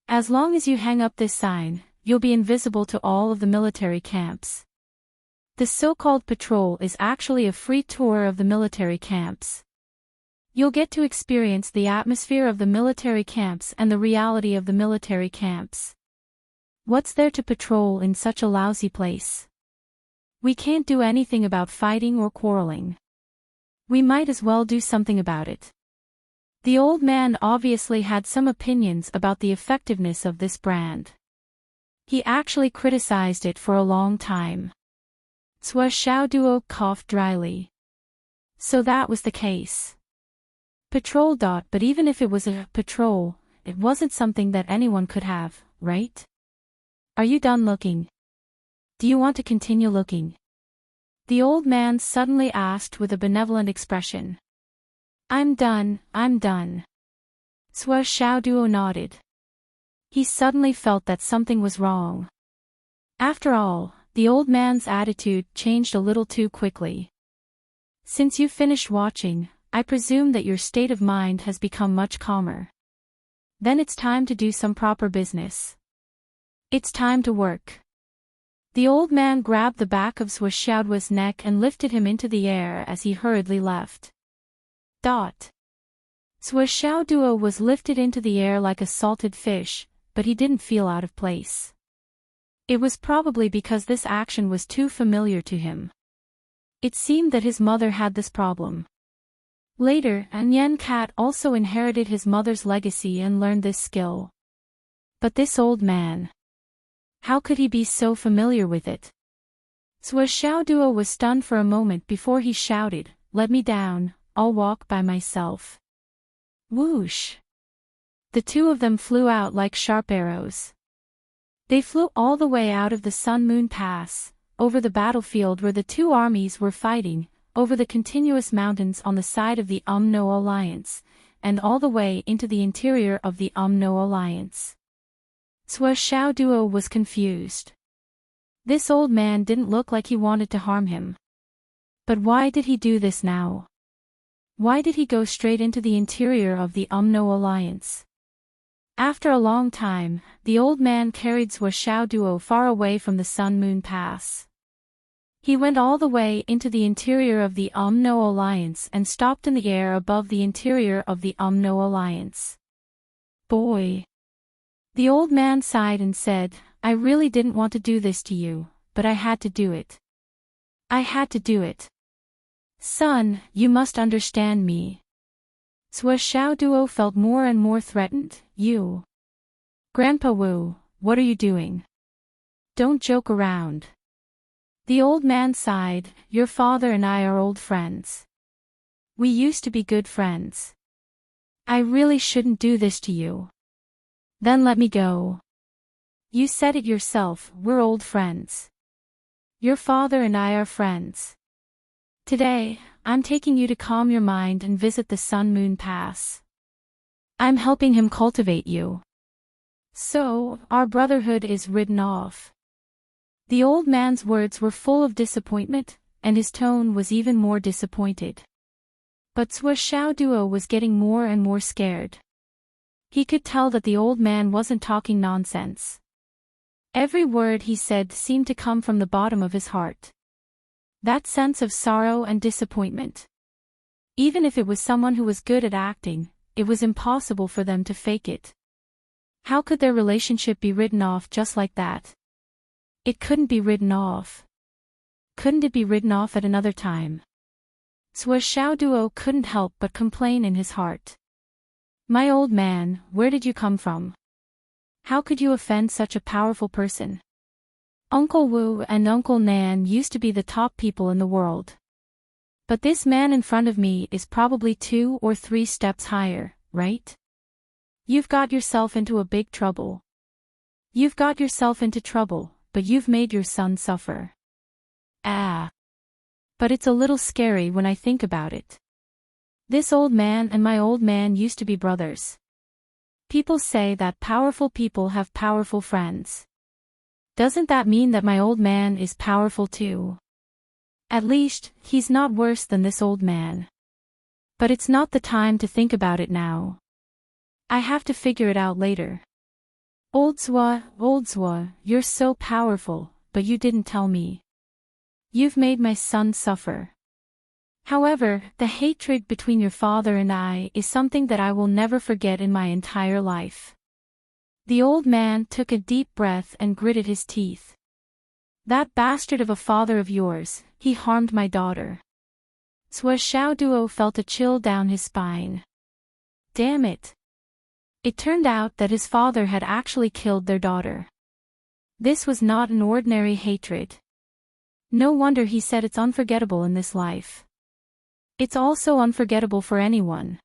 As long as you hang up this sign, you'll be invisible to all of the military camps. The so-called patrol is actually a free tour of the military camps. You'll get to experience the atmosphere of the military camps and the reality of the military camps. What's there to patrol in such a lousy place? We can't do anything about fighting or quarreling. We might as well do something about it. The old man obviously had some opinions about the effectiveness of this brand. He actually criticized it for a long time. Xiaoduo coughed dryly. So that was the case. Patrol. But even if it was a patrol, it wasn't something that anyone could have, right? Are you done looking? Do you want to continue looking? The old man suddenly asked with a benevolent expression. I'm done. Xiaoduo nodded. He suddenly felt that something was wrong. After all, the old man's attitude changed a little too quickly. Since you finished watching, I presume that your state of mind has become much calmer. Then it's time to do some proper business. It's time to work. The old man grabbed the back of Xiaoduo's neck and lifted him into the air as he hurriedly left. Xiaoduo was lifted into the air like a salted fish, but he didn't feel out of place. It was probably because this action was too familiar to him. It seemed that his mother had this problem. Later, Anyan Cat also inherited his mother's legacy and learned this skill. But this old man, how could he be so familiar with it? Xiaoduo was stunned for a moment before he shouted, "Let me down, I'll walk by myself." Whoosh! The two of them flew out like sharp arrows. They flew all the way out of the Sun Moon Pass, over the battlefield where the two armies were fighting, over the continuous mountains on the side of the No Alliance, and all the way into the interior of the No Alliance. Xiaoduo was confused. This old man didn't look like he wanted to harm him. But why did he do this now? Why did he go straight into the interior of the No Alliance? After a long time, the old man carried Xiaoduo far away from the Sun Moon Pass. He went all the way into the interior of the No Alliance and stopped in the air above the interior of the No Alliance. Boy! The old man sighed and said, "I really didn't want to do this to you, but I had to do it. I had to do it. Son, you must understand me." Sua Xiao Duo felt more and more threatened. You. Grandpa Wu, what are you doing? Don't joke around. The old man sighed. Your father and I are old friends. We used to be good friends. I really shouldn't do this to you. Then let me go. You said it yourself, we're old friends. Your father and I are friends. Today, I'm taking you to calm your mind and visit the Sun-Moon Pass. I'm helping him cultivate you. So, our brotherhood is written off. The old man's words were full of disappointment, and his tone was even more disappointed. But Sua Xiao Duo was getting more and more scared. He could tell that the old man wasn't talking nonsense. Every word he said seemed to come from the bottom of his heart. That sense of sorrow and disappointment. Even if it was someone who was good at acting, it was impossible for them to fake it. How could their relationship be written off just like that? It couldn't be written off. Couldn't it be written off at another time? Sua Xiao Duo couldn't help but complain in his heart. My old man, where did you come from? How could you offend such a powerful person? Uncle Wu and Uncle Nan used to be the top people in the world. But this man in front of me is probably 2 or 3 steps higher, right? You've got yourself into a big trouble. You've got yourself into trouble, but you've made your son suffer. Ah. But it's a little scary when I think about it. This old man and my old man used to be brothers. People say that powerful people have powerful friends. Doesn't that mean that my old man is powerful too? At least, he's not worse than this old man. But it's not the time to think about it now. I have to figure it out later. Old Zua, you're so powerful, but you didn't tell me. You've made my son suffer. However, the hatred between your father and I is something that I will never forget in my entire life. The old man took a deep breath and gritted his teeth. That bastard of a father of yours, he harmed my daughter. Sua Xiao Duo felt a chill down his spine. Damn it. It turned out that his father had actually killed their daughter. This was not an ordinary hatred. No wonder he said it's unforgettable in this life. It's also unforgettable for anyone.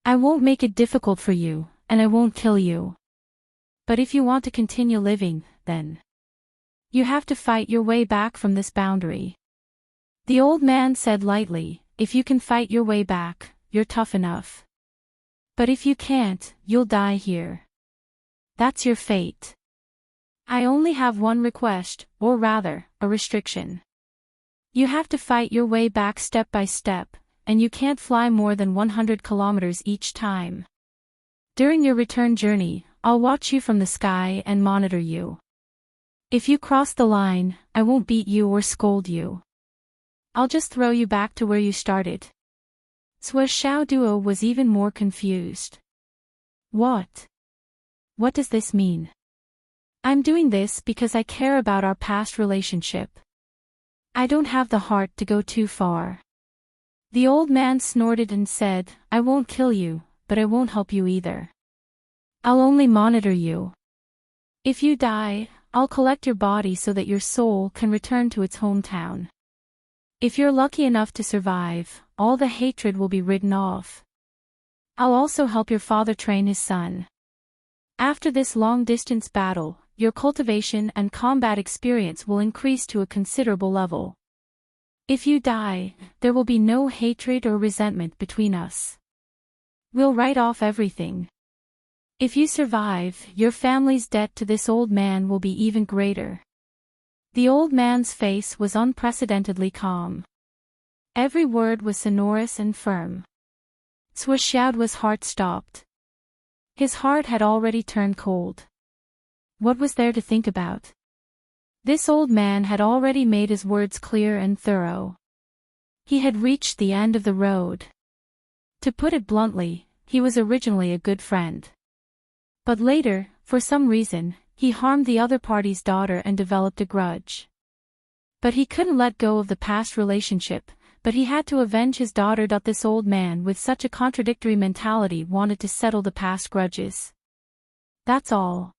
I won't make it difficult for you, and I won't kill you. But if you want to continue living, then you have to fight your way back from this boundary. The old man said lightly, if you can fight your way back, you're tough enough. But if you can't, you'll die here. That's your fate. I only have one request, or rather, a restriction. You have to fight your way back step by step, and you can't fly more than 100 kilometers each time. During your return journey, I'll watch you from the sky and monitor you. If you cross the line, I won't beat you or scold you. I'll just throw you back to where you started. Sua Xiao Duo was even more confused. What? What does this mean? I'm doing this because I care about our past relationship. I don't have the heart to go too far. The old man snorted and said, I won't kill you, but I won't help you either. I'll only monitor you. If you die, I'll collect your body so that your soul can return to its hometown. If you're lucky enough to survive, all the hatred will be written off. I'll also help your father train his son. After this long-distance battle, your cultivation and combat experience will increase to a considerable level. If you die, there will be no hatred or resentment between us. We'll write off everything. If you survive, your family's debt to this old man will be even greater. The old man's face was unprecedentedly calm. Every word was sonorous and firm. Sua Xiaoduo's heart stopped. His heart had already turned cold. What was there to think about? This old man had already made his words clear and thorough. He had reached the end of the road. To put it bluntly, he was originally a good friend. But later, for some reason, he harmed the other party's daughter and developed a grudge. But he couldn't let go of the past relationship, but he had to avenge his daughter. This old man with such a contradictory mentality wanted to settle the past grudges. That's all.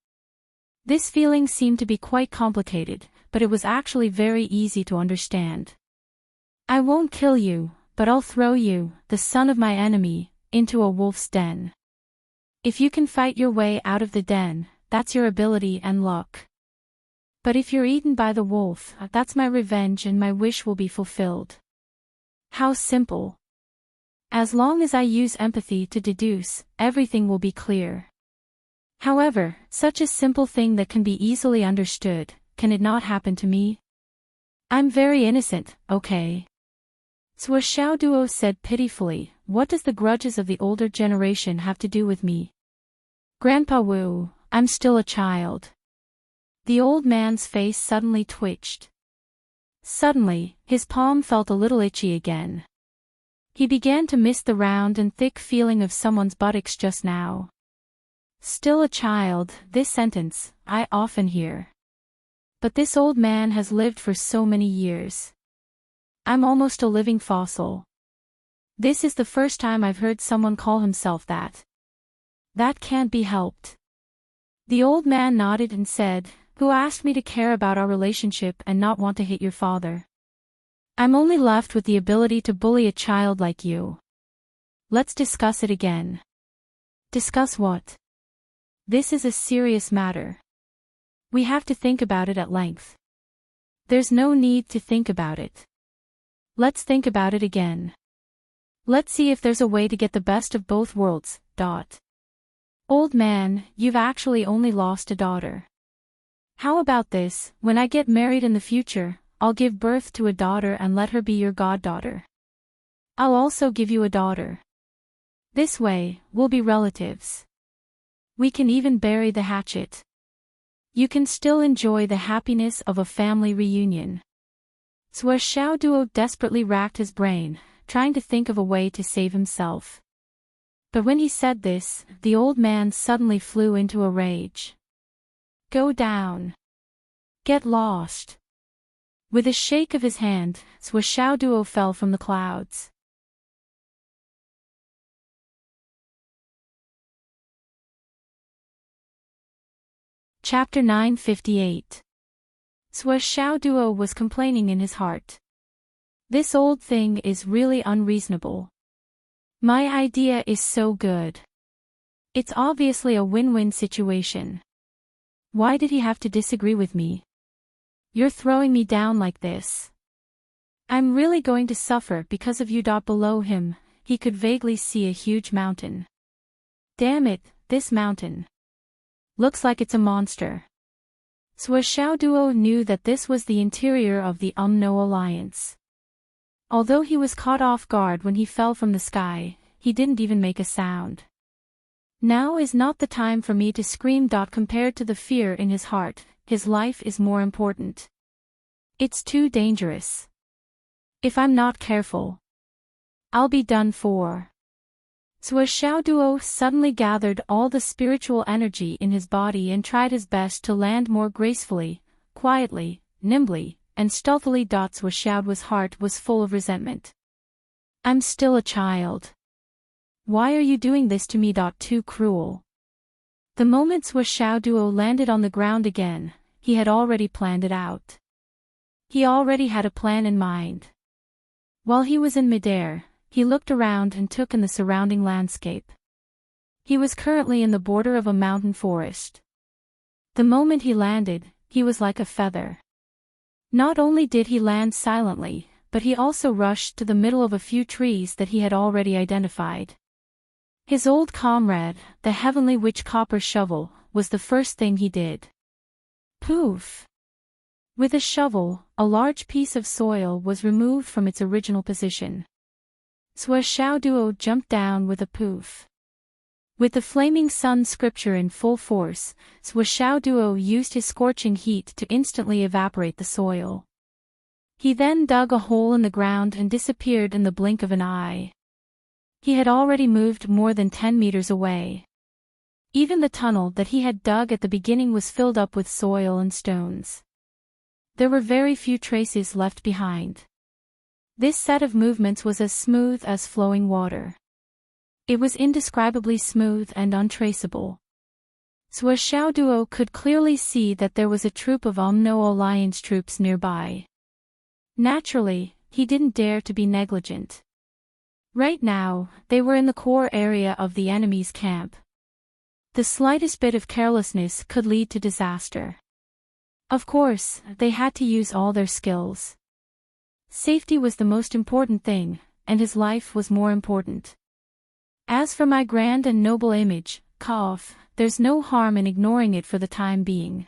This feeling seemed to be quite complicated, but it was actually very easy to understand. I won't kill you, but I'll throw you, the son of my enemy, into a wolf's den. If you can fight your way out of the den, that's your ability and luck. But if you're eaten by the wolf, that's my revenge and my wish will be fulfilled. How simple. As long as I use empathy to deduce, everything will be clear. However, such a simple thing that can be easily understood, can it not happen to me? I'm very innocent, okay? Sua Xiaoduo said pitifully, what does the grudges of the older generation have to do with me? Grandpa Wu, I'm still a child. The old man's face suddenly twitched. Suddenly, his palm felt a little itchy again. He began to miss the round and thick feeling of someone's buttocks just now. Still a child, this sentence, I often hear. But this old man has lived for so many years. I'm almost a living fossil. This is the first time I've heard someone call himself that. That can't be helped. The old man nodded and said, who asked me to care about our relationship and not want to hit your father? I'm only left with the ability to bully a child like you. Let's discuss it again. Discuss what? This is a serious matter. We have to think about it at length. There's no need to think about it. Let's think about it again. Let's see if there's a way to get the best of both worlds. Old man, you've actually only lost a daughter. How about this, when I get married in the future, I'll give birth to a daughter and let her be your goddaughter. I'll also give you a daughter. This way, we'll be relatives. We can even bury the hatchet. You can still enjoy the happiness of a family reunion. Sua Xiaoduo desperately racked his brain, trying to think of a way to save himself. But when he said this, the old man suddenly flew into a rage. Go down. Get lost. With a shake of his hand, Sua Xiaoduo fell from the clouds. Chapter 958. Sua Xiaoduo was complaining in his heart. This old thing is really unreasonable. My idea is so good. It's obviously a win-win situation. Why did he have to disagree with me? You're throwing me down like this. I'm really going to suffer because of you. Below him, he could vaguely see a huge mountain. Damn it, this mountain. Looks like it's a monster. Sua Xiaoduo knew that this was the interior of the No Alliance. Although he was caught off guard when he fell from the sky, he didn't even make a sound. Now is not the time for me to scream. Compared to the fear in his heart, his life is more important. It's too dangerous. If I'm not careful, I'll be done for. Sua Xiaoduo suddenly gathered all the spiritual energy in his body and tried his best to land more gracefully, quietly, nimbly, and stealthily. Sua Xiaoduo's heart was full of resentment. I'm still a child. Why are you doing this to me? Too cruel. The moment Sua Xiaoduo landed on the ground again, he had already planned it out. He already had a plan in mind. While he was in midair, he looked around and took in the surrounding landscape. He was currently in the border of a mountain forest. The moment he landed, he was like a feather. Not only did he land silently, but he also rushed to the middle of a few trees that he had already identified. His old comrade, the heavenly witch Copper Shovel, was the first thing he did. Poof! With a shovel, a large piece of soil was removed from its original position. Sua Xiaoduo jumped down with a poof. With the flaming sun scripture in full force, Sua Xiaoduo used his scorching heat to instantly evaporate the soil. He then dug a hole in the ground and disappeared in the blink of an eye. He had already moved more than 10 meters away. Even the tunnel that he had dug at the beginning was filled up with soil and stones. There were very few traces left behind. This set of movements was as smooth as flowing water. It was indescribably smooth and untraceable. Xiao Duo could clearly see that there was a troop of Umno Alliance troops nearby. Naturally, he didn't dare to be negligent. Right now, they were in the core area of the enemy's camp. The slightest bit of carelessness could lead to disaster. Of course, they had to use all their skills. Safety was the most important thing, and his life was more important. As for my grand and noble image, there's no harm in ignoring it for the time being.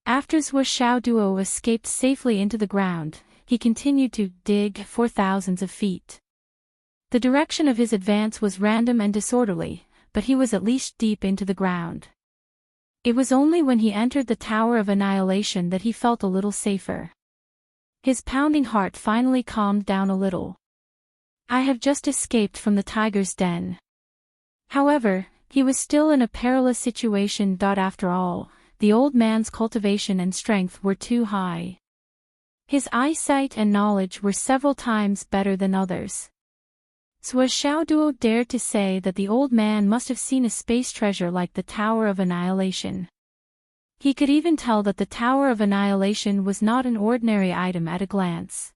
After Xiao Duo escaped safely into the ground, he continued to dig for thousands of feet. The direction of his advance was random and disorderly, but he was at least deep into the ground. It was only when he entered the Tower of Annihilation that he felt a little safer. His pounding heart finally calmed down a little. I have just escaped from the tiger's den. However, he was still in a perilous situation. After all, the old man's cultivation and strength were too high. His eyesight and knowledge were several times better than others. Xiao Duo dared to say that the old man must have seen a space treasure like the Tower of Annihilation. He could even tell that the Tower of Annihilation was not an ordinary item at a glance.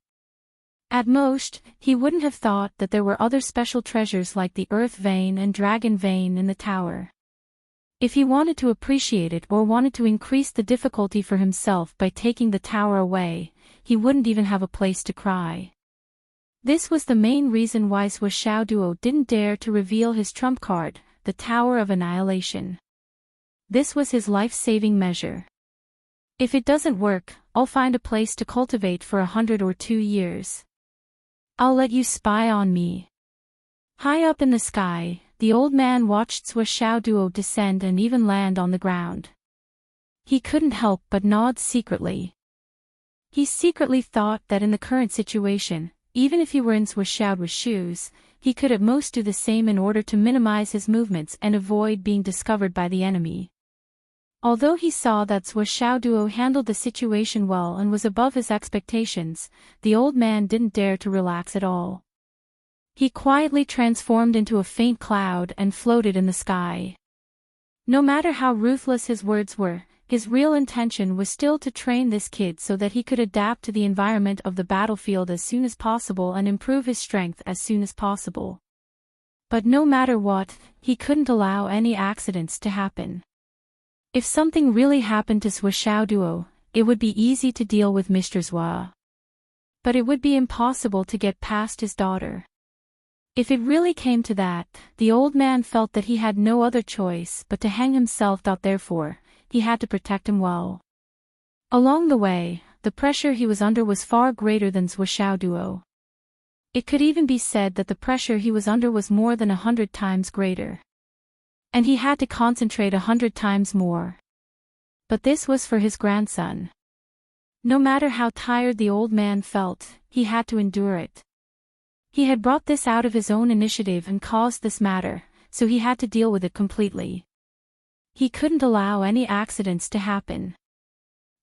At most, he wouldn't have thought that there were other special treasures like the Earth Vein and Dragon Vein in the tower. If he wanted to appreciate it or wanted to increase the difficulty for himself by taking the tower away, he wouldn't even have a place to cry. This was the main reason why Xiao Duo didn't dare to reveal his trump card, the Tower of Annihilation. This was his life-saving measure. If it doesn't work, I'll find a place to cultivate for 100 or 2 years. I'll let you spy on me. High up in the sky, the old man watched Xiao Duo descend and even land on the ground. He couldn't help but nod secretly. He secretly thought that in the current situation, even if he were in Xiao Duo's shoes, he could at most do the same in order to minimize his movements and avoid being discovered by the enemy. Although he saw that Xiao Duo handled the situation well and was above his expectations, the old man didn't dare to relax at all. He quietly transformed into a faint cloud and floated in the sky. No matter how ruthless his words were, his real intention was still to train this kid so that he could adapt to the environment of the battlefield as soon as possible and improve his strength as soon as possible. But no matter what, he couldn't allow any accidents to happen. If something really happened to Xiao Duo, it would be easy to deal with Mr. Zhua. But it would be impossible to get past his daughter. If it really came to that, the old man felt that he had no other choice but to hang himself. Therefore, he had to protect him well. Along the way, the pressure he was under was far greater than Xiao Duo. It could even be said that the pressure he was under was more than 100 times greater. And he had to concentrate 100 times more. But this was for his grandson. No matter how tired the old man felt, he had to endure it. He had brought this out of his own initiative and caused this matter, so he had to deal with it completely. He couldn't allow any accidents to happen.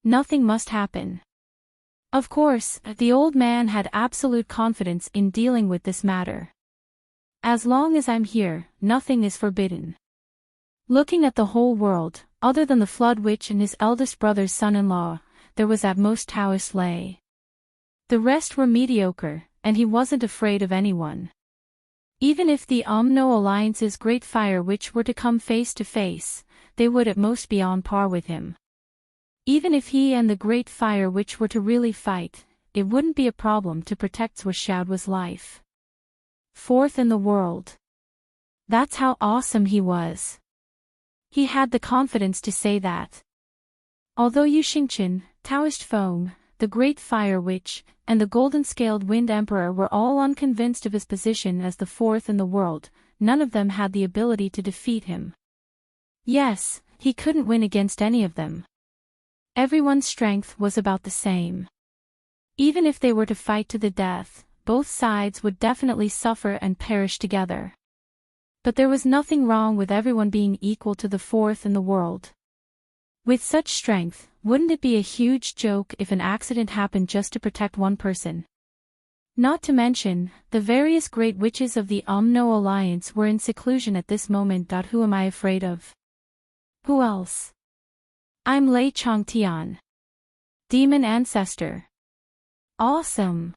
Nothing must happen. Of course, the old man had absolute confidence in dealing with this matter. As long as I'm here, nothing is forbidden. Looking at the whole world, other than the Flood Witch and his eldest brother's son-in-law, there was at most Taoist Lei. The rest were mediocre, and he wasn't afraid of anyone. Even if the Umno Alliance's Great Fire Witch were to come face to face, they would at most be on par with him. Even if he and the Great Fire Witch were to really fight, it wouldn't be a problem to protect Xiao Duo's life. Fourth in the world. That's how awesome he was. He had the confidence to say that. Although Yu Xingqian, Taoist Feng, the Great Fire Witch, and the Golden-Scaled Wind Emperor were all unconvinced of his position as the fourth in the world, none of them had the ability to defeat him. Yes, he couldn't win against any of them. Everyone's strength was about the same. Even if they were to fight to the death, both sides would definitely suffer and perish together. But there was nothing wrong with everyone being equal to the fourth in the world. With such strength, wouldn't it be a huge joke if an accident happened just to protect one person? Not to mention, the various great witches of the Umno Alliance were in seclusion at this moment. Who am I afraid of? Who else? I'm Lei Changtian. Demon Ancestor. Awesome.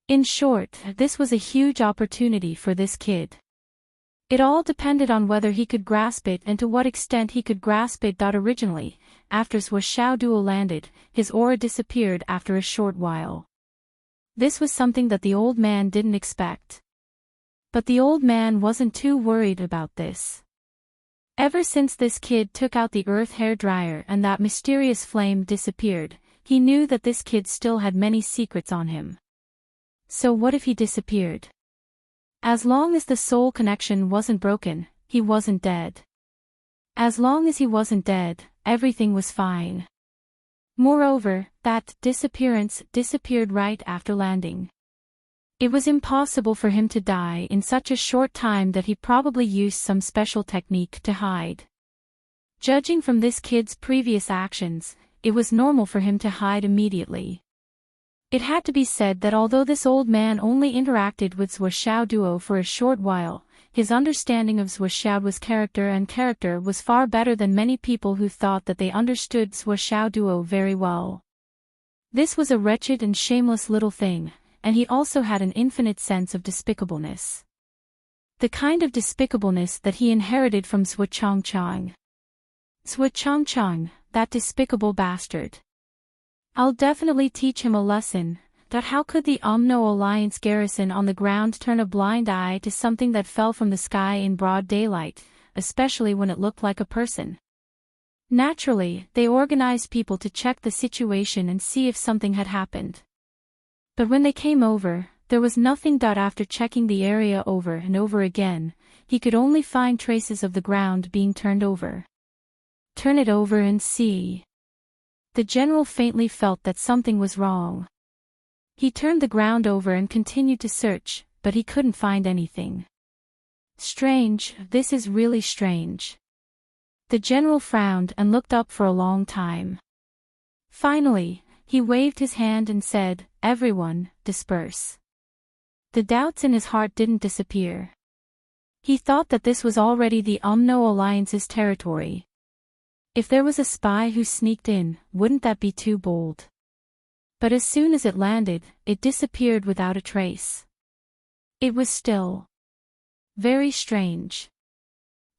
In short, this was a huge opportunity for this kid. It all depended on whether he could grasp it and to what extent he could grasp it. Originally, after Xiao Duo landed, his aura disappeared after a short while. This was something that the old man didn't expect. But the old man wasn't too worried about this. Ever since this kid took out the earth hairdryer and that mysterious flame disappeared, he knew that this kid still had many secrets on him. So what if he disappeared? As long as the soul connection wasn't broken, he wasn't dead. As long as he wasn't dead, everything was fine. Moreover, that disappearance disappeared right after landing. It was impossible for him to die in such a short time that he probably used some special technique to hide. Judging from this kid's previous actions, it was normal for him to hide immediately. It had to be said that although this old man only interacted with Xiao Duo for a short while, his understanding of Xiao's character was far better than many people who thought that they understood Xiao Duo very well. This was a wretched and shameless little thing, and he also had an infinite sense of despicableness. The kind of despicableness that he inherited from Zhuo Changchang. Zhuo Changchang, that despicable bastard. I'll definitely teach him a lesson. How could the Umno Alliance garrison on the ground turn a blind eye to something that fell from the sky in broad daylight, especially when it looked like a person? Naturally, they organized people to check the situation and see if something had happened. But when they came over, there was nothing. After checking the area over and over again, he could only find traces of the ground being turned over. Turn it over and see. The general faintly felt that something was wrong. He turned the ground over and continued to search, but he couldn't find anything. Strange, this is really strange. The general frowned and looked up for a long time. Finally, he waved his hand and said, "Everyone, disperse." The doubts in his heart didn't disappear. He thought that this was already the Umno Alliance's territory. If there was a spy who sneaked in, wouldn't that be too bold? But as soon as it landed, it disappeared without a trace. It was still. Very strange.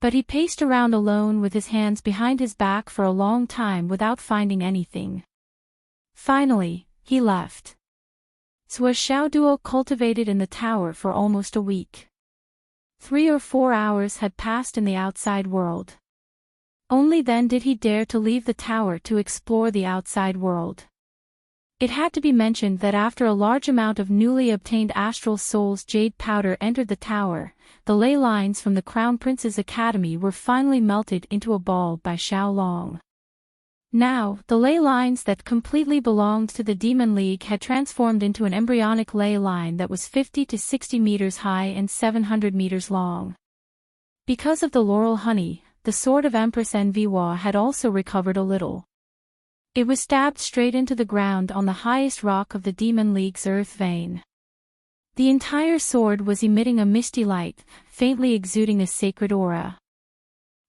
But he paced around alone with his hands behind his back for a long time without finding anything. Finally, he left. Xiao Duo cultivated in the tower for almost a week. 3 or 4 hours had passed in the outside world. Only then did he dare to leave the tower to explore the outside world. It had to be mentioned that after a large amount of newly obtained astral soul's jade powder entered the tower, the ley lines from the Crown Prince's Academy were finally melted into a ball by Xiaolong. Now, the ley lines that completely belonged to the Demon League had transformed into an embryonic ley line that was 50 to 60 meters high and 700 meters long. Because of the laurel honey, the sword of Empress Enviwa had also recovered a little. It was stabbed straight into the ground on the highest rock of the Demon League's earth vein. The entire sword was emitting a misty light, faintly exuding a sacred aura.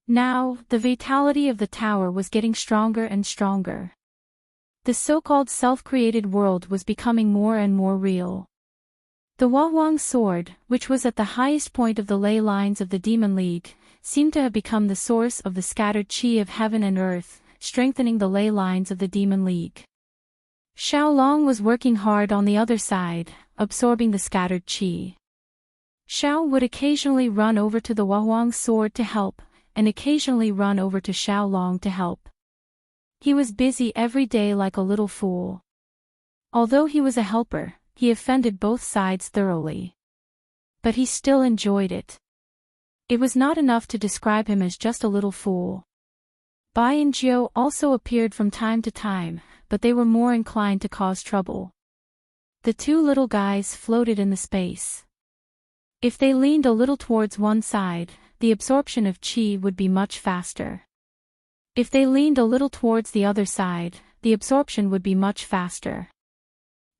Now, the vitality of the tower was getting stronger and stronger. The so-called self-created world was becoming more and more real. The Huang sword, which was at the highest point of the ley lines of the Demon League, seemed to have become the source of the scattered qi of heaven and earth, strengthening the ley lines of the Demon League. Xiaolong was working hard on the other side, absorbing the scattered qi. Xiao would occasionally run over to the Huang sword to help, and occasionally run over to Xiaolong to help. He was busy every day like a little fool. Although he was a helper, he offended both sides thoroughly. But he still enjoyed it. It was not enough to describe him as just a little fool. Bai and Jiu also appeared from time to time, but they were more inclined to cause trouble. The two little guys floated in the space. If they leaned a little towards one side, the absorption of qi would be much faster. If they leaned a little towards the other side, the absorption would be much faster.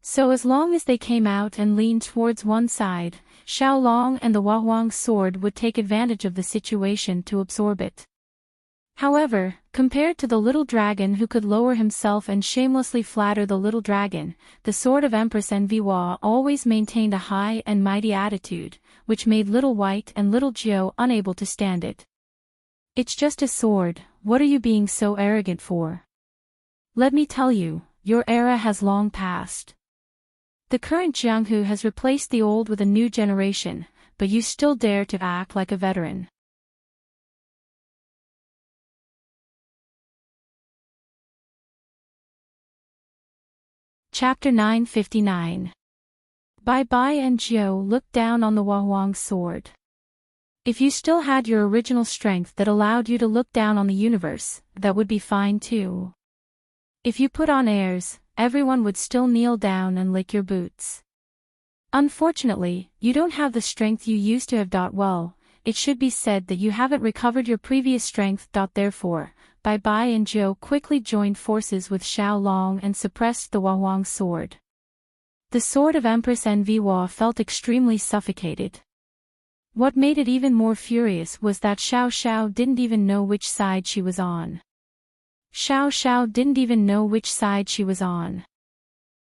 So as long as they came out and leaned towards one side, Xiaolong and the Huahuang's sword would take advantage of the situation to absorb it. However, compared to the little dragon who could lower himself and shamelessly flatter the little dragon, the sword of Empress Envihua always maintained a high and mighty attitude, which made Little White and Little Jiao unable to stand it. "It's just a sword, what are you being so arrogant for? Let me tell you, your era has long passed. The current Jianghu has replaced the old with a new generation, but you still dare to act like a veteran." Chapter 959. Bai Bai and Jiao looked down on the Huahuang's sword. "If you still had your original strength that allowed you to look down on the universe, that would be fine too. If you put on airs, everyone would still kneel down and lick your boots. Unfortunately, you don't have the strength you used to have. Well, it should be said that you haven't recovered your previous strength. Therefore, Bai Bai and Jiao quickly joined forces with Xiaolong and suppressed the Huahuang's sword. The sword of Empress Envihua felt extremely suffocated. What made it even more furious was that Xiao Xiao didn't even know which side she was on.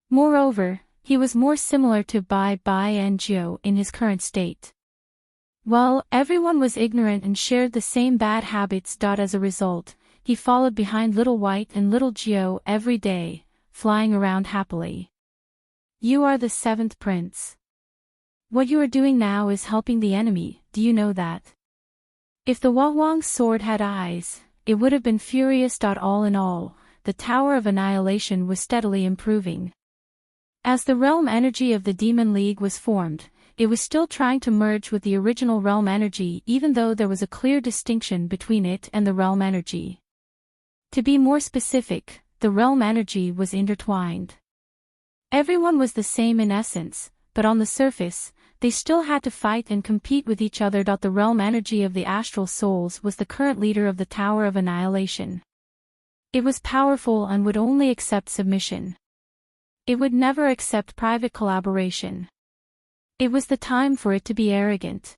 Moreover, he was more similar to Bai Bai and Jiao in his current state. Well, everyone was ignorant and shared the same bad habits. As a result, he followed behind Little White and Little Jiao every day, flying around happily. "You are the 7th prince. What you are doing now is helping the enemy, do you know that? If the Huahuang's sword had eyes, it would have been furious. All in all, the Tower of Annihilation was steadily improving. As the realm energy of the Demon League was formed, it was still trying to merge with the original realm energy, even though there was a clear distinction between it and the realm energy. To be more specific, the realm energy was intertwined. Everyone was the same in essence, but on the surface, they still had to fight and compete with each other. The realm energy of the astral souls was the current leader of the Tower of Annihilation. It was powerful and would only accept submission. It would never accept private collaboration. It was the time for it to be arrogant.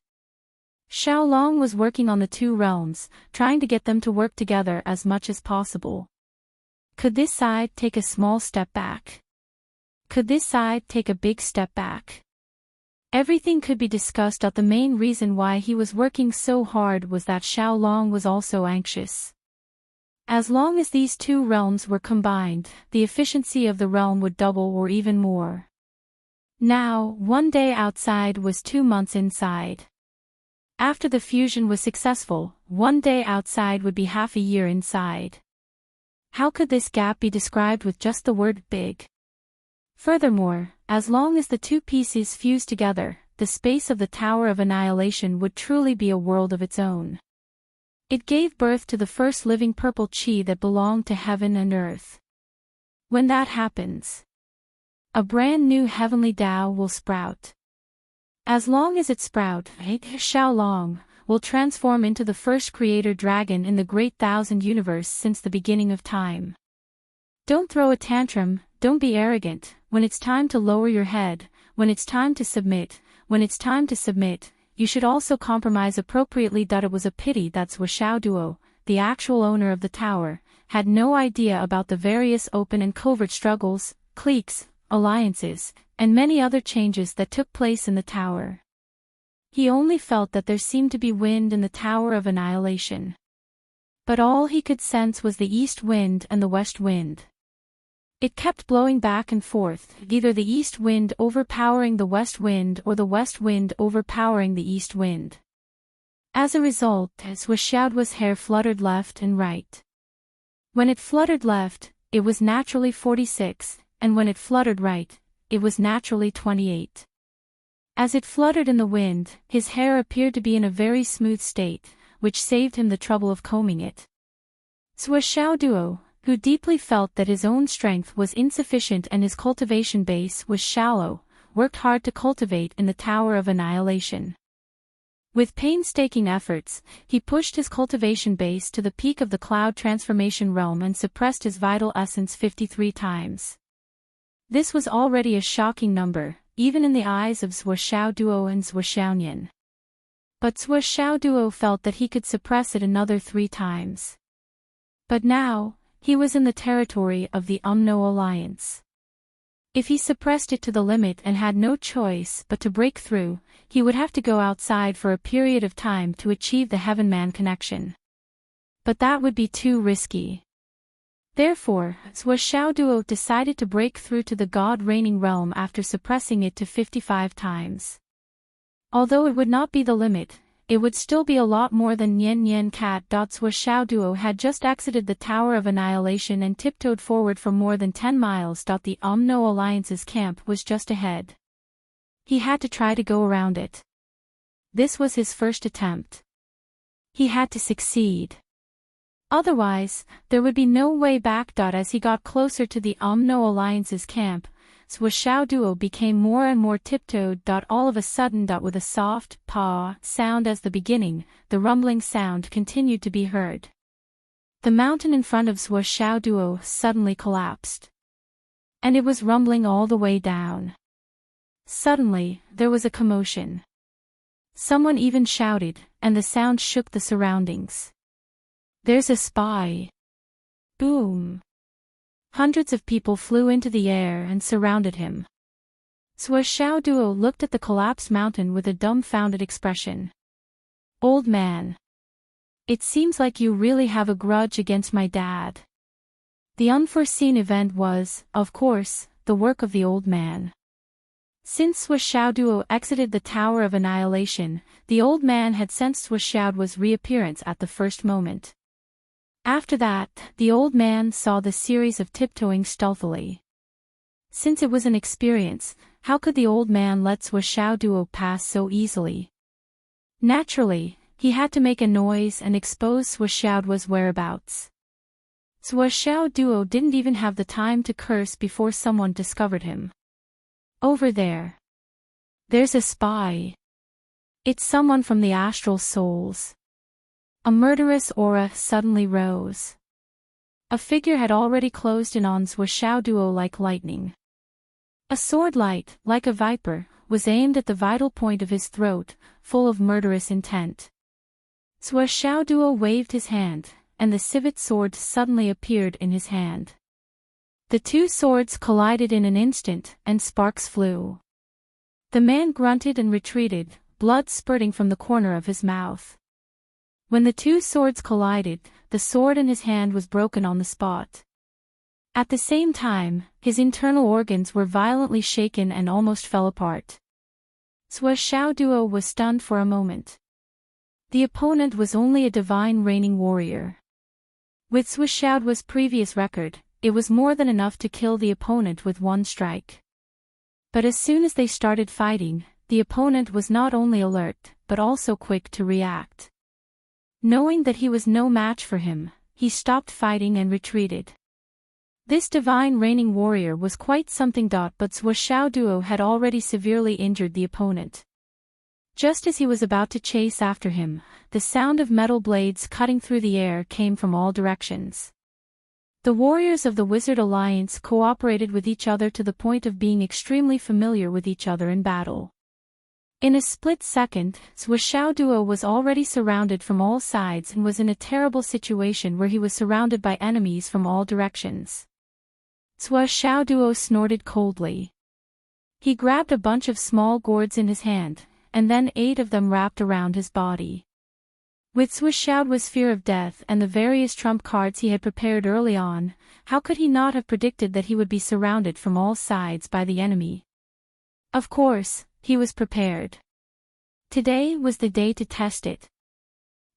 Xiaolong was working on the two realms, trying to get them to work together as much as possible. Could this side take a small step back? Could this side take a big step back? Everything could be discussed. The main reason why he was working so hard was that Xiaolong was also anxious. As long as these two realms were combined, the efficiency of the realm would double or even more. Now, one day outside was 2 months inside. After the fusion was successful, one day outside would be half a year inside. How could this gap be described with just the word big? Furthermore, as long as the two pieces fused together, the space of the Tower of Annihilation would truly be a world of its own. It gave birth to the first living purple chi that belonged to heaven and earth. When that happens, a brand new heavenly Tao will sprout. As long as it sprouts, Xiaolong will transform into the first creator dragon in the Great Thousand Universe since the beginning of time. Don't throw a tantrum, don't be arrogant. When it's time to lower your head, when it's time to submit, you should also compromise appropriately. It was a pity that Zhou Xiaoduo, the actual owner of the tower, had no idea about the various open and covert struggles, cliques, alliances, and many other changes that took place in the tower. He only felt that there seemed to be wind in the Tower of Annihilation. But all he could sense was the east wind and the west wind. It kept blowing back and forth, either the east wind overpowering the west wind or the west wind overpowering the east wind. As a result, Zhou Xiaoduo's hair fluttered left and right. When it fluttered left, it was naturally 46, and when it fluttered right, it was naturally 28. As it fluttered in the wind, his hair appeared to be in a very smooth state, which saved him the trouble of combing it. Zhou Xiaoduo, who deeply felt that his own strength was insufficient and his cultivation base was shallow, worked hard to cultivate in the Tower of Annihilation. With painstaking efforts, he pushed his cultivation base to the peak of the cloud transformation realm and suppressed his vital essence 53 times. This was already a shocking number, even in the eyes of Zhuo Xiaoduo and Zhuo Xiaonian. But Zhuo Xiaoduo felt that he could suppress it another 3 times. But now, he was in the territory of the Umno Alliance. If he suppressed it to the limit and had no choice but to break through, he would have to go outside for a period of time to achieve the Heaven-Man connection. But that would be too risky. Therefore, Zhuo Xiaoduo decided to break through to the God-reigning realm after suppressing it to 55 times. Although it would not be the limit, it would still be a lot more than Nian Nian Cat. Zhuo Xiaoduo had just exited the Tower of Annihilation and tiptoed forward for more than 10 miles. The Umno Alliance's camp was just ahead. He had to try to go around it. This was his first attempt. He had to succeed. Otherwise, there would be no way back. As he got closer to the Umno Alliance's camp, Zhuo Xiaoduo became more and more tiptoed. All of a sudden, with a soft paw sound as the beginning, the rumbling sound continued to be heard. The mountain in front of Zhuo Xiaoduo suddenly collapsed. And it was rumbling all the way down. Suddenly, there was a commotion. Someone even shouted, and the sound shook the surroundings. "There's a spy!" Boom! Hundreds of people flew into the air and surrounded him. Zhuo Xiaoduo looked at the collapsed mountain with a dumbfounded expression. "Old man. It seems like you really have a grudge against my dad." The unforeseen event was, of course, the work of the old man. Since Zhuo Xiaoduo exited the Tower of Annihilation, the old man had sensed Zhuo Xiaoduo's reappearance at the first moment. After that, the old man saw the series of tiptoeing stealthily. Since it was an experience, how could the old man let Zhuo Xiaoduo pass so easily? Naturally, he had to make a noise and expose Zhuo Xiaoduo's whereabouts. Zhuo Xiaoduo didn't even have the time to curse before someone discovered him. "Over there. There's a spy. It's someone from the astral souls." A murderous aura suddenly rose. A figure had already closed in on Zhuo Xiaoduo like lightning. A sword light, like a viper, was aimed at the vital point of his throat, full of murderous intent. Zhuo Xiaoduo waved his hand, and the civet sword suddenly appeared in his hand. The two swords collided in an instant, and sparks flew. The man grunted and retreated, blood spurting from the corner of his mouth. When the two swords collided, the sword in his hand was broken on the spot. At the same time, his internal organs were violently shaken and almost fell apart. Zhuo Xiaoduo was stunned for a moment. The opponent was only a divine reigning warrior. With Zhuo Xiaoduo's previous record, it was more than enough to kill the opponent with one strike. But as soon as they started fighting, the opponent was not only alert, but also quick to react. Knowing that he was no match for him, he stopped fighting and retreated. This divine reigning warrior was quite something. But Zhuo Xiaoduo had already severely injured the opponent. Just as he was about to chase after him, the sound of metal blades cutting through the air came from all directions. The warriors of the Wizard Alliance cooperated with each other to the point of being extremely familiar with each other in battle. In a split second, Zhuo Xiaoduo was already surrounded from all sides and was in a terrible situation where he was surrounded by enemies from all directions. Zhuo Xiaoduo snorted coldly. He grabbed a bunch of small gourds in his hand, and then 8 of them wrapped around his body. With Zhuo Xiaoduo's fear of death and the various trump cards he had prepared early on, how could he not have predicted that he would be surrounded from all sides by the enemy? Of course, he was prepared. Today was the day to test it.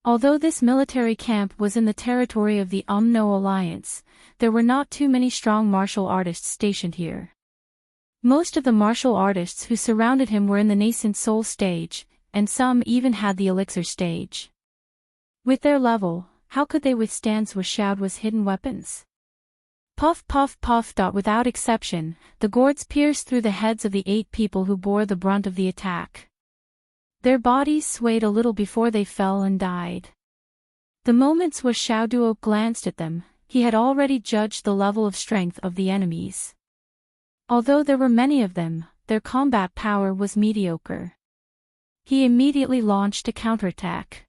Although this military camp was in the territory of the Umno Alliance, there were not too many strong martial artists stationed here. Most of the martial artists who surrounded him were in the nascent soul stage, and some even had the elixir stage. With their level, how could they withstand Zhuo Xiaoduo's hidden weapons? Puff puff puff. Without exception, the gourds pierced through the heads of the 8 people who bore the brunt of the attack. Their bodies swayed a little before they fell and died. The moment Zhuo Xiaoduo glanced at them, he had already judged the level of strength of the enemies. Although there were many of them, their combat power was mediocre. He immediately launched a counterattack.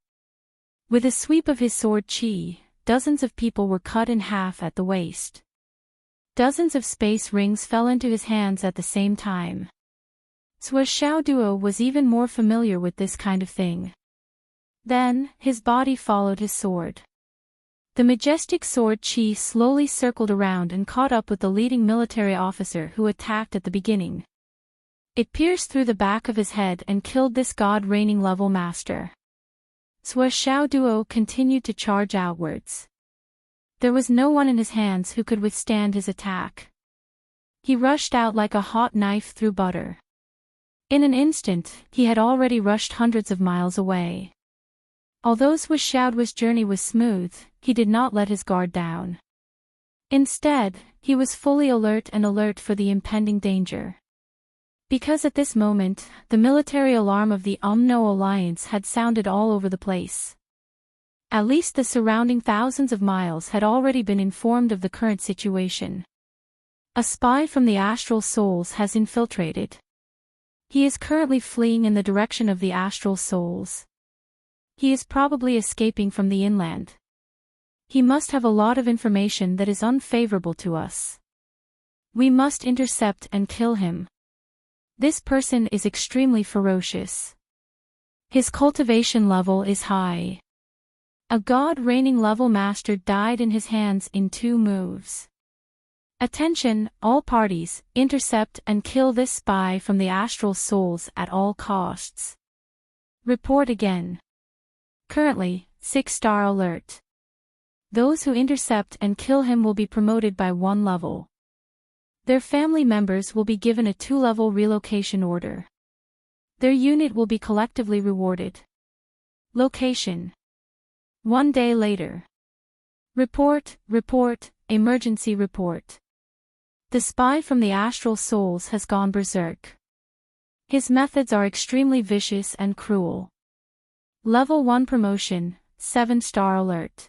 With a sweep of his sword chi, dozens of people were cut in half at the waist. Dozens of space rings fell into his hands at the same time. Xiao Duo was even more familiar with this kind of thing. Then, his body followed his sword. The majestic sword chi slowly circled around and caught up with the leading military officer who attacked at the beginning. It pierced through the back of his head and killed this god-reigning level master. Xiao Duo continued to charge outwards. There was no one in his hands who could withstand his attack. He rushed out like a hot knife through butter. In an instant, he had already rushed hundreds of miles away. Although Xiaoduo's journey was smooth, he did not let his guard down. Instead, he was fully alert for the impending danger. Because at this moment, the military alarm of the Umno Alliance had sounded all over the place. At least the surrounding thousands of miles had already been informed of the current situation. A spy from the astral souls has infiltrated. He is currently fleeing in the direction of the astral souls. He is probably escaping from the inland. He must have a lot of information that is unfavorable to us. We must intercept and kill him. This person is extremely ferocious. His cultivation level is high. A god-reigning level master died in his hands in 2 moves. Attention, all parties, intercept and kill this spy from the astral souls at all costs. Report again. Currently, 6-star alert. Those who intercept and kill him will be promoted by 1 level. Their family members will be given a 2-level relocation order. Their unit will be collectively rewarded. Location. 1 day later. Report, emergency report. The spy from the astral souls has gone berserk. His methods are extremely vicious and cruel. Level 1 promotion, 7-star alert.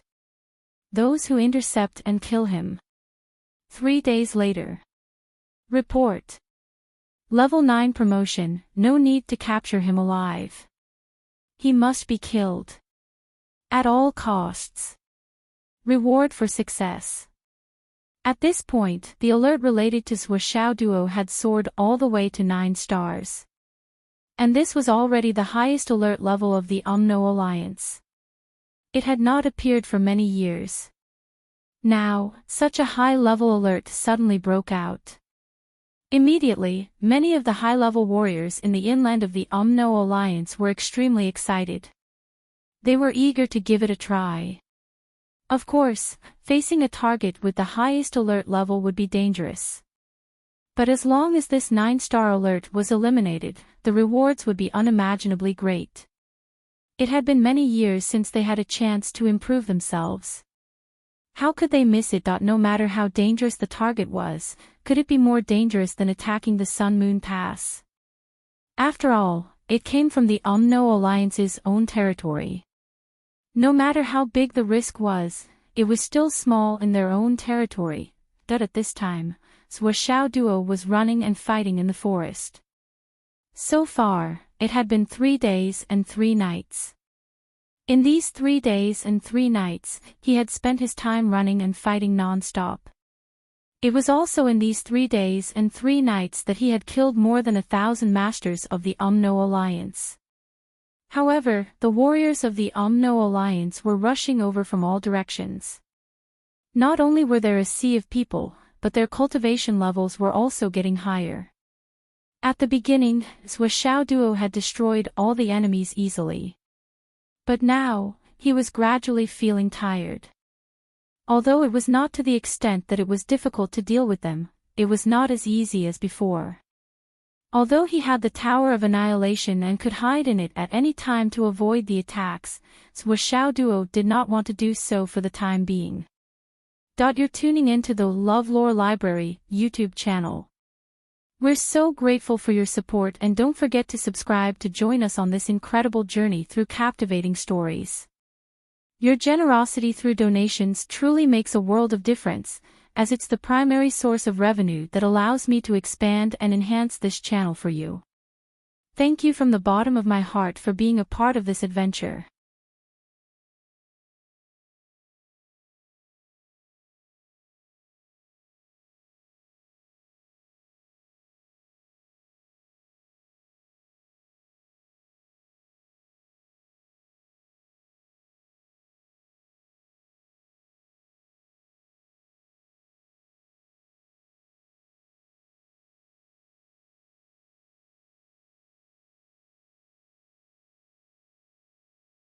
Those who intercept and kill him. 3 days later. Report. Level 9 promotion, no need to capture him alive. He must be killed. At all costs. Reward for success. At this point, the alert related to Xiao Duo had soared all the way to 9 stars. And this was already the highest alert level of the Umno Alliance. It had not appeared for many years. Now, such a high-level alert suddenly broke out. Immediately, many of the high-level warriors in the inland of the Umno Alliance were extremely excited. They were eager to give it a try. Of course, facing a target with the highest alert level would be dangerous. But as long as this 9-star alert was eliminated, the rewards would be unimaginably great. It had been many years since they had a chance to improve themselves. How could they miss it? No matter how dangerous the target was, could it be more dangerous than attacking the Sun-Moon Pass? After all, it came from the Umno Alliance's own territory. No matter how big the risk was, it was still small in their own territory. At this time, Xiao Duo was running and fighting in the forest. So far, it had been 3 days and 3 nights. In these 3 days and 3 nights, he had spent his time running and fighting non-stop. It was also in these 3 days and 3 nights that he had killed more than 1,000 masters of the Umno Alliance. However, the warriors of the Umno Alliance were rushing over from all directions. Not only were there a sea of people, but their cultivation levels were also getting higher. At the beginning, Xiao Duo had destroyed all the enemies easily. But now, he was gradually feeling tired. Although it was not to the extent that it was difficult to deal with them, it was not as easy as before. Although he had the Tower of Annihilation and could hide in it at any time to avoid the attacks, Xiao Duo did not want to do so for the time being. You're tuning into the LoveLore Library YouTube channel. We're so grateful for your support, and don't forget to subscribe to join us on this incredible journey through captivating stories. Your generosity through donations truly makes a world of difference, as it's the primary source of revenue that allows me to expand and enhance this channel for you. Thank you from the bottom of my heart for being a part of this adventure.